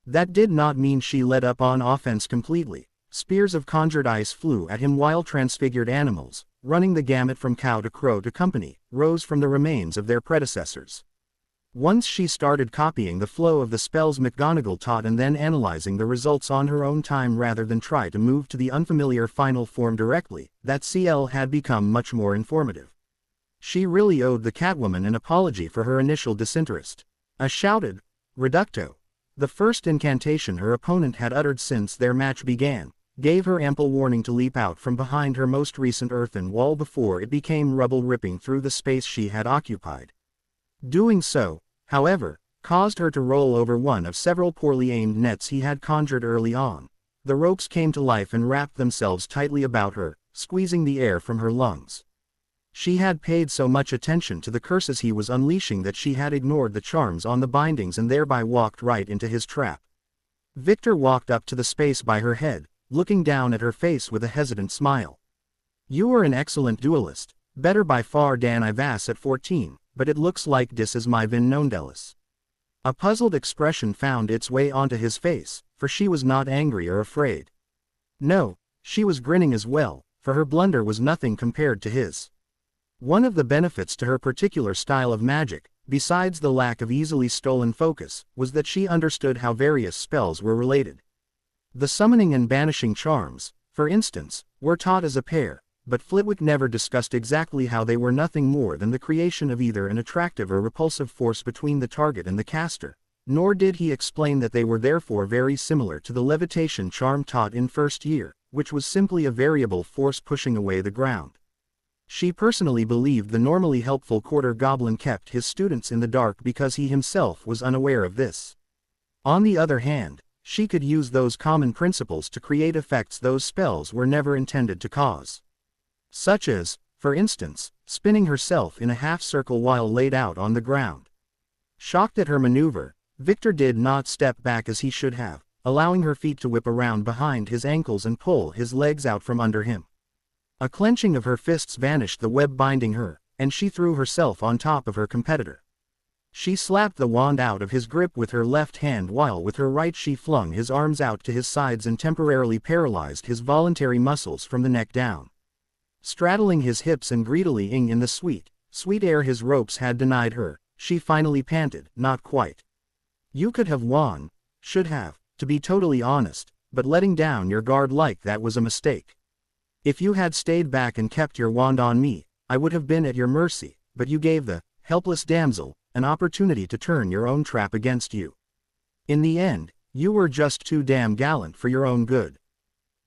That did not mean she let up on offense completely. Spears of conjured ice flew at him while transfigured animals, running the gamut from cow to crow to company, rose from the remains of their predecessors. Once she started copying the flow of the spells McGonagall taught and then analyzing the results on her own time rather than try to move to the unfamiliar final form directly, that CL had become much more informative. She really owed the Catwoman an apology for her initial disinterest. A shouted, "Reducto!" The first incantation her opponent had uttered since their match began, gave her ample warning to leap out from behind her most recent earthen wall before it became rubble ripping through the space she had occupied. Doing so, however, caused her to roll over one of several poorly aimed nets he had conjured early on. The ropes came to life and wrapped themselves tightly about her, squeezing the air from her lungs. She had paid so much attention to the curses he was unleashing that she had ignored the charms on the bindings and thereby walked right into his trap. Victor walked up to the space by her head, looking down at her face with a hesitant smile. "You are an excellent duelist, better by far than I was at 14, but it looks like this is my vin nondelis." A puzzled expression found its way onto his face, for she was not angry or afraid. No, she was grinning as well, for her blunder was nothing compared to his. One of the benefits to her particular style of magic, besides the lack of easily stolen focus, was that she understood how various spells were related. The summoning and banishing charms, for instance, were taught as a pair, but Flitwick never discussed exactly how they were nothing more than the creation of either an attractive or repulsive force between the target and the caster, nor did he explain that they were therefore very similar to the levitation charm taught in first year, which was simply a variable force pushing away the ground. She personally believed the normally helpful quarter goblin kept his students in the dark because he himself was unaware of this. On the other hand, she could use those common principles to create effects those spells were never intended to cause. Such as, for instance, spinning herself in a half-circle while laid out on the ground. Shocked at her maneuver, Victor did not step back as he should have, allowing her feet to whip around behind his ankles and pull his legs out from under him. A clenching of her fists vanished the web binding her, and she threw herself on top of her competitor. She slapped the wand out of his grip with her left hand while with her right she flung his arms out to his sides and temporarily paralyzed his voluntary muscles from the neck down. Straddling his hips and greedily in the sweet air his ropes had denied her, she finally panted, "Not quite. You could have won, should have, to be totally honest, but letting down your guard like that was a mistake. If you had stayed back and kept your wand on me, I would have been at your mercy, but you gave the helpless damsel an opportunity to turn your own trap against you. In the end, you were just too damn gallant for your own good.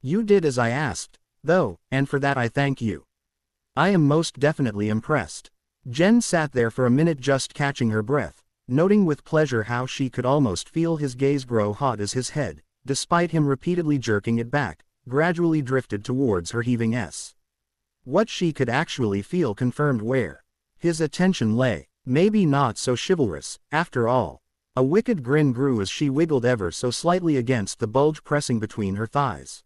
You did as I asked, though, and for that I thank you. I am most definitely impressed." Jen sat there for a minute just catching her breath, noting with pleasure how she could almost feel his gaze grow hot as his head, despite him repeatedly jerking it back, gradually drifted towards her heaving S. What she could actually feel confirmed where his attention lay. Maybe not so chivalrous, after all. A wicked grin grew as she wiggled ever so slightly against the bulge pressing between her thighs.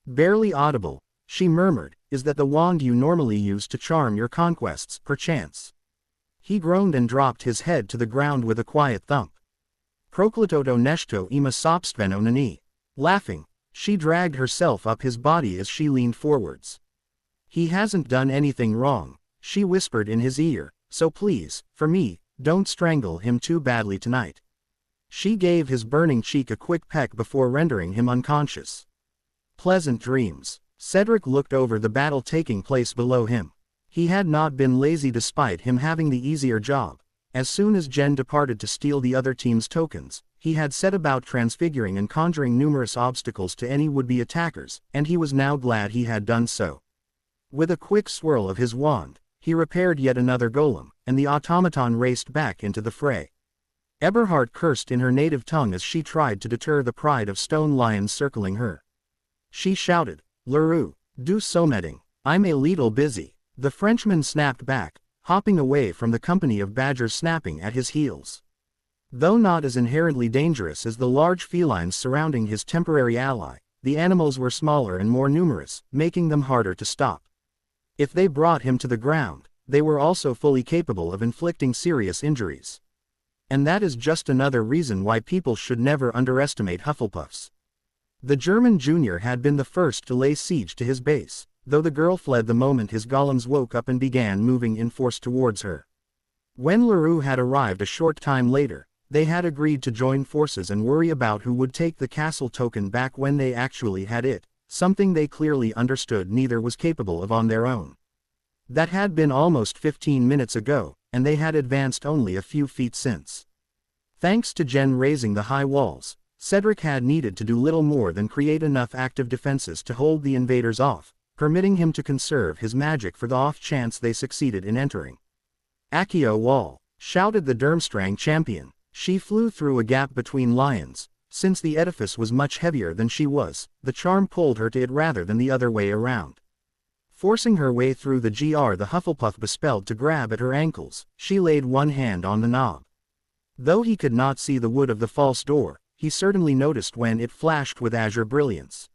Barely audible, she murmured, "Is that the wand you normally use to charm your conquests, perchance?" He groaned and dropped his head to the ground with a quiet thump. "Proklitoto neshto ima sobstveno nani." Laughing, she dragged herself up his body as she leaned forwards. "He hasn't done anything wrong," she whispered in his ear, "so please, for me, don't strangle him too badly tonight." She gave his burning cheek a quick peck before rendering him unconscious. Pleasant dreams. Cedric looked over the battle taking place below him. He had not been lazy despite him having the easier job. As soon as Jen departed to steal the other team's tokens, he had set about transfiguring and conjuring numerous obstacles to any would-be attackers, and he was now glad he had done so. With a quick swirl of his wand, he repaired yet another golem, and the automaton raced back into the fray. Eberhard cursed in her native tongue as she tried to deter the pride of stone lions circling her. She shouted, "Leroux, do something, I'm a little busy." The Frenchman snapped back, hopping away from the company of badgers snapping at his heels. Though not as inherently dangerous as the large felines surrounding his temporary ally, the animals were smaller and more numerous, making them harder to stop. If they brought him to the ground, they were also fully capable of inflicting serious injuries. And that is just another reason why people should never underestimate Hufflepuffs. The German junior had been the first to lay siege to his base, though the girl fled the moment his golems woke up and began moving in force towards her. When Leroux had arrived a short time later, they had agreed to join forces and worry about who would take the castle token back when they actually had it, something they clearly understood neither was capable of on their own. That had been almost 15 minutes ago, and they had advanced only a few feet since. Thanks to Jen raising the high walls, Cedric had needed to do little more than create enough active defenses to hold the invaders off, permitting him to conserve his magic for the off chance they succeeded in entering. "Accio wall!" shouted the Durmstrang champion. She flew through a gap between lions. Since the edifice was much heavier than she was, the charm pulled her to it rather than the other way around. Forcing her way through the the Hufflepuff bespelled to grab at her ankles, she laid one hand on the knob. Though he could not see the wood of the false door, he certainly noticed when it flashed with azure brilliance.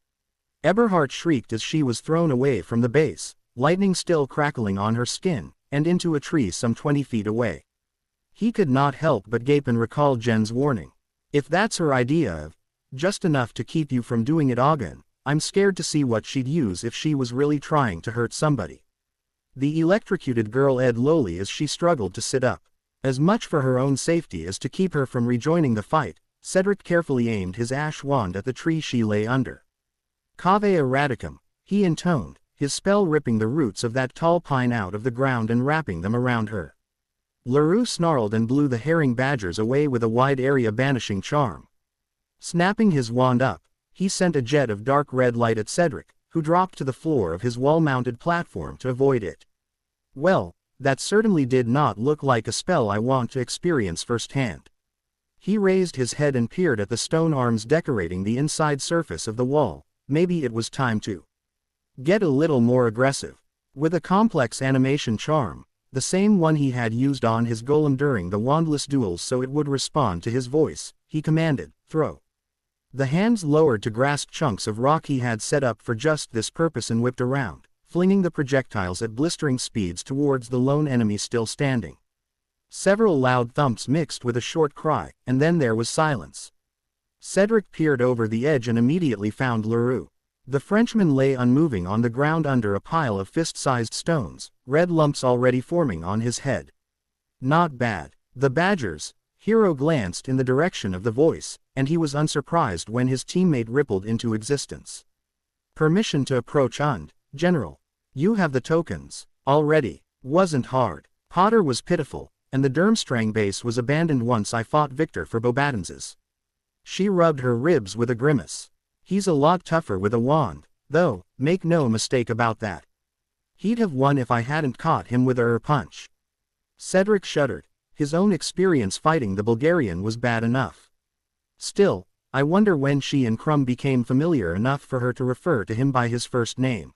Eberhard shrieked as she was thrown away from the base, lightning still crackling on her skin, and into a tree some 20 feet away. He could not help but gape and recall Jen's warning. "If that's her idea of just enough to keep you from doing it again, I'm scared to see what she'd use if she was really trying to hurt somebody." The electrocuted girl edged lowly as she struggled to sit up. As much for her own safety as to keep her from rejoining the fight, Cedric carefully aimed his ash wand at the tree she lay under. "Cave erraticum," he intoned, his spell ripping the roots of that tall pine out of the ground and wrapping them around her. Leroux snarled and blew the herring badgers away with a wide area banishing charm. Snapping his wand up, he sent a jet of dark red light at Cedric, who dropped to the floor of his wall-mounted platform to avoid it. "Well, that certainly did not look like a spell I want to experience firsthand." He raised his head and peered at the stone arms decorating the inside surface of the wall. Maybe it was time to get a little more aggressive. With a complex animation charm, the same one he had used on his golem during the wandless duels so it would respond to his voice, he commanded, "Throw." The hands lowered to grasp chunks of rock he had set up for just this purpose and whipped around, flinging the projectiles at blistering speeds towards the lone enemy still standing. Several loud thumps mixed with a short cry, and then there was silence. Cedric peered over the edge and immediately found Leroux. The Frenchman lay unmoving on the ground under a pile of fist-sized stones, red lumps already forming on his head. "Not bad." The badgers' hero glanced in the direction of the voice, and he was unsurprised when his teammate rippled into existence. "Permission to approach und, General. You have the tokens already. Wasn't hard." Potter was pitiful, and the Durmstrang base was abandoned once I fought Victor for Bobadenses. She rubbed her ribs with a grimace. "He's a lot tougher with a wand, though, make no mistake about that. He'd have won if I hadn't caught him with a punch." Cedric shuddered. His own experience fighting the Bulgarian was bad enough. Still, I wonder when she and Crumb became familiar enough for her to refer to him by his first name.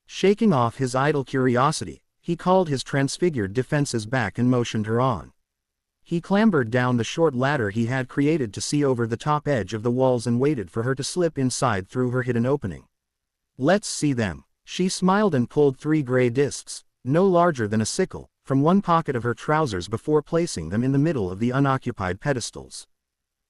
Shaking off his idle curiosity, he called his transfigured defenses back and motioned her on. He clambered down the short ladder he had created to see over the top edge of the walls and waited for her to slip inside through her hidden opening. "Let's see them." She smiled and pulled 3 gray discs, no larger than a sickle, from one pocket of her trousers before placing them in the middle of the unoccupied pedestals.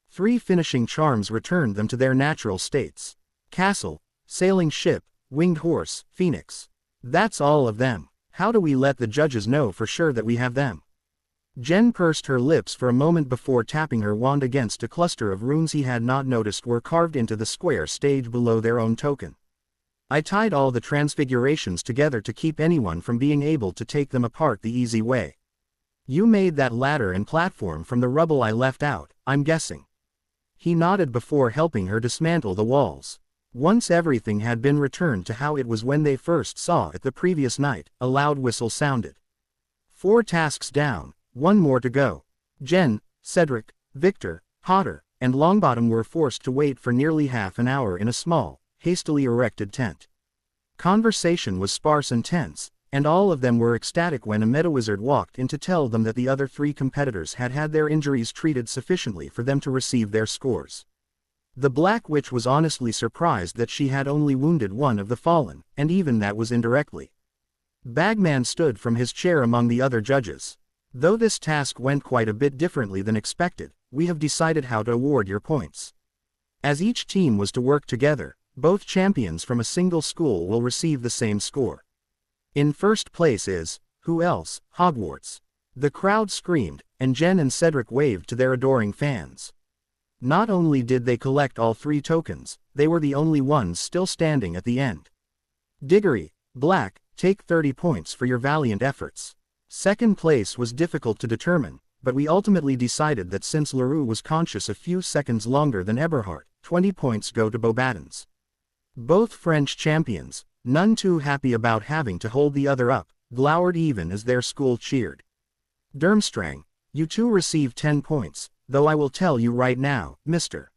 3 finishing charms returned them to their natural states. Castle, sailing ship, winged horse, phoenix. That's all of them. How do we let the judges know for sure that we have them? Jen pursed her lips for a moment before tapping her wand against a cluster of runes he had not noticed were carved into the square stage below their own token. I tied all the transfigurations together to keep anyone from being able to take them apart the easy way. You made that ladder and platform from the rubble I left out, I'm guessing. He nodded before helping her dismantle the walls. Once everything had been returned to how it was when they first saw it the previous night, a loud whistle sounded. 4 tasks down, 1 more to go. Jen, Cedric, Victor, Potter, and Longbottom were forced to wait for nearly half an hour in a small, hastily erected tent. Conversation was sparse and tense, and all of them were ecstatic when a meta-wizard walked in to tell them that the other 3 competitors had had their injuries treated sufficiently for them to receive their scores. The Black Witch was honestly surprised that she had only wounded one of the fallen, and even that was indirectly. Bagman stood from his chair among the other judges. Though this task went quite a bit differently than expected, we have decided how to award your points. As each team was to work together, both champions from a single school will receive the same score. In first place is, who else, Hogwarts. The crowd screamed, and Jen and Cedric waved to their adoring fans. Not only did they collect all 3 tokens, they were the only ones still standing at the end. Diggory, Black, take 30 points for your valiant efforts. Second place was difficult to determine, but we ultimately decided that since LaRue was conscious a few seconds longer than Eberhard, 20 points go to Beauxbatons. Both French champions, none too happy about having to hold the other up, glowered even as their school cheered. Durmstrang, you 2 receive 10 points, though I will tell you right now, Mr.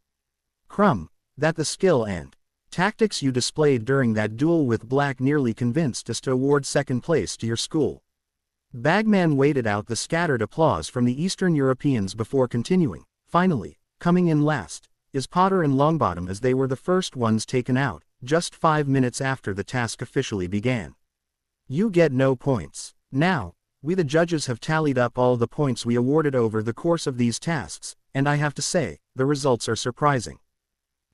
Crumb, that the skill and tactics you displayed during that duel with Black nearly convinced us to award second place to your school. Bagman waited out the scattered applause from the Eastern Europeans before continuing. Finally, coming in last, is Potter and Longbottom, as they were the first ones taken out, just 5 minutes after the task officially began. You get no points. Now, we the judges have tallied up all the points we awarded over the course of these tasks, and I have to say, the results are surprising.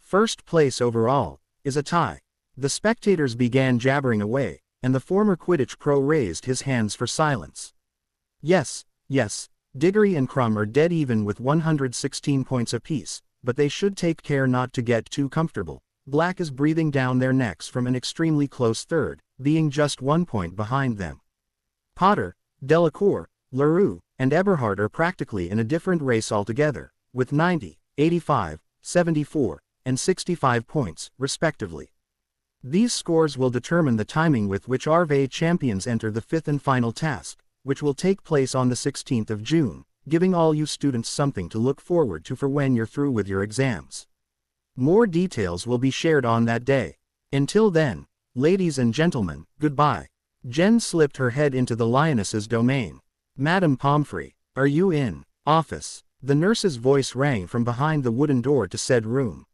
First place overall is a tie. The spectators began jabbering away, and the former Quidditch pro raised his hands for silence. Yes, Diggory and Crumb are dead even with 116 points apiece, but they should take care not to get too comfortable. Black is breathing down their necks from an extremely close third, being just 1 point behind them. Potter, Delacour, LaRue, and Eberhard are practically in a different race altogether, with 90, 85, 74, and 65 points, respectively. These scores will determine the timing with which RVA champions enter the 5th and final task, which will take place on the 16th of June, giving all you students something to look forward to for when you're through with your exams. More details will be shared on that day. Until then, ladies and gentlemen, goodbye. Jen slipped her head into the lioness's domain. Madame Pomfrey, are you in office? The nurse's voice rang from behind the wooden door to said room.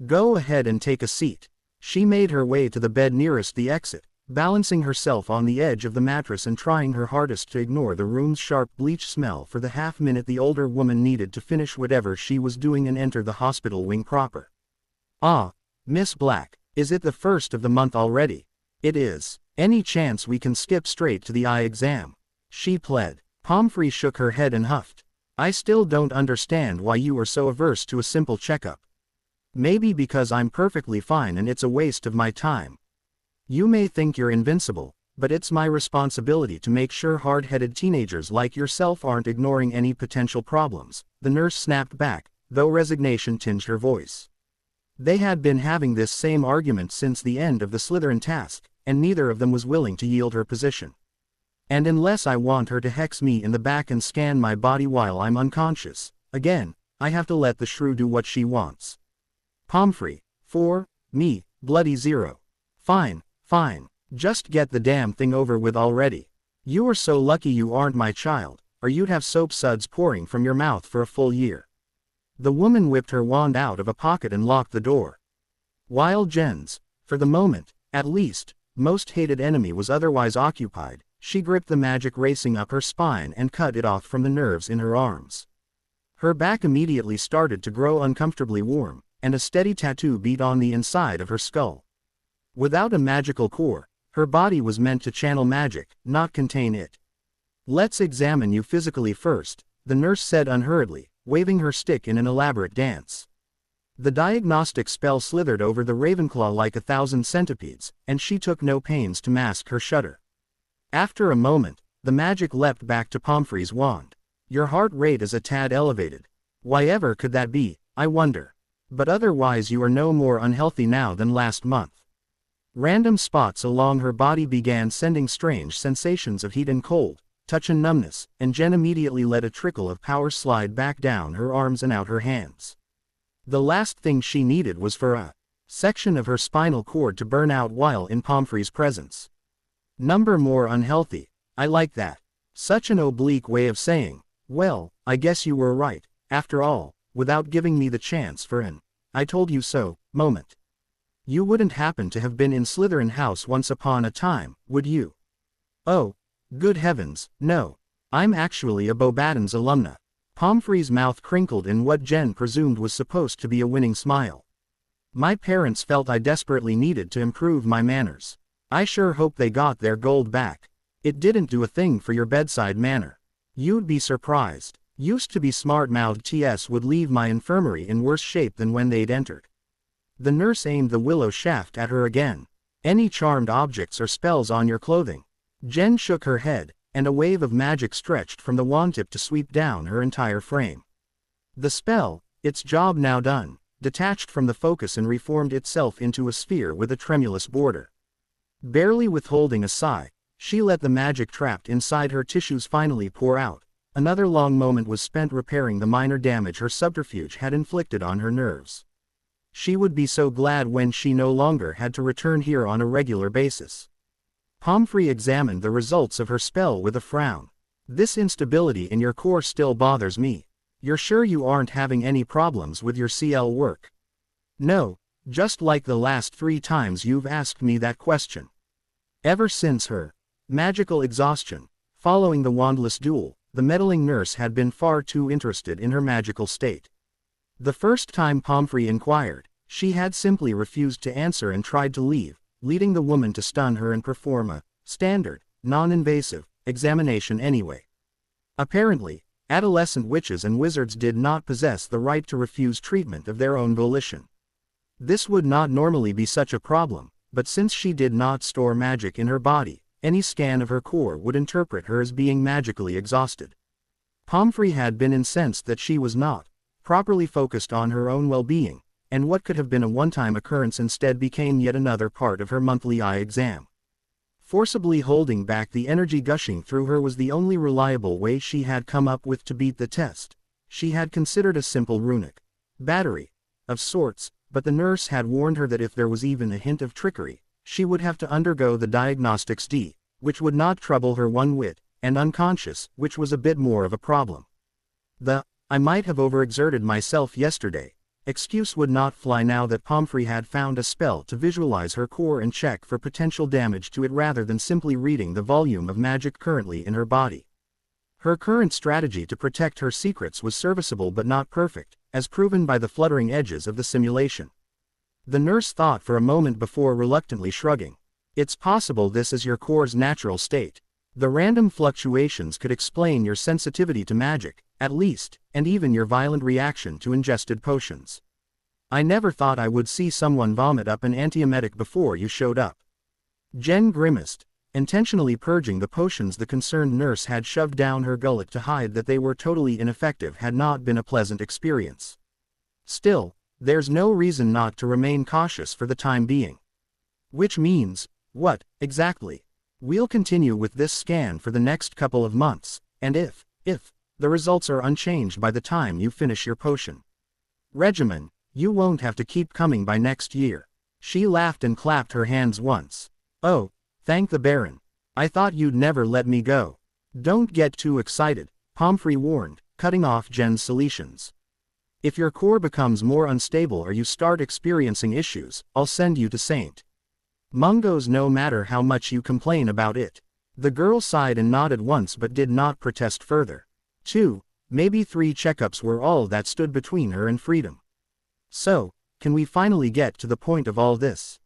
Go ahead and take a seat. She made her way to the bed nearest the exit, balancing herself on the edge of the mattress and trying her hardest to ignore the room's sharp bleach smell for the half-minute the older woman needed to finish whatever she was doing and enter the hospital wing proper. Ah, Miss Black, is it the 1st of the month already? It is. Any chance we can skip straight to the eye exam? She pled. Pomfrey shook her head and huffed. I still don't understand why you are so averse to a simple checkup. Maybe because I'm perfectly fine and it's a waste of my time. You may think you're invincible, but it's my responsibility to make sure hard-headed teenagers like yourself aren't ignoring any potential problems, the nurse snapped back, though resignation tinged her voice. They had been having this same argument since the end of the Slytherin task, and neither of them was willing to yield her position. And unless I want her to hex me in the back and scan my body while I'm unconscious, again, I have to let the shrew do what she wants. Pomfrey, 4, me, bloody 0. Fine, just get the damn thing over with already. You are so lucky you aren't my child, or you'd have soap suds pouring from your mouth for a full year. The woman whipped her wand out of a pocket and locked the door. While Jen's, for the moment, at least, most hated enemy was otherwise occupied, she gripped the magic racing up her spine and cut it off from the nerves in her arms. Her back immediately started to grow uncomfortably warm, and a steady tattoo beat on the inside of her skull. Without a magical core, her body was meant to channel magic, not contain it. Let's examine you physically first, the nurse said unhurriedly, waving her stick in an elaborate dance. The diagnostic spell slithered over the Ravenclaw like 1,000 centipedes, and she took no pains to mask her shudder. After a moment, the magic leapt back to Pomfrey's wand. Your heart rate is a tad elevated. Why ever could that be, I wonder? But otherwise you are no more unhealthy now than last month. Random spots along her body began sending strange sensations of heat and cold, touch and numbness, and Jen immediately let a trickle of power slide back down her arms and out her hands. The last thing she needed was for a section of her spinal cord to burn out while in Pomfrey's presence. Number more unhealthy, I like that. Such an oblique way of saying, well, I guess you were right, after all, without giving me the chance for an I told you so moment. You wouldn't happen to have been in Slytherin House once upon a time, would you? Oh, good heavens, no. I'm actually a Beauxbatons alumna. Pomfrey's mouth crinkled in what Jen presumed was supposed to be a winning smile. My parents felt I desperately needed to improve my manners. I sure hope they got their gold back. It didn't do a thing for your bedside manner. You'd be surprised. Used to be smart-mouthed TS would leave my infirmary in worse shape than when they'd entered. The nurse aimed the willow shaft at her again. Any charmed objects or spells on your clothing? Jen shook her head, and a wave of magic stretched from the wand tip to sweep down her entire frame. The spell, its job now done, detached from the focus and reformed itself into a sphere with a tremulous border. Barely withholding a sigh, she let the magic trapped inside her tissues finally pour out. Another long moment was spent repairing the minor damage her subterfuge had inflicted on her nerves. She would be so glad when she no longer had to return here on a regular basis. Pomfrey examined the results of her spell with a frown. This instability in your core still bothers me. You're sure you aren't having any problems with your CL work? No, just like the last 3 times you've asked me that question. Ever since her magical exhaustion, following the wandless duel, the meddling nurse had been far too interested in her magical state. The first time Pomfrey inquired, she had simply refused to answer and tried to leave, leading the woman to stun her and perform a standard, non-invasive examination anyway. Apparently, adolescent witches and wizards did not possess the right to refuse treatment of their own volition. This would not normally be such a problem, but since she did not store magic in her body, any scan of her core would interpret her as being magically exhausted. Pomfrey had been incensed that she was not properly focused on her own well-being, and what could have been a one-time occurrence instead became yet another part of her monthly eye exam. Forcibly holding back the energy gushing through her was the only reliable way she had come up with to beat the test. She had considered a simple runic battery of sorts, but the nurse had warned her that if there was even a hint of trickery, she would have to undergo the diagnostics D, which would not trouble her one whit, and unconscious, which was a bit more of a problem. I might have overexerted myself yesterday excuse would not fly now that Pomfrey had found a spell to visualize her core and check for potential damage to it rather than simply reading the volume of magic currently in her body. Her current strategy to protect her secrets was serviceable but not perfect, as proven by the fluttering edges of the simulation. The nurse thought for a moment before reluctantly shrugging. It's possible this is your core's natural state. The random fluctuations could explain your sensitivity to magic, at least, and even your violent reaction to ingested potions. I never thought I would see someone vomit up an antiemetic before you showed up. Jen grimaced, intentionally purging the potions the concerned nurse had shoved down her gullet to hide that they were totally ineffective had not been a pleasant experience. Still, there's no reason not to remain cautious for the time being. Which means, what, exactly? We'll continue with this scan for the next couple of months, and if the results are unchanged by the time you finish your potion regimen, you won't have to keep coming by next year. She laughed and clapped her hands once. Oh, thank the Baron. I thought you'd never let me go. Don't get too excited, Pomfrey warned, cutting off Jen's solutions. If your core becomes more unstable or you start experiencing issues, I'll send you to St. Mungo's no matter how much you complain about it. The girl sighed and nodded once but did not protest further. 2, maybe 3 checkups were all that stood between her and freedom. So, can we finally get to the point of all this?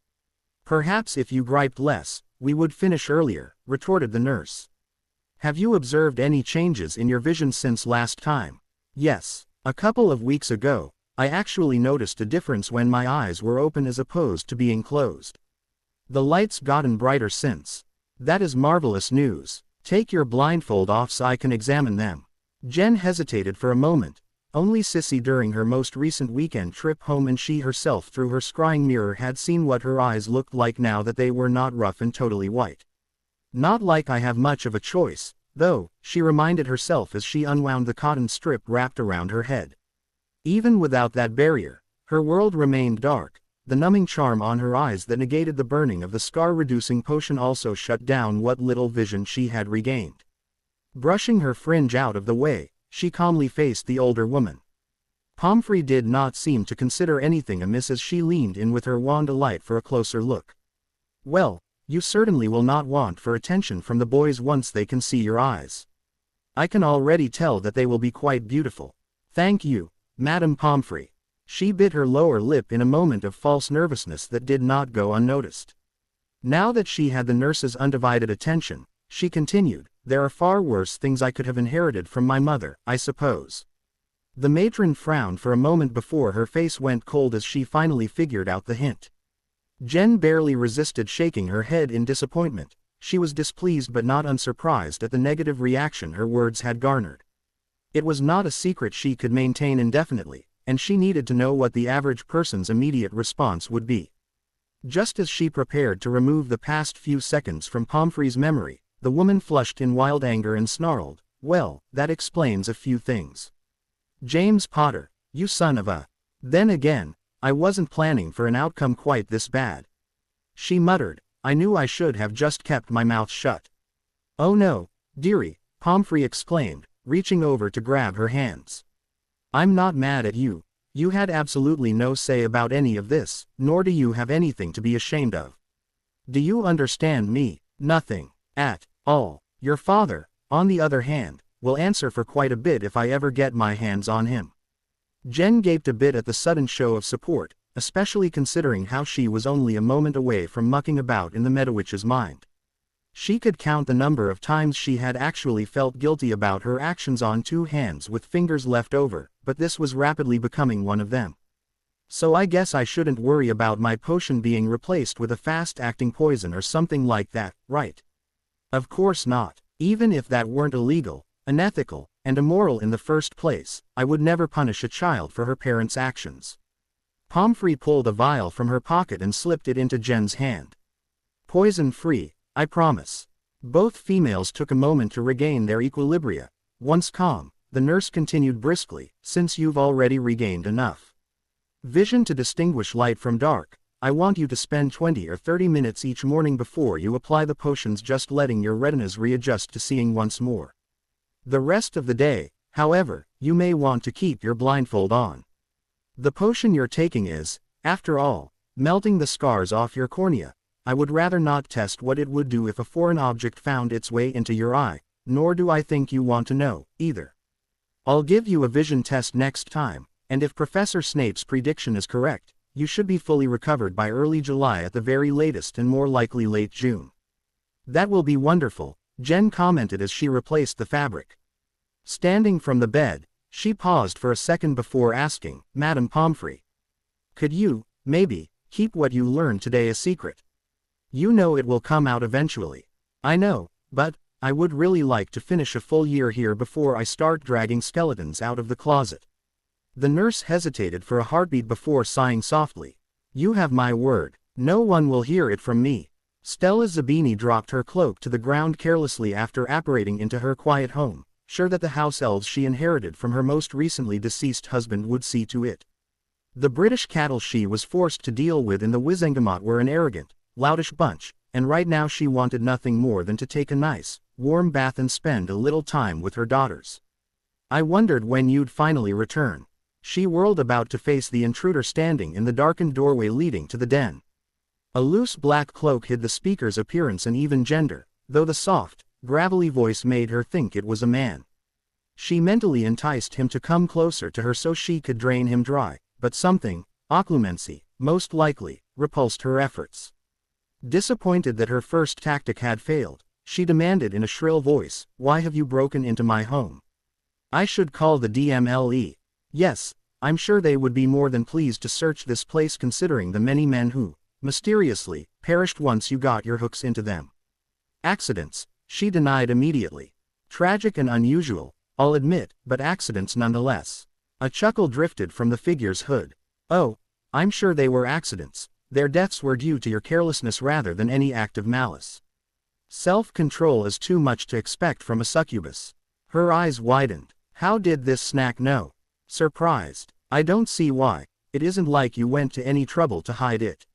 Perhaps if you griped less, we would finish earlier, retorted the nurse. Have you observed any changes in your vision since last time? Yes. A couple of weeks ago, I actually noticed a difference when my eyes were open as opposed to being closed. The light's gotten brighter since. That is marvelous news. Take your blindfold off so I can examine them. Jen hesitated for a moment. Only Sissy during her most recent weekend trip home and she herself through her scrying mirror had seen what her eyes looked like now that they were not rough and totally white. Not like I have much of a choice, though, she reminded herself as she unwound the cotton strip wrapped around her head. Even without that barrier, her world remained dark. The numbing charm on her eyes that negated the burning of the scar-reducing potion also shut down what little vision she had regained. Brushing her fringe out of the way, she calmly faced the older woman. Pomfrey did not seem to consider anything amiss as she leaned in with her wand alight for a closer look. Well, you certainly will not want for attention from the boys once they can see your eyes. I can already tell that they will be quite beautiful. Thank you, Madame Pomfrey. She bit her lower lip in a moment of false nervousness that did not go unnoticed. Now that she had the nurse's undivided attention, she continued, there are far worse things I could have inherited from my mother, I suppose. The matron frowned for a moment before her face went cold as she finally figured out the hint. Jen barely resisted shaking her head in disappointment. She was displeased but not unsurprised at the negative reaction her words had garnered. It was not a secret she could maintain indefinitely, and she needed to know what the average person's immediate response would be. Just as she prepared to remove the past few seconds from Pomfrey's memory, the woman flushed in wild anger and snarled, well, that explains a few things. James Potter, you son of a... Then again, I wasn't planning for an outcome quite this bad. She muttered, I knew I should have just kept my mouth shut. Oh no, dearie, Pomfrey exclaimed, reaching over to grab her hands. I'm not mad at you. You had absolutely no say about any of this, nor do you have anything to be ashamed of. Do you understand me? Nothing. At all. Your father, on the other hand, will answer for quite a bit if I ever get my hands on him. Jen gaped a bit at the sudden show of support, especially considering how she was only a moment away from mucking about in the Meadowitch's mind. She could count the number of times she had actually felt guilty about her actions on two hands with fingers left over, but this was rapidly becoming one of them. So I guess I shouldn't worry about my potion being replaced with a fast-acting poison or something like that, right? Of course not. Even if that weren't illegal, unethical, and immoral in the first place, I would never punish a child for her parents' actions. Pomfrey pulled a vial from her pocket and slipped it into Jen's hand. Poison-free, I promise. Both females took a moment to regain their equilibria. Once calm, the nurse continued briskly, since you've already regained enough vision to distinguish light from dark, I want you to spend 20 or 30 minutes each morning before you apply the potions just letting your retinas readjust to seeing once more. The rest of the day, however, you may want to keep your blindfold on. The potion you're taking is, after all, melting the scars off your cornea. I would rather not test what it would do if a foreign object found its way into your eye, nor do I think you want to know, either. I'll give you a vision test next time, and if Professor Snape's prediction is correct, you should be fully recovered by early July at the very latest and more likely late June. That will be wonderful, Jen commented as she replaced the fabric. Standing from the bed, she paused for a second before asking, Madame Pomfrey. Could you, maybe, keep what you learned today a secret? You know it will come out eventually. I know, but, I would really like to finish a full year here before I start dragging skeletons out of the closet. The nurse hesitated for a heartbeat before sighing softly. You have my word, no one will hear it from me. Stella Zabini dropped her cloak to the ground carelessly after apparating into her quiet home, sure that the house elves she inherited from her most recently deceased husband would see to it. The British cattle she was forced to deal with in the Wizengamot were an arrogant, loutish bunch, and right now she wanted nothing more than to take a nice, warm bath and spend a little time with her daughters. I wondered when you'd finally return. She whirled about to face the intruder standing in the darkened doorway leading to the den. A loose black cloak hid the speaker's appearance and even gender, though the soft, gravelly voice made her think it was a man. She mentally enticed him to come closer to her so she could drain him dry, but something, occlumency, most likely, repulsed her efforts. Disappointed that her first tactic had failed, she demanded in a shrill voice, Why have you broken into my home? I should call the DMLE. Yes, I'm sure they would be more than pleased to search this place considering the many men who, mysteriously, perished once you got your hooks into them. Accidents, she denied immediately. Tragic and unusual, I'll admit, but accidents nonetheless. A chuckle drifted from the figure's hood. Oh, I'm sure they were accidents. Their deaths were due to your carelessness rather than any act of malice. Self-control is too much to expect from a succubus. Her eyes widened. How did this snack know? Surprised. I don't see why. It isn't like you went to any trouble to hide it.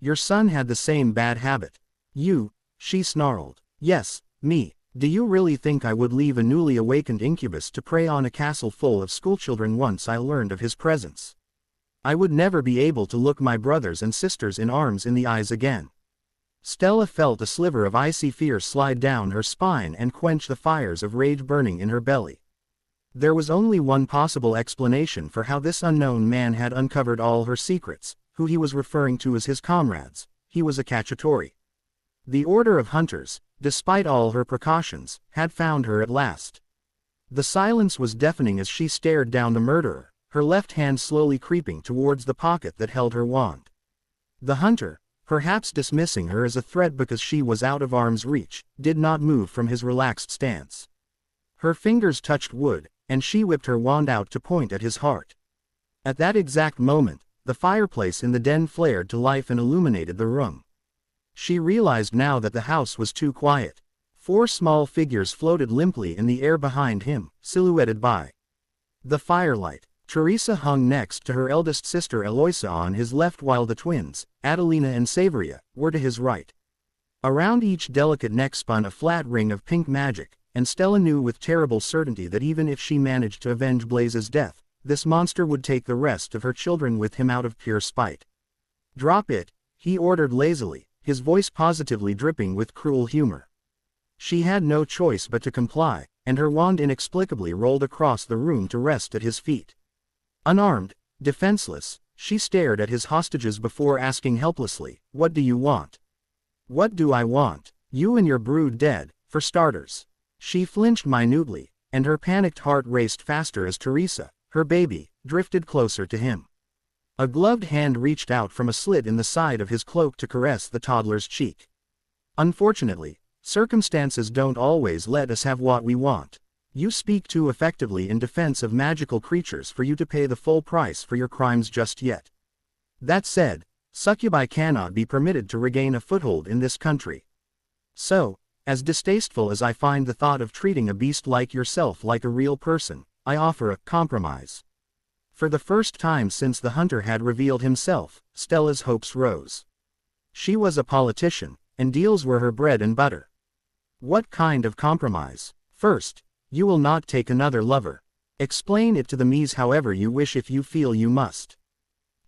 Your son had the same bad habit. You, she snarled. Yes, me. Do you really think I would leave a newly awakened incubus to prey on a castle full of schoolchildren once I learned of his presence? I would never be able to look my brothers and sisters in arms in the eyes again. Stella felt a sliver of icy fear slide down her spine and quench the fires of rage burning in her belly. There was only one possible explanation for how this unknown man had uncovered all her secrets, who he was referring to as his comrades. He was a cacciatore. The Order of Hunters, despite all her precautions, had found her at last. The silence was deafening as she stared down the murderer, her left hand slowly creeping towards the pocket that held her wand. The hunter, perhaps dismissing her as a threat because she was out of arm's reach, did not move from his relaxed stance. Her fingers touched wood, and she whipped her wand out to point at his heart. At that exact moment, the fireplace in the den flared to life and illuminated the room. She realized now that the house was too quiet. 4 small figures floated limply in the air behind him, silhouetted by the firelight. Teresa hung next to her eldest sister Eloisa on his left while the twins, Adelina and Savoria, were to his right. Around each delicate neck spun a flat ring of pink magic, and Stella knew with terrible certainty that even if she managed to avenge Blaze's death, this monster would take the rest of her children with him out of pure spite. "Drop it," he ordered lazily, his voice positively dripping with cruel humor. She had no choice but to comply, and her wand inexplicably rolled across the room to rest at his feet. Unarmed, defenseless, she stared at his hostages before asking helplessly, "What do you want?" "What do I want? You and your brood dead, for starters." She flinched minutely, and her panicked heart raced faster as Teresa, her baby, drifted closer to him. A gloved hand reached out from a slit in the side of his cloak to caress the toddler's cheek. "Unfortunately, circumstances don't always let us have what we want. You speak too effectively in defense of magical creatures for you to pay the full price for your crimes just yet. That said, succubi cannot be permitted to regain a foothold in this country. So, as distasteful as I find the thought of treating a beast like yourself like a real person, I offer a compromise." For the first time since the hunter had revealed himself, Stella's hopes rose. She was a politician, and deals were her bread and butter. "What kind of compromise?" "First, you will not take another lover. Explain it to the Mies however you wish if you feel you must.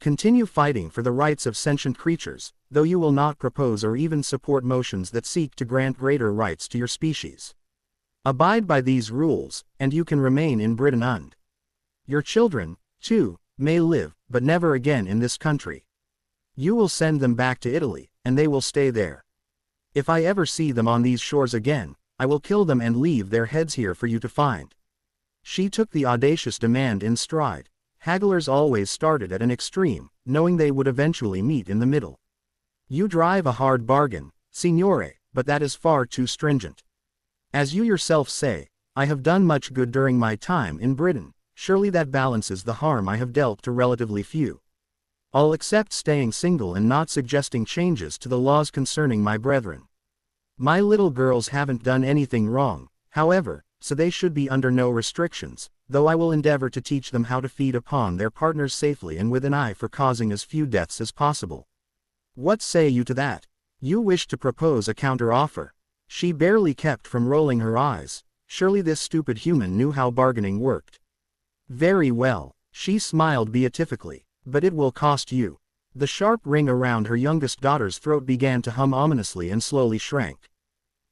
Continue fighting for the rights of sentient creatures, though you will not propose or even support motions that seek to grant greater rights to your species. Abide by these rules, and you can remain in Britain und. Your children, too, may live, but never again in this country. You will send them back to Italy, and they will stay there. If I ever see them on these shores again, I will kill them and leave their heads here for you to find." She took the audacious demand in stride. Hagglers always started at an extreme, knowing they would eventually meet in the middle. "You drive a hard bargain, signore, but that is far too stringent. As you yourself say, I have done much good during my time in Britain. Surely that balances the harm I have dealt to relatively few. I'll accept staying single and not suggesting changes to the laws concerning my brethren. My little girls haven't done anything wrong, however, so they should be under no restrictions, though I will endeavor to teach them how to feed upon their partners safely and with an eye for causing as few deaths as possible. What say you to that? You wish to propose a counter-offer?" She barely kept from rolling her eyes. Surely this stupid human knew how bargaining worked. "Very well," she smiled beatifically, "but it will cost you." The sharp ring around her youngest daughter's throat began to hum ominously and slowly shrank.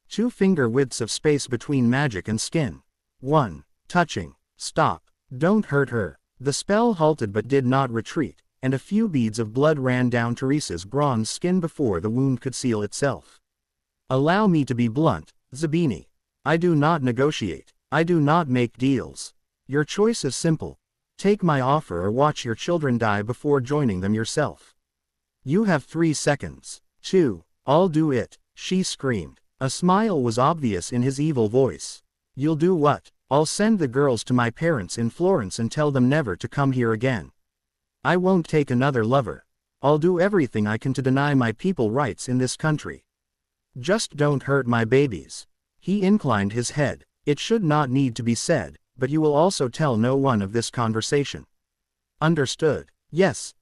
2 finger widths of space between magic and skin. 1. Touching. Stop. Don't hurt her. The spell halted but did not retreat, and a few beads of blood ran down Teresa's bronze skin before the wound could seal itself. "Allow me to be blunt, Zabini. I do not negotiate. I do not make deals. Your choice is simple. Take my offer or watch your children die before joining them yourself. You have 3 seconds. 2. I'll do it, she screamed. A smile was obvious in his evil voice. You'll do what? I'll send the girls to my parents in Florence and tell them never to come here again. I won't take another lover. I'll do everything I can to deny my people rights in this country. Just don't hurt my babies. He inclined his head. It should not need to be said, but you will also tell no one of this conversation. Understood? Yes,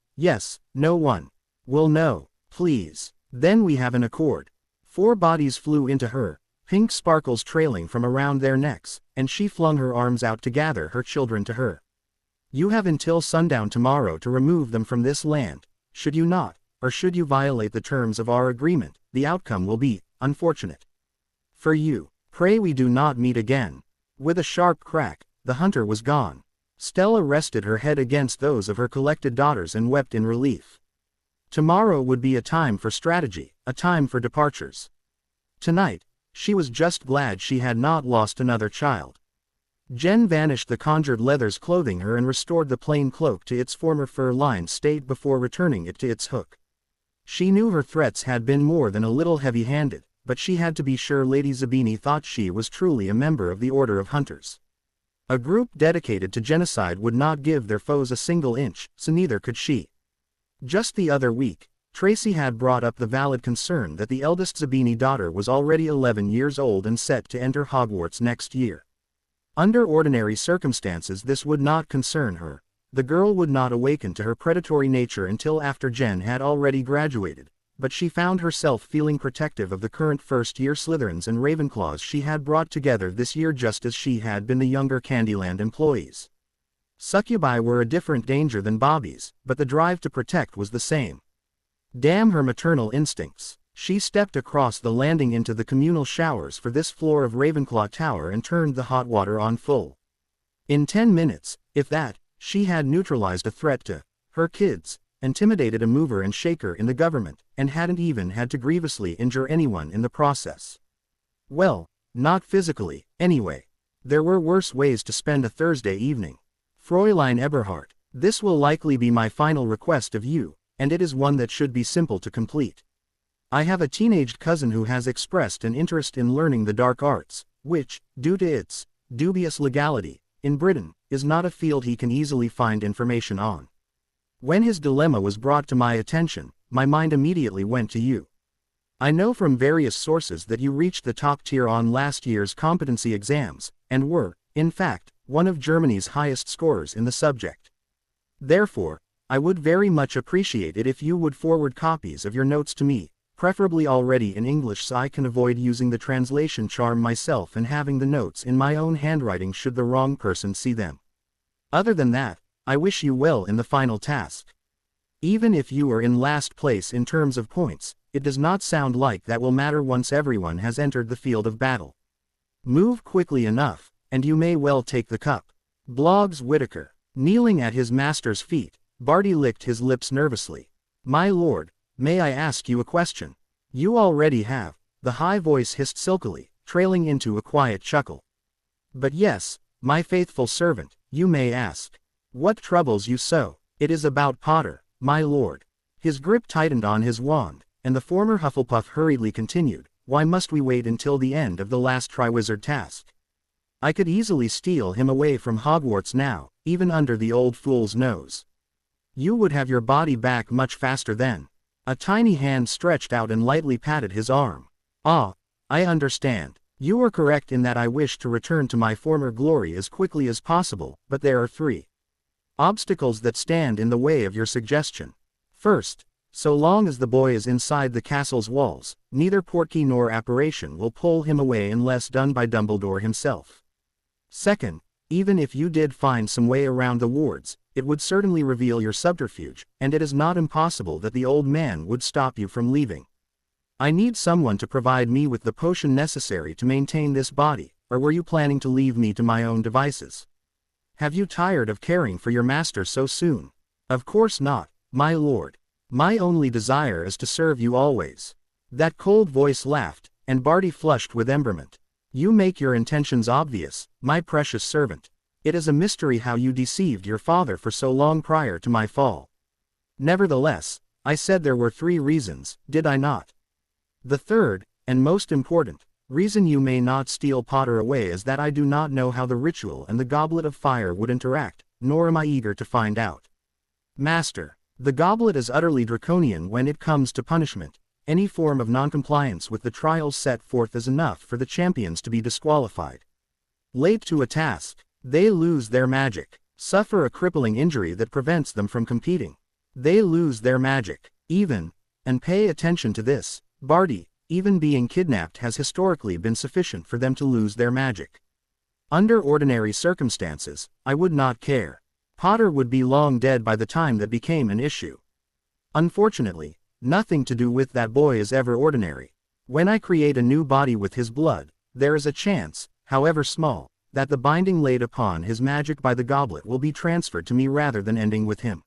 no one will know, please. Then we have an accord. 4 bodies flew into her, pink sparkles trailing from around their necks, and she flung her arms out to gather her children to her. You have until sundown tomorrow to remove them from this land. Should you not, or should you violate the terms of our agreement, the outcome will be unfortunate. For you, pray we do not meet again. With a sharp crack, the hunter was gone. Stella rested her head against those of her collected daughters and wept in relief. Tomorrow would be a time for strategy, a time for departures. Tonight, she was just glad she had not lost another child. Jen vanished the conjured leathers clothing her and restored the plain cloak to its former fur-lined state before returning it to its hook. She knew her threats had been more than a little heavy-handed, but she had to be sure Lady Zabini thought she was truly a member of the Order of Hunters. A group dedicated to genocide would not give their foes a single inch, so neither could she. Just the other week, Tracy had brought up the valid concern that the eldest Zabini daughter was already 11 years old and set to enter Hogwarts next year. Under ordinary circumstances this would not concern her. The girl would not awaken to her predatory nature until after Jen had already graduated, but she found herself feeling protective of the current first-year Slytherins and Ravenclaws she had brought together this year just as she had been the younger Candyland employees. Succubi were a different danger than Bobbies, but the drive to protect was the same. Damn her maternal instincts. She stepped across the landing into the communal showers for this floor of Ravenclaw Tower and turned the hot water on full. In 10 minutes, if that, she had neutralized a threat to her kids, intimidated a mover and shaker in the government, and hadn't even had to grievously injure anyone in the process. Well, not physically, anyway. There were worse ways to spend a Thursday evening. Fräulein Eberhard, this will likely be my final request of you, and it is one that should be simple to complete. I have a teenaged cousin who has expressed an interest in learning the dark arts, which, due to its dubious legality, in Britain, is not a field he can easily find information on. When his dilemma was brought to my attention, my mind immediately went to you. I know from various sources that you reached the top tier on last year's competency exams, and were, in fact, one of Germany's highest scorers in the subject. Therefore, I would very much appreciate it if you would forward copies of your notes to me, preferably already in English so I can avoid using the translation charm myself and having the notes in my own handwriting should the wrong person see them. Other than that, I wish you well in the final task. Even if you are in last place in terms of points, it does not sound like that will matter once everyone has entered the field of battle. Move quickly enough, and you may well take the cup. Blogs Whitaker. Kneeling at his master's feet, Barty licked his lips nervously. My lord, may I ask you a question? You already have, the high voice hissed silkily, trailing into a quiet chuckle. But yes, my faithful servant, you may ask. What troubles you so? It is about Potter, my lord. His grip tightened on his wand, and the former Hufflepuff hurriedly continued, why must we wait until the end of the last Triwizard task? I could easily steal him away from Hogwarts now, even under the old fool's nose. You would have your body back much faster then. A tiny hand stretched out and lightly patted his arm. Ah, I understand. You are correct in that I wish to return to my former glory as quickly as possible, but there are 3 obstacles that stand in the way of your suggestion. First, so long as the boy is inside the castle's walls, neither portkey nor apparition will pull him away unless done by Dumbledore himself. Second, even if you did find some way around the wards, it would certainly reveal your subterfuge, and it is not impossible that the old man would stop you from leaving. I need someone to provide me with the potion necessary to maintain this body, or were you planning to leave me to my own devices? Have you tired of caring for your master so soon? Of course not, my lord. My only desire is to serve you always. That cold voice laughed, and Barty flushed with emberment. You make your intentions obvious, my precious servant. It is a mystery how you deceived your father for so long prior to my fall. Nevertheless, I said there were 3 reasons, did I not? The third, and most important, reason you may not steal Potter away is that I do not know how the ritual and the goblet of fire would interact, nor am I eager to find out. Master, the goblet is utterly draconian when it comes to punishment. Any form of noncompliance with the trials set forth is enough for the champions to be disqualified. Late to a task, they lose their magic, suffer a crippling injury that prevents them from competing. They lose their magic, even, and pay attention to this, Barty, even being kidnapped has historically been sufficient for them to lose their magic. Under ordinary circumstances, I would not care. Potter would be long dead by the time that became an issue. Unfortunately, nothing to do with that boy is ever ordinary. When I create a new body with his blood, there is a chance, however small, that the binding laid upon his magic by the goblet will be transferred to me rather than ending with him.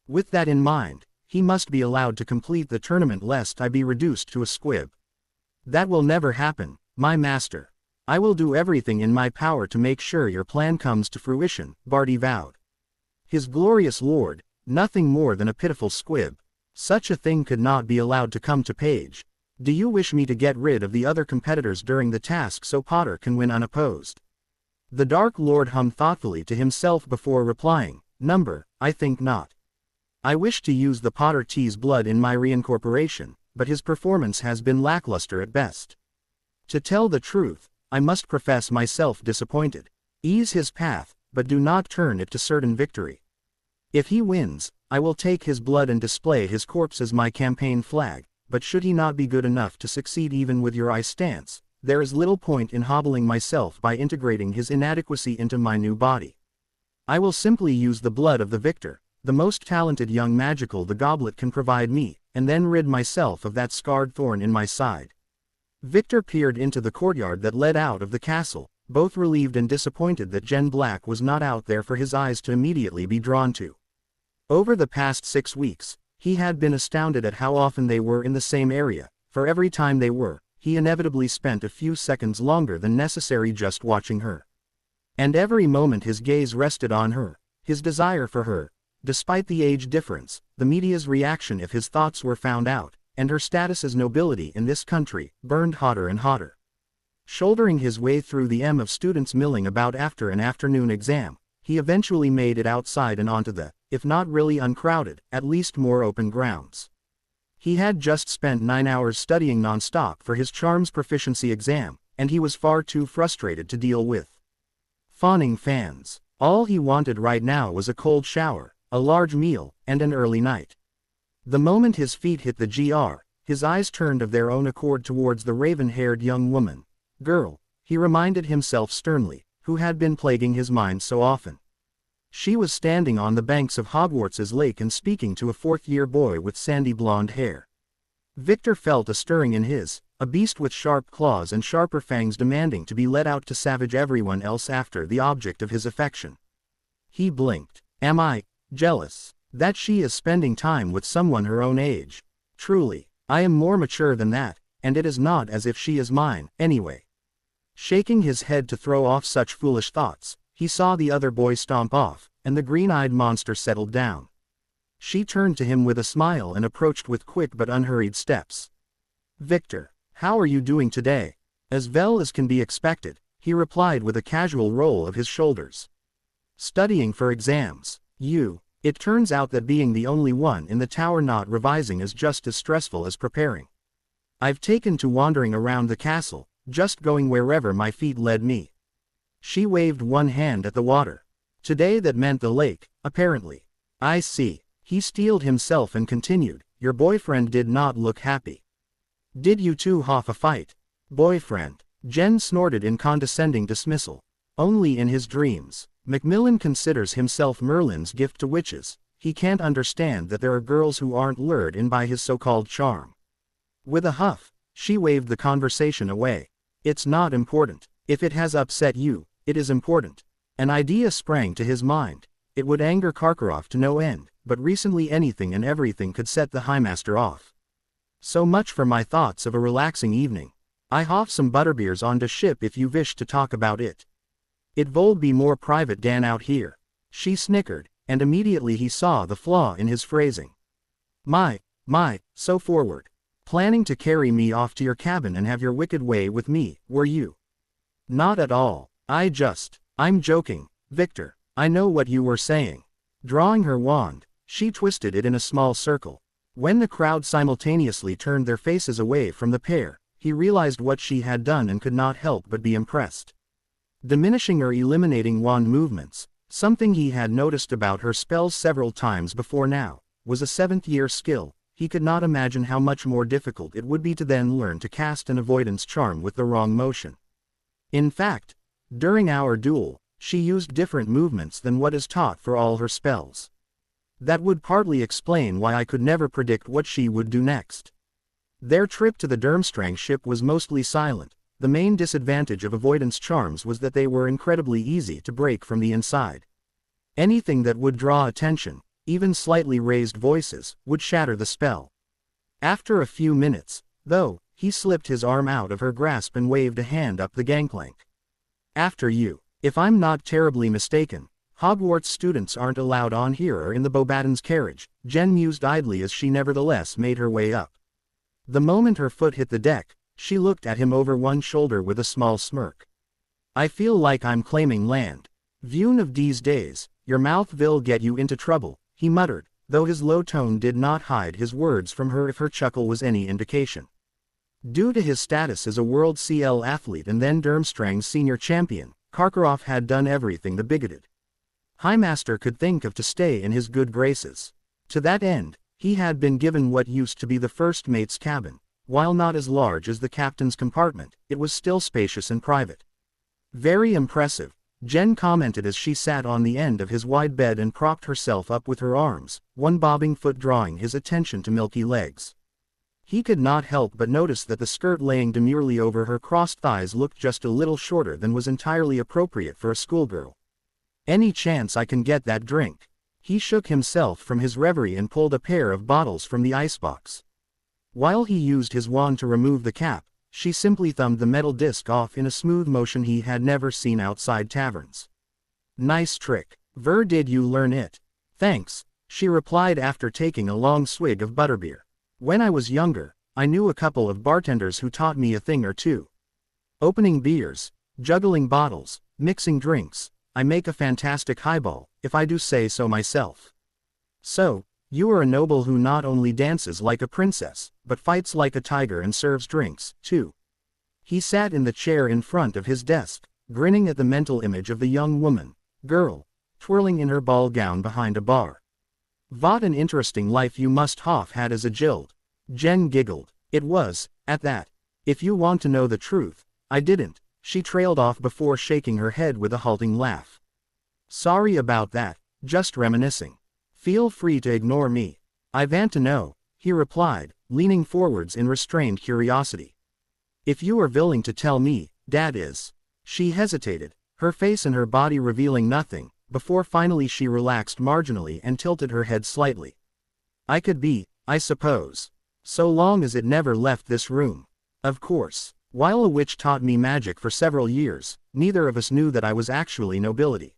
With that in mind, he must be allowed to complete the tournament lest I be reduced to a squib. That will never happen, my master. I will do everything in my power to make sure your plan comes to fruition, Barty vowed. His glorious lord, nothing more than a pitiful squib. Such a thing could not be allowed to come to page. Do you wish me to get rid of the other competitors during the task so Potter can win unopposed? The Dark Lord hummed thoughtfully to himself before replying, I think not. I wish to use the Potter T's blood in my reincorporation, but his performance has been lackluster at best. To tell the truth, I must profess myself disappointed. Ease his path, but do not turn it to certain victory. If he wins, I will take his blood and display his corpse as my campaign flag, but should he not be good enough to succeed even with your stance, there is little point in hobbling myself by integrating his inadequacy into my new body. I will simply use the blood of the victor, the most talented young magical the goblet can provide me, and then rid myself of that scarred thorn in my side. Victor peered into the courtyard that led out of the castle, both relieved and disappointed that Jen Black was not out there for his eyes to immediately be drawn to. Over the past 6 weeks, he had been astounded at how often they were in the same area. For every time they were, he inevitably spent a few seconds longer than necessary just watching her. And every moment his gaze rested on her, his desire for her, despite the age difference, the media's reaction if his thoughts were found out, and her status as nobility in this country, burned hotter and hotter. Shouldering his way through the of students milling about after an afternoon exam, he eventually made it outside and onto the, if not really uncrowded, at least more open grounds. He had just spent 9 hours studying non-stop for his charms proficiency exam, and he was far too frustrated to deal with fawning fans. All he wanted right now was a cold shower, a large meal, and an early night. The moment his feet hit the GR, his eyes turned of their own accord towards the raven-haired young woman. Girl, he reminded himself sternly, who had been plaguing his mind so often. She was standing on the banks of Hogwarts's lake and speaking to a 4th-year boy with sandy blonde hair. Victor felt a stirring in his, a beast with sharp claws and sharper fangs demanding to be let out to savage everyone else after the object of his affection. He blinked. Am I jealous that she is spending time with someone her own age? Truly, I am more mature than that, and it is not as if she is mine, anyway. Shaking his head to throw off such foolish thoughts, he saw the other boy stomp off, and the green-eyed monster settled down. She turned to him with a smile and approached with quick but unhurried steps. Victor, how are you doing today? As well as can be expected, he replied with a casual roll of his shoulders. Studying for exams. It turns out that being the only one in the tower not revising is just as stressful as preparing. I've taken to wandering around the castle, just going wherever my feet led me. She waved one hand at the water. Today that meant the lake, apparently. I see. He steeled himself and continued, your boyfriend did not look happy. Did you two have a fight? Boyfriend. Jen snorted in condescending dismissal. Only in his dreams. Macmillan considers himself Merlin's gift to witches. He can't understand that there are girls who aren't lured in by his so-called charm. With a huff, she waved the conversation away. It's not important. If it has upset you, it is important. An idea sprang to his mind. It would anger Karkaroff to no end, but recently anything and everything could set the Highmaster off. So much for my thoughts of a relaxing evening. I have some butterbeers on the ship if you wish to talk about it. It would be more private than out here. She snickered, and immediately he saw the flaw in his phrasing. My, so forward. Planning to carry me off to your cabin and have your wicked way with me, were you? Not at all. I'm joking, Victor. I know what you were saying. Drawing her wand, she twisted it in a small circle. When the crowd simultaneously turned their faces away from the pair, he realized what she had done and could not help but be impressed. Diminishing or eliminating wand movements, something he had noticed about her spells several times before now, was a 7th-year skill. He could not imagine how much more difficult it would be to then learn to cast an avoidance charm with the wrong motion. In fact, during our duel, she used different movements than what is taught for all her spells. That would partly explain why I could never predict what she would do next. Their trip to the Durmstrang ship was mostly silent. The main disadvantage of avoidance charms was that they were incredibly easy to break from the inside. Anything that would draw attention, even slightly raised voices, would shatter the spell. After a few minutes, though, he slipped his arm out of her grasp and waved a hand up the gangplank. After you. If I'm not terribly mistaken, Hogwarts students aren't allowed on here or in the Beauxbatons carriage, Jen mused idly as she nevertheless made her way up. The moment her foot hit the deck, she looked at him over one shoulder with a small smirk. I feel like I'm claiming land. Vune of these days, your mouth will get you into trouble, he muttered, though his low tone did not hide his words from her if her chuckle was any indication. Due to his status as a World CL athlete and then Durmstrang's senior champion, Karkaroff had done everything the bigoted Highmaster could think of to stay in his good graces. To that end, he had been given what used to be the first mate's cabin. While not as large as the captain's compartment, it was still spacious and private. Very impressive, Jen commented as she sat on the end of his wide bed and propped herself up with her arms, one bobbing foot drawing his attention to milky legs. He could not help but notice that the skirt laying demurely over her crossed thighs looked just a little shorter than was entirely appropriate for a schoolgirl. Any chance I can get that drink? He shook himself from his reverie and pulled a pair of bottles from the icebox. While he used his wand to remove the cap, she simply thumbed the metal disc off in a smooth motion he had never seen outside taverns. Nice trick. Where did you learn it? Thanks, she replied after taking a long swig of butterbeer. When I was younger, I knew a couple of bartenders who taught me a thing or two. Opening beers, juggling bottles, mixing drinks. I make a fantastic highball, if I do say so myself. So, you are a noble who not only dances like a princess, but fights like a tiger and serves drinks, too. He sat in the chair in front of his desk, grinning at the mental image of the young girl, twirling in her ball gown behind a bar. What an interesting life you must have had as a jild. Jen giggled. It was, at that. If you want to know the truth, I didn't, she trailed off before shaking her head with a halting laugh. Sorry about that, just reminiscing. Feel free to ignore me. I want to know, he replied, leaning forwards in restrained curiosity. If you are willing to tell me, that is. She hesitated, her face and her body revealing nothing, before finally she relaxed marginally and tilted her head slightly. I could be, I suppose. So long as it never left this room. Of course, while a witch taught me magic for several years, neither of us knew that I was actually nobility.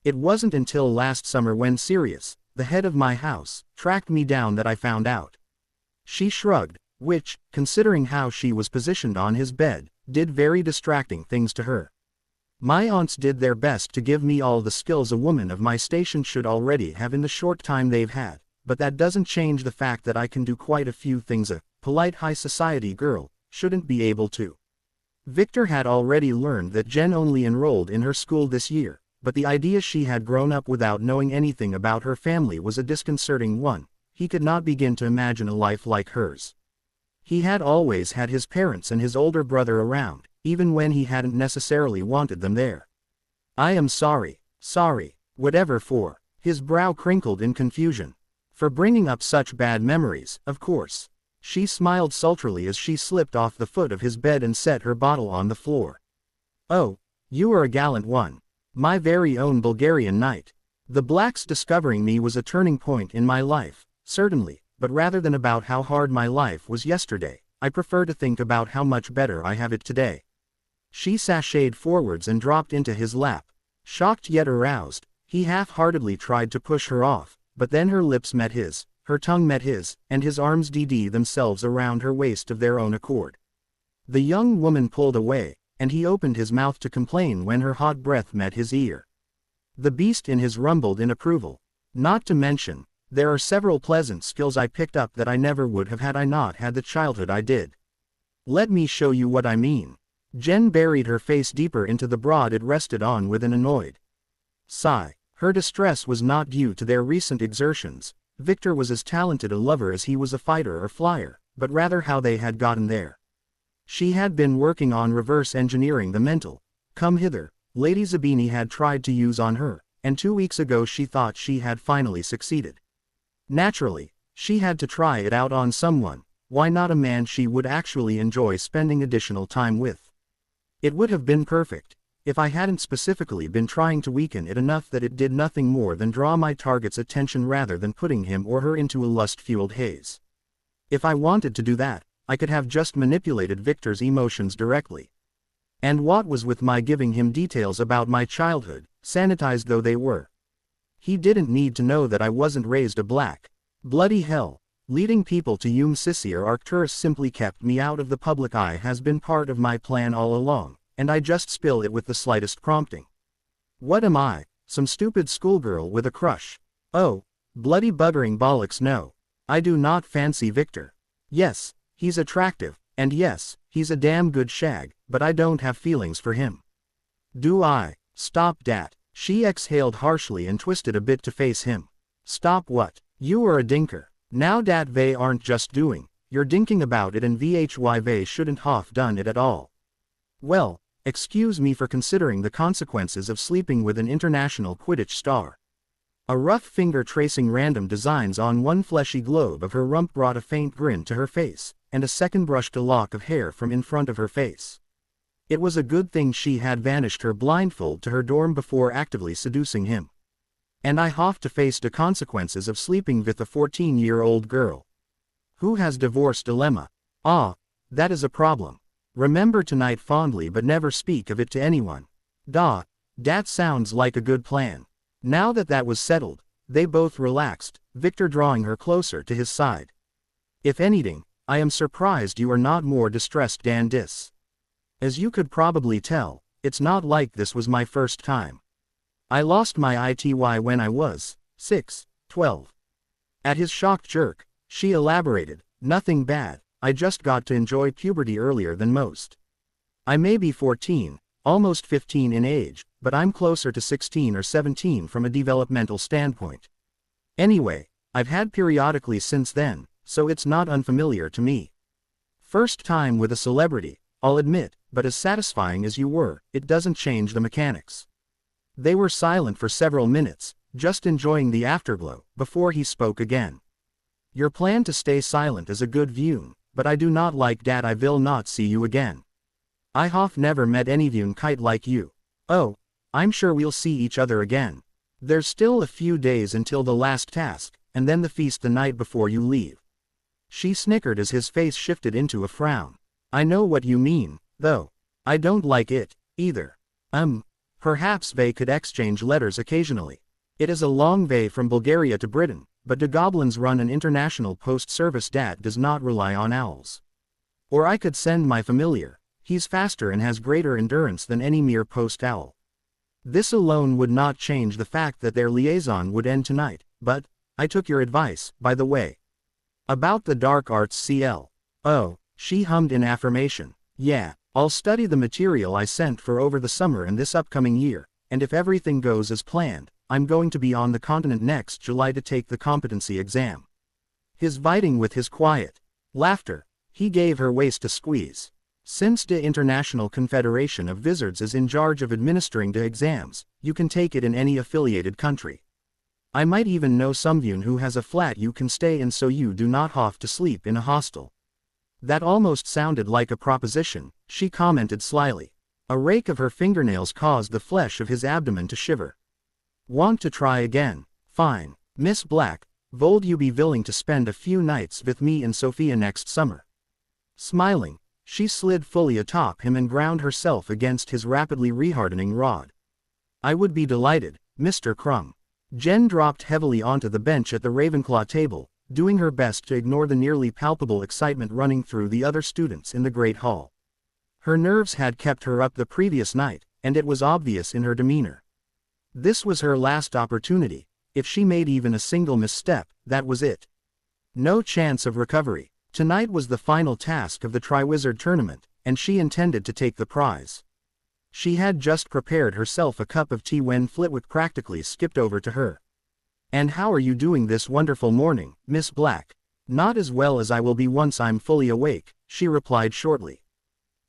It wasn't until last summer when Sirius, the head of my house, tracked me down that I found out. She shrugged, which, considering how she was positioned on his bed, did very distracting things to her. My aunts did their best to give me all the skills a woman of my station should already have in the short time they've had, but that doesn't change the fact that I can do quite a few things a polite high society girl shouldn't be able to. Victor had already learned that Jen only enrolled in her school this year, but the idea she had grown up without knowing anything about her family was a disconcerting one. He could not begin to imagine a life like hers. He had always had his parents and his older brother around, even when he hadn't necessarily wanted them there. I am sorry, whatever for. His brow crinkled in confusion. For bringing up such bad memories, of course. She smiled sultrily as she slipped off the foot of his bed and set her bottle on the floor. Oh, you are a gallant one. My very own Bulgarian knight. The Blacks discovering me was a turning point in my life, certainly, but rather than about how hard my life was yesterday, I prefer to think about how much better I have it today. She sashayed forwards and dropped into his lap. Shocked yet aroused, he half-heartedly tried to push her off, but then her lips met his, her tongue met his, and his arms dd themselves around her waist of their own accord. The young woman pulled away, and he opened his mouth to complain when her hot breath met his ear. The beast in his rumbled in approval. Not to mention, there are several pleasant skills I picked up that I never would have had I not had the childhood I did. Let me show you what I mean. Jen buried her face deeper into the broad it rested on with an annoyed sigh. Her distress was not due to their recent exertions. Victor was as talented a lover as he was a fighter or flyer, but rather how they had gotten there. She had been working on reverse engineering the mental, "come hither," Lady Zabini had tried to use on her, and 2 weeks ago she thought she had finally succeeded. Naturally, she had to try it out on someone, why not a man she would actually enjoy spending additional time with? It would have been perfect, if I hadn't specifically been trying to weaken it enough that it did nothing more than draw my target's attention rather than putting him or her into a lust-fueled haze. If I wanted to do that, I could have just manipulated Victor's emotions directly. And what was with my giving him details about my childhood, sanitized though they were? He didn't need to know that I wasn't raised a black. Bloody hell, leading people to Sissi or Arcturus simply kept me out of the public eye has been part of my plan all along, and I just spill it with the slightest prompting. What am I, some stupid schoolgirl with a crush? Oh, bloody buggering bollocks no. I do not fancy Victor. Yes, he's attractive, and yes, he's a damn good shag, but I don't have feelings for him. Do I? Stop dat. She exhaled harshly and twisted a bit to face him. Stop what? You are a dinker. Now dat they aren't just doing, you're dinking about it and vhy they shouldn't have done it at all. Well, excuse me for considering the consequences of sleeping with an international Quidditch star. A rough finger tracing random designs on one fleshy globe of her rump brought a faint grin to her face, and a second brushed a lock of hair from in front of her face. It was a good thing she had vanished her blindfold to her dorm before actively seducing him. And I have to face the consequences of sleeping with a 14-year-old girl. Who has divorce dilemma? Ah, that is a problem. Remember tonight fondly but never speak of it to anyone. Dat sounds like a good plan. Now that was settled, they both relaxed, Victor drawing her closer to his side. If anything, I am surprised you are not more distressed than this. As you could probably tell, it's not like this was my first time. I lost my ITY when I was 12. At his shocked jerk, she elaborated, nothing bad, I just got to enjoy puberty earlier than most. I may be 14, almost 15 in age, but I'm closer to 16 or 17 from a developmental standpoint. Anyway, I've had periodically since then, so it's not unfamiliar to me. First time with a celebrity, I'll admit, but as satisfying as you were, it doesn't change the mechanics. They were silent for several minutes, just enjoying the afterglow, before he spoke again. Your plan to stay silent is a good view, but I do not like dat I will not see you again. I have never met anyone kite like you. Oh, I'm sure we'll see each other again. There's still a few days until the last task, and then the feast the night before you leave. She snickered as his face shifted into a frown. I know what you mean, though. I don't like it, either. Perhaps they could exchange letters occasionally. It is a long way from Bulgaria to Britain, but the goblins run an international post service that does not rely on owls. Or I could send my familiar. He's faster and has greater endurance than any mere post owl. This alone would not change the fact that their liaison would end tonight, but, I took your advice, by the way. About the dark arts CL. Oh, she hummed in affirmation. Yeah, I'll study the material I sent for over the summer and this upcoming year, and if everything goes as planned, I'm going to be on the continent next July to take the competency exam. His biting with his quiet laughter, he gave her waist a squeeze. Since the International Confederation of Wizards is in charge of administering the exams, you can take it in any affiliated country. I might even know someone who has a flat you can stay in so you do not have to sleep in a hostel. That almost sounded like a proposition, she commented slyly. A rake of her fingernails caused the flesh of his abdomen to shiver. Want to try again? Fine. Miss Black, would you be willing to spend a few nights with me and Sophia next summer? Smiling, She slid fully atop him and ground herself against his rapidly rehardening rod. I would be delighted, Mr. Crumb. Jen dropped heavily onto the bench at the Ravenclaw table, doing her best to ignore the nearly palpable excitement running through the other students in the Great Hall. Her nerves had kept her up the previous night, and it was obvious in her demeanor. This was her last opportunity. If she made even a single misstep, that was it. No chance of recovery. Tonight was the final task of the Triwizard Tournament, and she intended to take the prize. She had just prepared herself a cup of tea when Flitwick practically skipped over to her. "And how are you doing this wonderful morning, Miss Black?" "Not as well as I will be once I'm fully awake," she replied shortly.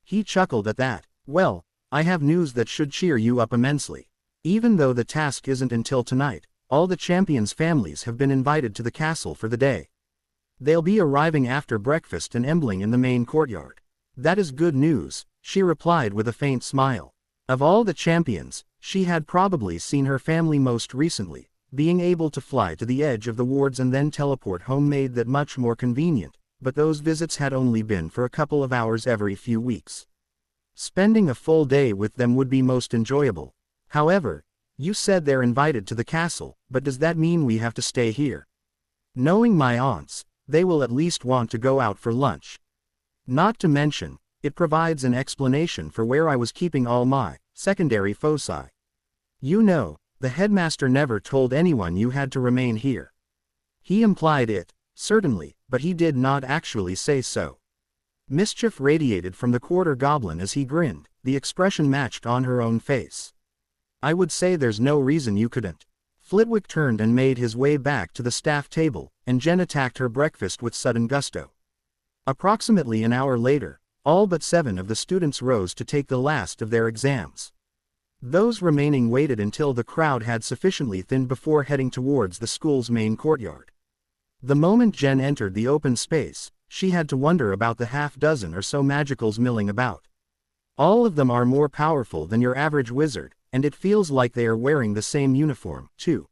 He chuckled at that. "Well, I have news that should cheer you up immensely. Even though the task isn't until tonight, all the champions' families have been invited to the castle for the day. They'll be arriving after breakfast and embling in the main courtyard." "That is good news," she replied with a faint smile. Of all the champions, she had probably seen her family most recently. Being able to fly to the edge of the wards and then teleport home made that much more convenient, but those visits had only been for a couple of hours every few weeks. Spending a full day with them would be most enjoyable. "However, you said they're invited to the castle, but does that mean we have to stay here?" "Knowing my aunts, they will at least want to go out for lunch. Not to mention, it provides an explanation for where I was keeping all my secondary foci. You know, the headmaster never told anyone you had to remain here." He implied it, certainly, but he did not actually say so. Mischief radiated from the quarter goblin as he grinned, the expression matched on her own face. "I would say there's no reason you couldn't." Flitwick turned and made his way back to the staff table, and Jen attacked her breakfast with sudden gusto. Approximately an hour later, all but 7 of the students rose to take the last of their exams. Those remaining waited until the crowd had sufficiently thinned before heading towards the school's main courtyard. The moment Jen entered the open space, she had to wonder about the half-dozen or so magicals milling about. All of them are more powerful than your average wizard, and it feels like they are wearing the same uniform, too.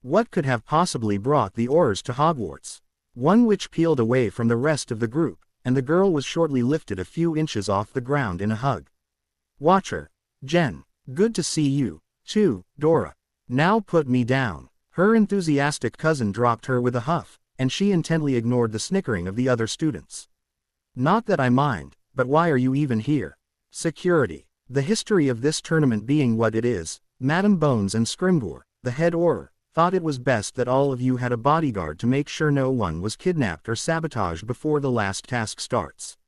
What could have possibly brought the Aurors to Hogwarts? One witch peeled away from the rest of the group, and the girl was shortly lifted a few inches off the ground in a hug. "Watch her. Jen. Good to see you, too, Dora. Now put me down." Her enthusiastic cousin dropped her with a huff, and she intently ignored the snickering of the other students. "Not that I mind, but why are you even here?" "Security. The history of this tournament being what it is, Madam Bones and Scrimgeour, the head Auror, thought it was best that all of you had a bodyguard to make sure no one was kidnapped or sabotaged before the last task starts.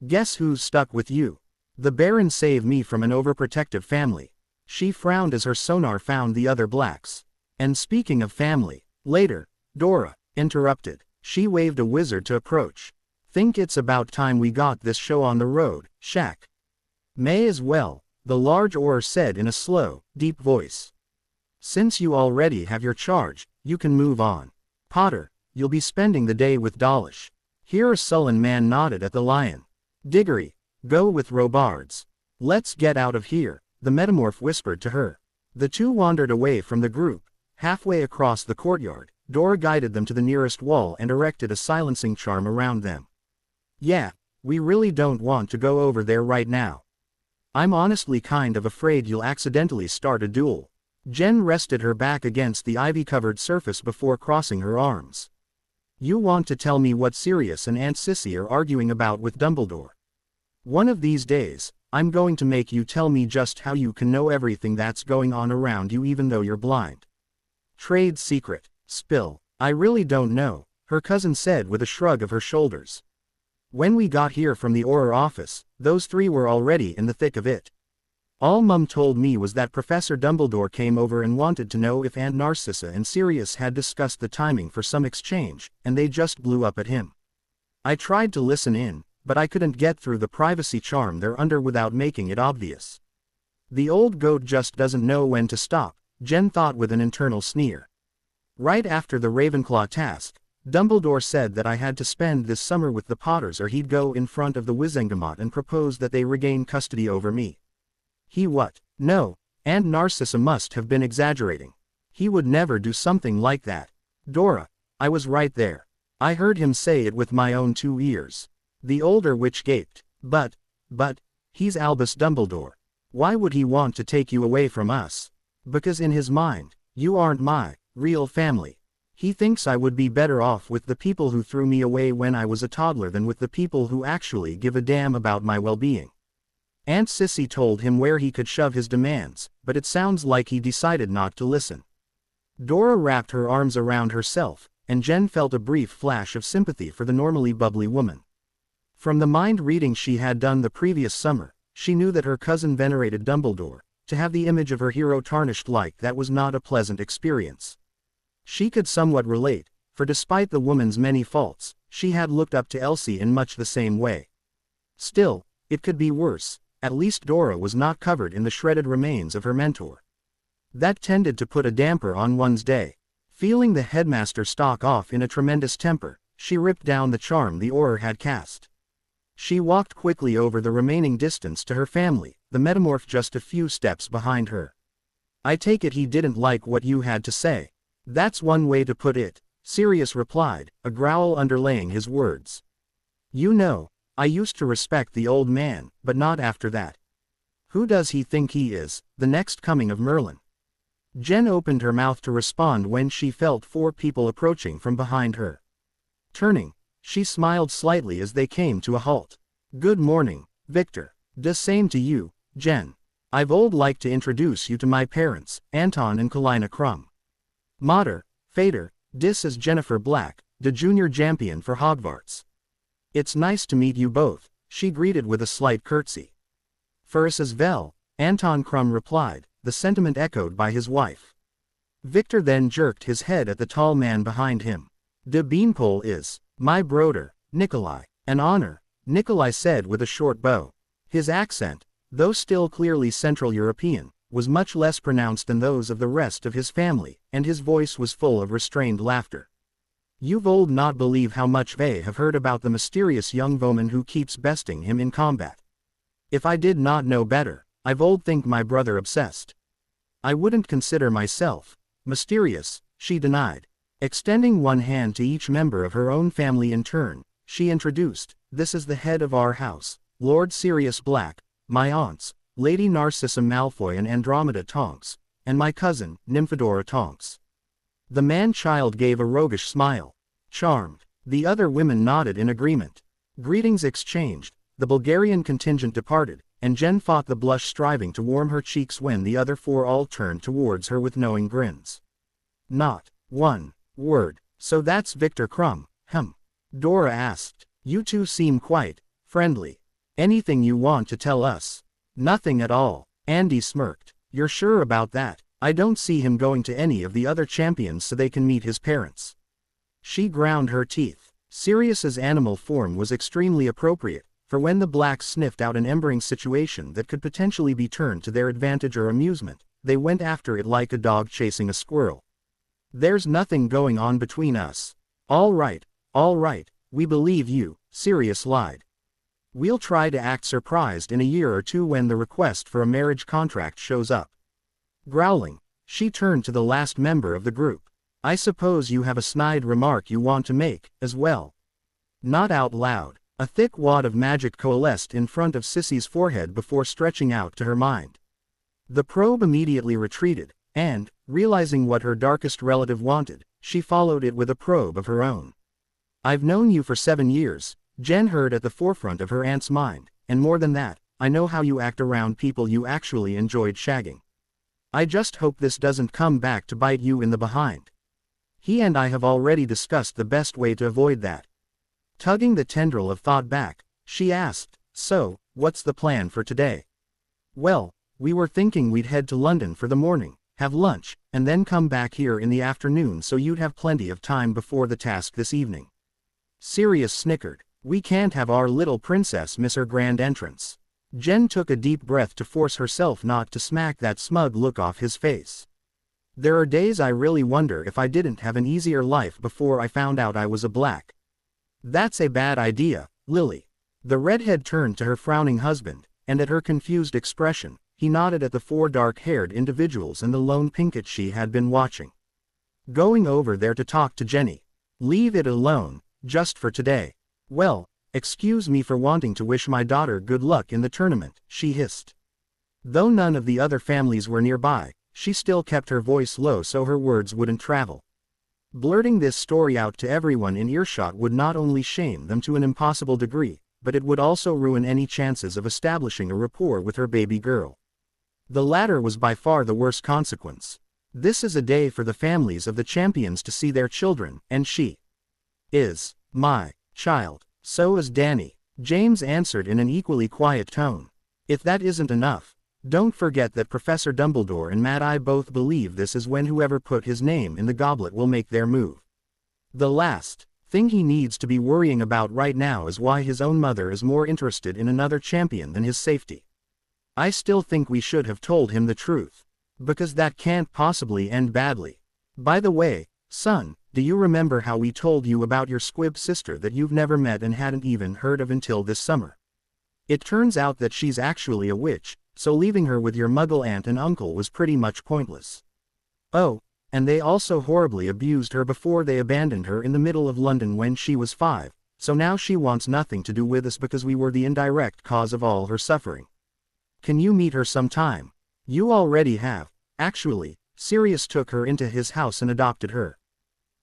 Guess who's stuck with you? The Baron saved me from an overprotective family." She frowned as her sonar found the other blacks. "And speaking of family, later," Dora interrupted. She waved a wizard to approach. "Think it's about time we got this show on the road, Shaq." "May as well," the large Auror said in a slow, deep voice. "Since you already have your charge, you can move on. Potter, you'll be spending the day with Dawlish." Here a sullen man nodded at the lion. "Diggory, go with Robards. Let's get out of here," the metamorph whispered to her. The two wandered away from the group. Halfway across the courtyard, Dora guided them to the nearest wall and erected a silencing charm around them. "Yeah, we really don't want to go over there right now. I'm honestly kind of afraid you'll accidentally start a duel." Jen rested her back against the ivy-covered surface before crossing her arms. "You want to tell me what Sirius and Aunt Sissy are arguing about with Dumbledore? One of these days, I'm going to make you tell me just how you can know everything that's going on around you even though you're blind." "Trade secret. Spill." "I really don't know," her cousin said with a shrug of her shoulders. "When we got here from the Auror office, those 3 were already in the thick of it. All Mum told me was that Professor Dumbledore came over and wanted to know if Aunt Narcissa and Sirius had discussed the timing for some exchange, and they just blew up at him. I tried to listen in, but I couldn't get through the privacy charm they're under without making it obvious. The old goat just doesn't know when to stop," Jen thought with an internal sneer. "Right after the Ravenclaw task, Dumbledore said that I had to spend this summer with the Potters or he'd go in front of the Wizengamot and propose that they regain custody over me. He what? No, Aunt Narcissa must have been exaggerating. He would never do something like that. Dora, I was right there. I heard him say it with my own 2 ears." The older witch gaped. But, he's Albus Dumbledore. Why would he want to take you away from us? Because in his mind, you aren't my real family. He thinks I would be better off with the people who threw me away when I was a toddler than with the people who actually give a damn about my well-being. Aunt Sissy told him where he could shove his demands, but it sounds like he decided not to listen. Dora wrapped her arms around herself, and Jen felt a brief flash of sympathy for the normally bubbly woman. From the mind reading she had done the previous summer, she knew that her cousin venerated Dumbledore. To have the image of her hero tarnished like that was not a pleasant experience. She could somewhat relate, for despite the woman's many faults, she had looked up to Elsie in much the same way. Still, it could be worse. At least Dora was not covered in the shredded remains of her mentor. That tended to put a damper on one's day. Feeling the headmaster stalk off in a tremendous temper, she ripped down the charm the Auror had cast. She walked quickly over the remaining distance to her family, the metamorph just a few steps behind her. I take it he didn't like what you had to say. That's one way to put it, Sirius replied, a growl underlaying his words. You know, I used to respect the old man, but not after that. Who does he think he is, the next coming of Merlin? Jen opened her mouth to respond when she felt 4 people approaching from behind her. Turning, she smiled slightly as they came to a halt. Good morning, Victor. The same to you, Jen. I've old like to introduce you to my parents, Anton and Kalina Crumb. Mater, Fader, dis is Jennifer Black, the junior champion for Hogwarts. It's nice to meet you both, she greeted with a slight curtsy. First as Vel, Anton Crumb replied, the sentiment echoed by his wife. Victor then jerked his head at the tall man behind him. De beanpole is, my broder, Nikolai. An honor, Nikolai said with a short bow. His accent, though still clearly Central European, was much less pronounced than those of the rest of his family, and his voice was full of restrained laughter. You've old not believe how much they have heard about the mysterious young woman who keeps besting him in combat. If I did not know better, I've old think my brother obsessed. I wouldn't consider myself mysterious, she denied. Extending one hand to each member of her own family in turn, she introduced, this is the head of our house, Lord Sirius Black, my aunts, Lady Narcissa Malfoy and Andromeda Tonks, and my cousin, Nymphadora Tonks. The man-child gave a roguish smile. Charmed, the other women nodded in agreement. Greetings exchanged, the Bulgarian contingent departed, and Jen fought the blush striving to warm her cheeks when the other 4 all turned towards her with knowing grins. Not one word, so that's Victor Crumb, Dora asked. You two seem quite friendly. Anything you want to tell us? Nothing at all, Andy smirked. You're sure about that? I don't see him going to any of the other champions so they can meet his parents. She ground her teeth. Sirius's animal form was extremely appropriate, for when the Blacks sniffed out an embering situation that could potentially be turned to their advantage or amusement, they went after it like a dog chasing a squirrel. There's nothing going on between us. All right, we believe you, Sirius lied. We'll try to act surprised in a year or 2 when the request for a marriage contract shows up. Growling, she turned to the last member of the group. I suppose you have a snide remark you want to make, as well. Not out loud. A thick wad of magic coalesced in front of Sissy's forehead before stretching out to her mind. The probe immediately retreated, and, realizing what her darkest relative wanted, she followed it with a probe of her own. I've known you for 7 years, Jen heard at the forefront of her aunt's mind, and more than that, I know how you act around people you actually enjoyed shagging. I just hope this doesn't come back to bite you in the behind. He and I have already discussed the best way to avoid that. Tugging the tendril of thought back, she asked, so, what's the plan for today? Well, we were thinking we'd head to London for the morning, have lunch, and then come back here in the afternoon so you'd have plenty of time before the task this evening. Sirius snickered. We can't have our little princess miss her grand entrance. Jen took a deep breath to force herself not to smack that smug look off his face. There are days I really wonder if I didn't have an easier life before I found out I was a Black. That's a bad idea, Lily. The redhead turned to her frowning husband, and at her confused expression, he nodded at the 4 dark-haired individuals and the lone Pinkett she had been watching. Going over there to talk to Jenny. Leave it alone, just for today. Well, Excuse me for wanting to wish my daughter good luck in the tournament, she hissed. Though none of the other families were nearby, she still kept her voice low so her words wouldn't travel. Blurting this story out to everyone in earshot would not only shame them to an impossible degree, but it would also ruin any chances of establishing a rapport with her baby girl. The latter was by far the worst consequence. This is a day for the families of the champions to see their children, and she is my child. So is Danny, James answered in an equally quiet tone. If that isn't enough, don't forget that Professor Dumbledore and Mad Eye both believe this is when whoever put his name in the goblet will make their move. The last thing he needs to be worrying about right now is why his own mother is more interested in another champion than his safety. I still think we should have told him the truth, because that can't possibly end badly. By the way, son, do you remember how we told you about your squib sister that you've never met and hadn't even heard of until this summer? It turns out that she's actually a witch, so leaving her with your muggle aunt and uncle was pretty much pointless. Oh, and they also horribly abused her before they abandoned her in the middle of London when she was 5, so now she wants nothing to do with us because we were the indirect cause of all her suffering. Can you meet her sometime? You already have. Actually, Sirius took her into his house and adopted her.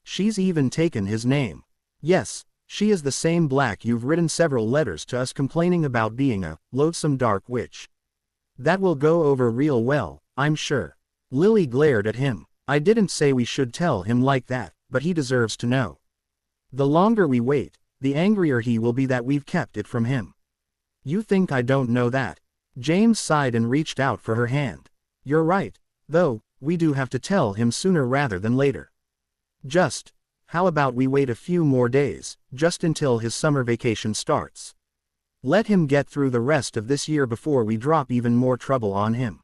She's even taken his name. Yes, she is the same Black you've written several letters to us complaining about being a loathsome dark witch. That will go over real well, I'm sure. Lily glared at him. I didn't say we should tell him like that, but he deserves to know. The longer we wait, the angrier he will be that we've kept it from him. You think I don't know that? James sighed and reached out for her hand. You're right, though, we do have to tell him sooner rather than later. How about we wait a few more days, just until his summer vacation starts? Let him get through the rest of this year before we drop even more trouble on him.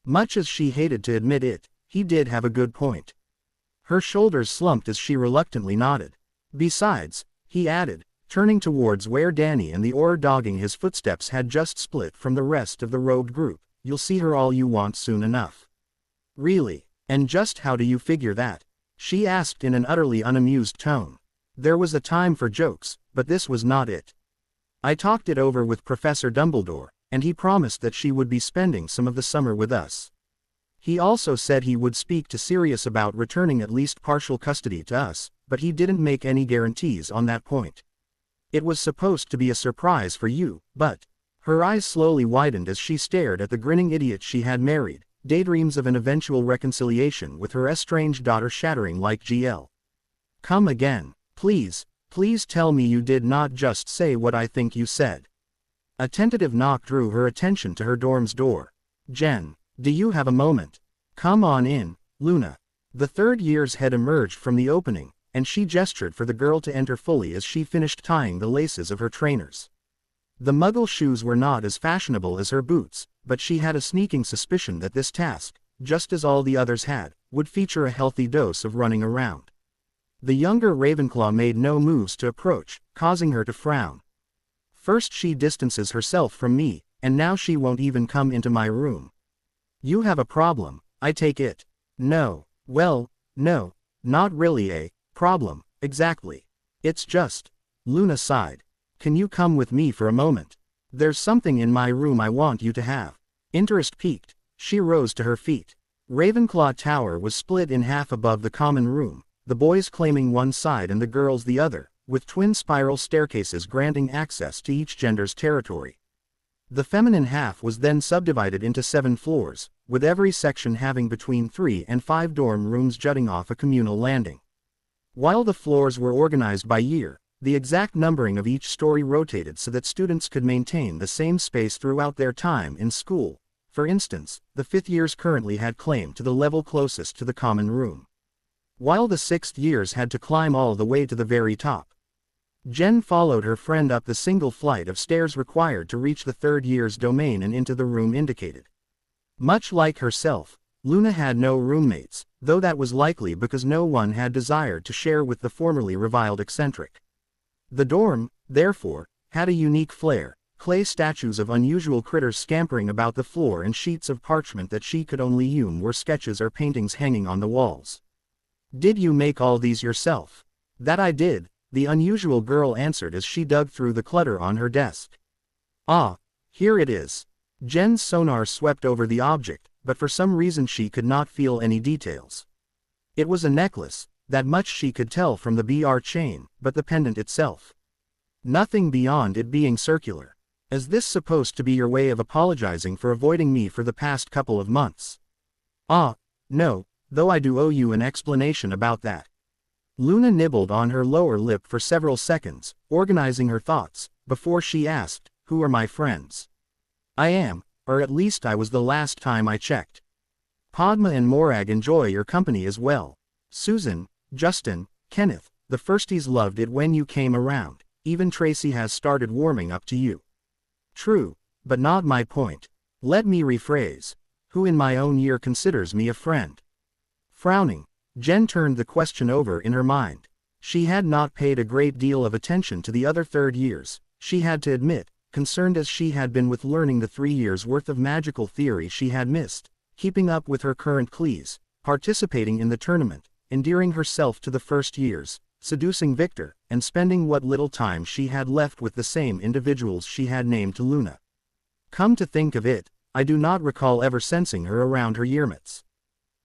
Much as she hated to admit it, he did have a good point. Her shoulders slumped as she reluctantly nodded. Besides, he added, turning towards where Danny and the Auror dogging his footsteps had just split from the rest of the rogue group, you'll see her all you want soon enough. Really? And just how do you figure that? She asked in an utterly unamused tone. There was a time for jokes, but this was not it. I talked it over with Professor Dumbledore, and he promised that she would be spending some of the summer with us. He also said he would speak to Sirius about returning at least partial custody to us, but he didn't make any guarantees on that point. It was supposed to be a surprise for you, but... Her eyes slowly widened as she stared at the grinning idiot she had married, daydreams of an eventual reconciliation with her estranged daughter shattering like GL. Come again, please tell me you did not just say what I think you said. A tentative knock drew her attention to her dorm's door. Jen, do you have a moment? Come on in, Luna. The third year's had emerged from the opening, and she gestured for the girl to enter fully as she finished tying the laces of her trainers. The muggle shoes were not as fashionable as her boots, but she had a sneaking suspicion that this task, just as all the others had, would feature a healthy dose of running around. The younger Ravenclaw made no moves to approach, causing her to frown. First she distances herself from me, and now she won't even come into my room. You have a problem, I take it. No, well, no, not really a problem, exactly. It's just... Luna sighed. Can you come with me for a moment? There's something in my room I want you to have. Interest piqued, she rose to her feet. Ravenclaw Tower was split in half above the common room, the boys claiming one side and the girls the other, with twin spiral staircases granting access to each gender's territory. The feminine half was then subdivided into 7 floors, with every section having between 3 and 5 dorm rooms jutting off a communal landing. While the floors were organized by year, the exact numbering of each story rotated so that students could maintain the same space throughout their time in school. For instance, the 5th years currently had claim to the level closest to the common room, while the 6th years had to climb all the way to the very top. Jen followed her friend up the single flight of stairs required to reach the 3rd year's domain and into the room indicated. Much like herself, Luna had no roommates, though that was likely because no one had desired to share with the formerly reviled eccentric. The dorm, therefore, had a unique flair, clay statues of unusual critters scampering about the floor and sheets of parchment that she could only assume were sketches or paintings hanging on the walls. Did you make all these yourself? That I did, the unusual girl answered as she dug through the clutter on her desk. Ah, here it is. Jen's sonar swept over the object, but for some reason she could not feel any details. It was a necklace, that much she could tell from the BR chain, but the pendant itself. Nothing beyond it being circular. Is this supposed to be your way of apologizing for avoiding me for the past couple of months? Ah, no, though I do owe you an explanation about that. Luna nibbled on her lower lip for several seconds, organizing her thoughts, before she asked, "Who are my friends?" "I am, or at least I was the last time I checked. Padma and Morag enjoy your company as well. Susan, Justin, Kenneth, the firsties loved it when you came around, even Tracy has started warming up to you." "True, but not my point. Let me rephrase. Who in my own year considers me a friend?" Frowning, Jen turned the question over in her mind. She had not paid a great deal of attention to the other third years, she had to admit, concerned as she had been with learning the 3 years' worth of magical theory she had missed, keeping up with her current cleas, participating in the tournament, endearing herself to the first years, seducing Victor, and spending what little time she had left with the same individuals she had named to Luna. Come to think of it, I do not recall ever sensing her around her yearmates.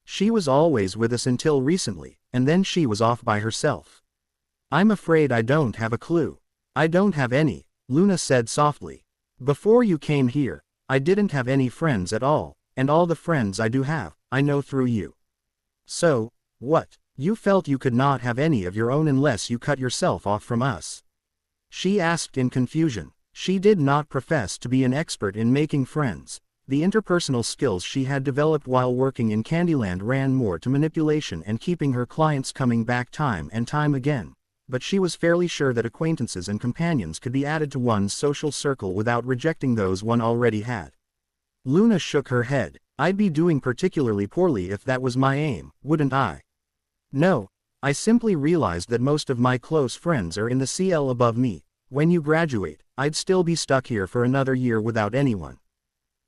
She was always with us until recently, and then she was off by herself. "I'm afraid I don't have a clue." "I don't have any," Luna said softly. "Before you came here, I didn't have any friends at all, and all the friends I do have, I know through you." "So, what? You felt you could not have any of your own unless you cut yourself off from us?" she asked in confusion. She did not profess to be an expert in making friends. The interpersonal skills she had developed while working in Candyland ran more to manipulation and keeping her clients coming back time and time again, but she was fairly sure that acquaintances and companions could be added to one's social circle without rejecting those one already had. Luna shook her head. "I'd be doing particularly poorly if that was my aim, wouldn't I?" "No, I simply realized that most of my close friends are in the CL above me. When you graduate, I'd still be stuck here for another year without anyone.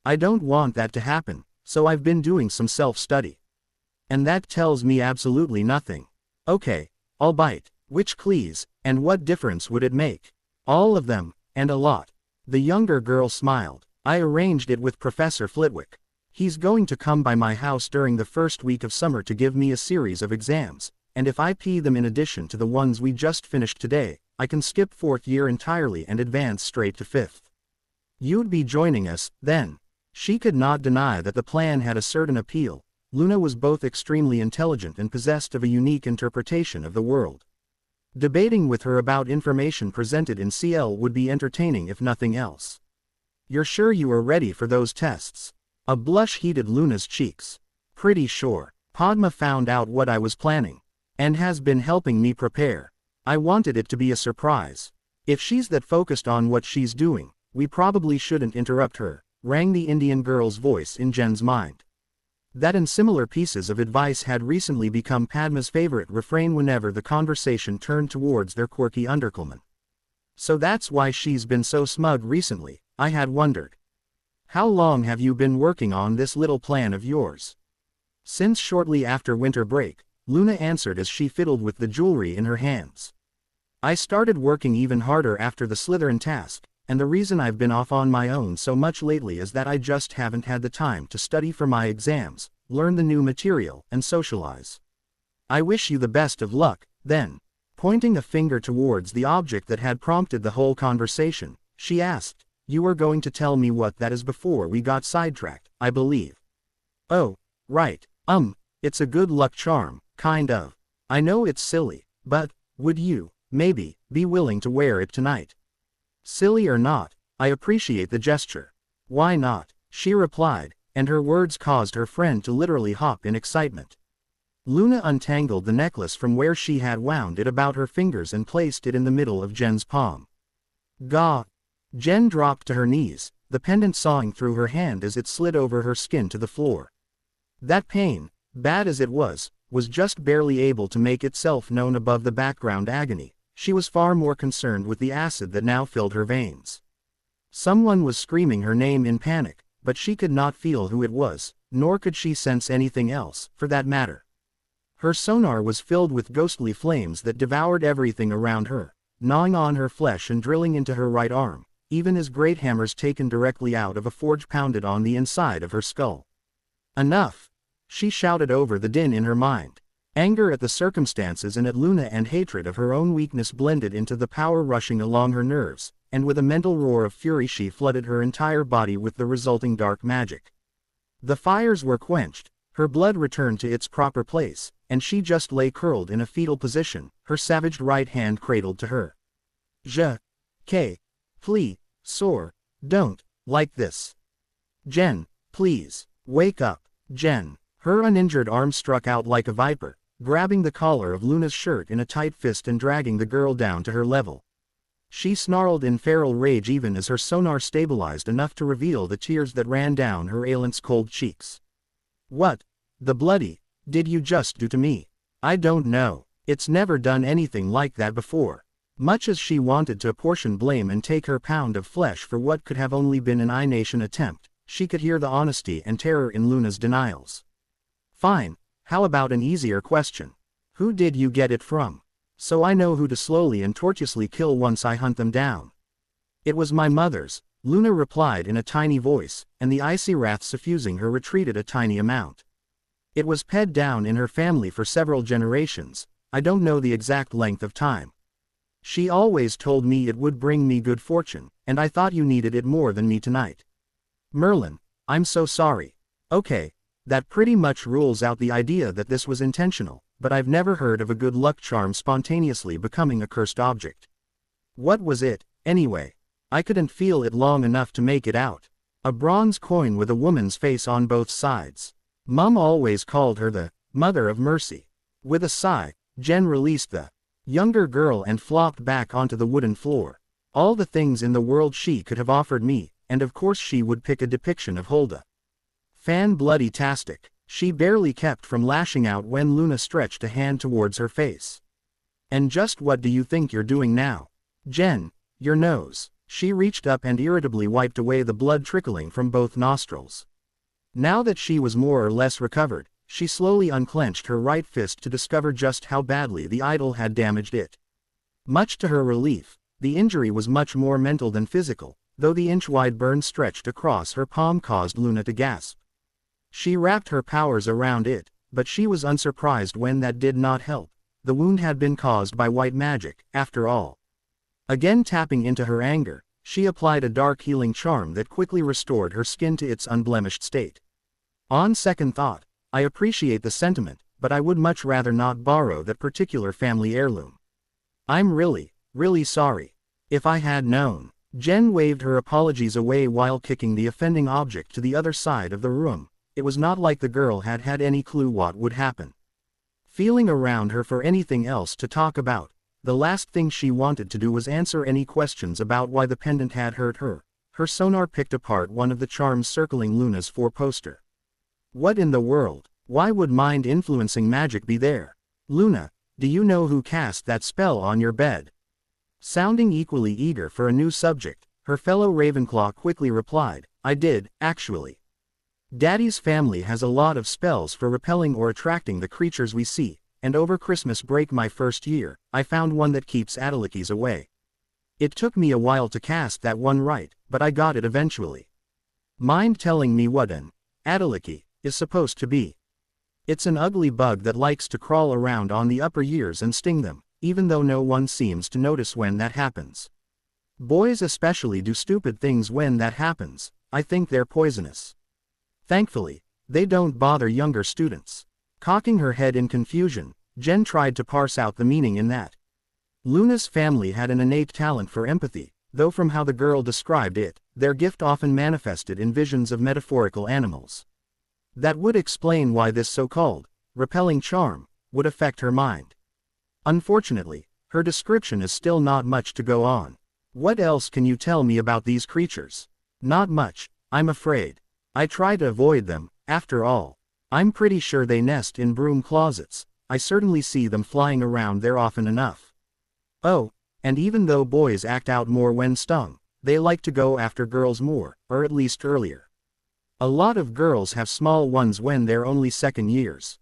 I don't want that to happen, so I've been doing some self-study. And that tells me absolutely nothing." "Okay, I'll bite. Which clees, and what difference would it make?" "All of them, and a lot." The younger girl smiled. "I arranged it with Professor Flitwick. He's going to come by my house during the first week of summer to give me a series of exams, and if I pee them in addition to the ones we just finished today, I can skip 4th year entirely and advance straight to 5th. You'd be joining us, then." She could not deny that the plan had a certain appeal. Luna was both extremely intelligent and possessed of a unique interpretation of the world. Debating with her about information presented in CL would be entertaining if nothing else. "You're sure you are ready for those tests?" A blush heated Luna's cheeks. "Pretty sure. Padma found out what I was planning, and has been helping me prepare. I wanted it to be a surprise. If she's that focused on what she's doing, we probably shouldn't interrupt her," rang the Indian girl's voice in Jen's mind. That and similar pieces of advice had recently become Padma's favorite refrain whenever the conversation turned towards their quirky underclassmen. "So that's why she's been so smug recently," I had wondered. "How long have you been working on this little plan of yours?" "Since shortly after winter break," Luna answered as she fiddled with the jewelry in her hands. "I started working even harder after the Slytherin task, and the reason I've been off on my own so much lately is that I just haven't had the time to study for my exams, learn the new material, and socialize. I wish you the best of luck." Then, pointing a finger towards the object that had prompted the whole conversation, she asked, "You were going to tell me what that is before we got sidetracked, I believe." "Oh, right, it's a good luck charm, kind of. I know it's silly, but, would you, maybe, be willing to wear it tonight?" "Silly or not, I appreciate the gesture." "Why not?" she replied, and her words caused her friend to literally hop in excitement. Luna untangled the necklace from where she had wound it about her fingers and placed it in the middle of Jen's palm. "Gah!" Jen dropped to her knees, the pendant sawing through her hand as it slid over her skin to the floor. That pain, bad as it was just barely able to make itself known above the background agony. She was far more concerned with the acid that now filled her veins. Someone was screaming her name in panic, but she could not feel who it was, nor could she sense anything else, for that matter. Her sonar was filled with ghostly flames that devoured everything around her, gnawing on her flesh and drilling into her right arm, even as great hammers taken directly out of a forge pounded on the inside of her skull. Enough! She shouted over the din in her mind. Anger at the circumstances and at Luna and hatred of her own weakness blended into the power rushing along her nerves, and with a mental roar of fury she flooded her entire body with the resulting dark magic. The fires were quenched, her blood returned to its proper place, and she just lay curled in a fetal position, her savaged right hand cradled to her. Please, soar, don't, like this. Jen, please, wake up, Jen. Her uninjured arm struck out like a viper, grabbing the collar of Luna's shirt in a tight fist and dragging the girl down to her level. She snarled in feral rage even as her sonar stabilized enough to reveal the tears that ran down her ailant's cold cheeks. What the bloody did you just do to me? I don't know. It's never done anything like that before. Much as she wanted to apportion blame and take her pound of flesh for what could have only been an I-Nation attempt, she could hear the honesty and terror in Luna's denials. Fine, how about an easier question? Who did you get it from? So I know who to slowly and tortuously kill once I hunt them down. It was my mother's, Luna replied in a tiny voice, and the icy wrath suffusing her retreated a tiny amount. It was passed down in her family for several generations, I don't know the exact length of time. She always told me it would bring me good fortune, and I thought you needed it more than me tonight. Merlin, I'm so sorry. Okay, that pretty much rules out the idea that this was intentional, but I've never heard of a good luck charm spontaneously becoming a cursed object. What was it, anyway? I couldn't feel it long enough to make it out. A bronze coin with a woman's face on both sides. Mum always called her the Mother of Mercy. With a sigh, Jen released the younger girl and flopped back onto the wooden floor. All the things in the world she could have offered me, and of course she would pick a depiction of Hulda. Fan bloody-tastic. She barely kept from lashing out when Luna stretched a hand towards her face. And just what do you think you're doing now? Jen, your nose. She reached up and irritably wiped away the blood trickling from both nostrils. Now that she was more or less recovered, she slowly unclenched her right fist to discover just how badly the idol had damaged it. Much to her relief, the injury was much more mental than physical, though the inch-wide burn stretched across her palm caused Luna to gasp. She wrapped her powers around it, but she was unsurprised when that did not help. The wound had been caused by white magic, after all. Again tapping into her anger, she applied a dark healing charm that quickly restored her skin to its unblemished state. On second thought, I appreciate the sentiment, but I would much rather not borrow that particular family heirloom. I'm really sorry. If I had known. Jen waved her apologies away while kicking the offending object to the other side of the room. It was not like the girl had had any clue what would happen. Feeling around her for anything else to talk about, the last thing she wanted to do was answer any questions about why the pendant had hurt her. Her sonar picked apart one of the charms circling Luna's four-poster. What in the world? Why would mind-influencing magic be there? Luna, do you know who cast that spell on your bed? Sounding equally eager for a new subject, her fellow Ravenclaw quickly replied, I did, actually. Daddy's family has a lot of spells for repelling or attracting the creatures we see, and over Christmas break my first year, I found one that keeps Adelikies away. It took me a while to cast that one right, but I got it eventually. Mind telling me what an Adeliki is supposed to be? It's an ugly bug that likes to crawl around on the upper ears and sting them, even though no one seems to notice when that happens. Boys especially do stupid things when that happens. I think they're poisonous. Thankfully, they don't bother younger students. Cocking her head in confusion, Jen tried to parse out the meaning in that. Luna's family had an innate talent for empathy, though from how the girl described it, their gift often manifested in visions of metaphorical animals. That would explain why this so-called repelling charm would affect her mind. Unfortunately, her description is still not much to go on. What else can you tell me about these creatures? Not much, I'm afraid. I try to avoid them, after all. I'm pretty sure they nest in broom closets. I certainly see them flying around there often enough. Oh, and even though boys act out more when stung, they like to go after girls more, or at least earlier. A lot of girls have small ones when they're only second years.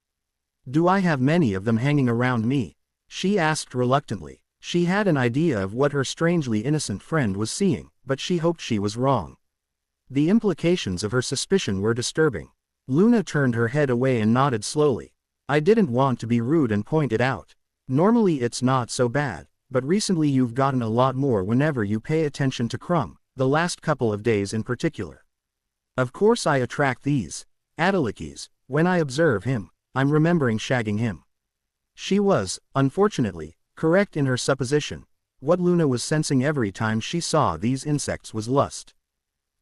Do I have many of them hanging around me? She asked reluctantly. She had an idea of what her strangely innocent friend was seeing, but she hoped she was wrong. The implications of her suspicion were disturbing. Luna turned her head away and nodded slowly. I didn't want to be rude and point it out. Normally it's not so bad, but recently you've gotten a lot more whenever you pay attention to Crumb, the last couple of days in particular. Of course I attract these Adelakis. When I observe him, I'm remembering shagging him. She was, unfortunately, correct in her supposition. What Luna was sensing every time she saw these insects was lust.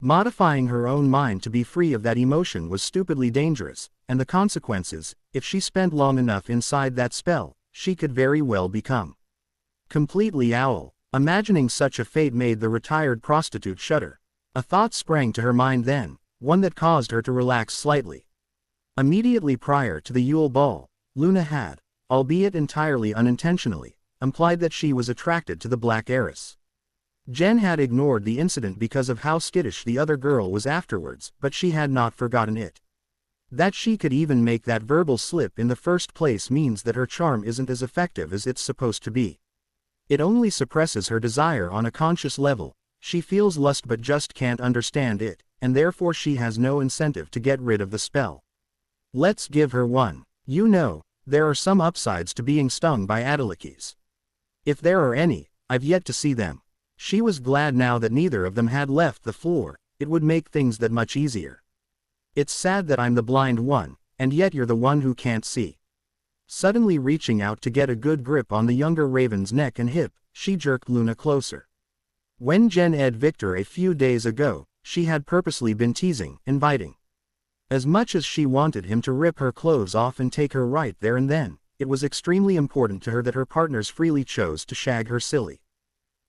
Modifying her own mind to be free of that emotion was stupidly dangerous, and the consequences, if she spent long enough inside that spell, she could very well become completely owl. Imagining such a fate made the retired prostitute shudder. A thought sprang to her mind then, one that caused her to relax slightly. Immediately prior to the Yule Ball, Luna had, albeit entirely unintentionally, implied that she was attracted to the Black heiress. Jen had ignored the incident because of how skittish the other girl was afterwards, but she had not forgotten it. That she could even make that verbal slip in the first place means that her charm isn't as effective as it's supposed to be. It only suppresses her desire on a conscious level. She feels lust but just can't understand it, and therefore she has no incentive to get rid of the spell. Let's give her one. You know, there are some upsides to being stung by Adelakis. If there are any, I've yet to see them. She was glad now that neither of them had left the floor. It would make things that much easier. It's sad that I'm the blind one, and yet you're the one who can't see. Suddenly reaching out to get a good grip on the younger Raven's neck and hip, she jerked Luna closer. When Jen ed Victor a few days ago, she had purposely been teasing, inviting. As much as she wanted him to rip her clothes off and take her right there and then, it was extremely important to her that her partners freely chose to shag her silly.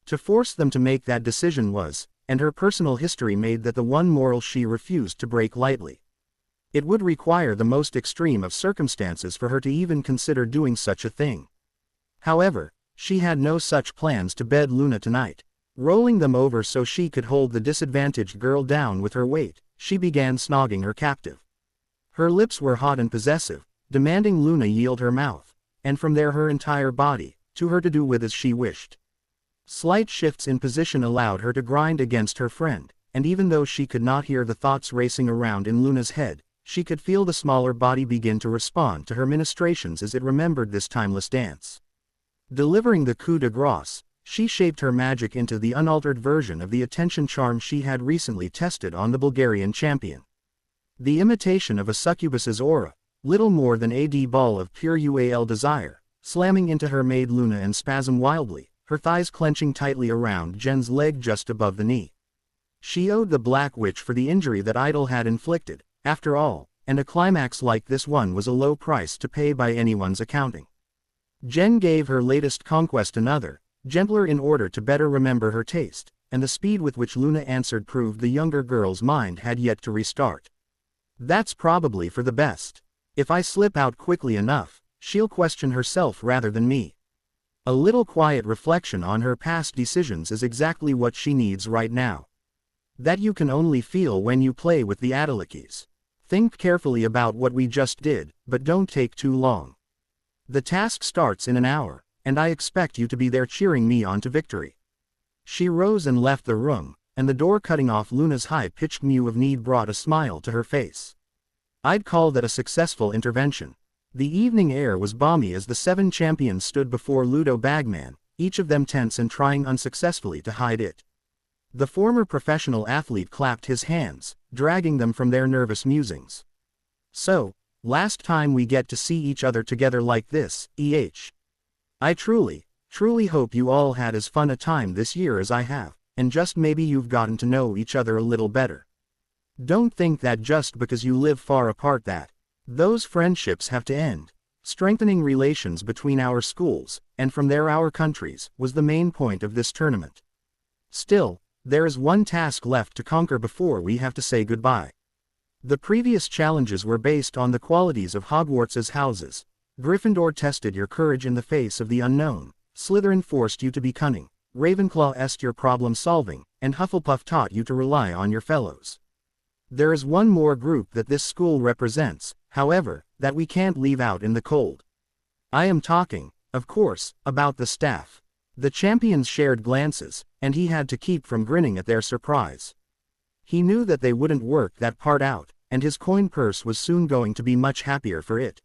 To force them to make that decision was, and her personal history made that the one moral she refused to break lightly. It would require the most extreme of circumstances for her to even consider doing such a thing. However, she had no such plans to bed Luna tonight. Rolling them over so she could hold the disadvantaged girl down with her weight, she began snogging her captive. Her lips were hot and possessive, demanding Luna yield her mouth, and from there her entire body, to her to do with as she wished. Slight shifts in position allowed her to grind against her friend, and even though she could not hear the thoughts racing around in Luna's head, she could feel the smaller body begin to respond to her ministrations as it remembered this timeless dance. Delivering the coup de grace, she shaped her magic into the unaltered version of the attention charm she had recently tested on the Bulgarian champion. The imitation of a succubus's aura, little more than a ball of pure UAL desire, slamming into her made Luna and spasm wildly, her thighs clenching tightly around Jen's leg just above the knee. She owed the Black Witch for the injury that Idol had inflicted, after all, and a climax like this one was a low price to pay by anyone's accounting. Jen gave her latest conquest another, gentler in order to better remember her taste, and the speed with which Luna answered proved the younger girl's mind had yet to restart. That's probably for the best. If I slip out quickly enough, she'll question herself rather than me. A little quiet reflection on her past decisions is exactly what she needs right now. That you can only feel when you play with the Adelakis. Think carefully about what we just did, but don't take too long. The task starts in an hour, and I expect you to be there cheering me on to victory. She rose and left the room, and the door cutting off Luna's high-pitched mew of need brought a smile to her face. I'd call that a successful intervention. The evening air was balmy as the 7 champions stood before Ludo Bagman, each of them tense and trying unsuccessfully to hide it. The former professional athlete clapped his hands, dragging them from their nervous musings. So, last time we get to see each other together like this, I truly hope you all had as fun a time this year as I have, and just maybe you've gotten to know each other a little better. Don't think that just because you live far apart that those friendships have to end. Strengthening relations between our schools, and from there our countries, was the main point of this tournament. Still, there is one task left to conquer before we have to say goodbye. The previous challenges were based on the qualities of Hogwarts's houses. Gryffindor tested your courage in the face of the unknown, Slytherin forced you to be cunning, Ravenclaw est your problem-solving, and Hufflepuff taught you to rely on your fellows. There is one more group that this school represents, however, that we can't leave out in the cold. I am talking, of course, about the staff. The champions shared glances, and he had to keep from grinning at their surprise. He knew that they wouldn't work that part out, and his coin purse was soon going to be much happier for it.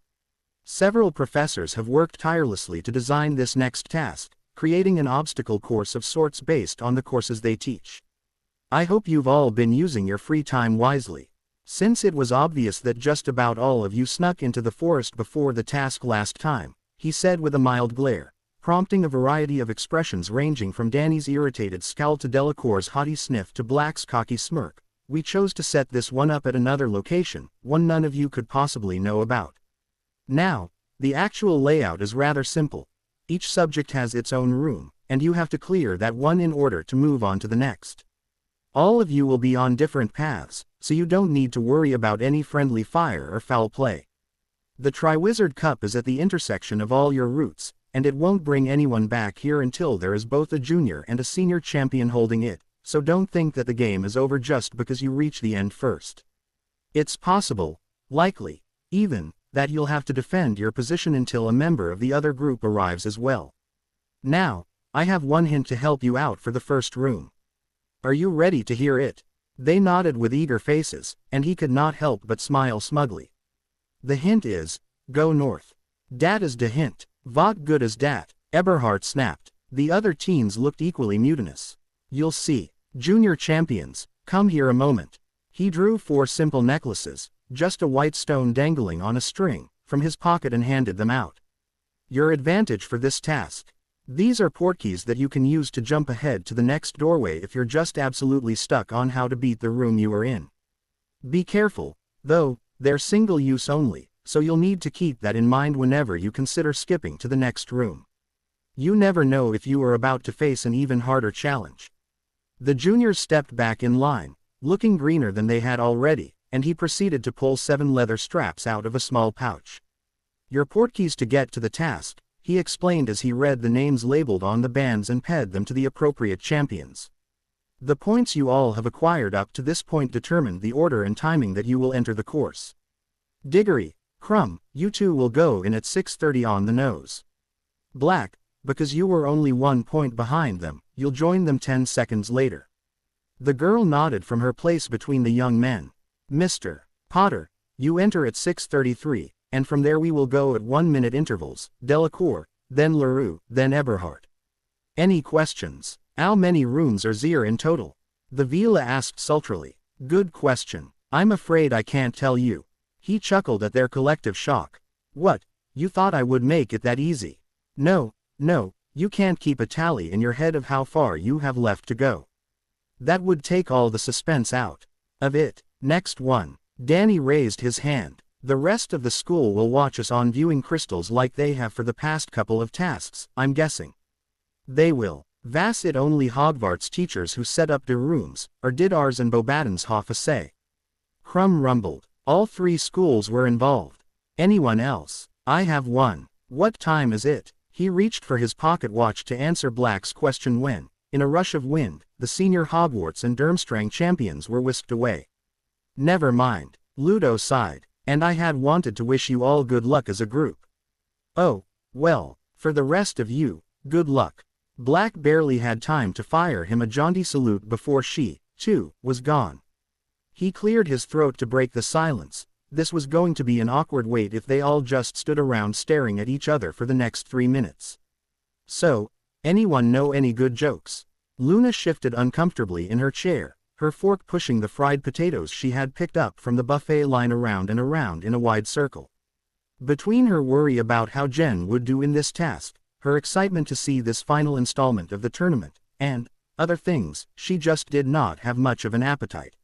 Several professors have worked tirelessly to design this next task, creating an obstacle course of sorts based on the courses they teach. I hope you've all been using your free time wisely. Since it was obvious that just about all of you snuck into the forest before the task last time, he said with a mild glare, prompting a variety of expressions ranging from Danny's irritated scowl to Delacour's haughty sniff to Black's cocky smirk, we chose to set this one up at another location, one none of you could possibly know about. Now, the actual layout is rather simple. Each subject has its own room, and you have to clear that one in order to move on to the next. All of you will be on different paths, so you don't need to worry about any friendly fire or foul play. The Triwizard Cup is at the intersection of all your routes, and it won't bring anyone back here until there is both a junior and a senior champion holding it, so don't think that the game is over just because you reach the end first. It's possible, likely, even, that you'll have to defend your position until a member of the other group arrives as well. Now, I have one hint to help you out for the first room. Are you ready to hear it? They nodded with eager faces, and he could not help but smile smugly. The hint is, go north. Dat is de hint. Wat good is dat? Eberhard snapped. The other teens looked equally mutinous. You'll see. Junior champions, come here a moment. He drew 4 simple necklaces, just a white stone dangling on a string, from his pocket and handed them out. Your advantage for this task. These are portkeys that you can use to jump ahead to the next doorway if you're just absolutely stuck on how to beat the room you are in. Be careful, though, they're single use only, so you'll need to keep that in mind whenever you consider skipping to the next room. You never know if you are about to face an even harder challenge. The juniors stepped back in line, looking greener than they had already, and he proceeded to pull 7 leather straps out of a small pouch. Your portkeys to get to the task, he explained as he read the names labeled on the bands and pegged them to the appropriate champions. The points you all have acquired up to this point determine the order and timing that you will enter the course. Diggory, Crumb, you two will go in at 6:30 on the nose. Black, because you were only 1 point behind them, you'll join them 10 seconds later. The girl nodded from her place between the young men. Mr. Potter, you enter at 6:33, and from there we will go at 1-minute intervals, Delacour, then Leroux, then Eberhard. Any questions? How many rooms are there in total? The Vila asked sultrily. Good question. I'm afraid I can't tell you. He chuckled at their collective shock. What, you thought I would make it that easy? No, you can't keep a tally in your head of how far you have left to go. That would take all the suspense out of it. Next one. Danny raised his hand. The rest of the school will watch us on viewing crystals like they have for the past couple of tasks, I'm guessing. They will. Was it only Hogwarts teachers who set up their rooms, or did ours and Bobaden's have a say? Crumb rumbled. All 3 schools were involved. Anyone else? I have one. What time is it? He reached for his pocket watch to answer Black's question when, in a rush of wind, the senior Hogwarts and Durmstrang champions were whisked away. Never mind. Ludo sighed. And I had wanted to wish you all good luck as a group. Oh, well, for the rest of you, good luck. Black barely had time to fire him a jaunty salute before she, too, was gone. He cleared his throat to break the silence. This was going to be an awkward wait if they all just stood around staring at each other for the next 3 minutes. So, anyone know any good jokes? Luna shifted uncomfortably in her chair, her fork pushing the fried potatoes she had picked up from the buffet line around and around in a wide circle. Between her worry about how Jen would do in this task, her excitement to see this final installment of the tournament, and other things, she just did not have much of an appetite.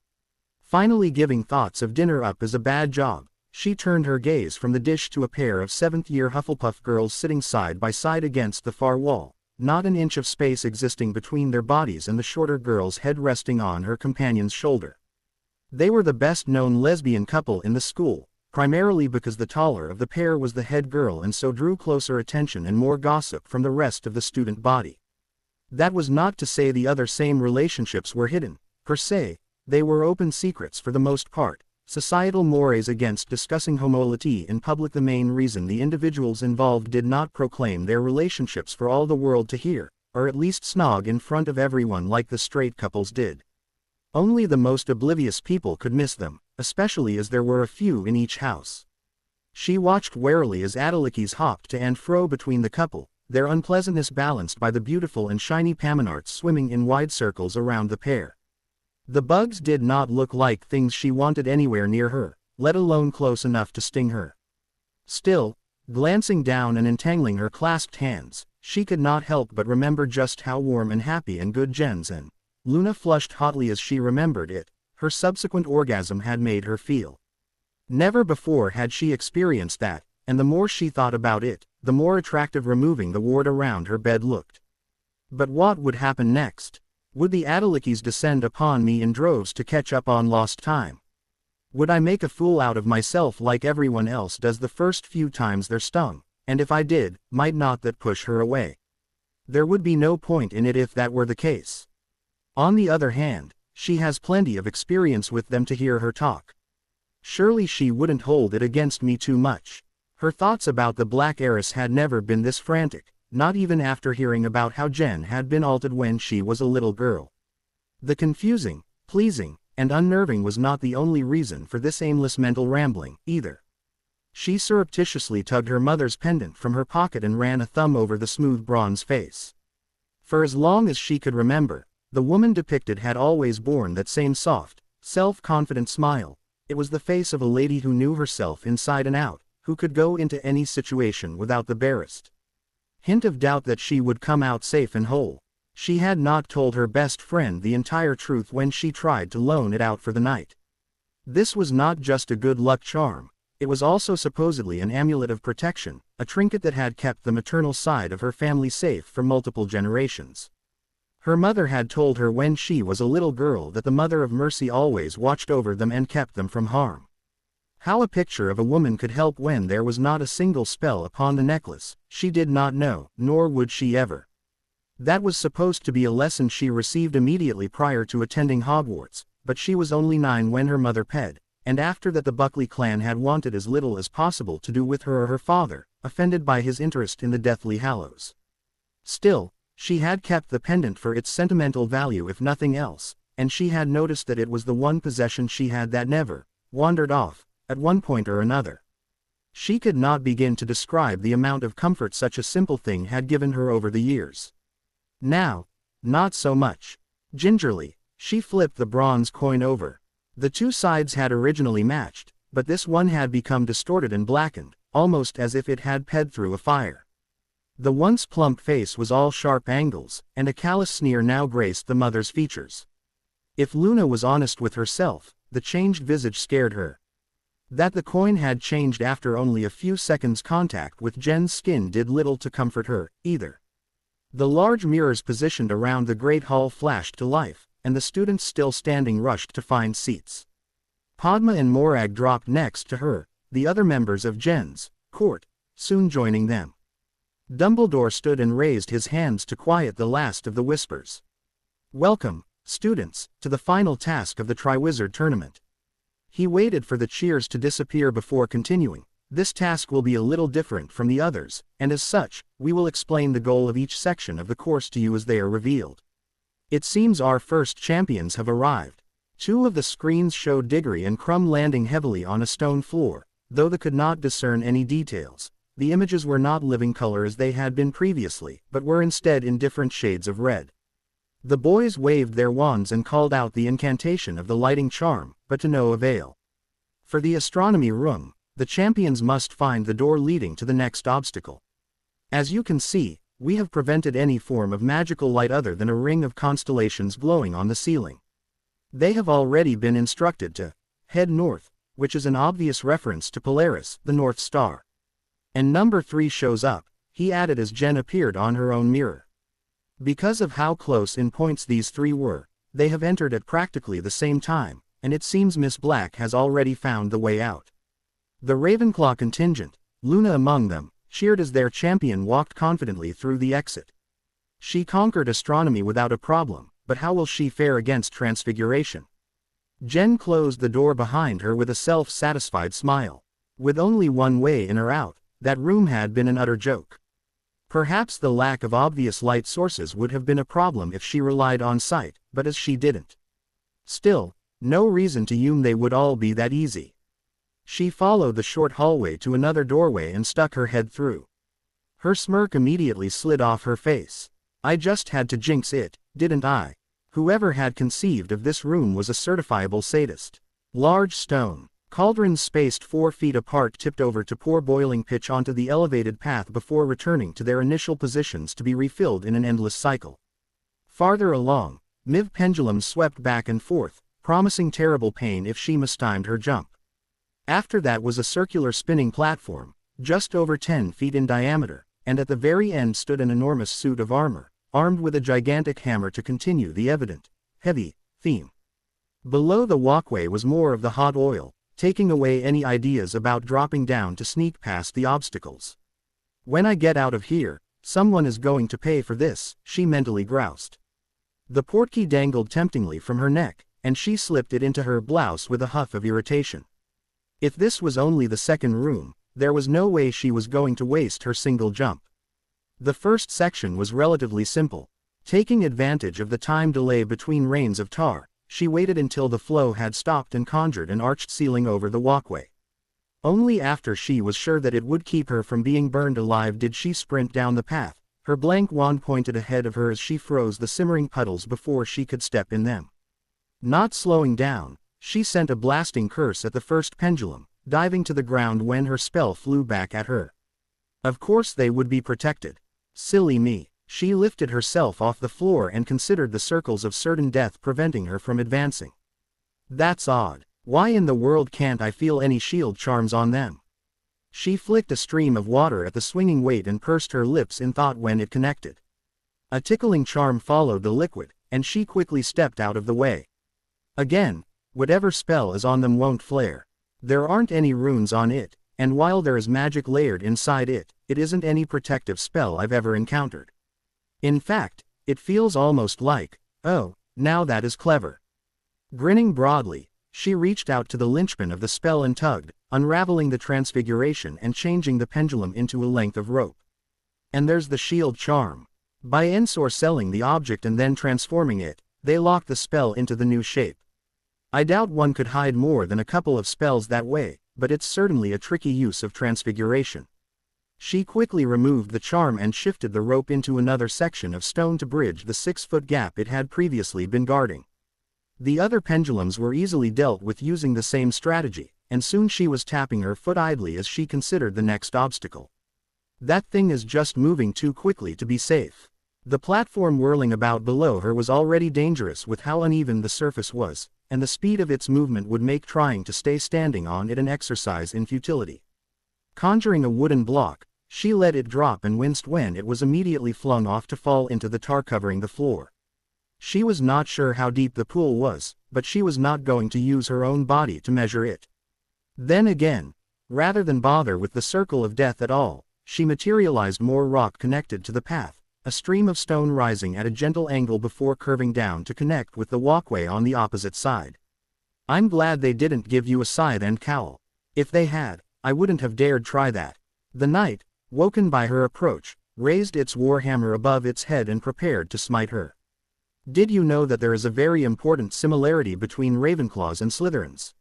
Finally giving thoughts of dinner up as a bad job, she turned her gaze from the dish to a pair of 7th-year Hufflepuff girls sitting side by side against the far wall, not an inch of space existing between their bodies and the shorter girl's head resting on her companion's shoulder. They were the best-known lesbian couple in the school, primarily because the taller of the pair was the head girl and so drew closer attention and more gossip from the rest of the student body. That was not to say the other same relationships were hidden, per se, they were open secrets for the most part, Societal mores against discussing homoequality in public. The main reason the individuals involved did not proclaim their relationships for all the world to hear, or at least snog in front of everyone like the straight couples did. Only the most oblivious people could miss them, especially as there were a few in each house. She watched warily as Adelakis hopped to and fro between the couple, their unpleasantness balanced by the beautiful and shiny Paminards swimming in wide circles around the pair. The bugs did not look like things she wanted anywhere near her, let alone close enough to sting her. Still, glancing down and entangling her clasped hands, she could not help but remember just how warm and happy and good Jens and Luna flushed hotly as she remembered it. Her subsequent orgasm had made her feel. Never before had she experienced that, and the more she thought about it, the more attractive removing the ward around her bed looked. But what would happen next? Would the Adelakis descend upon me in droves to catch up on lost time? Would I make a fool out of myself like everyone else does the first few times they're stung, and if I did, might not that push her away? There would be no point in it if that were the case. On the other hand, she has plenty of experience with them to hear her talk. Surely she wouldn't hold it against me too much. Her thoughts about the Black heiress had never been this frantic, not even after hearing about how Jen had been altered when she was a little girl. The confusing, pleasing, and unnerving was not the only reason for this aimless mental rambling, either. She surreptitiously tugged her mother's pendant from her pocket and ran a thumb over the smooth bronze face. For as long as she could remember, the woman depicted had always borne that same soft, self-confident smile. It was the face of a lady who knew herself inside and out, who could go into any situation without the barest hint of doubt that she would come out safe and whole. She had not told her best friend the entire truth when she tried to loan it out for the night. This was not just a good luck charm, it was also supposedly an amulet of protection, a trinket that had kept the maternal side of her family safe for multiple generations. Her mother had told her when she was a little girl that the Mother of Mercy always watched over them and kept them from harm. How a picture of a woman could help when there was not a single spell upon the necklace, she did not know, nor would she ever. That was supposed to be a lesson she received immediately prior to attending Hogwarts, but she was only 9 when her mother ped, and after that the Buckley clan had wanted as little as possible to do with her or her father, offended by his interest in the Deathly Hallows. Still, she had kept the pendant for its sentimental value if nothing else, and she had noticed that it was the one possession she had that never wandered off, at one point or another. She could not begin to describe the amount of comfort such a simple thing had given her over the years. Now, not so much. Gingerly, she flipped the bronze coin over. The two sides had originally matched, but this one had become distorted and blackened, almost as if it had ped through a fire. The once plump face was all sharp angles, and a callous sneer now graced the mother's features. If Luna was honest with herself, the changed visage scared her. That the coin had changed after only a few seconds' contact with Jen's skin did little to comfort her, either. The large mirrors positioned around the great hall flashed to life, and the students still standing rushed to find seats. Padma and Morag dropped next to her, the other members of Jen's court soon joining them. Dumbledore stood and raised his hands to quiet the last of the whispers. "Welcome, students, to the final task of the Triwizard Tournament." He waited for the cheers to disappear before continuing. "This task will be a little different from the others, and as such, we will explain the goal of each section of the course to you as they are revealed. It seems our first champions have arrived." 2 of the screens showed Diggory and Crumb landing heavily on a stone floor, though they could not discern any details. The images were not living color as they had been previously, but were instead in different shades of red. The boys waved their wands and called out the incantation of the lighting charm, but to no avail. For the astronomy room, the champions must find the door leading to the next obstacle. As you can see, we have prevented any form of magical light other than a ring of constellations glowing on the ceiling. They have already been instructed to head north, which is an obvious reference to Polaris, the North Star. And number 3 shows up, he added as Jen appeared on her own mirror. Because of how close in points these 3 were, they have entered at practically the same time, and it seems Miss Black has already found the way out. The Ravenclaw contingent, Luna among them, cheered as their champion walked confidently through the exit. She conquered astronomy without a problem, but how will she fare against transfiguration? Jen closed the door behind her with a self-satisfied smile. With only one way in or out, that room had been an utter joke. Perhaps the lack of obvious light sources would have been a problem if she relied on sight, but as she didn't. Still, no reason to assume they would all be that easy. She followed the short hallway to another doorway and stuck her head through. Her smirk immediately slid off her face. I just had to jinx it, didn't I? Whoever had conceived of this room was a certifiable sadist. Large stone cauldrons spaced 4 feet apart tipped over to pour boiling pitch onto the elevated path before returning to their initial positions to be refilled in an endless cycle. Farther along, MIV pendulums swept back and forth, promising terrible pain if she mistimed her jump. After that was a circular spinning platform, just over 10 feet in diameter, and at the very end stood an enormous suit of armor, armed with a gigantic hammer to continue the evident, heavy, theme. Below the walkway was more of the hot oil, taking away any ideas about dropping down to sneak past the obstacles. When I get out of here, someone is going to pay for this, she mentally groused. The portkey dangled temptingly from her neck, and she slipped it into her blouse with a huff of irritation. If this was only the second room, there was no way she was going to waste her single jump. The first section was relatively simple. Taking advantage of the time delay between rains of tar, she waited until the flow had stopped and conjured an arched ceiling over the walkway. Only after she was sure that it would keep her from being burned alive did she sprint down the path, her blank wand pointed ahead of her as she froze the simmering puddles before she could step in them. Not slowing down, she sent a blasting curse at the first pendulum, diving to the ground when her spell flew back at her. Of course they would be protected. Silly me. She lifted herself off the floor and considered the circles of certain death preventing her from advancing. That's odd. Why in the world can't I feel any shield charms on them? She flicked a stream of water at the swinging weight and pursed her lips in thought when it connected. A tickling charm followed the liquid, and she quickly stepped out of the way. Again, whatever spell is on them won't flare. There aren't any runes on it, and while there is magic layered inside it, it isn't any protective spell I've ever encountered. In fact, it feels almost like, oh, now that is clever. Grinning broadly, she reached out to the linchpin of the spell and tugged, unraveling the transfiguration and changing the pendulum into a length of rope. And there's the shield charm. By ensorcelling the object and then transforming it, they lock the spell into the new shape. I doubt one could hide more than a couple of spells that way, but it's certainly a tricky use of transfiguration. She quickly removed the charm and shifted the rope into another section of stone to bridge the 6-foot gap it had previously been guarding. The other pendulums were easily dealt with using the same strategy, and soon she was tapping her foot idly as she considered the next obstacle. That thing is just moving too quickly to be safe. The platform whirling about below her was already dangerous with how uneven the surface was, and the speed of its movement would make trying to stay standing on it an exercise in futility. Conjuring a wooden block, she let it drop and winced when it was immediately flung off to fall into the tar covering the floor. She was not sure how deep the pool was, but she was not going to use her own body to measure it. Then again, rather than bother with the circle of death at all, she materialized more rock connected to the path, a stream of stone rising at a gentle angle before curving down to connect with the walkway on the opposite side. I'm glad they didn't give you a scythe and cowl. If they had, I wouldn't have dared try that. The knight, woken by her approach, raised its warhammer above its head and prepared to smite her. Did you know that there is a very important similarity between Ravenclaws and Slytherins?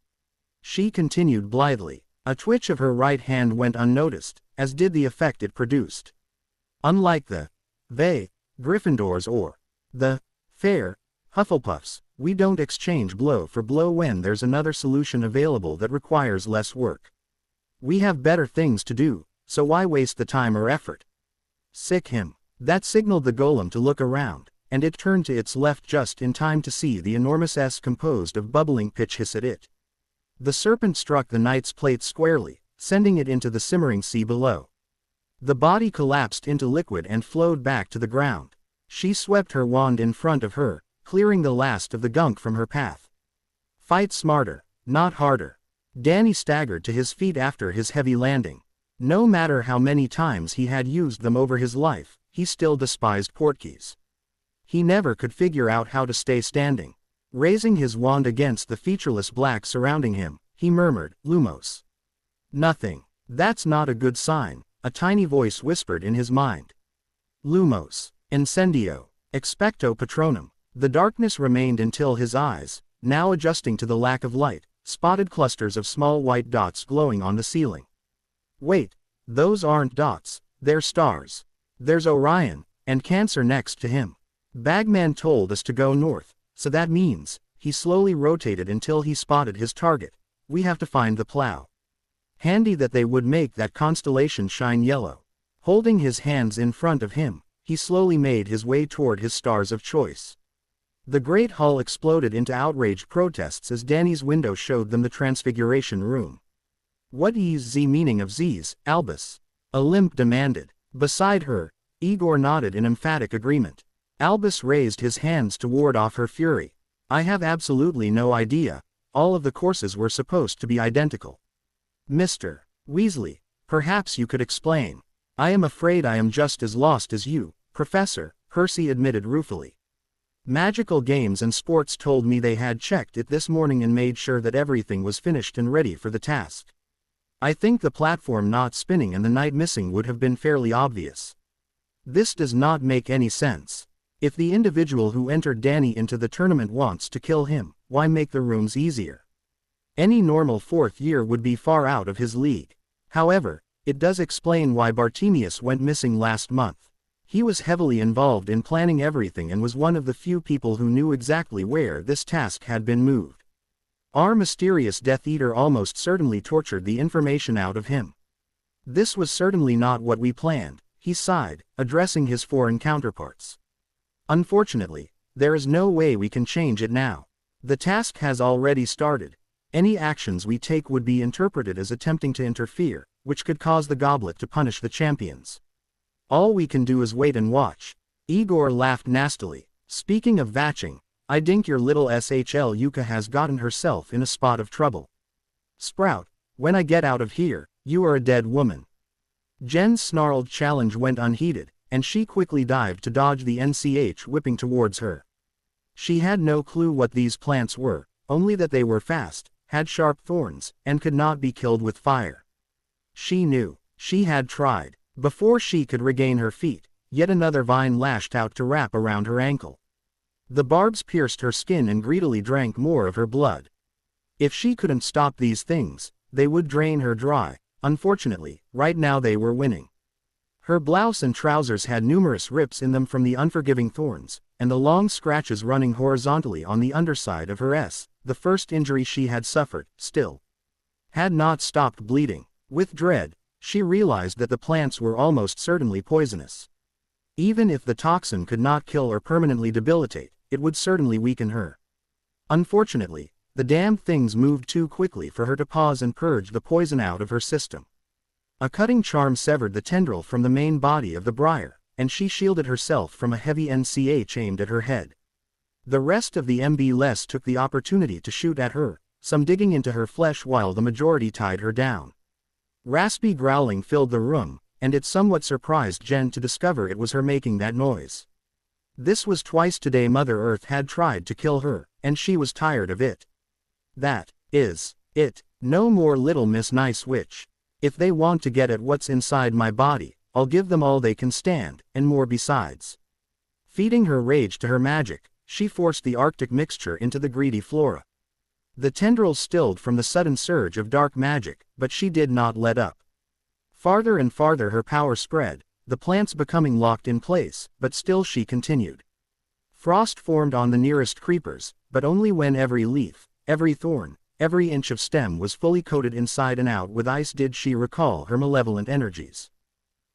She continued blithely. A twitch of her right hand went unnoticed, as did the effect it produced. Unlike the Gryffindors or the fair Hufflepuffs, we don't exchange blow for blow when there's another solution available that requires less work. We have better things to do, so why waste the time or effort? Sick him. That signaled the golem to look around, and it turned to its left just in time to see the enormous S composed of bubbling pitch hiss at it. The serpent struck the knight's plate squarely, sending it into the simmering sea below. The body collapsed into liquid and flowed back to the ground. She swept her wand in front of her, clearing the last of the gunk from her path. Fight smarter, not harder. Danny staggered to his feet after his heavy landing. No matter how many times he had used them over his life, he still despised portkeys. He never could figure out how to stay standing. Raising his wand against the featureless black surrounding him, he murmured, "Lumos." "Nothing. That's not a good sign," a tiny voice whispered in his mind. "Lumos. Incendio. Expecto Patronum." The darkness remained until his eyes, now adjusting to the lack of light, spotted clusters of small white dots glowing on the ceiling. "Wait. Those aren't dots, they're stars. There's Orion, and Cancer next to him. Bagman told us to go north, so that means," he slowly rotated until he spotted his target, "we have to find the plow. Handy that they would make that constellation shine yellow." Holding his hands in front of him, he slowly made his way toward his stars of choice. The great hall exploded into outraged protests as Danny's window showed them the Transfiguration Room. "What is the meaning of these, Albus?" Olymp demanded. Beside her, Igor nodded in emphatic agreement. Albus raised his hands to ward off her fury. "I have absolutely no idea. All of the courses were supposed to be identical." "Mr. Weasley, perhaps you could explain." "I am afraid I am just as lost as you, Professor," Percy admitted ruefully. "Magical games and sports told me they had checked it this morning and made sure that everything was finished and ready for the task. I think the platform not spinning and the knight missing would have been fairly obvious. This does not make any sense. If the individual who entered Danny into the tournament wants to kill him, why make the rooms easier? Any normal fourth year would be far out of his league. However, it does explain why Bartemius went missing last month. He was heavily involved in planning everything and was one of the few people who knew exactly where this task had been moved. Our mysterious Death Eater almost certainly tortured the information out of him. This was certainly not what we planned," he sighed, addressing his foreign counterparts. "Unfortunately, there is no way we can change it now. The task has already started. Any actions we take would be interpreted as attempting to interfere, which could cause the goblet to punish the champions. All we can do is wait and watch." Igor laughed nastily. "Speaking of vatching, I think your little SHL Yuka has gotten herself in a spot of trouble. Sprout, when I get out of here, you are a dead woman." Jen's snarled challenge went unheeded, and she quickly dived to dodge the NCH whipping towards her. She had no clue what these plants were, only that they were fast, had sharp thorns, and could not be killed with fire. She knew. She had tried. Before she could regain her feet, yet another vine lashed out to wrap around her ankle. The barbs pierced her skin and greedily drank more of her blood. If she couldn't stop these things, they would drain her dry. Unfortunately, right now they were winning. Her blouse and trousers had numerous rips in them from the unforgiving thorns, and the long scratches running horizontally on the underside of her the first injury she had suffered, still had not stopped bleeding. With dread, she realized that the plants were almost certainly poisonous. Even if the toxin could not kill or permanently debilitate, it would certainly weaken her. Unfortunately, the damned things moved too quickly for her to pause and purge the poison out of her system. A cutting charm severed the tendril from the main body of the briar, and she shielded herself from a heavy NCH aimed at her head. The rest of the MB-less took the opportunity to shoot at her, some digging into her flesh while the majority tied her down. Raspy growling filled the room, and it somewhat surprised Jen to discover it was her making that noise. This was twice today Mother Earth had tried to kill her, and she was tired of it. That is it. No more Little Miss Nice Witch. If they want to get at what's inside my body, I'll give them all they can stand, and more besides. Feeding her rage to her magic, she forced the Arctic mixture into the greedy flora. The tendrils stilled from the sudden surge of dark magic, but she did not let up. Farther and farther her power spread, the plants becoming locked in place, but still she continued. Frost formed on the nearest creepers, but only when every leaf, every thorn, every inch of stem was fully coated inside and out with ice did she recall her malevolent energies.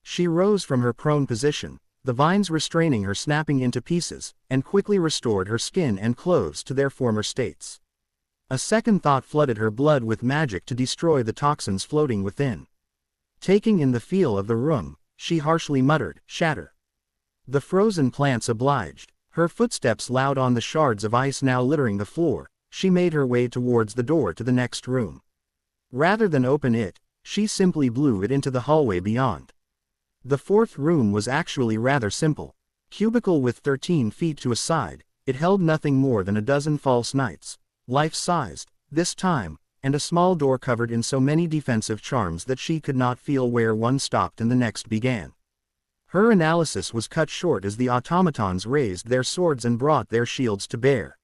She rose from her prone position, the vines restraining her snapping into pieces, and quickly restored her skin and clothes to their former states. A second thought flooded her blood with magic to destroy the toxins floating within. Taking in the feel of the room, she harshly muttered, "Shatter." The frozen plants obliged. Her footsteps loud on the shards of ice now littering the floor, she made her way towards the door to the next room. Rather than open it, she simply blew it into the hallway beyond. The fourth room was actually rather simple. Cubicle with 13 feet to a side, it held nothing more than a dozen false knights, life-sized, this time, and a small door covered in so many defensive charms that she could not feel where one stopped and the next began. Her analysis was cut short as the automatons raised their swords and brought their shields to bear.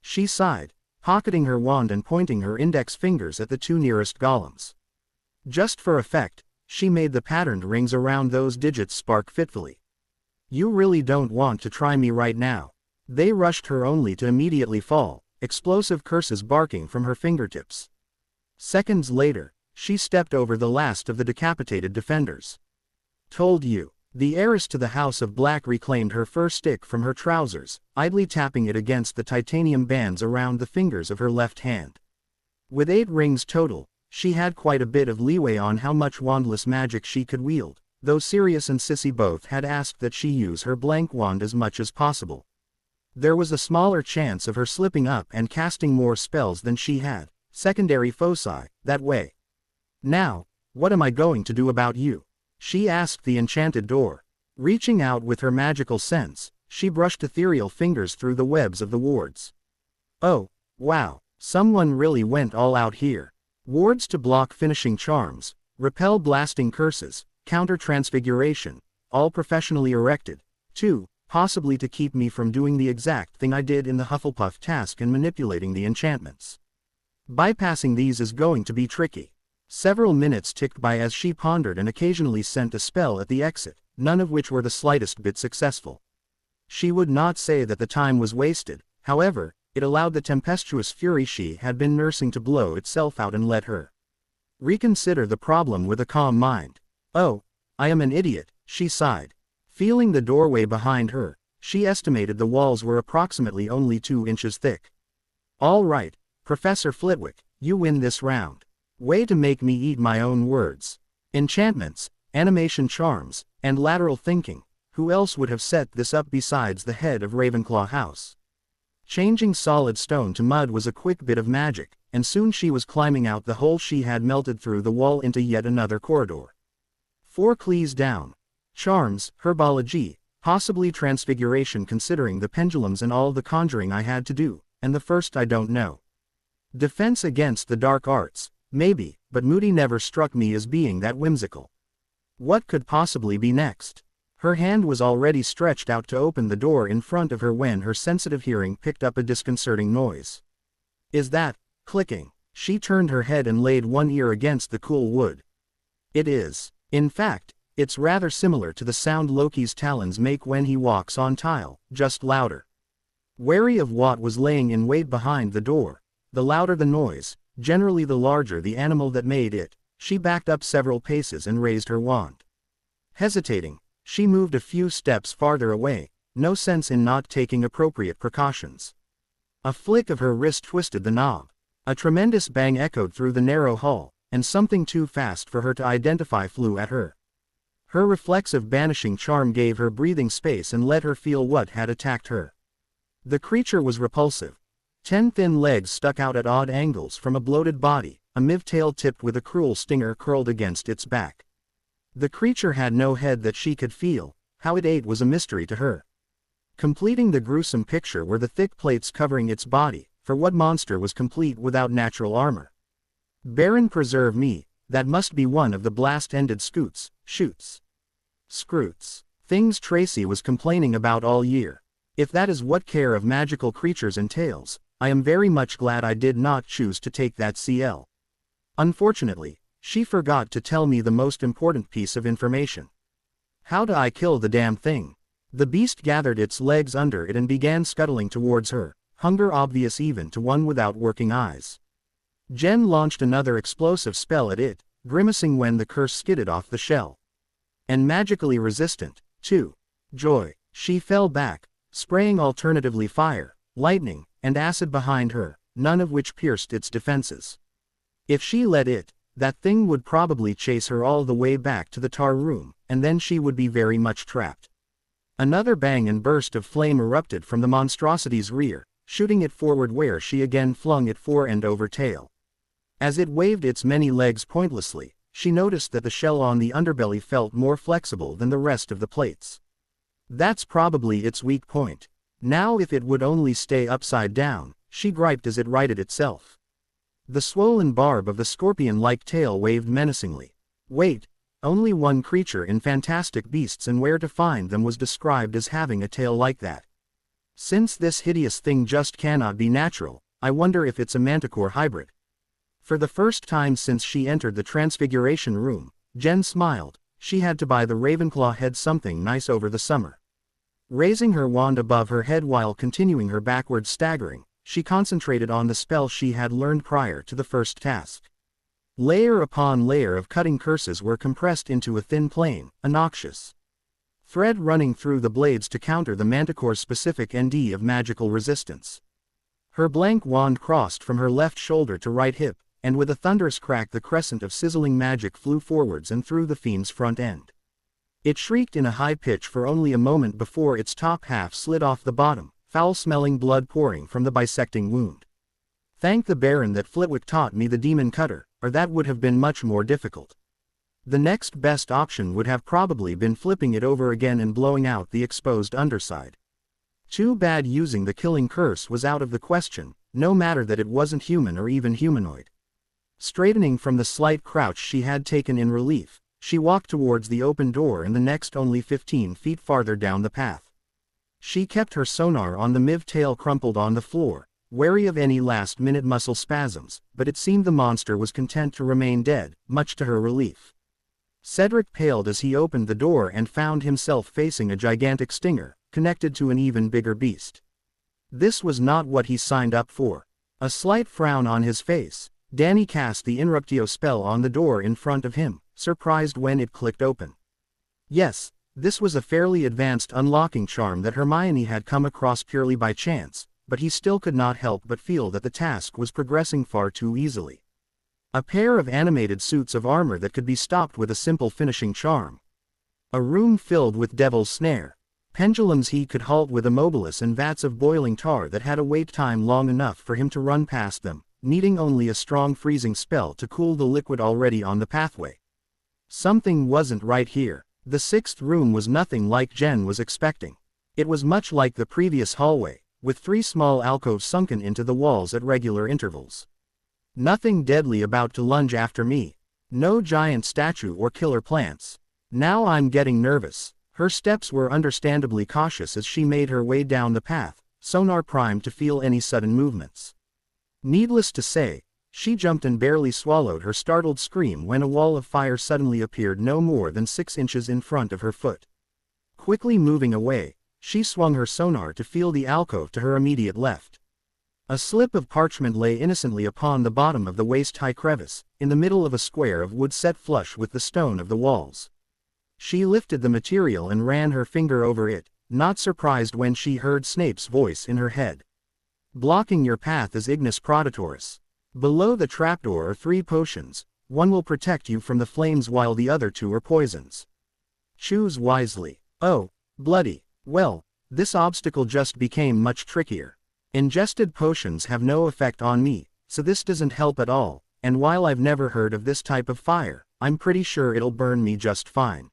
She sighed, pocketing her wand and pointing her index fingers at the two nearest golems. Just for effect, she made the patterned rings around those digits spark fitfully. "You really don't want to try me right now." They rushed her only to immediately fall, explosive curses barking from her fingertips. Seconds later, she stepped over the last of the decapitated defenders. "Told you." The heiress to the House of Black reclaimed her fur stick from her trousers, idly tapping it against the titanium bands around the fingers of her left hand. With 8 rings total, she had quite a bit of leeway on how much wandless magic she could wield, though Sirius and Sissy both had asked that she use her blank wand as much as possible. There was a smaller chance of her slipping up and casting more spells than she had, secondary foci, that way. "Now, what am I going to do about you?" she asked the enchanted door. Reaching out with her magical sense, she brushed ethereal fingers through the webs of the wards. "Oh, wow, someone really went all out here." Wards to block finishing charms, repel blasting curses, counter transfiguration, all professionally erected, too, possibly to keep me from doing the exact thing I did in the Hufflepuff task and manipulating the enchantments. Bypassing these is going to be tricky. Several minutes ticked by as she pondered and occasionally sent a spell at the exit, none of which were the slightest bit successful. She would not say that the time was wasted, however, it allowed the tempestuous fury she had been nursing to blow itself out and let her reconsider the problem with a calm mind. "Oh, I am an idiot," she sighed. Feeling the doorway behind her, she estimated the walls were approximately only 2 inches thick. "All right, Professor Flitwick, you win this round." Way to make me eat my own words. Enchantments, animation charms, and lateral thinking, who else would have set this up besides the head of Ravenclaw House? Changing solid stone to mud was a quick bit of magic, and soon she was climbing out the hole she had melted through the wall into yet another corridor. 4 clees down. Charms, herbology, possibly transfiguration considering the pendulums and all the conjuring I had to do, and the first I don't know. Defense against the dark arts. Maybe, but Moody never struck me as being that whimsical. What could possibly be next? Her hand was already stretched out to open the door in front of her when her sensitive hearing picked up a disconcerting noise. "Is that clicking?" She turned her head and laid one ear against the cool wood. "It is. In fact, it's rather similar to the sound Loki's talons make when he walks on tile, just louder." Wary of what was laying in wait behind the door, the louder the noise, generally the larger the animal that made it, she backed up several paces and raised her wand. Hesitating, she moved a few steps farther away, no sense in not taking appropriate precautions. A flick of her wrist twisted the knob. A tremendous bang echoed through the narrow hall, and something too fast for her to identify flew at her. Her reflexive banishing charm gave her breathing space and let her feel what had attacked her. The creature was repulsive. 10 thin legs stuck out at odd angles from a bloated body, a tail tipped with a cruel stinger curled against its back. The creature had no head that she could feel, how it ate was a mystery to her. Completing the gruesome picture were the thick plates covering its body, for what monster was complete without natural armor? Baron preserve me, that must be one of the blast-ended shoots. Scroots. Things Tracy was complaining about all year. If that is what care of magical creatures entails, I am very much glad I did not choose to take that CL. Unfortunately, she forgot to tell me the most important piece of information. How do I kill the damn thing? The beast gathered its legs under it and began scuttling towards her, hunger obvious even to one without working eyes. Jen launched another explosive spell at it, grimacing when the curse skidded off the shell. And magically resistant, too. Joy. She fell back, spraying alternatively fire, lightning, and acid behind her, none of which pierced its defenses. If she let it, that thing would probably chase her all the way back to the tar room, and then she would be very much trapped. Another bang and burst of flame erupted from the monstrosity's rear, shooting it forward where she again flung it fore and over tail. As it waved its many legs pointlessly, she noticed that the shell on the underbelly felt more flexible than the rest of the plates. That's probably its weak point. Now if it would only stay upside down, she griped as it righted itself. The swollen barb of the scorpion-like tail waved menacingly. Wait, only one creature in Fantastic Beasts and Where to Find Them was described as having a tail like that. Since this hideous thing just cannot be natural, I wonder if it's a manticore hybrid. For the first time since she entered the transfiguration room, Jen smiled. She had to buy the Ravenclaw head something nice over the summer. Raising her wand above her head while continuing her backward staggering, she concentrated on the spell she had learned prior to the first task. Layer upon layer of cutting curses were compressed into a thin plane, a noxious thread running through the blades to counter the manticore's specific ND of magical resistance. Her blank wand crossed from her left shoulder to right hip, and with a thunderous crack the crescent of sizzling magic flew forwards and through the fiend's front end. It shrieked in a high pitch for only a moment before its top half slid off the bottom, foul-smelling blood pouring from the bisecting wound. Thank the Baron that Flitwick taught me the demon cutter, or that would have been much more difficult. The next best option would have probably been flipping it over again and blowing out the exposed underside. Too bad using the killing curse was out of the question, no matter that it wasn't human or even humanoid. Straightening from the slight crouch she had taken in relief, she walked towards the open door and the next only 15 feet farther down the path. She kept her sonar on the Miv tail crumpled on the floor, wary of any last-minute muscle spasms, but it seemed the monster was content to remain dead, much to her relief. Cedric paled as he opened the door and found himself facing a gigantic stinger, connected to an even bigger beast. This was not what he signed up for. A slight frown on his face, Danny cast the Inruptio spell on the door in front of him, surprised when it clicked open. Yes, this was a fairly advanced unlocking charm that Hermione had come across purely by chance, but he still could not help but feel that the task was progressing far too easily. A pair of animated suits of armor that could be stopped with a simple finishing charm. A room filled with Devil's Snare. Pendulums he could halt with Immobilis and vats of boiling tar that had a wait time long enough for him to run past them, needing only a strong freezing spell to cool the liquid already on the pathway. Something wasn't right here. The sixth room was nothing like Jen was expecting. It was much like the previous hallway, with 3 small alcoves sunken into the walls at regular intervals. Nothing deadly about to lunge after me. No giant statue or killer plants. Now I'm getting nervous. Her steps were understandably cautious as she made her way down the path, sonar primed to feel any sudden movements. Needless to say, she jumped and barely swallowed her startled scream when a wall of fire suddenly appeared no more than 6 inches in front of her foot. Quickly moving away, she swung her sonar to feel the alcove to her immediate left. A slip of parchment lay innocently upon the bottom of the waist-high crevice, in the middle of a square of wood set flush with the stone of the walls. She lifted the material and ran her finger over it, not surprised when she heard Snape's voice in her head. Blocking your path is Ignis Proditoris. Below the trapdoor are 3 potions, one will protect you from the flames while the other 2 are poisons. Choose wisely. Oh, bloody. Well, this obstacle just became much trickier. Ingested potions have no effect on me, so this doesn't help at all, and while I've never heard of this type of fire, I'm pretty sure it'll burn me just fine.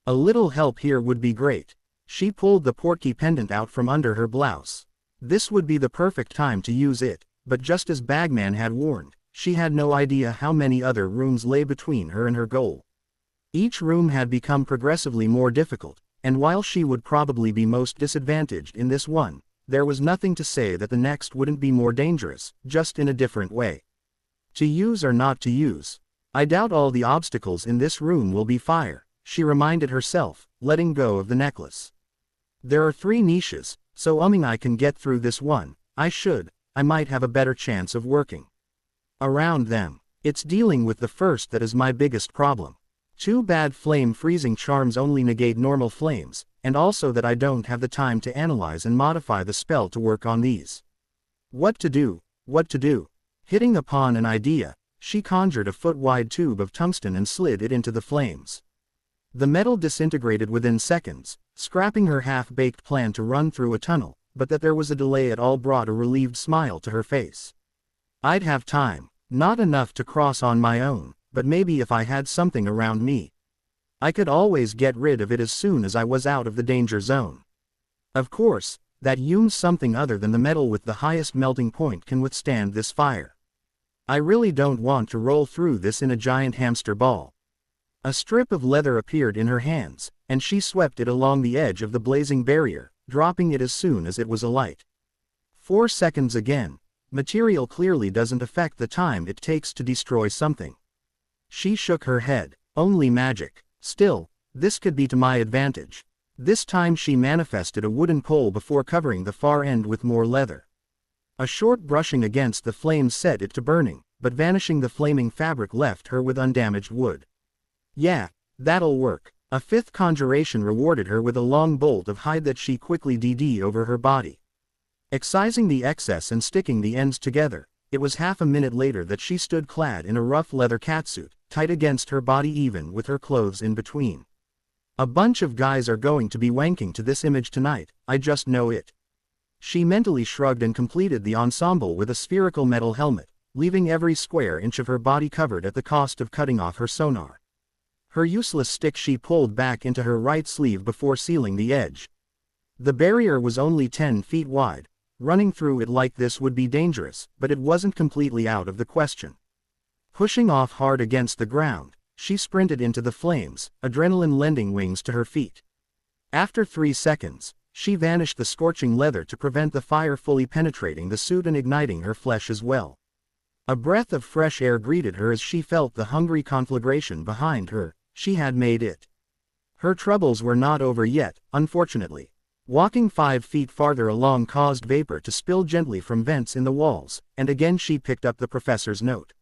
A little help here would be great. She pulled the portkey pendant out from under her blouse. This would be the perfect time to use it, but just as Bagman had warned, she had no idea how many other rooms lay between her and her goal. Each room had become progressively more difficult, and while she would probably be most disadvantaged in this one, there was nothing to say that the next wouldn't be more dangerous, just in a different way. To use or not to use. I doubt all the obstacles in this room will be fire, she reminded herself, letting go of the necklace. There are 3 niches, so I can get through this one. I might have a better chance of working around them. It's dealing with the first that is my biggest problem. Too bad flame freezing charms only negate normal flames, and also that I don't have the time to analyze and modify the spell to work on these. What to do? Hitting upon an idea, she conjured a foot-wide tube of tungsten and slid it into the flames. The metal disintegrated within seconds, scrapping her half-baked plan to run through a tunnel, but that there was a delay at all brought a relieved smile to her face. I'd have time, not enough to cross on my own, but maybe if I had something around me. I could always get rid of it as soon as I was out of the danger zone. Of course, That Yume's something other than the metal with the highest melting point can withstand this fire. I really don't want to roll through this in a giant hamster ball. A strip of leather appeared in her hands, and she swept it along the edge of the blazing barrier, dropping it as soon as it was alight. 4 seconds again. Material clearly doesn't affect the time it takes to destroy something. She shook her head. Only magic. Still, this could be to my advantage. This time she manifested a wooden pole before covering the far end with more leather. A short brushing against the flames set it to burning, but vanishing the flaming fabric left her with undamaged wood. Yeah, that'll work. A 5th conjuration rewarded her with a long bolt of hide that she quickly DD over her body. Excising the excess and sticking the ends together, it was half a minute later that she stood clad in a rough leather catsuit, tight against her body even with her clothes in between. A bunch of guys are going to be wanking to this image tonight, I just know it. She mentally shrugged and completed the ensemble with a spherical metal helmet, leaving every square inch of her body covered at the cost of cutting off her sonar. Her useless stick she pulled back into her right sleeve before sealing the edge. The barrier was only 10 feet wide. Running through it like this would be dangerous, but it wasn't completely out of the question. Pushing off hard against the ground, she sprinted into the flames, adrenaline lending wings to her feet. After 3 seconds, she vanished the scorching leather to prevent the fire fully penetrating the suit and igniting her flesh as well. A breath of fresh air greeted her as she felt the hungry conflagration behind her. She had made it. Her troubles were not over yet, unfortunately. Walking 5 feet farther along caused vapor to spill gently from vents in the walls, and again she picked up the professor's note.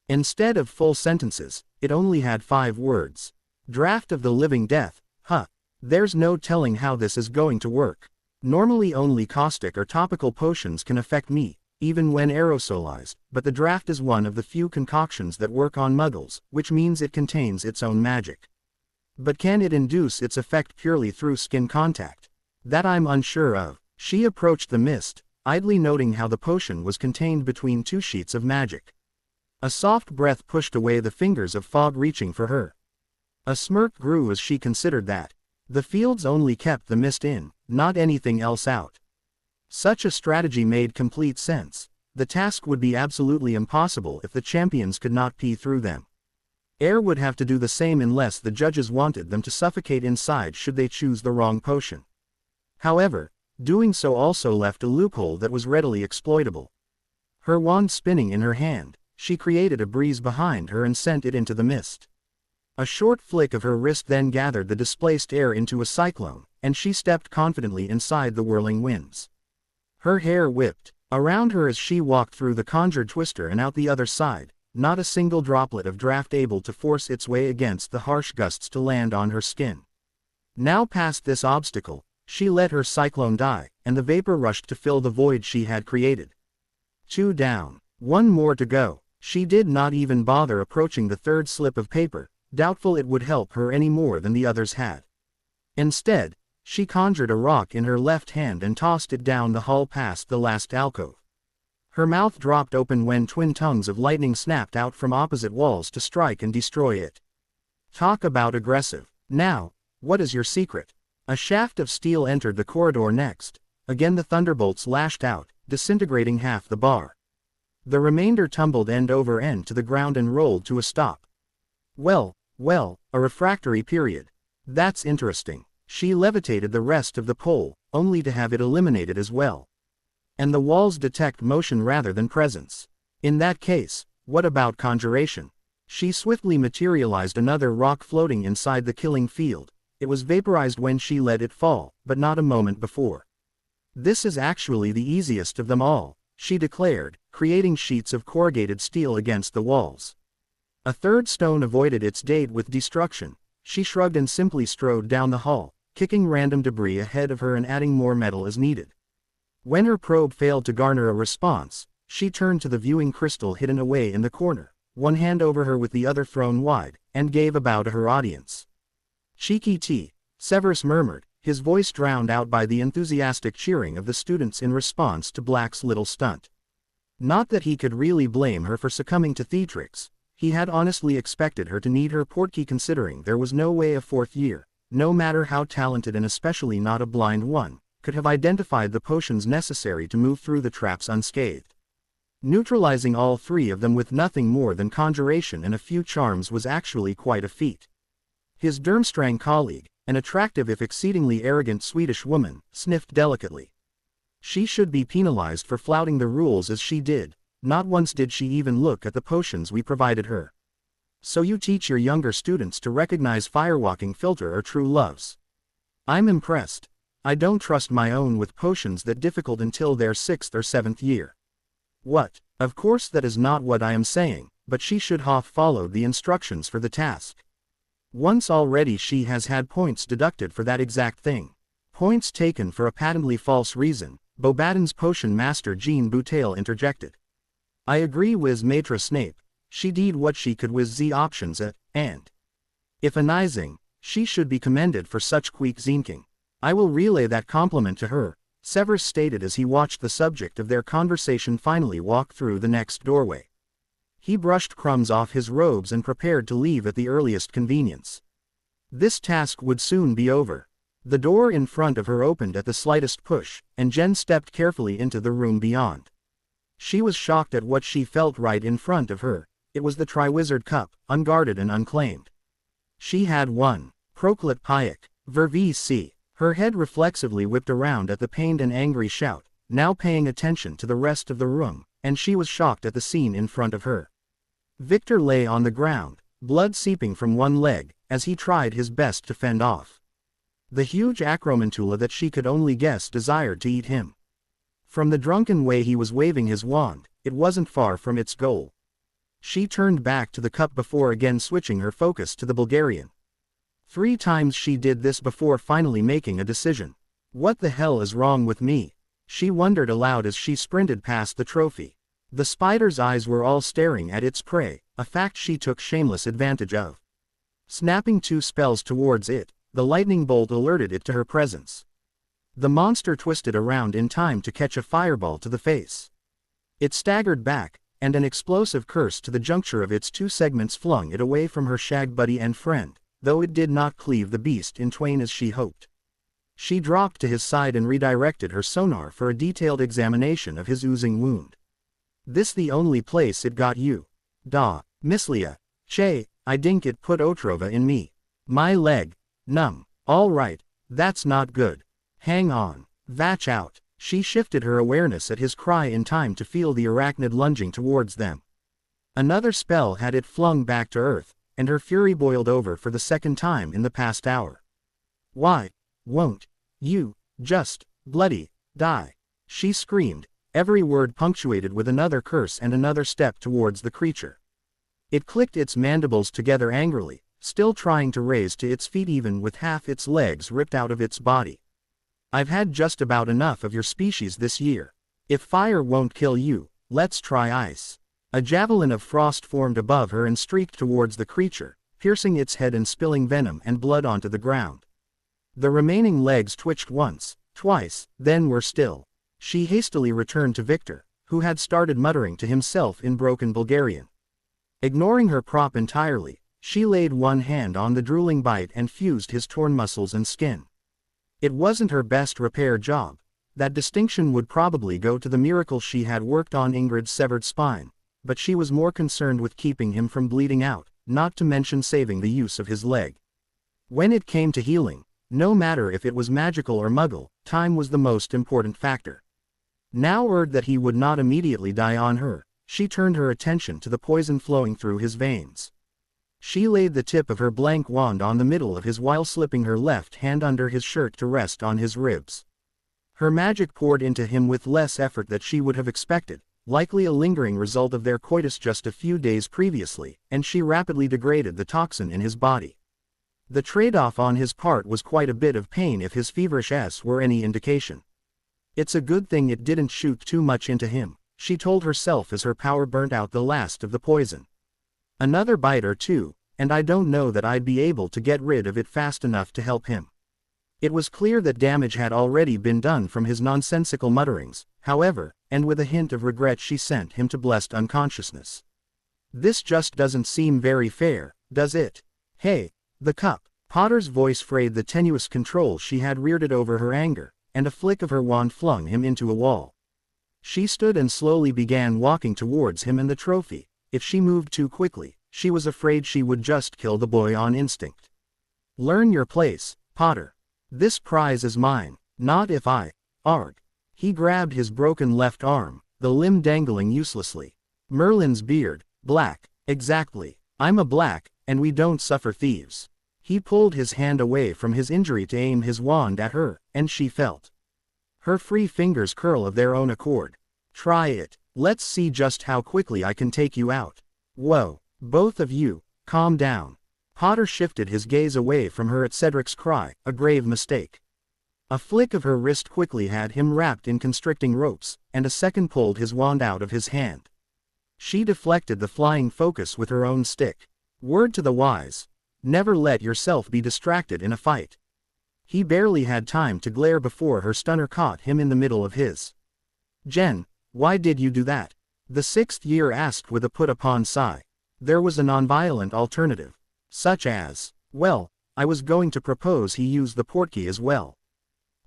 Instead of full sentences, it only had 5 words. Draft of the living death, huh. There's no telling how this is going to work. Normally only caustic or topical potions can affect me, even when aerosolized, but the draft is one of the few concoctions that work on muggles, which means it contains its own magic. But can it induce its effect purely through skin contact? That I'm unsure of. She approached the mist, idly noting how the potion was contained between 2 sheets of magic. A soft breath pushed away the fingers of fog reaching for her. A smirk grew as she considered that. The fields only kept the mist in, not anything else out. Such a strategy made complete sense. The task would be absolutely impossible if the champions could not pee through them. Air would have to do the same unless the judges wanted them to suffocate inside should they choose the wrong potion. However, doing so also left a loophole that was readily exploitable. Her wand spinning in her hand, she created a breeze behind her and sent it into the mist. A short flick of her wrist then gathered the displaced air into a cyclone, and she stepped confidently inside the whirling winds. Her hair whipped around her as she walked through the conjured twister and out the other side, not a single droplet of draft able to force its way against the harsh gusts to land on her skin. Now past this obstacle, she let her cyclone die, and the vapor rushed to fill the void she had created. 2 down. 1 more to go. She did not even bother approaching the 3rd slip of paper, doubtful it would help her any more than the others had. Instead, she conjured a rock in her left hand and tossed it down the hall past the last alcove. Her mouth dropped open when twin tongues of lightning snapped out from opposite walls to strike and destroy it. Talk about aggressive. Now, what is your secret? A shaft of steel entered the corridor next. Again the thunderbolts lashed out, disintegrating half the bar. The remainder tumbled end over end to the ground and rolled to a stop. Well, a refractory period. That's interesting. She levitated the rest of the pole, only to have it eliminated as well. And the walls detect motion rather than presence. In that case, what about conjuration? She swiftly materialized another rock floating inside the killing field. It was vaporized when she let it fall, but not a moment before. This is actually the easiest of them all, she declared, creating sheets of corrugated steel against the walls. A 3rd stone avoided its date with destruction. She shrugged and simply strode down the hall, kicking random debris ahead of her and adding more metal as needed. When her probe failed to garner a response, she turned to the viewing crystal hidden away in the corner, one hand over her with the other thrown wide, and gave a bow to her audience. Cheeky tea, Severus murmured, his voice drowned out by the enthusiastic cheering of the students in response to Black's little stunt. Not that he could really blame her for succumbing to theatrics. He had honestly expected her to need her portkey considering there was no way a 4th year, no matter how talented and especially not a blind one, could have identified the potions necessary to move through the traps unscathed. Neutralizing all three of them with nothing more than conjuration and a few charms was actually quite a feat. His Durmstrang colleague, an attractive if exceedingly arrogant Swedish woman, sniffed delicately. She should be penalized for flouting the rules as she did. Not once did she even look at the potions we provided her. So you teach your younger students to recognize firewalking filter or true loves. I'm impressed. I don't trust my own with potions that difficult until their 6th or 7th year. What? Of course that is not what I am saying, but she should have followed the instructions for the task. Once already she has had points deducted for that exact thing. Points taken for a patently false reason, Bobaden's potion master Jean Bouteille interjected. I agree with Maitre Snape, she did what she could with the options at, and if anising, she should be commended for such quick thinking. I will relay that compliment to her, Severus stated as he watched the subject of their conversation finally walk through the next doorway. He brushed crumbs off his robes and prepared to leave at the earliest convenience. This task would soon be over. The door in front of her opened at the slightest push, and Jen stepped carefully into the room beyond. She was shocked at what she felt right in front of her. It was the Triwizard Cup, unguarded and unclaimed. She had won. Proclet Pyac, Vervc. Her head reflexively whipped around at the pained and angry shout, now paying attention to the rest of the room, and she was shocked at the scene in front of her. Victor lay on the ground, blood seeping from one leg, as he tried his best to fend off the huge acromantula that she could only guess desired to eat him. From the drunken way he was waving his wand, it wasn't far from its goal. She turned back to the cup before again switching her focus to the Bulgarian. 3 times she did this before finally making a decision. What the hell is wrong with me? She wondered aloud as she sprinted past the trophy. The spider's eyes were all staring at its prey, a fact she took shameless advantage of. Snapping 2 spells towards it, the lightning bolt alerted it to her presence. The monster twisted around in time to catch a fireball to the face. It staggered back, and an explosive curse to the juncture of its 2 segments flung it away from her shag buddy and friend, though it did not cleave the beast in twain as she hoped. She dropped to his side and redirected her sonar for a detailed examination of his oozing wound. This the only place it got you. Da, Mislia. Che, I dink it put Otrova in me. My leg. Numb. All right, that's not good. Hang on. Vatch out. She shifted her awareness at his cry in time to feel the arachnid lunging towards them. Another spell had it flung back to earth, and her fury boiled over for the 2nd time in the past hour. Why won't you just bloody die? She screamed, every word punctuated with another curse and another step towards the creature. It clicked its mandibles together angrily, still trying to raise to its feet even with half its legs ripped out of its body. I've had just about enough of your species this year. If fire won't kill you, let's try ice. A javelin of frost formed above her and streaked towards the creature, piercing its head and spilling venom and blood onto the ground. The remaining legs twitched once, twice, then were still. She hastily returned to Victor, who had started muttering to himself in broken Bulgarian. Ignoring her prop entirely, she laid one hand on the drooling bite and fused his torn muscles and skin. It wasn't her best repair job. That distinction would probably go to the miracle she had worked on Ingrid's severed spine, but she was more concerned with keeping him from bleeding out, not to mention saving the use of his leg. When it came to healing, no matter if it was magical or muggle, time was the most important factor. Now urged that he would not immediately die on her, she turned her attention to the poison flowing through his veins. She laid the tip of her blank wand on the middle of his while slipping her left hand under his shirt to rest on his ribs. Her magic poured into him with less effort than she would have expected, likely a lingering result of their coitus just a few days previously, and she rapidly degraded the toxin in his body. The trade-off on his part was quite a bit of pain if his feverish ass were any indication. It's a good thing it didn't shoot too much into him, she told herself as her power burnt out the last of the poison. Another bite or two, and I don't know that I'd be able to get rid of it fast enough to help him. It was clear that damage had already been done from his nonsensical mutterings, however, and with a hint of regret she sent him to blessed unconsciousness. This just doesn't seem very fair, does it? Hey, the cup. Potter's voice frayed the tenuous control she had reared it over her anger, and a flick of her wand flung him into a wall. She stood and slowly began walking towards him and the trophy. If she moved too quickly, she was afraid she would just kill the boy on instinct. Learn your place, Potter. This prize is mine, not if I. Arg. He grabbed his broken left arm, the limb dangling uselessly. Merlin's beard, black, exactly. I'm a black, and we don't suffer thieves. He pulled his hand away from his injury to aim his wand at her, and she felt her free fingers curl of their own accord. Try it. Let's see just how quickly I can take you out. Whoa, both of you, calm down. Potter shifted his gaze away from her at Cedric's cry, a grave mistake. A flick of her wrist quickly had him wrapped in constricting ropes, and a second pulled his wand out of his hand. She deflected the flying focus with her own stick. Word to the wise. Never let yourself be distracted in a fight. He barely had time to glare before her stunner caught him in the middle of his. Jen, why did you do that? The sixth year asked with a put-upon sigh. There was a nonviolent alternative. Such as, well, I was going to propose he use the portkey as well.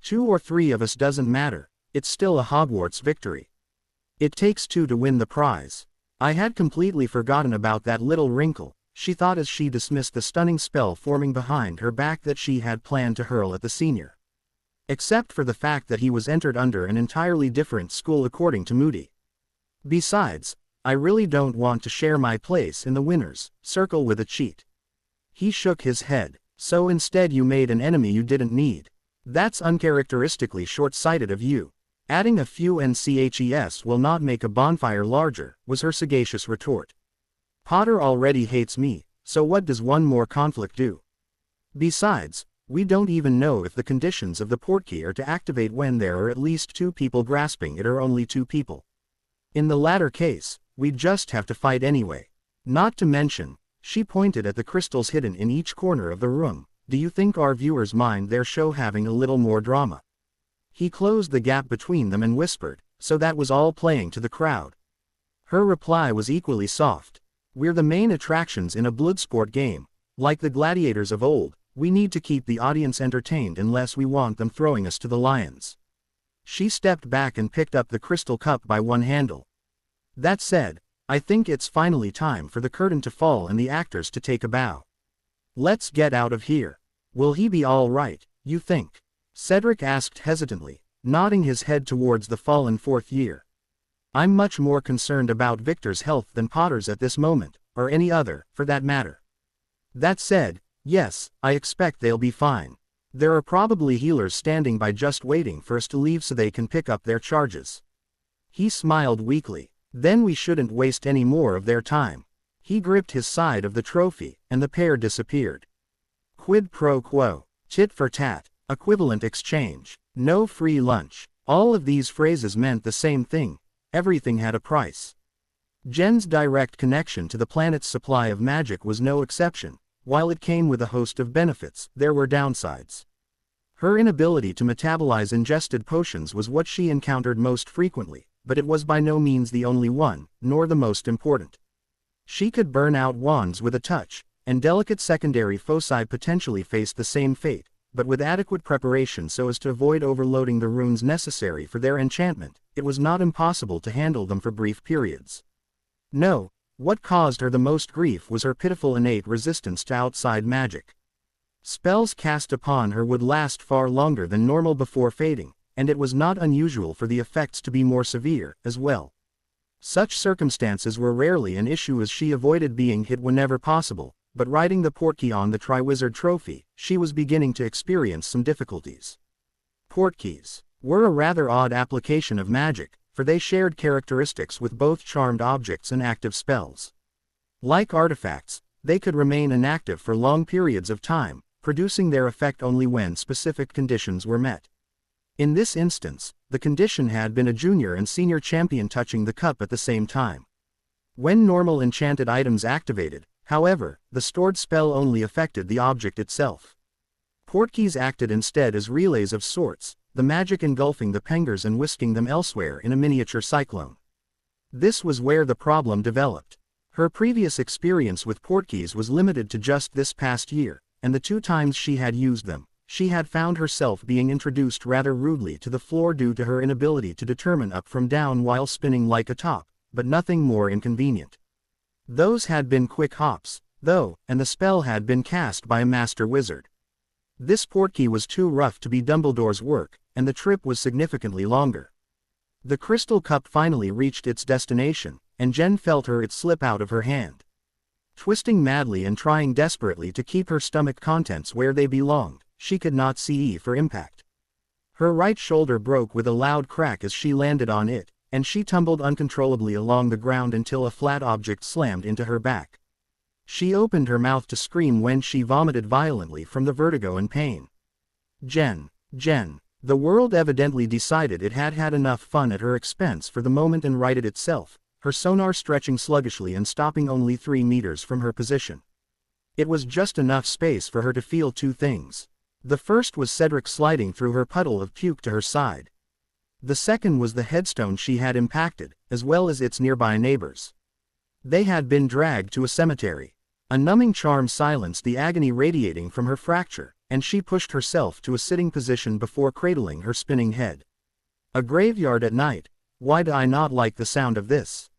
2 or 3 of us doesn't matter, it's still a Hogwarts victory. It takes 2 to win the prize. I had completely forgotten about that little wrinkle, she thought as she dismissed the stunning spell forming behind her back that she had planned to hurl at the senior. Except for the fact that he was entered under an entirely different school according to Moody. Besides, I really don't want to share my place in the winner's circle with a cheat. He shook his head. So instead you made an enemy you didn't need. That's uncharacteristically short-sighted of you. Adding a few NCHES will not make a bonfire larger, was her sagacious retort. Potter already hates me, so what does one more conflict do? Besides, we don't even know if the conditions of the portkey are to activate when there are at least 2 people grasping it or only 2 people. In the latter case, we'd just have to fight anyway. Not to mention, she pointed at the crystals hidden in each corner of the room, do you think our viewers mind their show having a little more drama? He closed the gap between them and whispered, so that was all playing to the crowd. Her reply was equally soft. We're the main attractions in a bloodsport game. Like the gladiators of old, we need to keep the audience entertained unless we want them throwing us to the lions. She stepped back and picked up the crystal cup by one handle. That said, I think it's finally time for the curtain to fall and the actors to take a bow. Let's get out of here. Will he be all right, you think? Cedric asked hesitantly, nodding his head towards the fallen 4th year. I'm much more concerned about Victor's health than Potter's at this moment, or any other, for that matter. That said, yes, I expect they'll be fine. There are probably healers standing by just waiting for us to leave so they can pick up their charges. He smiled weakly. Then we shouldn't waste any more of their time. He gripped his side of the trophy, and the pair disappeared. Quid pro quo. Tit for tat. Equivalent exchange. No free lunch. All of these phrases meant the same thing. Everything had a price. Jen's direct connection to the planet's supply of magic was no exception. While it came with a host of benefits, there were downsides. Her inability to metabolize ingested potions was what she encountered most frequently, but it was by no means the only one, nor the most important. She could burn out wands with a touch, and delicate secondary foci potentially faced the same fate, but with adequate preparation so as to avoid overloading the runes necessary for their enchantment, it was not impossible to handle them for brief periods. No, what caused her the most grief was her pitiful innate resistance to outside magic. Spells cast upon her would last far longer than normal before fading, and it was not unusual for the effects to be more severe, as well. Such circumstances were rarely an issue as she avoided being hit whenever possible, but riding the portkey on the Triwizard Trophy, she was beginning to experience some difficulties. Portkeys were a rather odd application of magic, for they shared characteristics with both charmed objects and active spells. Like artifacts, they could remain inactive for long periods of time, producing their effect only when specific conditions were met. In this instance, the condition had been a junior and senior champion touching the cup at the same time. When normal enchanted items activated, however, the stored spell only affected the object itself. Portkeys acted instead as relays of sorts, the magic engulfing the pengers and whisking them elsewhere in a miniature cyclone. This was where the problem developed. Her previous experience with portkeys was limited to just this past year, and the 2 times she had used them, she had found herself being introduced rather rudely to the floor due to her inability to determine up from down while spinning like a top, but nothing more inconvenient. Those had been quick hops, though, and the spell had been cast by a master wizard. This portkey was too rough to be Dumbledore's work, and the trip was significantly longer. The crystal cup finally reached its destination, and Jen felt it slip out of her hand. Twisting madly and trying desperately to keep her stomach contents where they belonged, she could not see for impact. Her right shoulder broke with a loud crack as she landed on it, and she tumbled uncontrollably along the ground until a flat object slammed into her back. She opened her mouth to scream when she vomited violently from the vertigo and pain. Jen. The world evidently decided it had had enough fun at her expense for the moment and righted itself, her sonar stretching sluggishly and stopping only 3 meters from her position. It was just enough space for her to feel two things. The first was Cedric sliding through her puddle of puke to her side. The second was the headstone she had impacted, as well as its nearby neighbors. They had been dragged to a cemetery. A numbing charm silenced the agony radiating from her fracture, and she pushed herself to a sitting position before cradling her spinning head. A graveyard at night. Why do I not like the sound of this?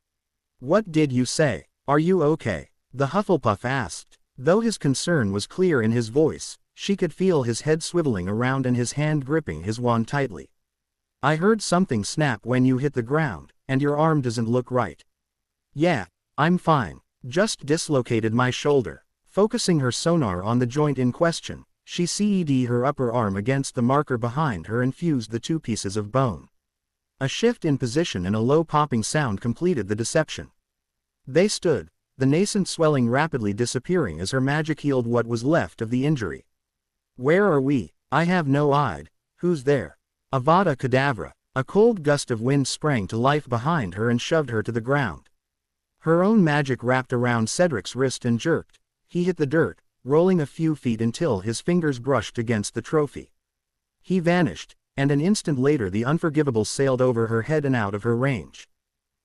What did you say? Are you okay? The Hufflepuff asked. Though his concern was clear in his voice, she could feel his head swiveling around and his hand gripping his wand tightly. I heard something snap when you hit the ground, and your arm doesn't look right. Yeah, I'm fine. Just dislocated my shoulder. Focusing her sonar on the joint in question, she CED'd her upper arm against the marker behind her and fused the two pieces of bone. A shift in position and a low popping sound completed the deception. They stood, the nascent swelling rapidly disappearing as her magic healed what was left of the injury. Where are we? I have no idea. Who's there? Avada Kedavra. A cold gust of wind sprang to life behind her and shoved her to the ground. Her own magic wrapped around Cedric's wrist and jerked. He hit the dirt, rolling a few feet until his fingers brushed against the trophy. He vanished, and an instant later the unforgivable sailed over her head and out of her range.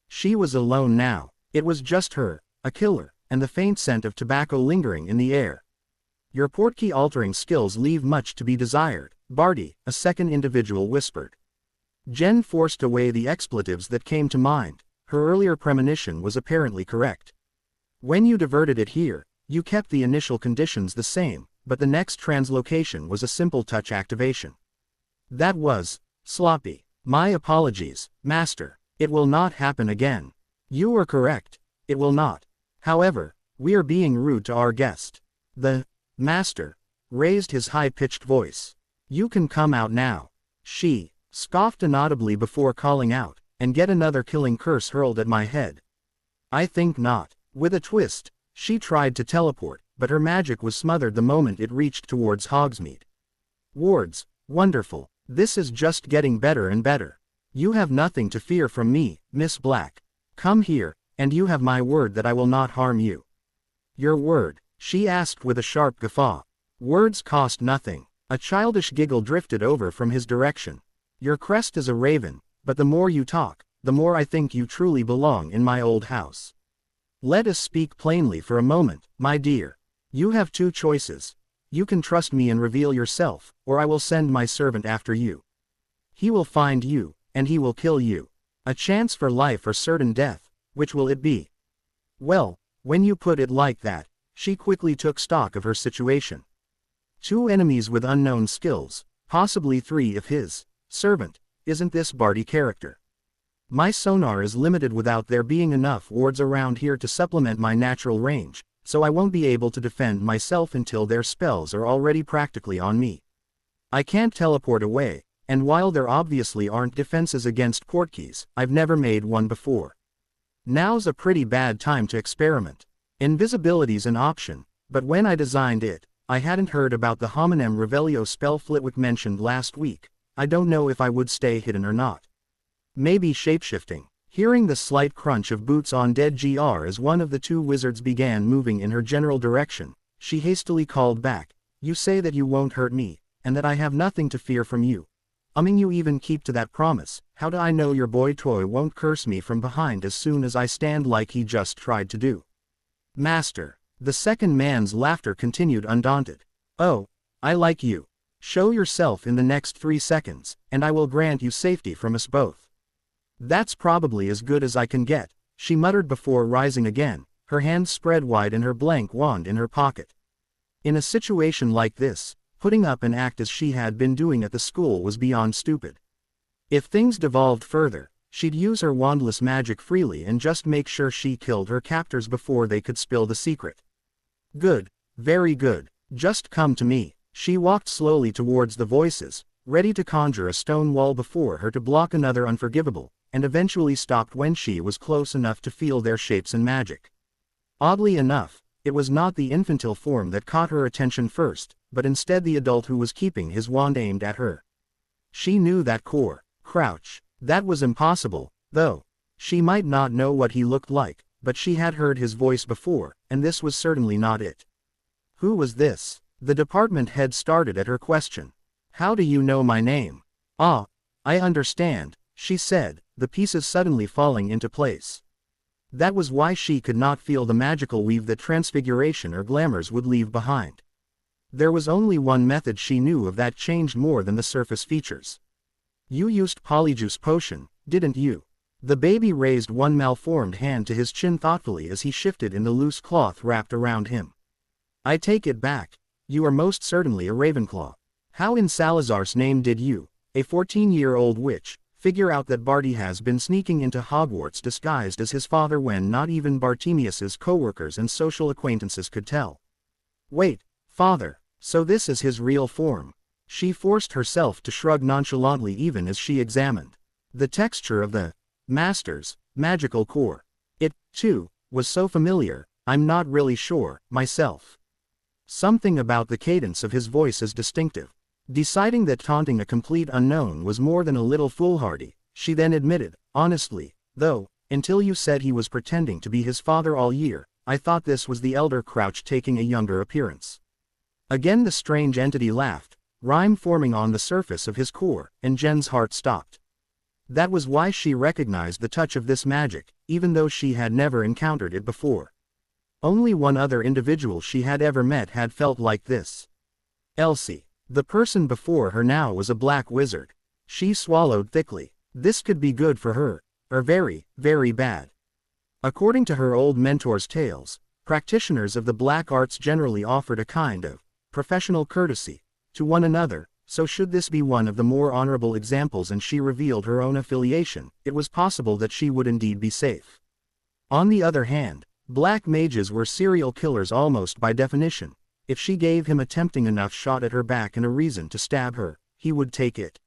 She was alone now. It was just her, a killer, and the faint scent of tobacco lingering in the air. Your portkey altering skills leave much to be desired, Barty, a second individual whispered. Jen forced away the expletives that came to mind. Her earlier premonition was apparently correct. When you diverted it here, you kept the initial conditions the same, but the next translocation was a simple touch activation. That was sloppy. My apologies, Master. It will not happen again. You were correct. It will not. However, we are being rude to our guest. The Master raised his high-pitched voice. You can come out now. She scoffed inaudibly before calling out, and get another killing curse hurled at my head. I think not. With a twist, she tried to teleport, but her magic was smothered the moment it reached towards Hogsmeade. Wards, wonderful. This is just getting better and better. You have nothing to fear from me, Miss Black. Come here, and you have my word that I will not harm you. Your word? She asked with a sharp guffaw. Words cost nothing. A childish giggle drifted over from his direction. Your crest is a raven, but the more you talk, the more I think you truly belong in my old house. Let us speak plainly for a moment, my dear. You have two choices. You can trust me and reveal yourself, or I will send my servant after you. He will find you, and he will kill you. A chance for life or certain death, which will it be? Well, when you put it like that, she quickly took stock of her situation. Two enemies with unknown skills, possibly three if his servant isn't this Barty character. My sonar is limited without there being enough wards around here to supplement my natural range, so I won't be able to defend myself until their spells are already practically on me. I can't teleport away, and while there obviously aren't defenses against portkeys, I've never made one before. Now's a pretty bad time to experiment. Invisibility's an option, but when I designed it, I hadn't heard about the Hominem Revelio spell Flitwick mentioned last week. I don't know if I would stay hidden or not. Maybe shapeshifting. Hearing the slight crunch of boots on dead GR as one of the two wizards began moving in her general direction, she hastily called back, You say that you won't hurt me, and that I have nothing to fear from you. You even keep to that promise. How do I know your boy toy won't curse me from behind as soon as I stand like he just tried to do? Master. The second man's laughter continued undaunted. Oh, I like you. Show yourself in the next 3 seconds, and I will grant you safety from us both. That's probably as good as I can get, she muttered before rising again, her hands spread wide and her blank wand in her pocket. In a situation like this, putting up an act as she had been doing at the school was beyond stupid. If things devolved further, she'd use her wandless magic freely and just make sure she killed her captors before they could spill the secret. Good, very good, just come to me. She walked slowly towards the voices, ready to conjure a stone wall before her to block another unforgivable, and eventually stopped when she was close enough to feel their shapes and magic. Oddly enough, it was not the infantile form that caught her attention first, but instead the adult who was keeping his wand aimed at her. She knew that crouch. That was impossible, though. She might not know what he looked like, but she had heard his voice before, and this was certainly not it. Who was this? The department head started at her question. How do you know my name? Ah, I understand, she said, the pieces suddenly falling into place. That was why she could not feel the magical weave that transfiguration or glamours would leave behind. There was only one method she knew of that changed more than the surface features. You used polyjuice potion, didn't you? The baby raised one malformed hand to his chin thoughtfully as he shifted in the loose cloth wrapped around him. I take it back. You are most certainly a Ravenclaw. How in Salazar's name did you, a 14-year-old witch, figure out that Barty has been sneaking into Hogwarts disguised as his father when not even Bartemius's co-workers and social acquaintances could tell? Wait, father, so this is his real form. She forced herself to shrug nonchalantly even as she examined the texture of the Master's magical core. It, too, was so familiar, I'm not really sure, myself. Something about the cadence of his voice is distinctive. Deciding that taunting a complete unknown was more than a little foolhardy, she then admitted, honestly, though, until you said he was pretending to be his father all year, I thought this was the elder Crouch taking a younger appearance. Again the strange entity laughed, rhyme forming on the surface of his core, and Jen's heart stopped. That was why she recognized the touch of this magic, even though she had never encountered it before. Only one other individual she had ever met had felt like this. Elsie. The person before her now was a black wizard. She swallowed thickly. This could be good for her, or very, very bad. According to her old mentor's tales, practitioners of the black arts generally offered a kind of professional courtesy to one another, so should this be one of the more honorable examples and she revealed her own affiliation, it was possible that she would indeed be safe. On the other hand, black mages were serial killers almost by definition. If she gave him a tempting enough shot at her back and a reason to stab her, he would take it.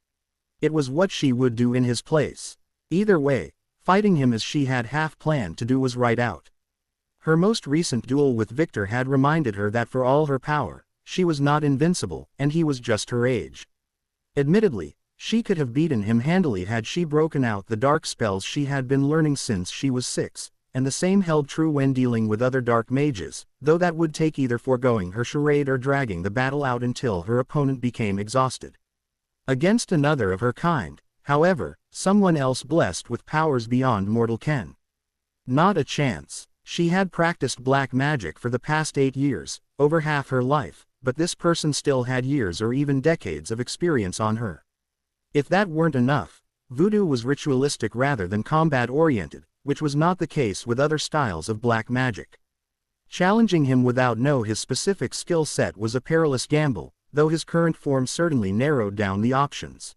It was what she would do in his place. Either way, fighting him as she had half planned to do was right out. Her most recent duel with Victor had reminded her that for all her power, she was not invincible, and he was just her age. Admittedly, she could have beaten him handily had she broken out the dark spells she had been learning since she was 6. And the same held true when dealing with other dark mages, though that would take either foregoing her charade or dragging the battle out until her opponent became exhausted. Against another of her kind, however, someone else blessed with powers beyond mortal ken. Not a chance. She had practiced black magic for the past 8 years, over half her life, but this person still had years or even decades of experience on her. If that weren't enough, voodoo was ritualistic rather than combat-oriented, which was not the case with other styles of black magic. Challenging him without his specific skill set was a perilous gamble, though his current form certainly narrowed down the options.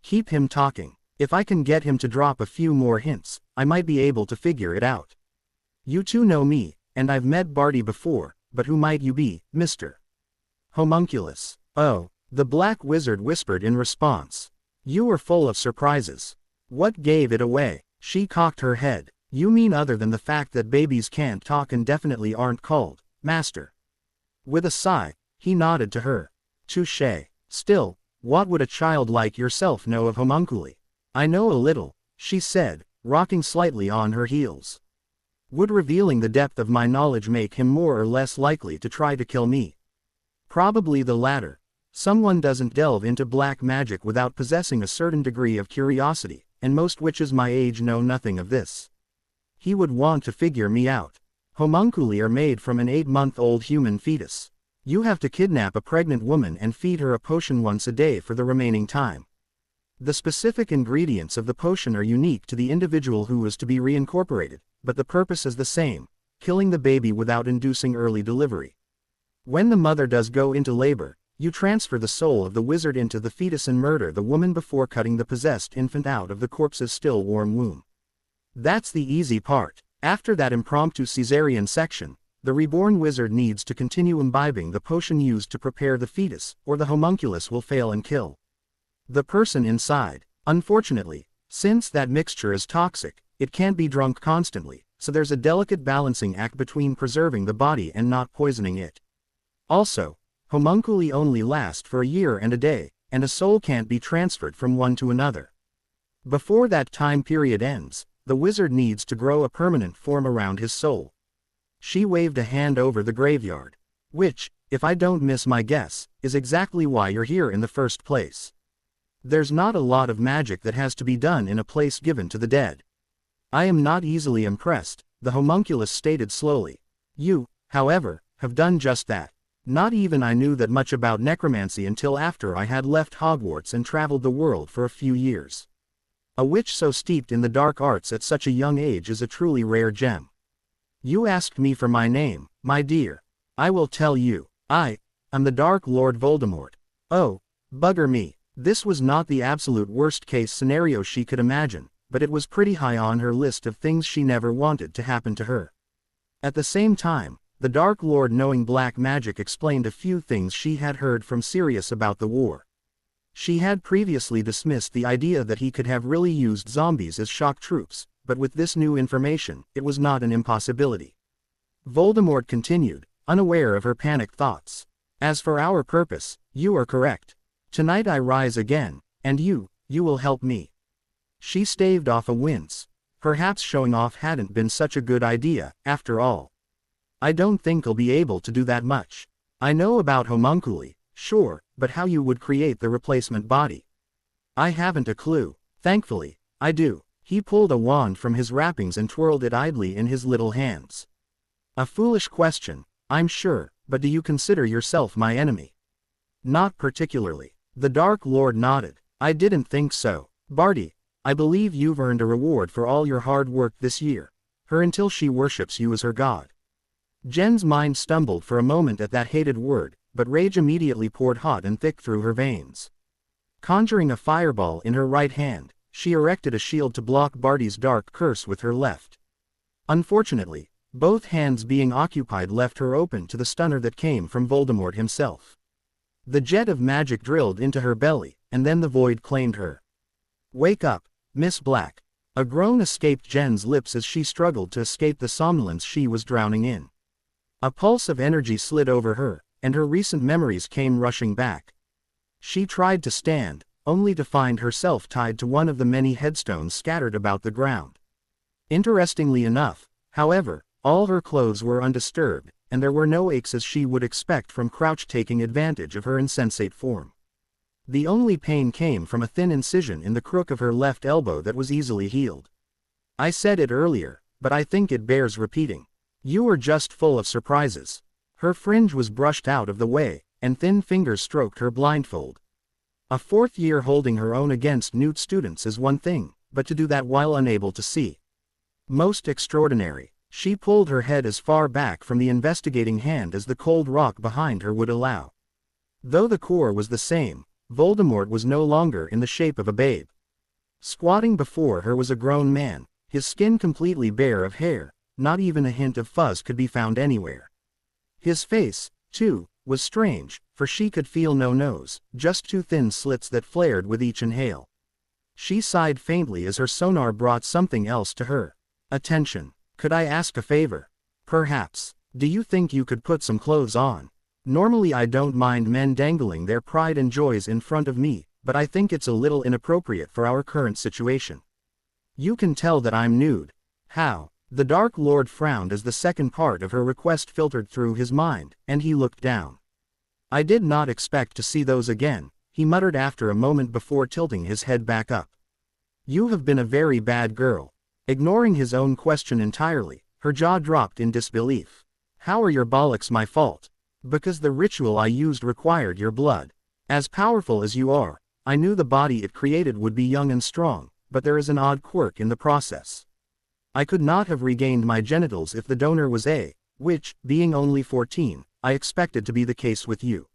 Keep him talking. If I can get him to drop a few more hints, I might be able to figure it out. You two know me, and I've met Barty before, but who might you be, Mr. Homunculus? Oh, the black wizard whispered in response. You were full of surprises. What gave it away? She cocked her head. You mean other than the fact that babies can't talk and definitely aren't called Master? With a sigh, he nodded to her. Touché. Still, what would a child like yourself know of homunculi? I know a little, she said, rocking slightly on her heels. Would revealing the depth of my knowledge make him more or less likely to try to kill me? Probably the latter. Someone doesn't delve into black magic without possessing a certain degree of curiosity, and most witches my age know nothing of this. He would want to figure me out. Homunculi are made from an 8-month-old human fetus. You have to kidnap a pregnant woman and feed her a potion once a day for the remaining time. The specific ingredients of the potion are unique to the individual who is to be reincorporated, but the purpose is the same: killing the baby without inducing early delivery. When the mother does go into labor, you transfer the soul of the wizard into the fetus and murder the woman before cutting the possessed infant out of the corpse's still warm womb. That's the easy part. After that impromptu cesarean section, the reborn wizard needs to continue imbibing the potion used to prepare the fetus, or the homunculus will fail and kill the person inside. Unfortunately, since that mixture is toxic, it can't be drunk constantly, so there's a delicate balancing act between preserving the body and not poisoning it. Also, homunculi only last for a year and a day, and a soul can't be transferred from one to another. Before that time period ends, the wizard needs to grow a permanent form around his soul. She waved a hand over the graveyard. Which, if I don't miss my guess, is exactly why you're here in the first place. There's not a lot of magic that has to be done in a place given to the dead. I am not easily impressed, the homunculus stated slowly. You, however, have done just that. Not even I knew that much about necromancy until after I had left Hogwarts and traveled the world for a few years. A witch so steeped in the dark arts at such a young age is a truly rare gem. You asked me for my name, my dear. I will tell you. I am the Dark Lord Voldemort. Oh, bugger me. This was not the absolute worst-case scenario she could imagine, but it was pretty high on her list of things she never wanted to happen to her. At the same time, the Dark Lord, knowing black magic, explained a few things she had heard from Sirius about the war. She had previously dismissed the idea that he could have really used zombies as shock troops, but with this new information, it was not an impossibility. Voldemort continued, unaware of her panicked thoughts. As for our purpose, you are correct. Tonight I rise again, and you will help me. She staved off a wince. Perhaps showing off hadn't been such a good idea, after all. I don't think I'll be able to do that much. I know about homunculi, sure, but how you would create the replacement body? I haven't a clue. Thankfully, I do. He pulled a wand from his wrappings and twirled it idly in his little hands. A foolish question, I'm sure, but do you consider yourself my enemy? Not particularly. The Dark Lord nodded. I didn't think so. Barty, I believe you've earned a reward for all your hard work this year. Her until she worships you as her god. Jen's mind stumbled for a moment at that hated word, but rage immediately poured hot and thick through her veins. Conjuring a fireball in her right hand, she erected a shield to block Barty's dark curse with her left. Unfortunately, both hands being occupied left her open to the stunner that came from Voldemort himself. The jet of magic drilled into her belly, and then the void claimed her. Wake up, Miss Black. A groan escaped Jen's lips as she struggled to escape the somnolence she was drowning in. A pulse of energy slid over her, and her recent memories came rushing back. She tried to stand, only to find herself tied to one of the many headstones scattered about the ground. Interestingly enough, however, all her clothes were undisturbed, and there were no aches as she would expect from Crouch taking advantage of her insensate form. The only pain came from a thin incision in the crook of her left elbow that was easily healed. I said it earlier, but I think it bears repeating. You were just full of surprises. Her fringe was brushed out of the way, and thin fingers stroked her blindfold. A fourth year holding her own against Newt students is one thing, but to do that while unable to see. Most extraordinary. She pulled her head as far back from the investigating hand as the cold rock behind her would allow. Though the core was the same, Voldemort was no longer in the shape of a babe. Squatting before her was a grown man, his skin completely bare of hair, not even a hint of fuzz could be found anywhere. His face, too, was strange, for she could feel no nose, just two thin slits that flared with each inhale. She sighed faintly as her sonar brought something else to her. Attention. Could I ask a favor? Perhaps. Do you think you could put some clothes on? Normally I don't mind men dangling their pride and joys in front of me, but I think it's a little inappropriate for our current situation. You can tell that I'm nude. How? The Dark Lord frowned as the second part of her request filtered through his mind, and he looked down. I did not expect to see those again, he muttered after a moment before tilting his head back up. You have been a very bad girl. Ignoring his own question entirely, her jaw dropped in disbelief. How are your bollocks my fault? Because the ritual I used required your blood. As powerful as you are, I knew the body it created would be young and strong, but there is an odd quirk in the process. I could not have regained my genitals if the donor was a, which, being only 14, I expected to be the case with you.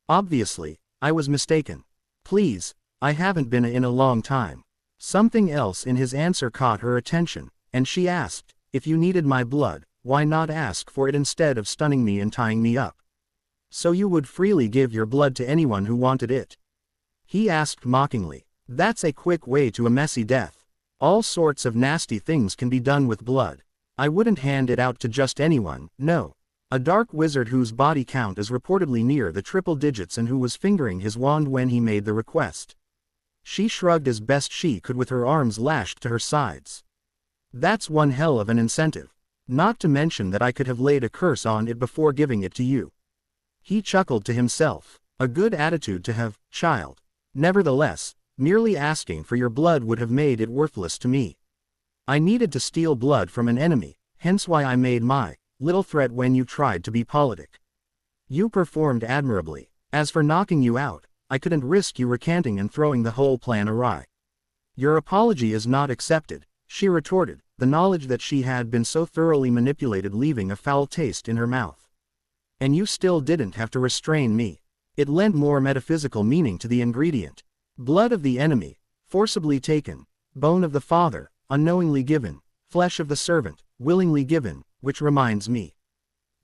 Obviously, I was mistaken. Please, I haven't been in a long time. Something else in his answer caught her attention, and she asked, if you needed my blood, why not ask for it instead of stunning me and tying me up? So you would freely give your blood to anyone who wanted it? He asked mockingly. That's a quick way to a messy death. All sorts of nasty things can be done with blood. I wouldn't hand it out to just anyone, no. A dark wizard whose body count is reportedly near the triple digits and who was fingering his wand when he made the request. She shrugged as best she could with her arms lashed to her sides. That's one hell of an incentive. Not to mention that I could have laid a curse on it before giving it to you. He chuckled to himself. A good attitude to have, child. Nevertheless, merely asking for your blood would have made it worthless to me. I needed to steal blood from an enemy, hence why I made my little threat when you tried to be politic. You performed admirably. As for knocking you out, I couldn't risk you recanting and throwing the whole plan awry. Your apology is not accepted, she retorted, the knowledge that she had been so thoroughly manipulated leaving a foul taste in her mouth. And you still didn't have to restrain me. It lent more metaphysical meaning to the ingredient. Blood of the enemy, forcibly taken, bone of the father, unknowingly given, flesh of the servant, willingly given, which reminds me.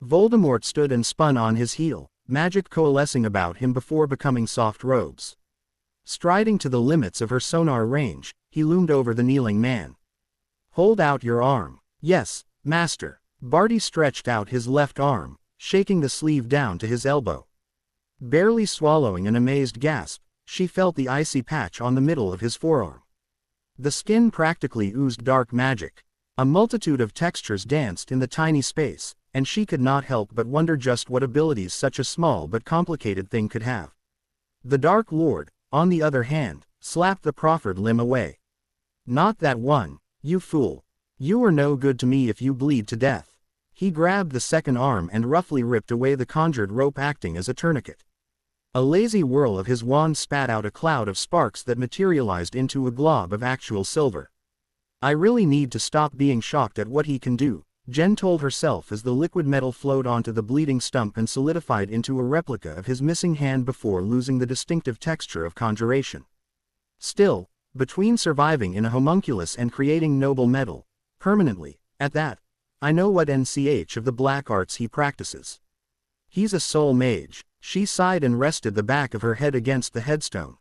Voldemort stood and spun on his heel, magic coalescing about him before becoming soft robes. Striding to the limits of her sonar range, he loomed over the kneeling man. Hold out your arm. Yes, master. Barty stretched out his left arm, shaking the sleeve down to his elbow. Barely swallowing an amazed gasp, she felt the icy patch on the middle of his forearm. The skin practically oozed dark magic. A multitude of textures danced in the tiny space, and she could not help but wonder just what abilities such a small but complicated thing could have. The Dark Lord, on the other hand, slapped the proffered limb away. Not that one, you fool. You are no good to me if you bleed to death. He grabbed the second arm and roughly ripped away the conjured rope acting as a tourniquet. A lazy whirl of his wand spat out a cloud of sparks that materialized into a glob of actual silver. I really need to stop being shocked at what he can do, Jen told herself as the liquid metal flowed onto the bleeding stump and solidified into a replica of his missing hand before losing the distinctive texture of conjuration. Still, between surviving in a homunculus and creating noble metal, permanently, at that, I know what NCH of the black arts he practices. He's a soul mage, she sighed and rested the back of her head against the headstone.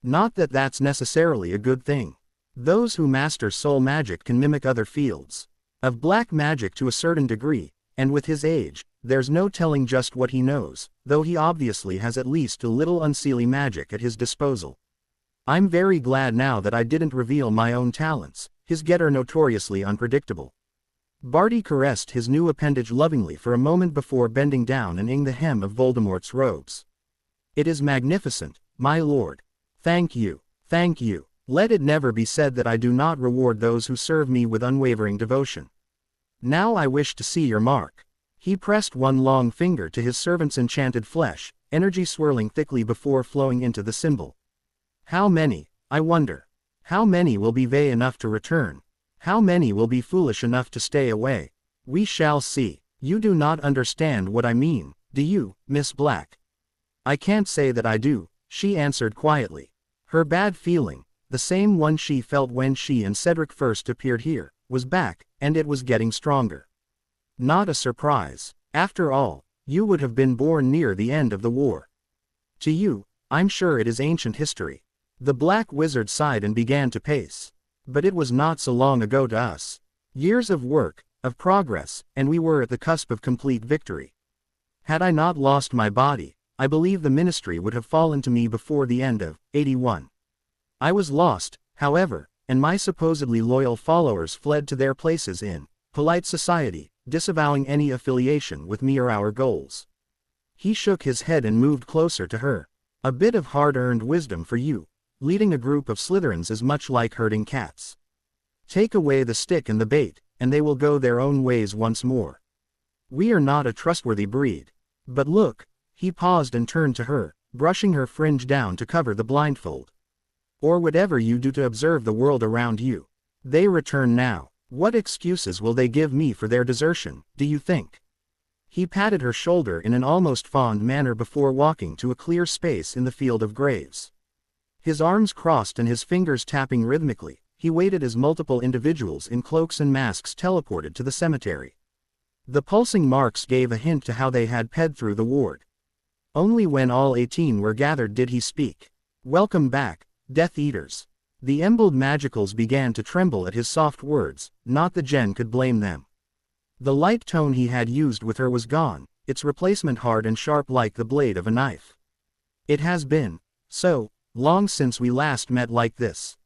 Not that that's necessarily a good thing. Those who master soul magic can mimic other fields of black magic to a certain degree, and with his age, there's no telling just what he knows, though he obviously has at least a little unseelie magic at his disposal. I'm very glad now that I didn't reveal my own talents, his getter notoriously unpredictable. Barty caressed his new appendage lovingly for a moment before bending down and ing the hem of Voldemort's robes. It is magnificent, my lord. Thank you, thank you. Let it never be said that I do not reward those who serve me with unwavering devotion. Now I wish to see your mark. He pressed one long finger to his servant's enchanted flesh, energy swirling thickly before flowing into the symbol. How many, I wonder? How many will be vain enough to return? How many will be foolish enough to stay away? We shall see. You do not understand what I mean, do you, Miss Black? I can't say that I do, she answered quietly. Her bad feeling, the same one she felt when she and Cedric first appeared here, was back, and it was getting stronger. Not a surprise. After all, you would have been born near the end of the war. To you, I'm sure it is ancient history. The Black Wizard sighed and began to pace. But it was not so long ago to us. Years of work, of progress, and we were at the cusp of complete victory. Had I not lost my body, I believe the ministry would have fallen to me before the end of 81. I was lost, however, and my supposedly loyal followers fled to their places in polite society, disavowing any affiliation with me or our goals. He shook his head and moved closer to her. A bit of hard-earned wisdom for you. Leading a group of Slytherins is much like herding cats. Take away the stick and the bait, and they will go their own ways once more. We are not a trustworthy breed. But look, he paused and turned to her, brushing her fringe down to cover the blindfold. Or whatever you do to observe the world around you. They return now. What excuses will they give me for their desertion, do you think? He patted her shoulder in an almost fond manner before walking to a clear space in the field of graves. His arms crossed and his fingers tapping rhythmically, he waited as multiple individuals in cloaks and masks teleported to the cemetery. The pulsing marks gave a hint to how they had ped through the ward. Only when all 18 were gathered did he speak. Welcome back, Death Eaters. The embled magicals began to tremble at his soft words, not that Jen could blame them. The light tone he had used with her was gone, its replacement hard and sharp like the blade of a knife. It has been so long since we last met like this.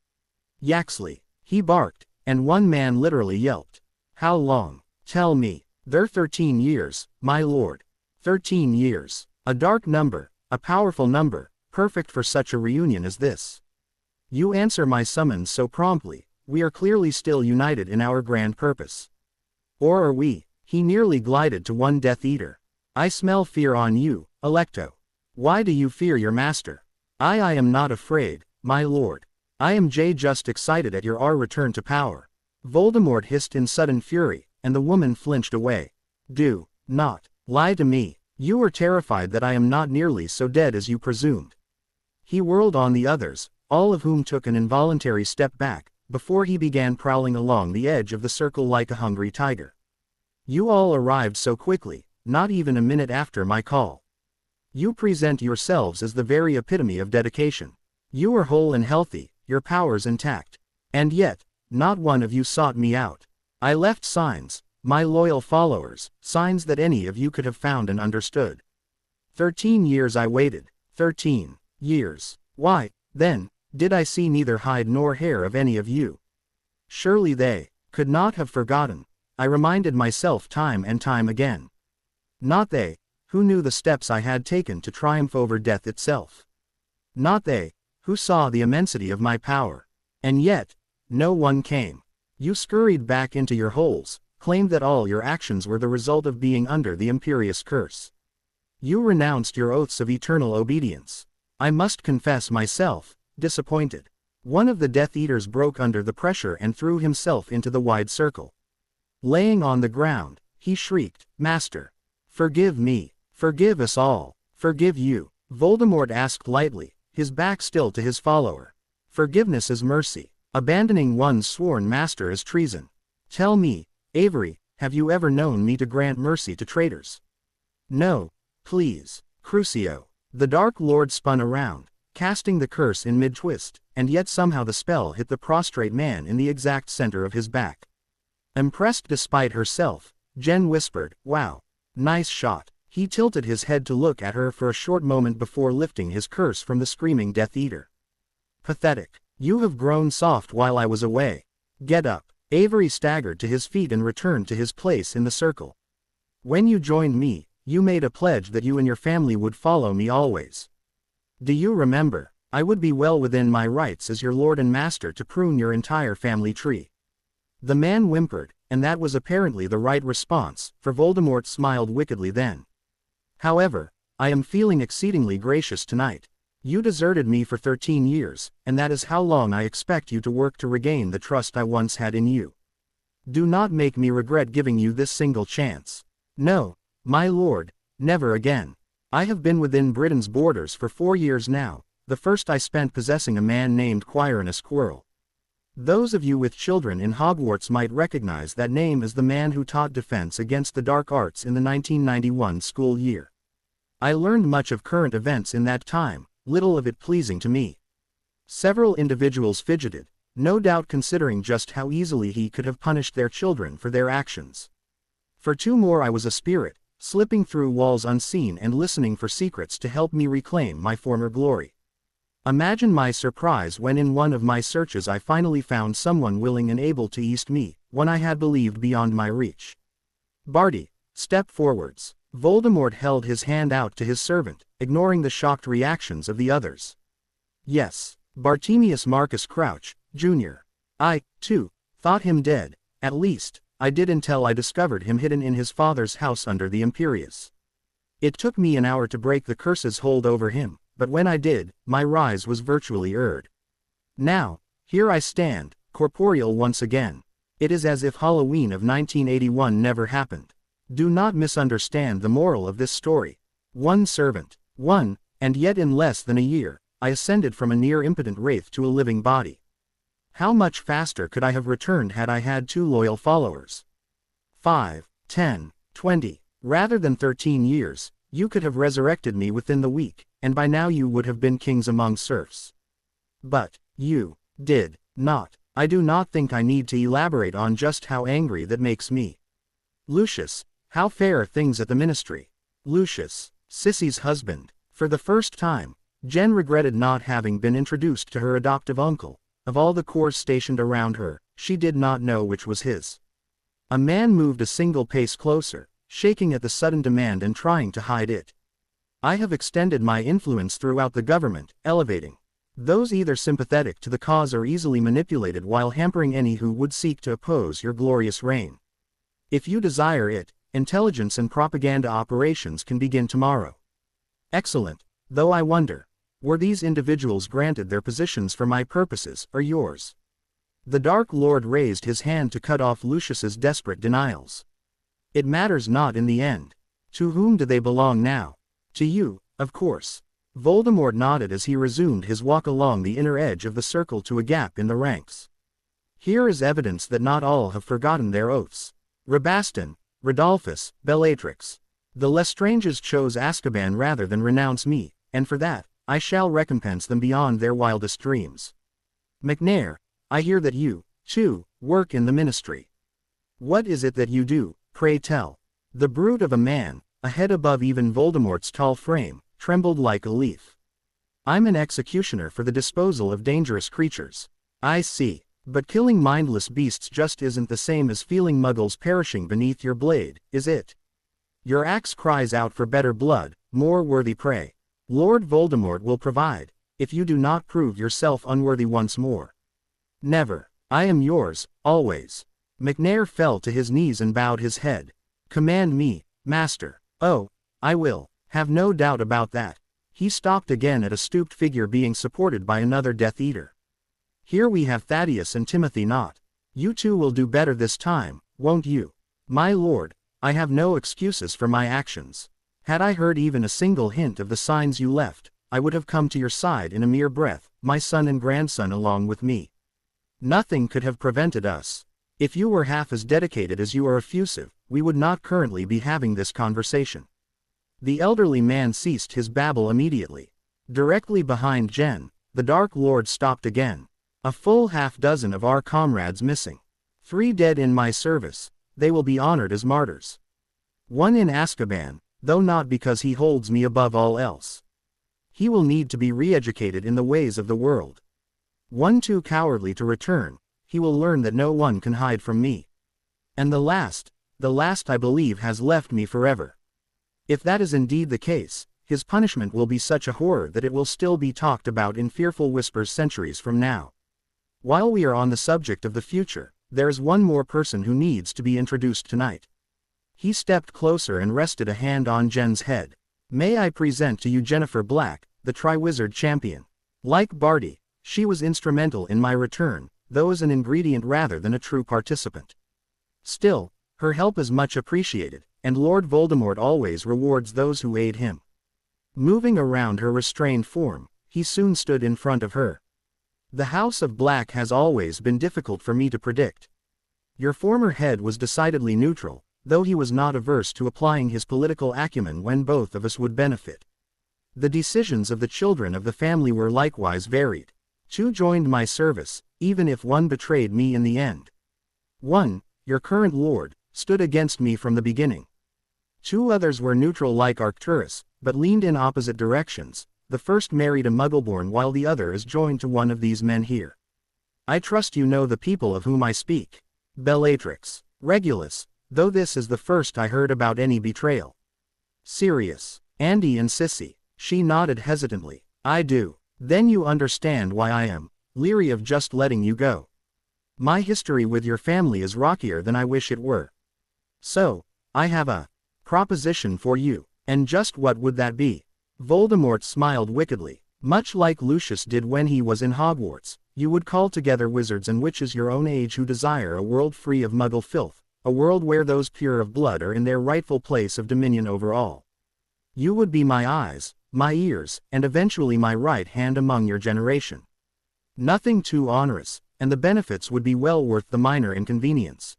Yaxley, he barked, and one man literally yelped. How long? Tell me. They're 13 years, my lord. 13 years. A dark number, a powerful number, perfect for such a reunion as this. You answer my summons so promptly, we are clearly still united in our grand purpose. Or are we? He nearly glided to one Death Eater. I smell fear on you, Electo. Why do you fear your master? I am not afraid, my lord. I am just excited at your return to power. Voldemort hissed in sudden fury, and the woman flinched away. Do not lie to me. You are terrified that I am not nearly so dead as you presumed. He whirled on the others, all of whom took an involuntary step back, before he began prowling along the edge of the circle like a hungry tiger. You all arrived so quickly, not even a minute after my call. You present yourselves as the very epitome of dedication. You are whole and healthy, your powers intact. And yet, not one of you sought me out. I left signs, my loyal followers, signs that any of you could have found and understood. 13 years I waited. 13 years. Why, then, did I see neither hide nor hair of any of you? Surely they could not have forgotten. I reminded myself time and time again. Not they, who knew the steps I had taken to triumph over death itself. Not they, who saw the immensity of my power. And yet, no one came. You scurried back into your holes, claimed that all your actions were the result of being under the imperious curse. You renounced your oaths of eternal obedience. I must confess myself, disappointed. One of the Death Eaters broke under the pressure and threw himself into the wide circle. Laying on the ground, he shrieked, Master! Forgive me! Forgive us all! Forgive you! Voldemort asked lightly, his back still to his follower. Forgiveness is mercy. Abandoning one's sworn master is treason. Tell me, Avery, have you ever known me to grant mercy to traitors? No, please, Crucio. The Dark Lord spun around, casting the curse in mid-twist, and yet somehow the spell hit the prostrate man in the exact center of his back. Impressed despite herself, Jen whispered, Wow. Nice shot. He tilted his head to look at her for a short moment before lifting his curse from the screaming Death Eater. Pathetic. You have grown soft while I was away. Get up. Avery staggered to his feet and returned to his place in the circle. When you joined me, you made a pledge that you and your family would follow me always. Do you remember? I would be well within my rights as your lord and master to prune your entire family tree. The man whimpered, and that was apparently the right response, for Voldemort smiled wickedly then. However, I am feeling exceedingly gracious tonight. You deserted me for 13 years, and that is how long I expect you to work to regain the trust I once had in you. Do not make me regret giving you this single chance. No, my lord, never again. I have been within Britain's borders for 4 years now, the first I spent possessing a man named Quirinus Quirrell. Those of you with children in Hogwarts might recognize that name as the man who taught defense against the dark arts in the 1991 school year. I learned much of current events in that time, little of it pleasing to me. Several individuals fidgeted, no doubt considering just how easily he could have punished their children for their actions. For 2 more I was a spirit, slipping through walls unseen and listening for secrets to help me reclaim my former glory. Imagine my surprise when in one of my searches I finally found someone willing and able to assist me, one I had believed beyond my reach. Barty, step forwards. Voldemort held his hand out to his servant, ignoring the shocked reactions of the others. Yes, Bartemius Marcus Crouch, Jr. I, too, thought him dead. At least, I did until I discovered him hidden in his father's house under the Imperius. It took me an hour to break the curse's hold over him, but when I did, my rise was virtually earned. Now, here I stand, corporeal once again. It is as if Halloween of 1981 never happened. Do not misunderstand the moral of this story. One servant, and yet in less than a year, I ascended from a near impotent wraith to a living body. How much faster could I have returned had I had 2 loyal followers? 5, 10, 20, rather than 13 years, you could have resurrected me within the week, and by now you would have been kings among serfs. But, you did not. I do not think I need to elaborate on just how angry that makes me. Lucius, how fair are things at the ministry? Lucius, Sissy's husband. For the first time, Jen regretted not having been introduced to her adoptive uncle. Of all the corps stationed around her, she did not know which was his. A man moved a single pace closer, shaking at the sudden demand and trying to hide it. I have extended my influence throughout the government, elevating those either sympathetic to the cause or easily manipulated while hampering any who would seek to oppose your glorious reign. If you desire it, intelligence and propaganda operations can begin tomorrow. Excellent, though I wonder, were these individuals granted their positions for my purposes or yours? The Dark Lord raised his hand to cut off Lucius's desperate denials. It matters not in the end. To whom do they belong now? To you, of course. Voldemort nodded as he resumed his walk along the inner edge of the circle to a gap in the ranks. Here is evidence that not all have forgotten their oaths. Rabaston, Rodolphus, Bellatrix. The Lestranges chose Azkaban rather than renounce me, and for that, I shall recompense them beyond their wildest dreams. McNair, I hear that you, too, work in the ministry. What is it that you do, pray tell? The brute of a man, a head above even Voldemort's tall frame, trembled like a leaf. I'm an executioner for the disposal of dangerous creatures. I see, but killing mindless beasts just isn't the same as feeling muggles perishing beneath your blade, is it? Your axe cries out for better blood, more worthy prey. Lord Voldemort will provide, if you do not prove yourself unworthy once more. Never. I am yours, always. McNair fell to his knees and bowed his head. Command me, master. Oh, I will. Have no doubt about that. He stopped again at a stooped figure being supported by another Death Eater. Here we have Thaddeus and Timothy Knott. You two will do better this time, won't you? My lord, I have no excuses for my actions. Had I heard even a single hint of the signs you left, I would have come to your side in a mere breath, my son and grandson along with me. Nothing could have prevented us. If you were half as dedicated as you are effusive, we would not currently be having this conversation. The elderly man ceased his babble immediately. Directly behind Jen, the Dark Lord stopped again. A full half-dozen of our comrades missing. 3 dead in my service, they will be honored as martyrs. 1 in Azkaban, though not because he holds me above all else. He will need to be re-educated in the ways of the world. 1 too cowardly to return, he will learn that no one can hide from me. And the last I believe has left me forever. If that is indeed the case, his punishment will be such a horror that it will still be talked about in fearful whispers centuries from now. While we are on the subject of the future, there is one more person who needs to be introduced tonight. He stepped closer and rested a hand on Jen's head. May I present to you Jennifer Black, the Triwizard Champion. Like Barty, she was instrumental in my return, though as an ingredient rather than a true participant. Still, her help is much appreciated, and Lord Voldemort always rewards those who aid him. Moving around her restrained form, he soon stood in front of her. The House of Black has always been difficult for me to predict. Your former head was decidedly neutral, though he was not averse to applying his political acumen when both of us would benefit. The decisions of the children of the family were likewise varied. 2 joined my service, even if 1 betrayed me in the end. 1, your current lord, stood against me from the beginning. 2 others were neutral like Arcturus, but leaned in opposite directions. The first married a Muggleborn while the other is joined to one of these men here. I trust you know the people of whom I speak. Bellatrix. Regulus, though this is the first I heard about any betrayal. Sirius. Andy and Sissy. She nodded hesitantly. I do. Then you understand why I am leery of just letting you go. My history with your family is rockier than I wish it were. So, I have a proposition for you. And just what would that be? Voldemort smiled wickedly. Much like Lucius did when he was in Hogwarts, you would call together wizards and witches your own age who desire a world free of muggle filth, a world where those pure of blood are in their rightful place of dominion over all. You would be my eyes, my ears, and eventually my right hand among your generation. Nothing too onerous, and the benefits would be well worth the minor inconvenience.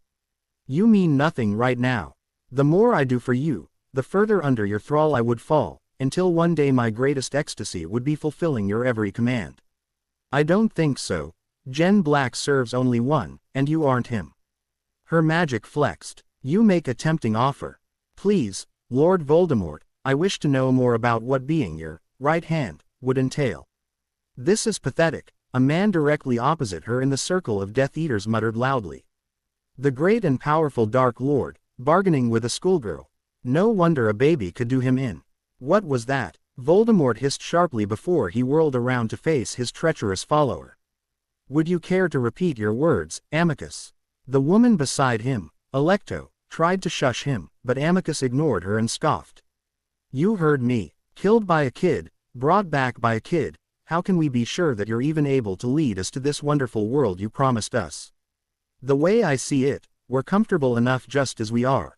You mean nothing right now. The more I do for you, the further under your thrall I would fall, until one day my greatest ecstasy would be fulfilling your every command. I don't think so. Jen Black serves only one, and you aren't him. Her magic flexed. You make a tempting offer. Please, Lord Voldemort, I wish to know more about what being your right hand would entail. This is pathetic. A man directly opposite her in the circle of Death Eaters muttered loudly. The great and powerful Dark Lord, bargaining with a schoolgirl. No wonder a baby could do him in. What was that? Voldemort hissed sharply before he whirled around to face his treacherous follower. Would you care to repeat your words, Amicus? The woman beside him, Alecto, tried to shush him, but Amicus ignored her and scoffed. You heard me. Killed by a kid, brought back by a kid. How can we be sure that you're even able to lead us to this wonderful world you promised us? The way I see it, we're comfortable enough just as we are.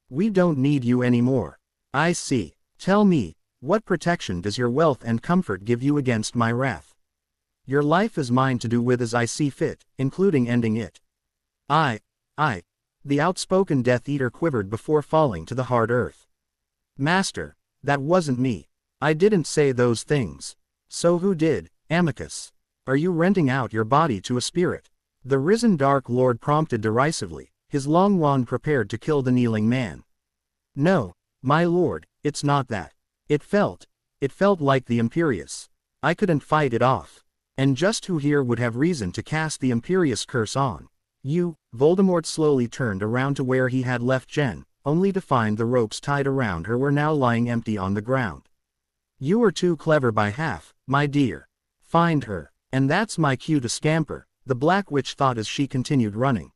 We don't need you anymore. I see. Tell me, what protection does your wealth and comfort give you against my wrath? Your life is mine to do with as I see fit, including ending it. The outspoken Death Eater quivered before falling to the hard earth. Master, that wasn't me. I didn't say those things. So who did, Amicus? Are you renting out your body to a spirit? The risen Dark Lord prompted derisively, his long wand prepared to kill the kneeling man. No, my lord, it's not that. It felt like the Imperious. I couldn't fight it off. And just who here would have reason to cast the Imperious curse on? You. Voldemort slowly turned around to where he had left Jen, only to find the ropes tied around her were now lying empty on the ground. You were too clever by half, my dear. Find her. And that's my cue to scamper, the Black Witch thought as she continued running.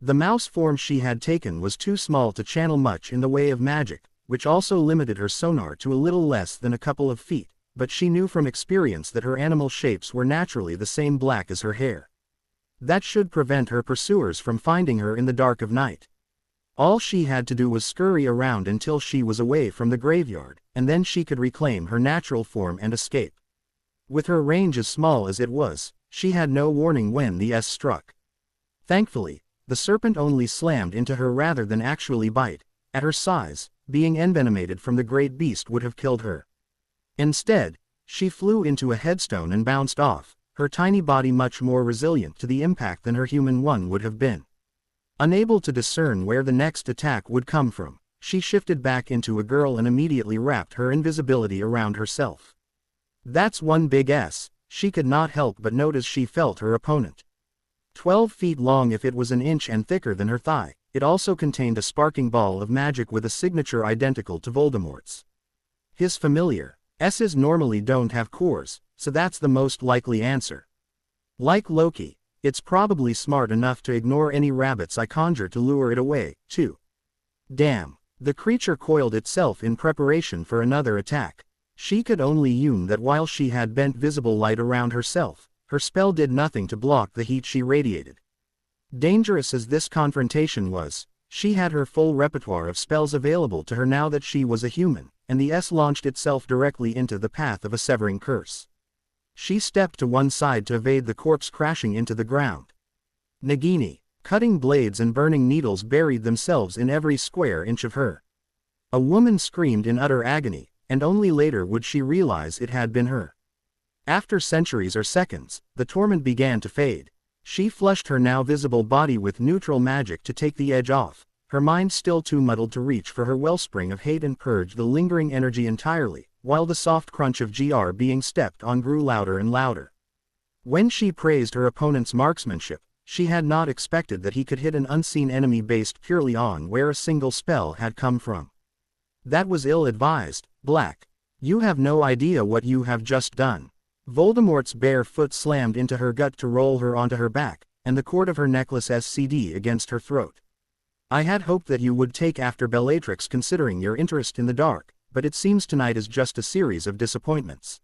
The mouse form she had taken was too small to channel much in the way of magic, which also limited her sonar to a little less than a couple of feet, but she knew from experience that her animal shapes were naturally the same black as her hair. That should prevent her pursuers from finding her in the dark of night. All she had to do was scurry around until she was away from the graveyard, and then she could reclaim her natural form and escape. With her range as small as it was, she had no warning when the S struck. Thankfully, the serpent only slammed into her rather than actually bite. At her size, being envenomated from the great beast would have killed her. Instead, she flew into a headstone and bounced off, her tiny body much more resilient to the impact than her human one would have been. Unable to discern where the next attack would come from, she shifted back into a girl and immediately wrapped her invisibility around herself. That's one big S, she could not help but notice she felt her opponent. 12 feet long if it was an inch and thicker than her thigh, it also contained a sparking ball of magic with a signature identical to Voldemort's. His familiar. S's normally don't have cores, so that's the most likely answer. Like Loki, it's probably smart enough to ignore any rabbits I conjure to lure it away, too. Damn. The creature coiled itself in preparation for another attack. She could only assume that while she had bent visible light around herself, her spell did nothing to block the heat she radiated. Dangerous as this confrontation was, she had her full repertoire of spells available to her now that she was a human, and the S launched itself directly into the path of a severing curse. She stepped to one side to evade the corpse crashing into the ground. Nagini. Cutting blades and burning needles buried themselves in every square inch of her. A woman screamed in utter agony, and only later would she realize it had been her. After centuries or seconds, the torment began to fade. She flushed her now visible body with neutral magic to take the edge off, her mind still too muddled to reach for her wellspring of hate and purge the lingering energy entirely, while the soft crunch of GR being stepped on grew louder and louder. When she praised her opponent's marksmanship, she had not expected that he could hit an unseen enemy based purely on where a single spell had come from. That was ill-advised, Black. You have no idea what you have just done. Voldemort's bare foot slammed into her gut to roll her onto her back, and the cord of her necklace SCD against her throat. I had hoped that you would take after Bellatrix considering your interest in the dark, but it seems tonight is just a series of disappointments.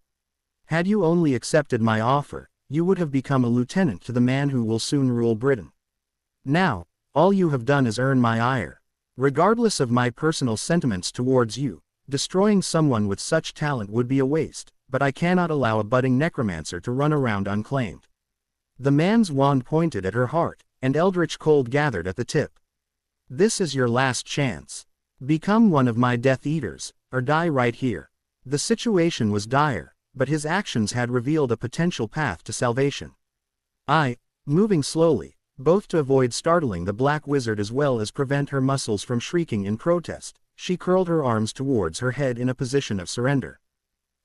Had you only accepted my offer, you would have become a lieutenant to the man who will soon rule Britain. Now, all you have done is earn my ire. Regardless of my personal sentiments towards you, destroying someone with such talent would be a waste, but I cannot allow a budding necromancer to run around unclaimed. The man's wand pointed at her heart, and eldritch cold gathered at the tip. This is your last chance. Become one of my Death Eaters, or die right here. The situation was dire, but his actions had revealed a potential path to salvation. Moving slowly, both to avoid startling the Black Wizard as well as prevent her muscles from shrieking in protest, she curled her arms towards her head in a position of surrender.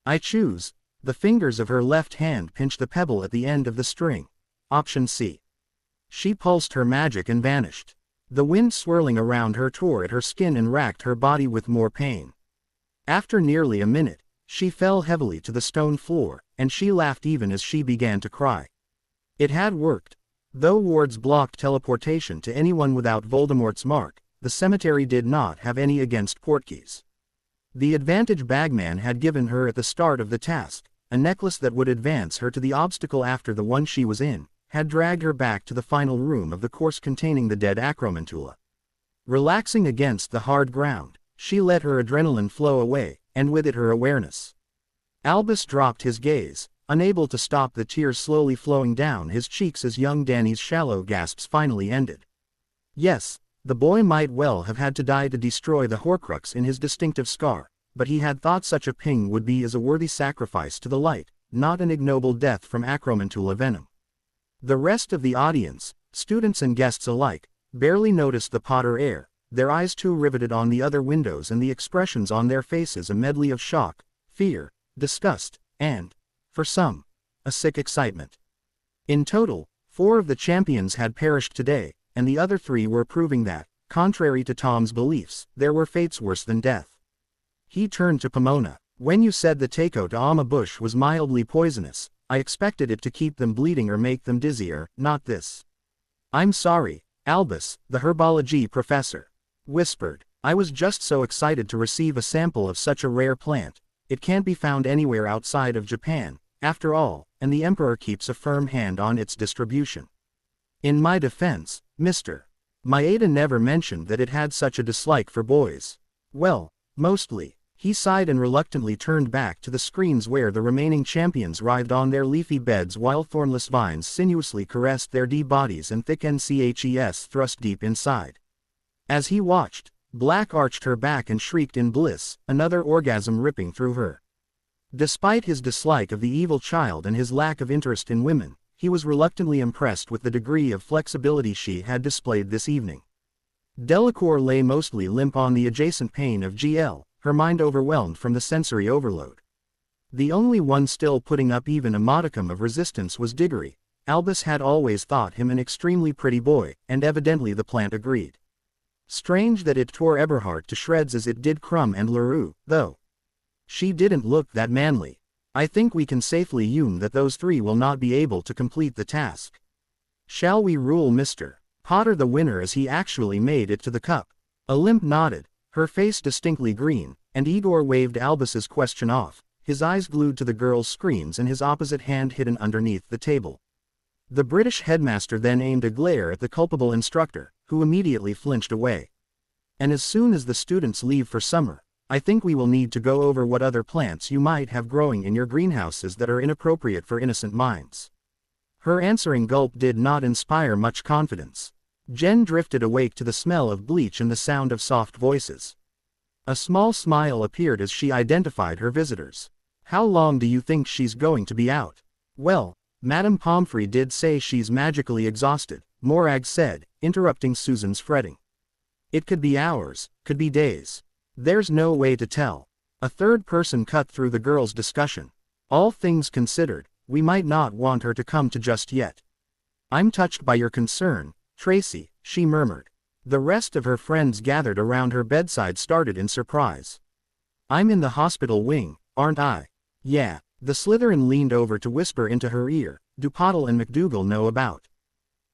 I choose. The fingers of her left hand pinched the pebble at the end of the string. Option C. She pulsed her magic and vanished. The wind swirling around her tore at her skin and racked her body with more pain. After nearly a minute, she fell heavily to the stone floor, and she laughed even as she began to cry. It had worked. Though wards blocked teleportation to anyone without Voldemort's mark, the cemetery did not have any against Portkeys. The advantage Bagman had given her at the start of the task, a necklace that would advance her to the obstacle after the one she was in, had dragged her back to the final room of the course containing the dead Acromantula. Relaxing against the hard ground, she let her adrenaline flow away, and with it her awareness. Albus dropped his gaze, unable to stop the tears slowly flowing down his cheeks as young Danny's shallow gasps finally ended. Yes, the boy might well have had to die to destroy the Horcrux in his distinctive scar, but he had thought such a ping would be as a worthy sacrifice to the light, not an ignoble death from Acromantula venom. The rest of the audience, students and guests alike, barely noticed the Potter heir, their eyes too riveted on the other windows and the expressions on their faces a medley of shock, fear, disgust, and, for some, a sick excitement. In total, 4 of the champions had perished today, and the other 3 were proving that, contrary to Tom's beliefs, there were fates worse than death. He turned to Pomona. When you said the Teco to Alma Bush was mildly poisonous, I expected it to keep them bleeding or make them dizzier, not this. I'm sorry, Albus, the herbology professor whispered. I was just so excited to receive a sample of such a rare plant. It can't be found anywhere outside of Japan, after all, and the Emperor keeps a firm hand on its distribution. In my defense, Mr. Maeda never mentioned that it had such a dislike for boys. Well, mostly. He sighed and reluctantly turned back to the screens where the remaining champions writhed on their leafy beds while thornless vines sinuously caressed their bodies and thick NCHES thrust deep inside. As he watched, Black arched her back and shrieked in bliss, another orgasm ripping through her. Despite his dislike of the evil child and his lack of interest in women, he was reluctantly impressed with the degree of flexibility she had displayed this evening. Delacour lay mostly limp on the adjacent pane of GL, her mind overwhelmed from the sensory overload. The only one still putting up even a modicum of resistance was Diggory. Albus had always thought him an extremely pretty boy, and evidently the plant agreed. Strange that it tore Eberhard to shreds as it did Crumb and LaRue, though. She didn't look that manly. I think we can safely assume that those 3 will not be able to complete the task. Shall we rule Mr. Potter the winner as he actually made it to the cup? Olymp nodded, her face distinctly green, and Igor waved Albus's question off, his eyes glued to the girl's screens and his opposite hand hidden underneath the table. The British headmaster then aimed a glare at the culpable instructor, who immediately flinched away. And as soon as the students leave for summer, I think we will need to go over what other plants you might have growing in your greenhouses that are inappropriate for innocent minds. Her answering gulp did not inspire much confidence. Jen drifted awake to the smell of bleach and the sound of soft voices. A small smile appeared as she identified her visitors. How long do you think she's going to be out? Well, Madame Pomfrey did say she's magically exhausted, Morag said, interrupting Susan's fretting. It could be hours, could be days. There's no way to tell. A third person cut through the girls' discussion. All things considered, we might not want her to come to just yet. I'm touched by your concern, Tracy, she murmured. The rest of her friends gathered around her bedside started in surprise. I'm in the hospital wing, aren't I? Yeah. The Slytherin leaned over to whisper into her ear, do Pottle and McDougal know about?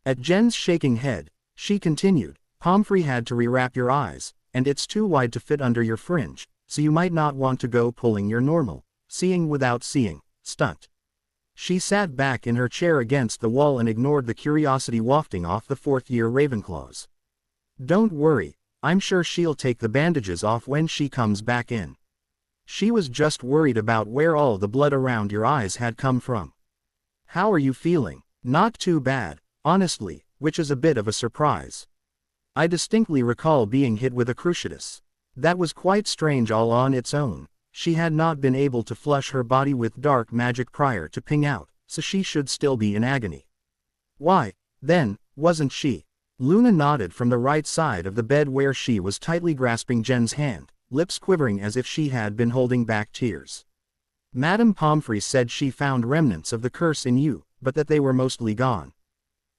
At Jen's shaking head, she continued, Pomfrey had to rewrap your eyes, and it's too wide to fit under your fringe, so you might not want to go pulling your normal, seeing without seeing, stunt. She sat back in her chair against the wall and ignored the curiosity wafting off the fourth-year Ravenclaws. Don't worry, I'm sure she'll take the bandages off when she comes back in. She was just worried about where all the blood around your eyes had come from. How are you feeling? Not too bad, honestly, which is a bit of a surprise. I distinctly recall being hit with a cruciatus. That was quite strange all on its own. She had not been able to flush her body with dark magic prior to ping out, so she should still be in agony. Why, then, wasn't she? Luna nodded from the right side of the bed where she was tightly grasping Jen's hand, lips quivering as if she had been holding back tears. Madame Pomfrey said she found remnants of the curse in you, but that they were mostly gone.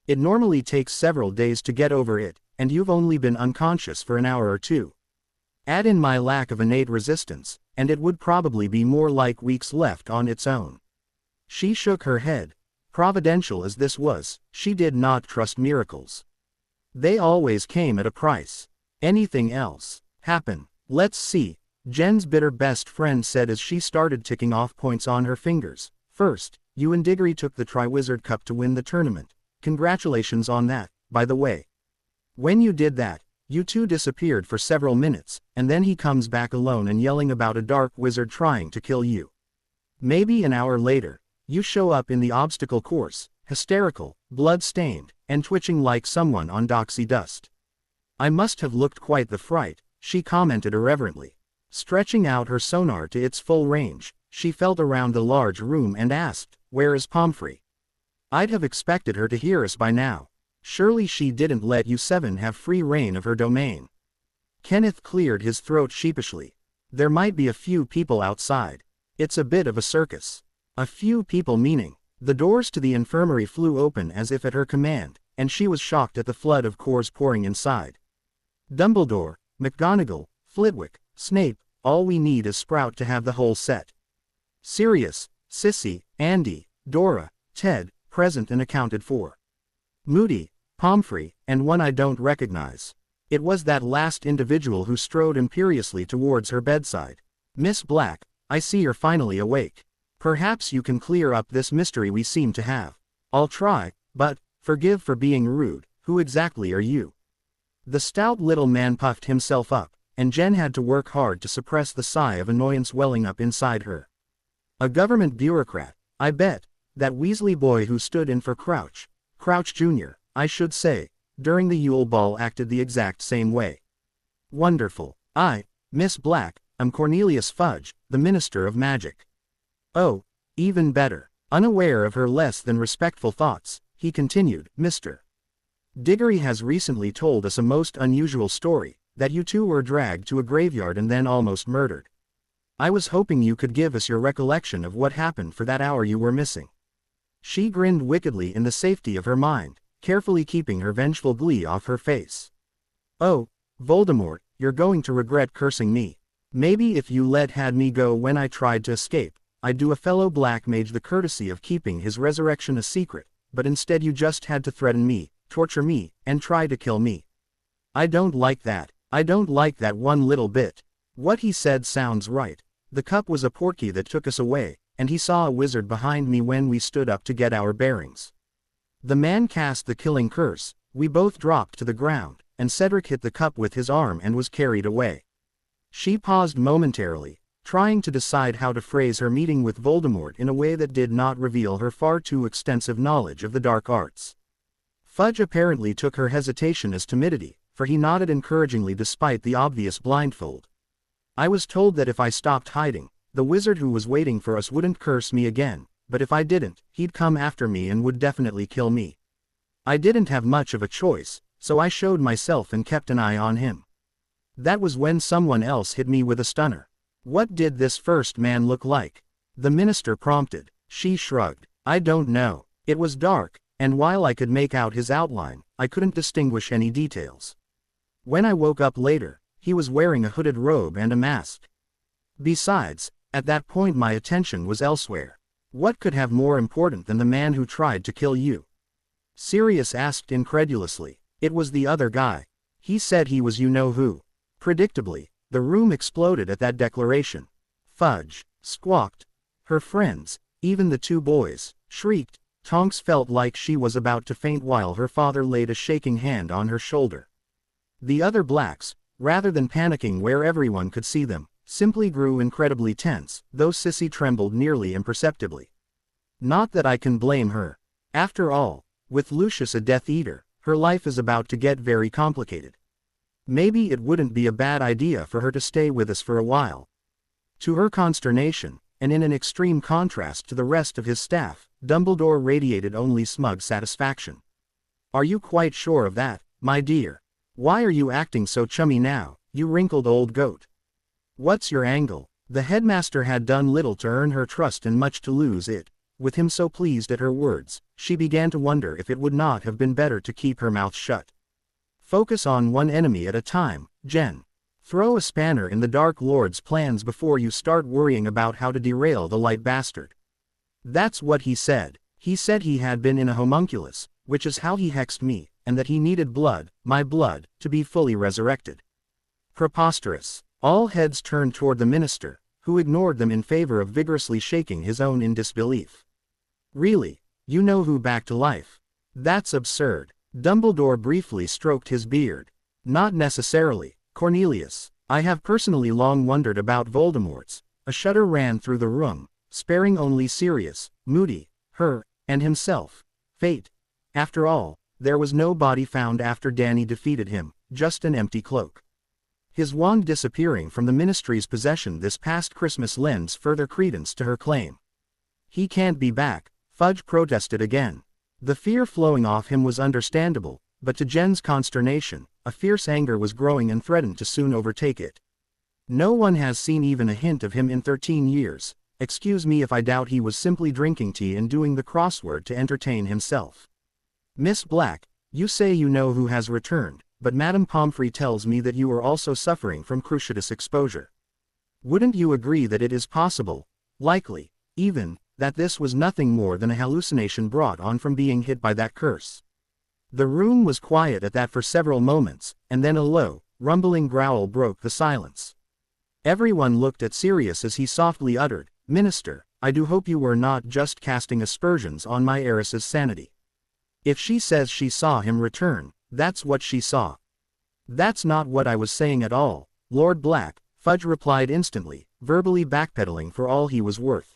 It normally takes several days to get over it, and you've only been unconscious for an hour or two. Add in my lack of innate resistance, and it would probably be more like weeks left on its own. She shook her head. Providential as this was, she did not trust miracles. They always came at a price. Anything else happen? Let's see, Jen's bitter best friend said as she started ticking off points on her fingers. First, you and Diggory took the Triwizard Cup to win the tournament. Congratulations on that, by the way. When you did that, you two disappeared for several minutes, and then he comes back alone and yelling about a dark wizard trying to kill you. Maybe an hour later, you show up in the obstacle course, hysterical, blood-stained, and twitching like someone on doxy dust. I must have looked quite the fright, she commented irreverently. Stretching out her sonar to its full range, she felt around the large room and asked, "Where is Pomfrey?" I'd have expected her to hear us by now. Surely she didn't let you seven have free reign of her domain. Kenneth cleared his throat sheepishly. There might be a few people outside. It's a bit of a circus. A few people meaning. The doors to the infirmary flew open as if at her command, and she was shocked at the flood of cores pouring inside. Dumbledore, McGonagall, Flitwick, Snape, all we need is Sprout to have the whole set. Sirius, Sissy, Andy, Dora, Ted, present and accounted for. Moody, Pomfrey, and one I don't recognize. It was that last individual who strode imperiously towards her bedside. Miss Black, I see you're finally awake. Perhaps you can clear up this mystery we seem to have. I'll try, but, forgive for being rude, who exactly are you? The stout little man puffed himself up, and Jen had to work hard to suppress the sigh of annoyance welling up inside her. A government bureaucrat, I bet. That Weasley boy who stood in for Crouch Jr., I should say, during the Yule Ball acted the exact same way. Wonderful. Miss Black, I'm Cornelius Fudge, the Minister of Magic. Oh, even better. Unaware of her less than respectful thoughts, he continued, Mr. Diggory has recently told us a most unusual story, that you two were dragged to a graveyard and then almost murdered. I was hoping you could give us your recollection of what happened for that hour you were missing. She grinned wickedly in the safety of her mind, carefully keeping her vengeful glee off her face. Oh, Voldemort, you're going to regret cursing me. Maybe if you had me go when I tried to escape, I'd do a fellow black mage the courtesy of keeping his resurrection a secret, but instead you just had to threaten me, torture me, and try to kill me. I don't like that. I don't like that one little bit. What he said sounds right. The cup was a portkey that took us away, and he saw a wizard behind me when we stood up to get our bearings. The man cast the killing curse, we both dropped to the ground, and Cedric hit the cup with his arm and was carried away. She paused momentarily, trying to decide how to phrase her meeting with Voldemort in a way that did not reveal her far too extensive knowledge of the dark arts. Fudge apparently took her hesitation as timidity, for he nodded encouragingly despite the obvious blindfold. I was told that if I stopped hiding, the wizard who was waiting for us wouldn't curse me again, but if I didn't, he'd come after me and would definitely kill me. I didn't have much of a choice, so I showed myself and kept an eye on him. That was when someone else hit me with a stunner. What did this first man look like? The minister prompted. She shrugged. I don't know. It was dark, and while I could make out his outline, I couldn't distinguish any details. When I woke up later, he was wearing a hooded robe and a mask. Besides, at that point my attention was elsewhere. What could have more important than the man who tried to kill you? Sirius asked incredulously. It was the other guy. He said he was you-know-who. Predictably, The room exploded at that declaration. Fudge! Squawked. Her friends, even the two boys, shrieked. Tonks felt like she was about to faint while her father laid a shaking hand on her shoulder. The other blacks, rather than panicking where everyone could see them, simply grew incredibly tense, though Sissy trembled nearly imperceptibly. Not that I can blame her. After all, with Lucius a Death Eater, her life is about to get very complicated. Maybe it wouldn't be a bad idea for her to stay with us for a while. To her consternation, and in an extreme contrast to the rest of his staff, Dumbledore radiated only smug satisfaction. Are you quite sure of that, my dear? Why are you acting so chummy now, you wrinkled old goat? What's your angle? The headmaster had done little to earn her trust and much to lose it. With him so pleased at her words, she began to wonder if it would not have been better to keep her mouth shut. Focus on one enemy at a time, Jen. Throw a spanner in the Dark Lord's plans before you start worrying about how to derail the light bastard. That's what he said. He said he had been in a homunculus, which is how he hexed me, and that he needed blood, my blood, to be fully resurrected. Preposterous. All heads turned toward the minister, who ignored them in favor of vigorously shaking his own in disbelief. Really? You know who back to life? That's absurd. Dumbledore briefly stroked his beard. Not necessarily, Cornelius. I have personally long wondered about Voldemort's. A shudder ran through the room, sparing only Sirius, Moody, her, and himself. Fate. After all, there was no body found after Danny defeated him, just an empty cloak. His wand disappearing from the Ministry's possession this past Christmas lends further credence to her claim. He can't be back, Fudge protested again. The fear flowing off him was understandable, but to Jen's consternation, a fierce anger was growing and threatened to soon overtake it. No one has seen even a hint of him in 13 years. Excuse me if I doubt he was simply drinking tea and doing the crossword to entertain himself. Miss Black, you say you know who has returned, but Madame Pomfrey tells me that you are also suffering from cruciatus exposure. Wouldn't you agree that it is possible, likely, even, that this was nothing more than a hallucination brought on from being hit by that curse? The room was quiet at that for several moments, and then a low, rumbling growl broke the silence. Everyone looked at Sirius as he softly uttered, Minister, I do hope you were not just casting aspersions on my heiress's sanity. If she says she saw him return, that's what she saw. That's not what I was saying at all, Lord Black, Fudge replied instantly, verbally backpedaling for all he was worth.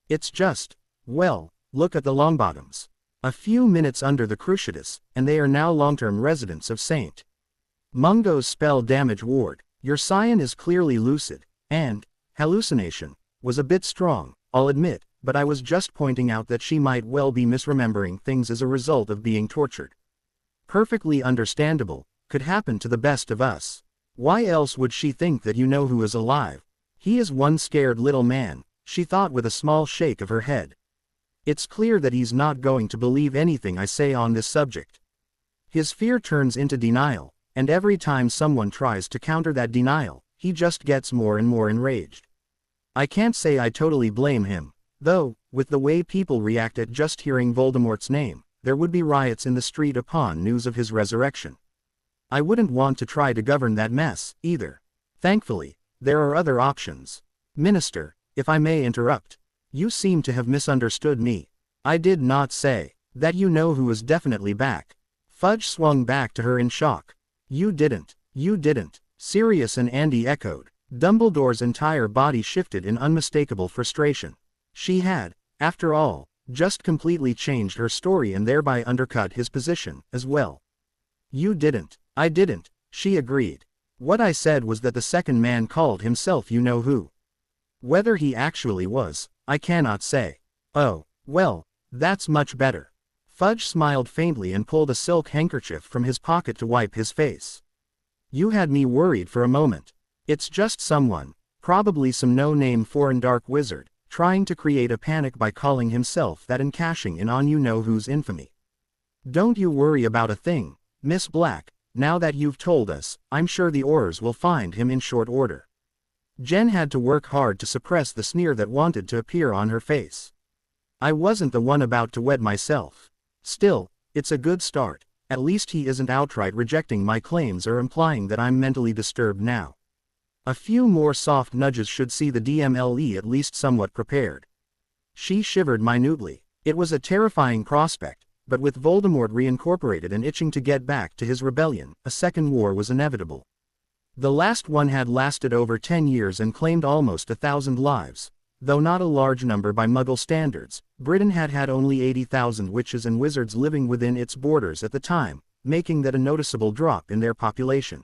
It's just, well, look at the Longbottoms. A few minutes under the cruciatus, and they are now long-term residents of St. Mungo's spell damage ward. Your scion is clearly lucid, and, hallucination, was a bit strong, I'll admit, but I was just pointing out that she might well be misremembering things as a result of being tortured. Perfectly understandable, could happen to the best of us. Why else would she think that you know who is alive? He is one scared little man, she thought with a small shake of her head. It's clear that he's not going to believe anything I say on this subject. His fear turns into denial, and every time someone tries to counter that denial, he just gets more and more enraged. I can't say I totally blame him, though, with the way people react at just hearing Voldemort's name, there would be riots in the street upon news of his resurrection. I wouldn't want to try to govern that mess, either. Thankfully, there are other options. Minister, if I may interrupt, you seem to have misunderstood me. I did not say that you know who is definitely back. Fudge swung back to her in shock. You didn't, Sirius and Andy echoed. Dumbledore's entire body shifted in unmistakable frustration. She had, after all, just completely changed her story and thereby undercut his position, as well. You didn't. I didn't, she agreed. What I said was that the second man called himself you know who. Whether he actually was, I cannot say. Oh, well, that's much better. Fudge smiled faintly and pulled a silk handkerchief from his pocket to wipe his face. You had me worried for a moment. It's just someone, probably some no-name foreign dark wizard, trying to create a panic by calling himself that and cashing in on you know who's infamy. Don't you worry about a thing, Miss Black. Now that you've told us, I'm sure the Aurors will find him in short order. Jen had to work hard to suppress the sneer that wanted to appear on her face. I wasn't the one about to wed myself. Still, it's a good start. At least he isn't outright rejecting my claims or implying that I'm mentally disturbed now. A few more soft nudges should see the DMLE at least somewhat prepared. She shivered minutely. It was a terrifying prospect, but with Voldemort reincorporated and itching to get back to his rebellion, a second war was inevitable. The last one had lasted over 10 years and claimed almost 1,000 lives. Though not a large number by Muggle standards, Britain had had only 80,000 witches and wizards living within its borders at the time, making that a noticeable drop in their population.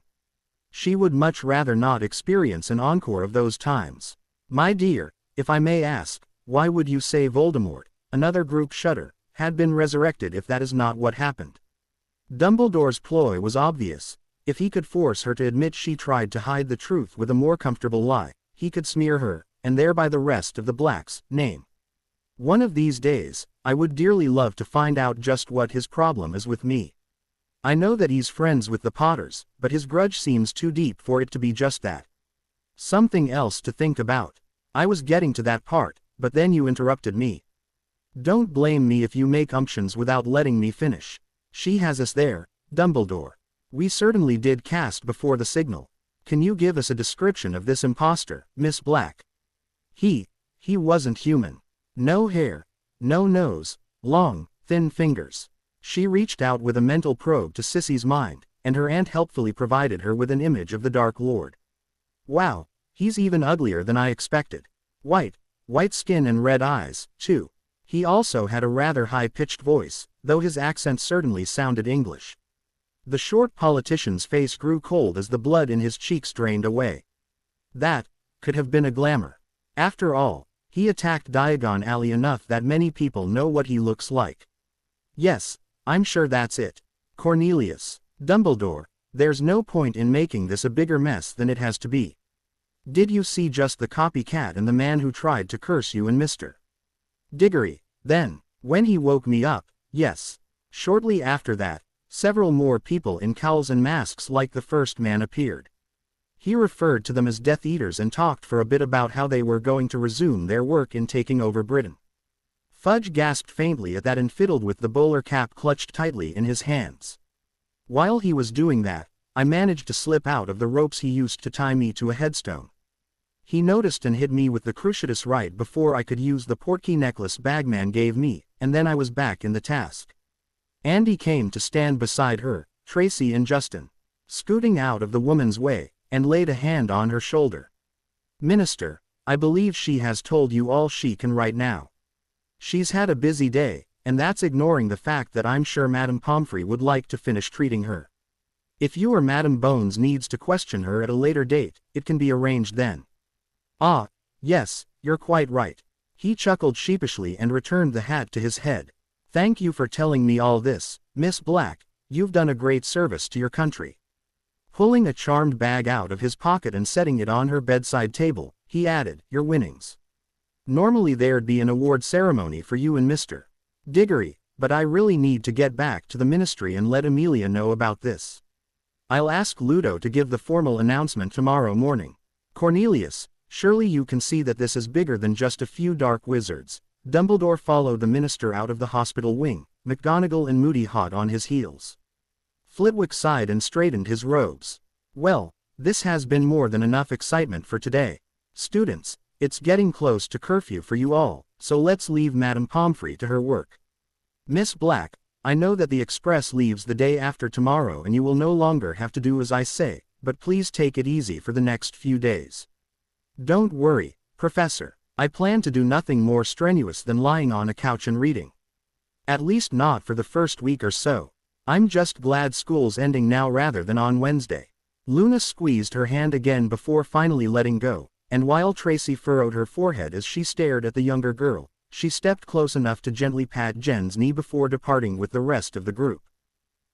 She would much rather not experience an encore of those times. My dear, if I may ask, why would you say Voldemort, another group shudder, had been resurrected if that is not what happened? Dumbledore's ploy was obvious. If he could force her to admit she tried to hide the truth with a more comfortable lie, he could smear her, and thereby the rest of the Blacks' name. One of these days, I would dearly love to find out just what his problem is with me. I know that he's friends with the Potters, but his grudge seems too deep for it to be just that. Something else to think about. I was getting to that part, but then you interrupted me. Don't blame me if you make umptions without letting me finish. She has us there, Dumbledore. We certainly did cast before the signal. Can you give us a description of this imposter, Miss Black? He wasn't human. No hair, no nose, long, thin fingers. She reached out with a mental probe to Sissy's mind, and her aunt helpfully provided her with an image of the Dark Lord. Wow, he's even uglier than I expected. White skin and red eyes, too. He also had a rather high-pitched voice, though his accent certainly sounded English. The short politician's face grew cold as the blood in his cheeks drained away. That could have been a glamour. After all, he attacked Diagon Alley enough that many people know what he looks like. Yes, I'm sure that's it. Cornelius, Dumbledore, there's no point in making this a bigger mess than it has to be. Did you see just the copycat and the man who tried to curse you and Mr. Diggory? Then, when he woke me up, yes. Shortly after that, several more people in cowls and masks like the first man appeared. He referred to them as Death Eaters and talked for a bit about how they were going to resume their work in taking over Britain. Fudge gasped faintly at that and fiddled with the bowler cap clutched tightly in his hands. While he was doing that, I managed to slip out of the ropes he used to tie me to a headstone. He noticed and hit me with the cruciatus right before I could use the portkey necklace Bagman gave me, and then I was back in the task. Andy came to stand beside her, Tracy and Justin, scooting out of the woman's way, and laid a hand on her shoulder. Minister, I believe she has told you all she can right now. She's had a busy day, and that's ignoring the fact that I'm sure Madame Pomfrey would like to finish treating her. If you or Madame Bones needs to question her at a later date, it can be arranged then. Ah, yes, you're quite right. He chuckled sheepishly and returned the hat to his head. Thank you for telling me all this, Miss Black. You've done a great service to your country. Pulling a charmed bag out of his pocket and setting it on her bedside table, he added, your winnings. Normally there'd be an award ceremony for you and Mr. Diggory, but I really need to get back to the ministry and let Amelia know about this. I'll ask Ludo to give the formal announcement tomorrow morning. Cornelius, surely you can see that this is bigger than just a few dark wizards. Dumbledore followed the minister out of the hospital wing, McGonagall and Moody hot on his heels. Flitwick sighed and straightened his robes. Well, this has been more than enough excitement for today. Students, it's getting close to curfew for you all, so let's leave Madame Pomfrey to her work. Miss Black, I know that the express leaves the day after tomorrow and you will no longer have to do as I say, but please take it easy for the next few days. Don't worry, Professor, I plan to do nothing more strenuous than lying on a couch and reading. At least not for the first week or so. I'm just glad school's ending now rather than on Wednesday. Luna squeezed her hand again before finally letting go, and while Tracy furrowed her forehead as she stared at the younger girl, she stepped close enough to gently pat Jen's knee before departing with the rest of the group.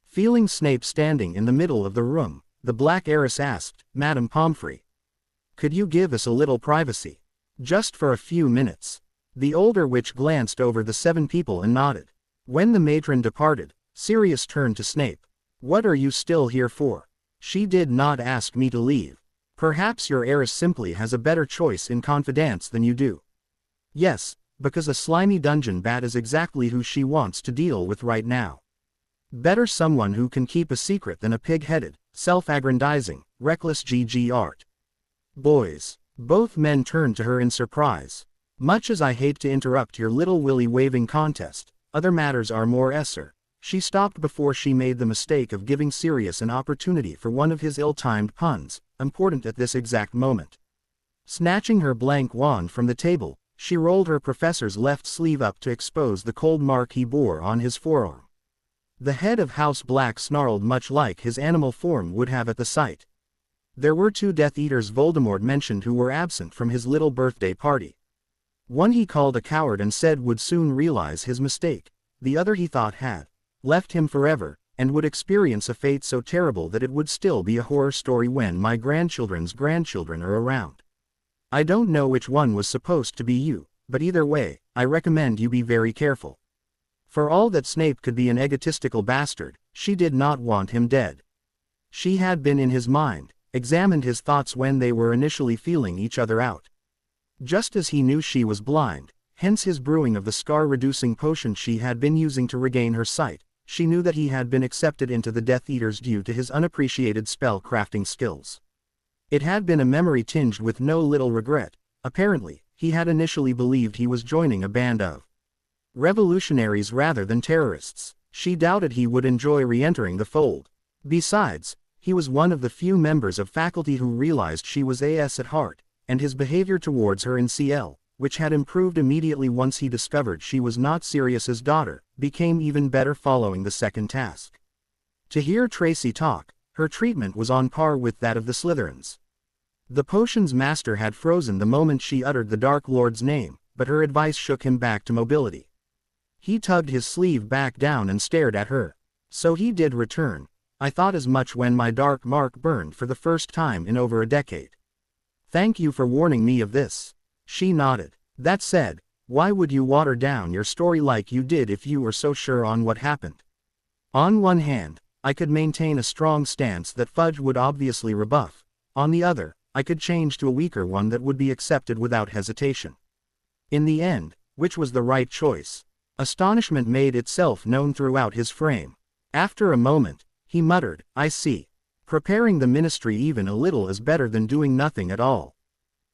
Feeling Snape standing in the middle of the room, the Black Heiress asked, Madame Pomfrey, could you give us a little privacy? Just for a few minutes. The older witch glanced over the 7 people and nodded. When the matron departed, Sirius turned to Snape. What are you still here for? She did not ask me to leave. Perhaps your heiress simply has a better choice in confidants than you do. Yes, because a slimy dungeon bat is exactly who she wants to deal with right now. Better someone who can keep a secret than a pig-headed, self-aggrandizing, reckless GG Art. Boys. Both men turned to her in surprise. Much as I hate to interrupt your little willy waving contest, other matters are more esser. She stopped before she made the mistake of giving Sirius an opportunity for one of his ill-timed puns, important at this exact moment. Snatching her blank wand from the table, she rolled her professor's left sleeve up to expose the cold mark he bore on his forearm. The head of House Black snarled much like his animal form would have at the sight. There were 2 Death Eaters Voldemort mentioned who were absent from his little birthday party. One he called a coward and said would soon realize his mistake, the other he thought had left him forever, and would experience a fate so terrible that it would still be a horror story when my grandchildren's grandchildren are around. I don't know which one was supposed to be you, but either way, I recommend you be very careful. For all that Snape could be an egotistical bastard, she did not want him dead. She had been in his mind, examined his thoughts when they were initially feeling each other out. Just as he knew she was blind, hence his brewing of the scar-reducing potion she had been using to regain her sight, she knew that he had been accepted into the Death Eaters due to his unappreciated spell-crafting skills. It had been a memory tinged with no little regret. Apparently, he had initially believed he was joining a band of revolutionaries rather than terrorists. She doubted he would enjoy re-entering the fold. Besides, he was one of the few members of faculty who realized she was AS at heart, and his behavior towards her in CL, which had improved immediately once he discovered she was not Sirius's daughter, became even better following the second task. To hear Tracy talk, her treatment was on par with that of the Slytherins. The potion's master had frozen the moment she uttered the Dark Lord's name, but her advice shook him back to mobility. He tugged his sleeve back down and stared at her. So he did return. I thought as much when my dark mark burned for the first time in over a decade. Thank you for warning me of this. She nodded. That said, why would you water down your story like you did if you were so sure on what happened? On one hand, I could maintain a strong stance that Fudge would obviously rebuff. On the other, I could change to a weaker one that would be accepted without hesitation. In the end, which was the right choice? Astonishment made itself known throughout his frame. After a moment, he muttered, I see. Preparing the ministry even a little is better than doing nothing at all.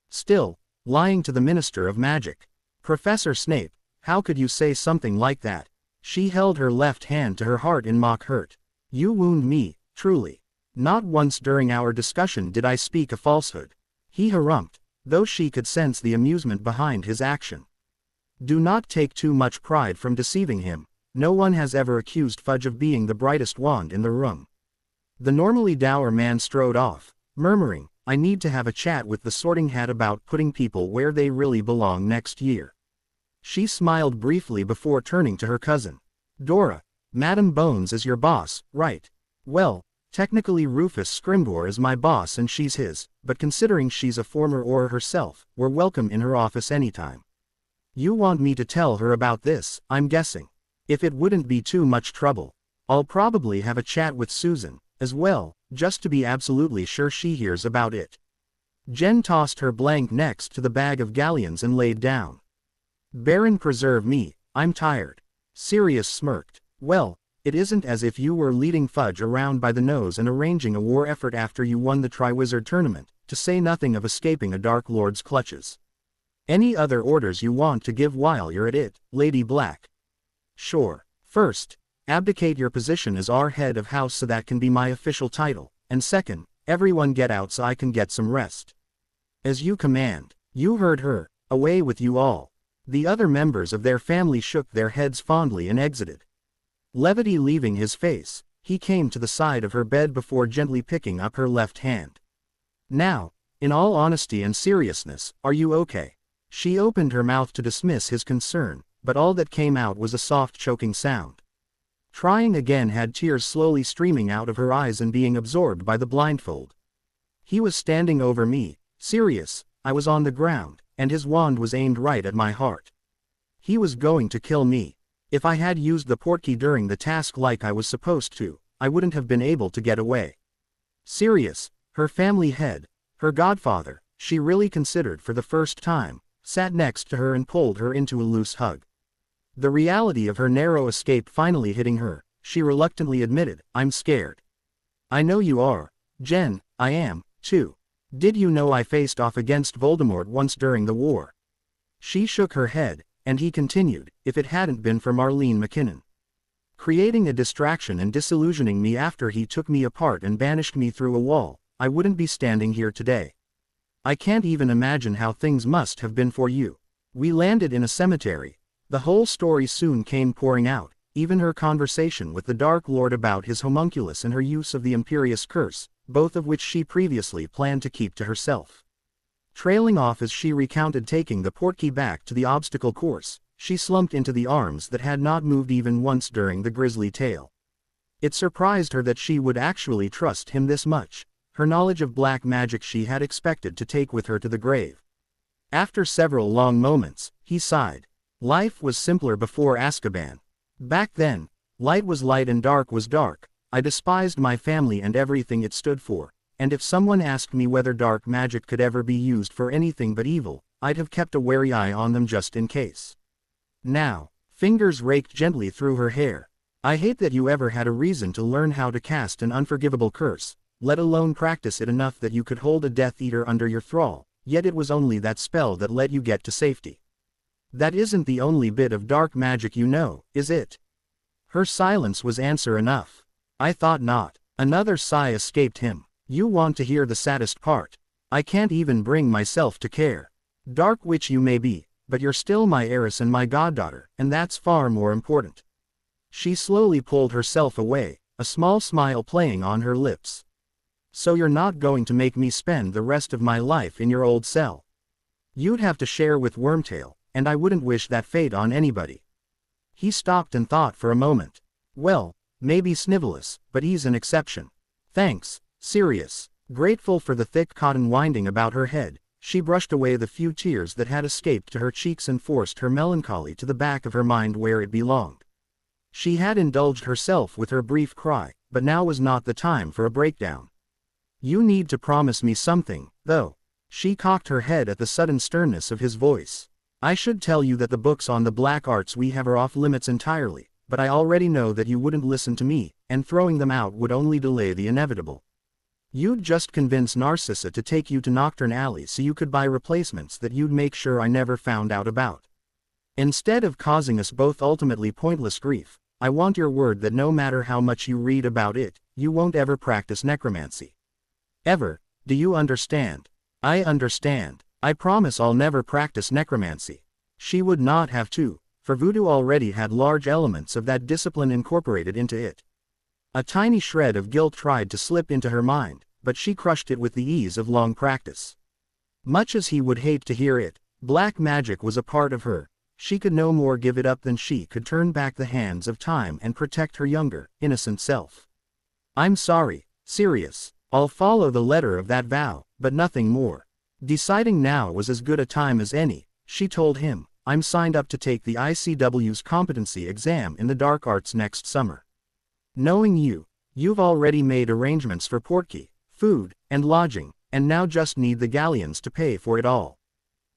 Still, lying to the Minister of Magic. Professor Snape, how could you say something like that? She held her left hand to her heart in mock hurt. You wound me, truly. Not once during our discussion did I speak a falsehood. He harumphed, though she could sense the amusement behind his action. Do not take too much pride from deceiving him. No one has ever accused Fudge of being the brightest wand in the room. The normally dour man strode off, murmuring, I need to have a chat with the Sorting Hat about putting people where they really belong next year. She smiled briefly before turning to her cousin. Dora, Madam Bones is your boss, right? Well, technically Rufus Scrimgeour is my boss and she's his, but considering she's a former Auror herself, we're welcome in her office anytime. You want me to tell her about this, I'm guessing. If it wouldn't be too much trouble, I'll probably have a chat with Susan, as well, just to be absolutely sure she hears about it. Jen tossed her blank next to the bag of galleons and laid down. Baron preserve me, I'm tired. Sirius smirked. Well, it isn't as if you were leading Fudge around by the nose and arranging a war effort after you won the Triwizard Tournament, to say nothing of escaping a Dark Lord's clutches. Any other orders you want to give while you're at it, Lady Black? Sure. First, abdicate your position as our head of house so that can be my official title, and second, everyone get out so I can get some rest. As you command. You heard her. Away with you all. The other members of their family shook their heads fondly and exited. Levity leaving his face, he came to the side of her bed before gently picking up her left hand. Now, in all honesty and seriousness, are you okay? She opened her mouth to dismiss his concern, but all that came out was a soft choking sound. Trying again had tears slowly streaming out of her eyes and being absorbed by the blindfold. He was standing over me, Sirius, I was on the ground, and his wand was aimed right at my heart. He was going to kill me. If I had used the portkey during the task like I was supposed to, I wouldn't have been able to get away. Sirius, her family head, her godfather, she really considered for the first time, sat next to her and pulled her into a loose hug. The reality of her narrow escape finally hitting her, she reluctantly admitted, I'm scared. I know you are, Jen, I am, too. Did you know I faced off against Voldemort once during the war? She shook her head, and he continued, if it hadn't been for Marlene McKinnon creating a distraction and disillusioning me after he took me apart and banished me through a wall, I wouldn't be standing here today. I can't even imagine how things must have been for you. We landed in a cemetery. The whole story soon came pouring out, even her conversation with the Dark Lord about his homunculus and her use of the Imperious Curse, both of which she previously planned to keep to herself. Trailing off as she recounted taking the portkey back to the obstacle course, she slumped into the arms that had not moved even once during the grisly tale. It surprised her that she would actually trust him this much. Her knowledge of black magic she had expected to take with her to the grave. After several long moments, he sighed. Life was simpler before Azkaban. Back then, light was light and dark was dark. I despised my family and everything it stood for, and if someone asked me whether dark magic could ever be used for anything but evil, I'd have kept a wary eye on them just in case. Now, fingers raked gently through her hair. I hate that you ever had a reason to learn how to cast an unforgivable curse, let alone practice it enough that you could hold a Death Eater under your thrall, yet it was only that spell that let you get to safety. That isn't the only bit of dark magic you know, is it? Her silence was answer enough. I thought not. Another sigh escaped him. You want to hear the saddest part? I can't even bring myself to care. Dark witch you may be, but you're still my heiress and my goddaughter, and that's far more important. She slowly pulled herself away, a small smile playing on her lips. So you're not going to make me spend the rest of my life in your old cell. You'd have to share with Wormtail, and I wouldn't wish that fate on anybody. He stopped and thought for a moment. Well, maybe Snivelus, but he's an exception. Thanks, Sirius. Grateful for the thick cotton winding about her head, she brushed away the few tears that had escaped to her cheeks and forced her melancholy to the back of her mind where it belonged. She had indulged herself with her brief cry, but now was not the time for a breakdown. You need to promise me something, though. She cocked her head at the sudden sternness of his voice. I should tell you that the books on the black arts we have are off limits entirely, but I already know that you wouldn't listen to me, and throwing them out would only delay the inevitable. You'd just convince Narcissa to take you to Nocturne Alley so you could buy replacements that you'd make sure I never found out about. Instead of causing us both ultimately pointless grief, I want your word that no matter how much you read about it, you won't ever practice necromancy. Ever, do you understand? I understand. I promise I'll never practice necromancy. She would not have to, for voodoo already had large elements of that discipline incorporated into it. A tiny shred of guilt tried to slip into her mind, but she crushed it with the ease of long practice. Much as he would hate to hear it, black magic was a part of her. She could no more give it up than she could turn back the hands of time and protect her younger, innocent self. I'm sorry, Sirius. I'll follow the letter of that vow, but nothing more. Deciding now was as good a time as any, she told him. I'm signed up to take the ICW's competency exam in the dark arts next summer. Knowing you, you've already made arrangements for portkey, food, and lodging, and now just need the galleons to pay for it all.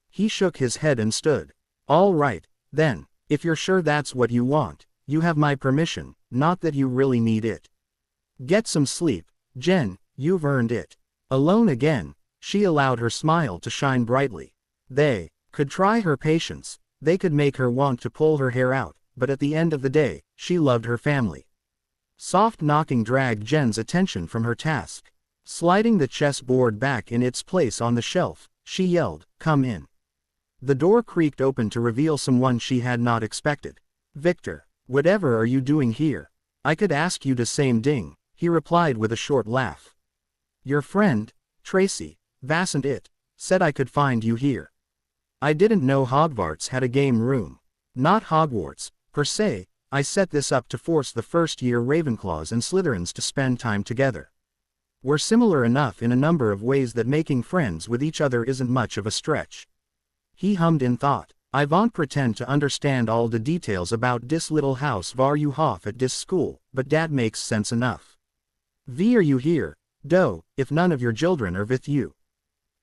He shook his head and stood. All right, then, if you're sure that's what you want, you have my permission, not that you really need it. Get some sleep, Jen, you've earned it. Alone again, she allowed her smile to shine brightly. They could try her patience, they could make her want to pull her hair out, but at the end of the day, she loved her family. Soft knocking dragged Jen's attention from her task. Sliding the chessboard back in its place on the shelf, she yelled, "Come in." The door creaked open to reveal someone she had not expected. Victor, whatever are you doing here? I could ask you the same ding, he replied with a short laugh. Your friend, Tracy, Vassant it, said I could find you here. I didn't know Hogwarts had a game room. Not Hogwarts, per se. I set this up to force the first-year Ravenclaws and Slytherins to spend time together. We're similar enough in a number of ways that making friends with each other isn't much of a stretch. He hummed in thought. I won't pretend to understand all the details about dis little house var you hof at dis school, but that makes sense enough. Wie are you here, doe, if none of your children are with you?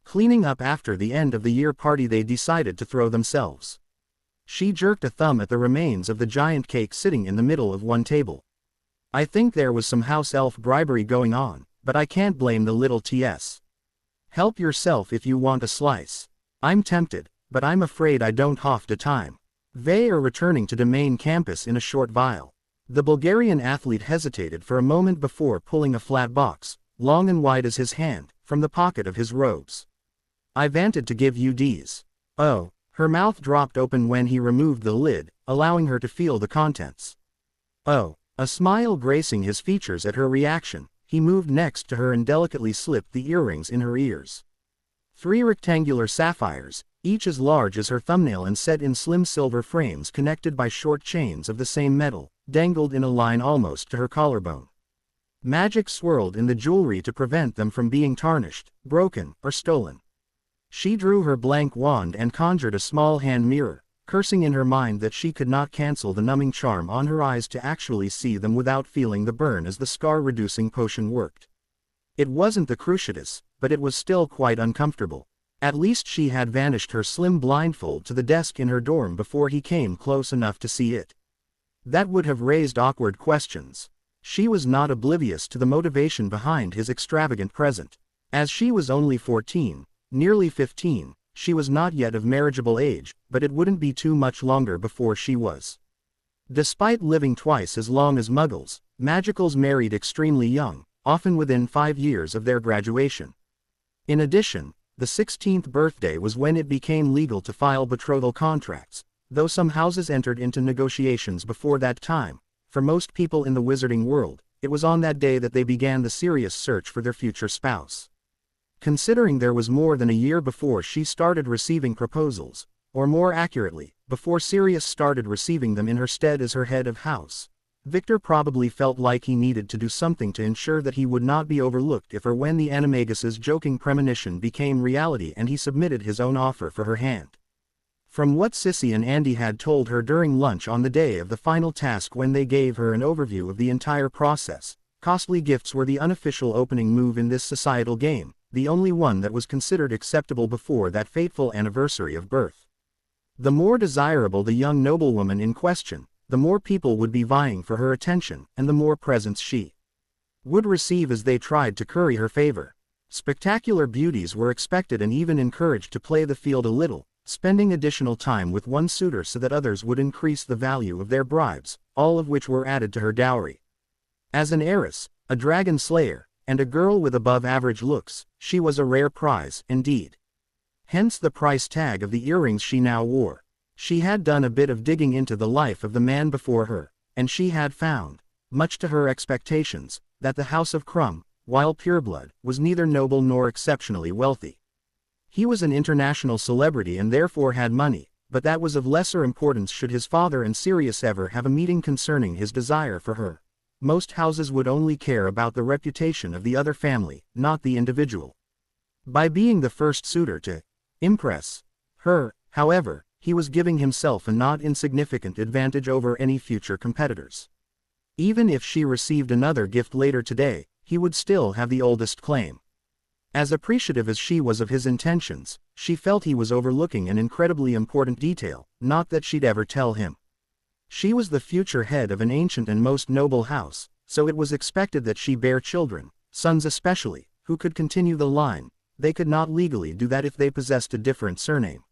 Cleaning up after the end of the year party they decided to throw themselves. She jerked a thumb at the remains of the giant cake sitting in the middle of one table. I think there was some house elf bribery going on, but I can't blame the little TS. Help yourself if you want a slice. I'm tempted, but I'm afraid I don't have the time. They are returning to the main campus in a short while. The Bulgarian athlete hesitated for a moment before pulling a flat box, long and wide as his hand, from the pocket of his robes. I wanted to give you these. Oh, her mouth dropped open when he removed the lid, allowing her to feel the contents. Oh, a smile gracing his features at her reaction, he moved next to her and delicately slipped the earrings in her ears. 3 rectangular sapphires, each as large as her thumbnail and set in slim silver frames connected by short chains of the same metal, dangled in a line almost to her collarbone. Magic swirled in the jewelry to prevent them from being tarnished, broken, or stolen. She drew her blank wand and conjured a small hand mirror, cursing in her mind that she could not cancel the numbing charm on her eyes to actually see them without feeling the burn as the scar-reducing potion worked. It wasn't the cruciatus, but it was still quite uncomfortable. At least she had vanished her slim blindfold to the desk in her dorm before he came close enough to see it. That would have raised awkward questions. She was not oblivious to the motivation behind his extravagant present. As she was only 14, nearly 15, she was not yet of marriageable age, but it wouldn't be too much longer before she was. Despite living twice as long as Muggles, Magicals married extremely young, often within 5 years of their graduation. In addition, the 16th birthday was when it became legal to file betrothal contracts, though some houses entered into negotiations before that time. For most people in the wizarding world, it was on that day that they began the serious search for their future spouse. Considering there was more than a year before she started receiving proposals, or more accurately, before Sirius started receiving them in her stead as her head of house, Victor probably felt like he needed to do something to ensure that he would not be overlooked if or when the Animagus's joking premonition became reality, and he submitted his own offer for her hand. From what Sissy and Andy had told her during lunch on the day of the final task when they gave her an overview of the entire process, costly gifts were the unofficial opening move in this societal game, the only one that was considered acceptable before that fateful anniversary of birth. The more desirable the young noblewoman in question, the more people would be vying for her attention, and the more presents she would receive as they tried to curry her favor. Spectacular beauties were expected and even encouraged to play the field a little, spending additional time with one suitor so that others would increase the value of their bribes, all of which were added to her dowry. As an heiress, a dragon slayer, and a girl with above-average looks, she was a rare prize, indeed. Hence the price tag of the earrings she now wore. She had done a bit of digging into the life of the man before her, and she had found, much to her expectations, that the House of Crumb, while pureblood, was neither noble nor exceptionally wealthy. He was an international celebrity and therefore had money, but that was of lesser importance should his father and Sirius ever have a meeting concerning his desire for her. Most houses would only care about the reputation of the other family, not the individual. By being the first suitor to impress her, however, he was giving himself a not insignificant advantage over any future competitors. Even if she received another gift later today, he would still have the oldest claim. As appreciative as she was of his intentions, she felt he was overlooking an incredibly important detail, not that she'd ever tell him. She was the future head of an ancient and most noble house, so it was expected that she bear children, sons especially, who could continue the line. They could not legally do that if they possessed a different surname.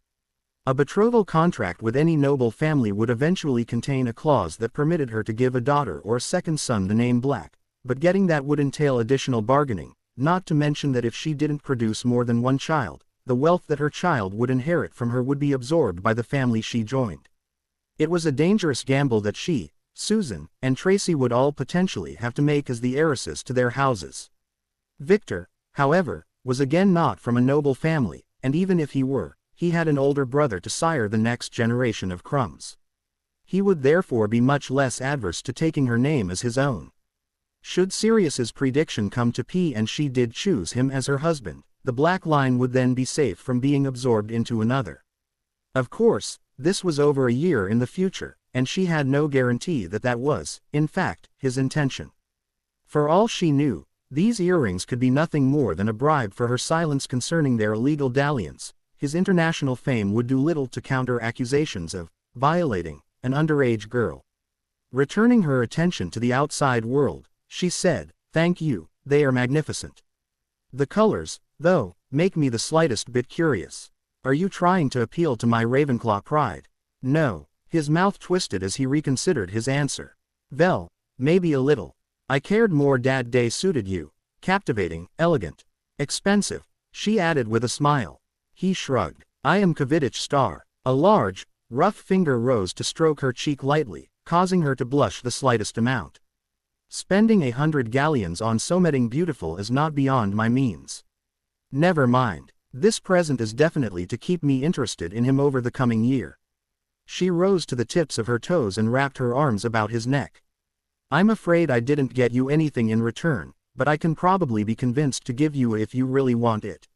A betrothal contract with any noble family would eventually contain a clause that permitted her to give a daughter or a second son the name Black, but getting that would entail additional bargaining, not to mention that if she didn't produce more than one child, the wealth that her child would inherit from her would be absorbed by the family she joined. It was a dangerous gamble that she, Susan, and Tracy would all potentially have to make as the heiresses to their houses. Victor, however, was again not from a noble family, and even if he were, he had an older brother to sire the next generation of Crumbs. He would therefore be much less adverse to taking her name as his own. Should Sirius's prediction come to pass and she did choose him as her husband, the Black line would then be safe from being absorbed into another. Of course, this was over a year in the future, and she had no guarantee that that was, in fact, his intention. For all she knew, these earrings could be nothing more than a bribe for her silence concerning their illegal dalliance. His international fame would do little to counter accusations of violating an underage girl. Returning her attention to the outside world, she said, "Thank you, they are magnificent. The colors, Though, make me the slightest bit curious. Are you trying to appeal to my Ravenclaw pride? No. His mouth twisted as he reconsidered his answer. Well, maybe a little. I cared more that day suited you. Captivating, elegant, expensive, she added with a smile. He shrugged. I am Quidditch star. A large, rough finger rose to stroke her cheek lightly, causing her to blush the slightest amount. Spending 100 galleons on something beautiful is not beyond my means. Never mind. This present is definitely to keep me interested in him over the coming year. She rose to the tips of her toes and wrapped her arms about his neck. I'm afraid I didn't get you anything in return, but I can probably be convinced to give you if you really want it.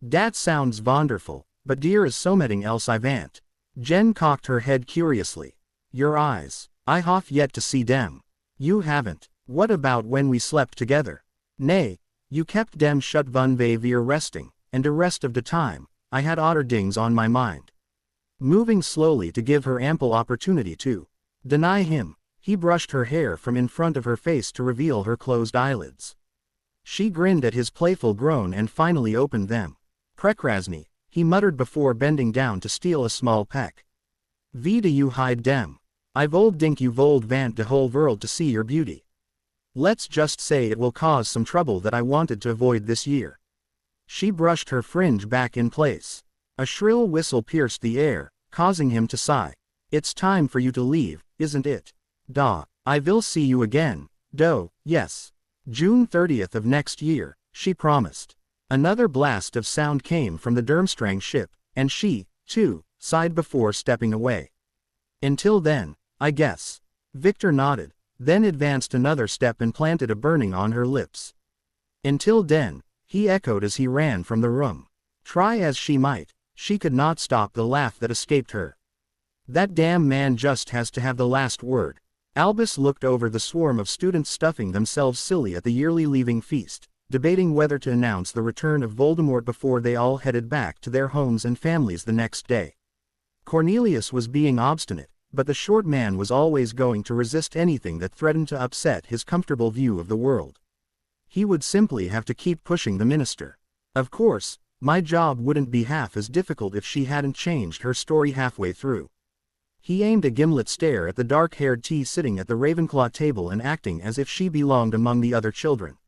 Dat sounds wonderful, but dear is something else I want. Jen cocked her head curiously. Your eyes. I hof yet to see them. You haven't. What about when we slept together? Nay, you kept dem shut van wir resting, and the rest of the time, I had other dings on my mind. Moving slowly to give her ample opportunity to deny him, he brushed her hair from in front of her face to reveal her closed eyelids. She grinned at his playful groan and finally opened them. Prekrasny, he muttered before bending down to steal a small peck. Wie do you hide dem? I've old dink you vold vant de whole world to see your beauty. Let's just say it will cause some trouble that I wanted to avoid this year. She brushed her fringe back in place. A shrill whistle pierced the air, causing him to sigh. It's time for you to leave, isn't it? Da, I will see you again, do, yes. June 30th of next year, she promised. Another blast of sound came from the Durmstrang ship, and she, too, sighed before stepping away. Until then, I guess. Victor nodded, then advanced another step and planted a burning on her lips. Until then, he echoed as he ran from the room. Try as she might, she could not stop the laugh that escaped her. That damn man just has to have the last word. Albus looked over the swarm of students stuffing themselves silly at the yearly leaving feast, debating whether to announce the return of Voldemort before they all headed back to their homes and families the next day. Cornelius was being obstinate, but the short man was always going to resist anything that threatened to upset his comfortable view of the world. He would simply have to keep pushing the minister. Of course, my job wouldn't be half as difficult if she hadn't changed her story halfway through. He aimed a gimlet stare at the dark-haired tea sitting at the Ravenclaw table and acting as if she belonged among the other children.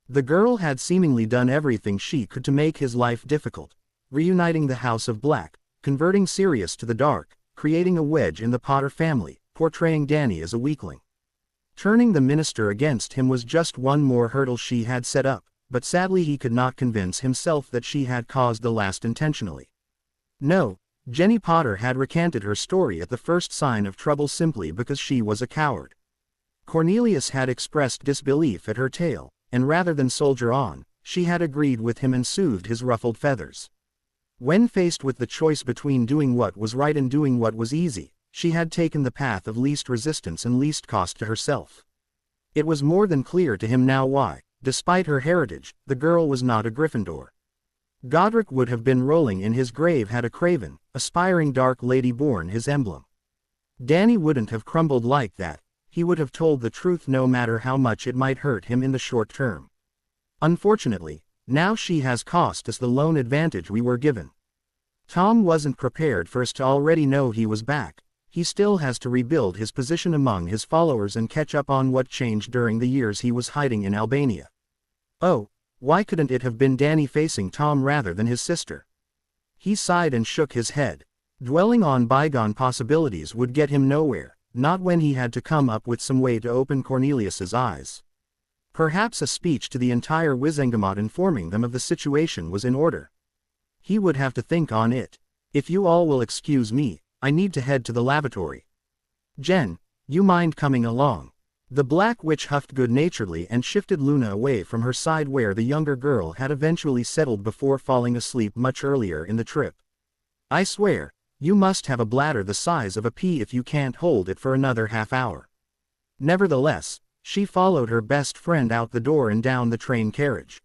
The girl had seemingly done everything she could to make his life difficult, reuniting the House of Black, converting Sirius to the dark, creating a wedge in the Potter family, portraying Danny as a weakling. Turning the minister against him was just one more hurdle she had set up, but sadly he could not convince himself that she had caused the last intentionally. No, Jenny Potter had recanted her story at the first sign of trouble simply because she was a coward. Cornelius had expressed disbelief at her tale, and rather than soldier on, she had agreed with him and soothed his ruffled feathers. When faced with the choice between doing what was right and doing what was easy, she had taken the path of least resistance and least cost to herself. It was more than clear to him now why, despite her heritage, the girl was not a Gryffindor. Godric would have been rolling in his grave had a craven, aspiring dark lady borne his emblem. Danny wouldn't have crumbled like that, he would have told the truth no matter how much it might hurt him in the short term. Unfortunately, now she has cost us the lone advantage we were given. Tom wasn't prepared for us to already know he was back. He still has to rebuild his position among his followers and catch up on what changed during the years he was hiding in Albania. Oh, why couldn't it have been Danny facing Tom rather than his sister? He sighed and shook his head. Dwelling on bygone possibilities would get him nowhere, not when he had to come up with some way to open Cornelius's eyes. Perhaps a speech to the entire Wizengamot informing them of the situation was in order. He would have to think on it. If you all will excuse me, I need to head to the lavatory. Jen, you mind coming along? The Black Witch huffed good-naturedly and shifted Luna away from her side where the younger girl had eventually settled before falling asleep much earlier in the trip. I swear, you must have a bladder the size of a pea if you can't hold it for another half hour. Nevertheless, she followed her best friend out the door and down the train carriage.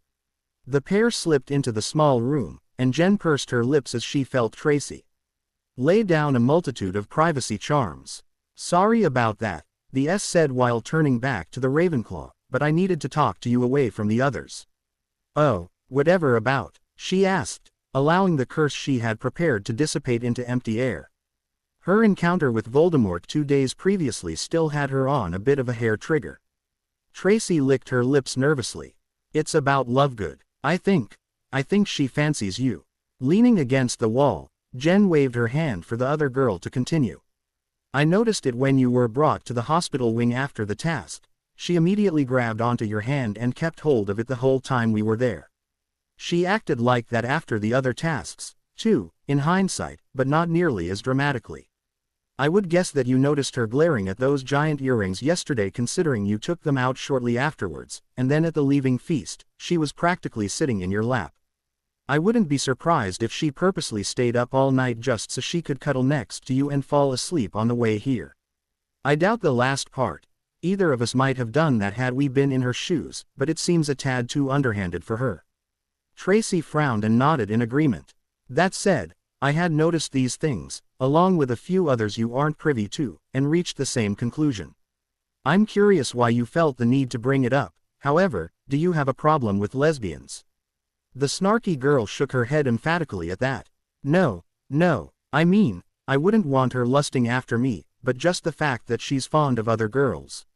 The pair slipped into the small room, and Jen pursed her lips as she felt Tracy lay down a multitude of privacy charms. Sorry about that, the S said while turning back to the Ravenclaw, but I needed to talk to you away from the others. Oh, Whatever about? She asked, allowing the curse she had prepared to dissipate into empty air. Her encounter with Voldemort 2 days previously still had her on a bit of a hair trigger. Tracy licked her lips nervously. It's about Lovegood. I think she fancies you. Leaning against the wall, Jen waved her hand for the other girl to continue. I noticed it when you were brought to the hospital wing after the task. She immediately grabbed onto your hand and kept hold of it the whole time we were there. She acted like that after the other tasks, too, in hindsight, but not nearly as dramatically. I would guess that you noticed her glaring at those giant earrings yesterday considering you took them out shortly afterwards, and then at the leaving feast, she was practically sitting in your lap. I wouldn't be surprised if she purposely stayed up all night just so she could cuddle next to you and fall asleep on the way here. I doubt the last part. Either of us might have done that had we been in her shoes, but it seems a tad too underhanded for her. Tracy frowned and nodded in agreement. That said, I had noticed these things, along with a few others you aren't privy to, and reached the same conclusion. I'm curious why you felt the need to bring it up. However, do you have a problem with lesbians? The snarky girl shook her head emphatically at that. No, I mean, I wouldn't want her lusting after me, but just the fact that she's fond of other girls.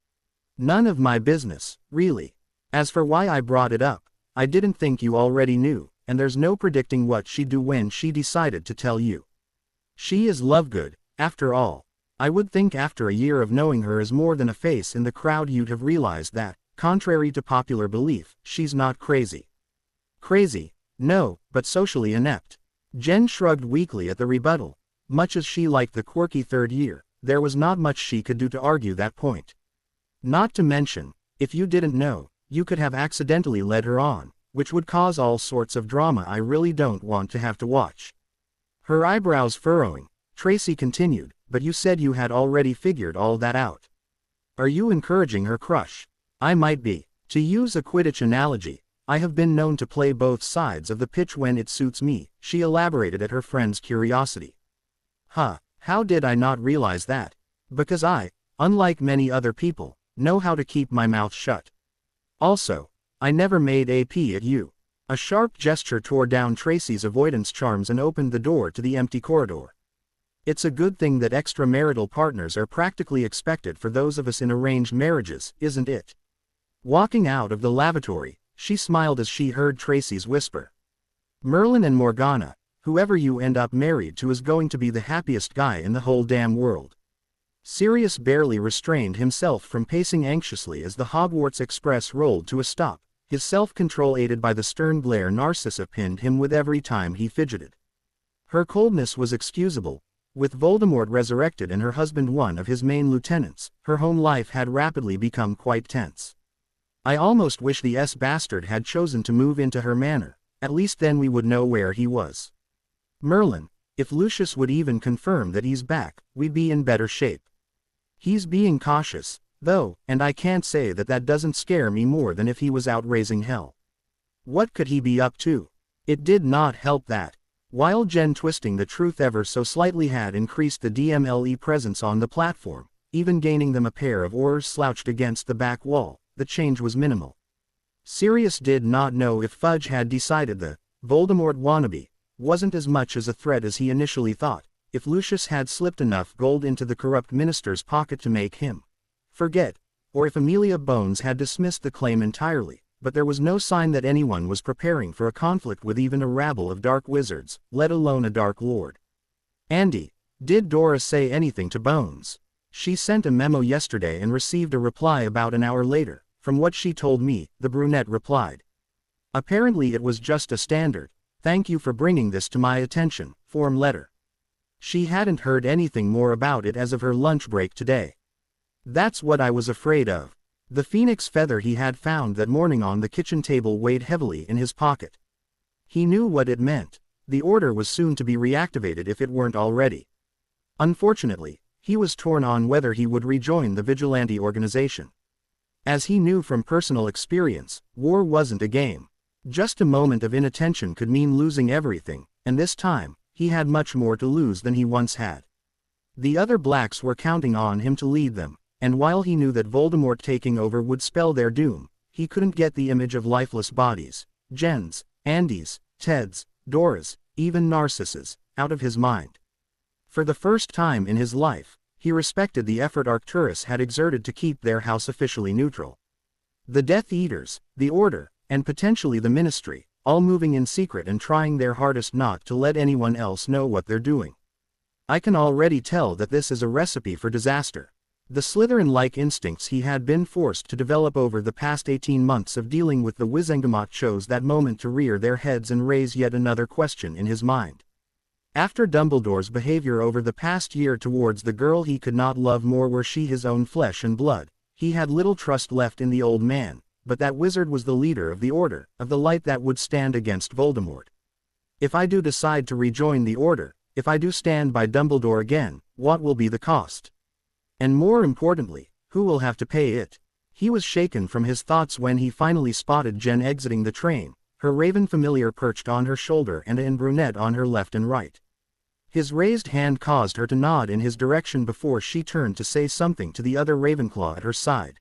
None of my business, really. As for why I brought it up, I didn't think you already knew, and there's no predicting what she'd do when she decided to tell you. She is Lovegood, after all. I would think after a year of knowing her as more than a face in the crowd you'd have realized that, contrary to popular belief, she's not crazy. Crazy? No, but socially inept. Jen shrugged weakly at the rebuttal. Much as she liked the quirky third year, there was not much she could do to argue that point. Not to mention, if you didn't know, you could have accidentally led her on, which would cause all sorts of drama I really don't want to have to watch. Her eyebrows furrowing, Tracy continued, but you said you had already figured all that out. Are you encouraging her crush? I might be. To use a Quidditch analogy, I have been known to play both sides of the pitch when it suits me, she elaborated at her friend's curiosity. How did I not realize that? Because I, unlike many other people, know how to keep my mouth shut. Also, I never made AP at you. A sharp gesture tore down Tracy's avoidance charms and opened the door to the empty corridor. It's a good thing that extramarital partners are practically expected for those of us in arranged marriages, isn't it? Walking out of the lavatory, she smiled as she heard Tracy's whisper. Merlin and Morgana, whoever you end up married to is going to be the happiest guy in the whole damn world. Sirius barely restrained himself from pacing anxiously as the Hogwarts Express rolled to a stop, his self-control aided by the stern glare Narcissa pinned him with every time he fidgeted. Her coldness was excusable. With Voldemort resurrected and her husband one of his main lieutenants, her home life had rapidly become quite tense. I almost wish the bastard had chosen to move into her manor, at least then we would know where he was. Merlin, if Lucius would even confirm that he's back, we'd be in better shape. He's being cautious, though, and I can't say that doesn't scare me more than if he was out raising hell. What could he be up to? It did not help that, while Jen twisting the truth ever so slightly had increased the DMLE presence on the platform, even gaining them a pair of oars slouched against the back wall, the change was minimal. Sirius did not know if Fudge had decided the Voldemort wannabe wasn't as much as a threat as he initially thought, if Lucius had slipped enough gold into the corrupt minister's pocket to make him forget, or if Amelia Bones had dismissed the claim entirely, but there was no sign that anyone was preparing for a conflict with even a rabble of dark wizards, let alone a dark lord. Andy, did Dora say anything to Bones? She sent a memo yesterday and received a reply about an hour later, from what she told me, the brunette replied. Apparently it was just a standard, "Thank you for bringing this to my attention," form letter. She hadn't heard anything more about it as of her lunch break today. That's what I was afraid of. The phoenix feather he had found that morning on the kitchen table weighed heavily in his pocket. He knew what it meant. The order was soon to be reactivated if it weren't already. Unfortunately, he was torn on whether he would rejoin the vigilante organization. As he knew from personal experience, war wasn't a game. Just a moment of inattention could mean losing everything, and this time, he had much more to lose than he once had. The other Blacks were counting on him to lead them, and while he knew that Voldemort taking over would spell their doom, he couldn't get the image of lifeless bodies, Jen's, Andy's, Ted's, Dora's, even Narcissus, out of his mind. For the first time in his life, he respected the effort Arcturus had exerted to keep their house officially neutral. The Death Eaters, the Order, and potentially the Ministry, all moving in secret and trying their hardest not to let anyone else know what they're doing. I can already tell that this is a recipe for disaster. The Slytherin-like instincts he had been forced to develop over the past 18 months of dealing with the Wizengamot chose that moment to rear their heads and raise yet another question in his mind. After Dumbledore's behavior over the past year towards the girl he could not love more were she his own flesh and blood, he had little trust left in the old man, but that wizard was the leader of the Order, of the light that would stand against Voldemort. If I do decide to rejoin the Order, if I do stand by Dumbledore again, what will be the cost? And more importantly, who will have to pay it? He was shaken from his thoughts when he finally spotted Jen exiting the train, her raven familiar perched on her shoulder and a brunette on her left and right. His raised hand caused her to nod in his direction before she turned to say something to the other Ravenclaw at her side.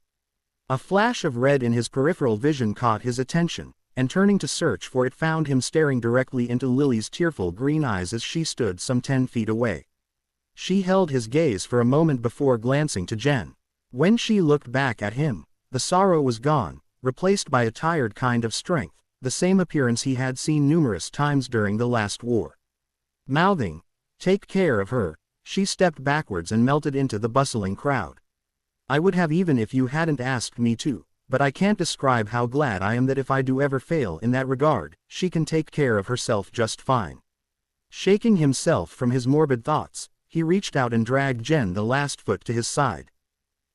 A flash of red in his peripheral vision caught his attention, and turning to search for it found him staring directly into Lily's tearful green eyes as she stood some 10 feet away. She held his gaze for a moment before glancing to Jen. When she looked back at him, the sorrow was gone, replaced by a tired kind of strength, the same appearance he had seen numerous times during the last war. Mouthing, "Take care of her," she stepped backwards and melted into the bustling crowd. "I would have even if you hadn't asked me to, but I can't describe how glad I am that if I do ever fail in that regard, she can take care of herself just fine." Shaking himself from his morbid thoughts, he reached out and dragged Jen the last foot to his side.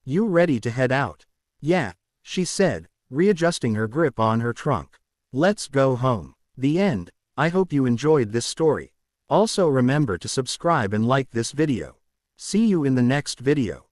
"You ready to head out?" "Yeah," she said, readjusting her grip on her trunk. "Let's go home." The end. I hope you enjoyed this story. Also remember to subscribe and like this video. See you in the next video.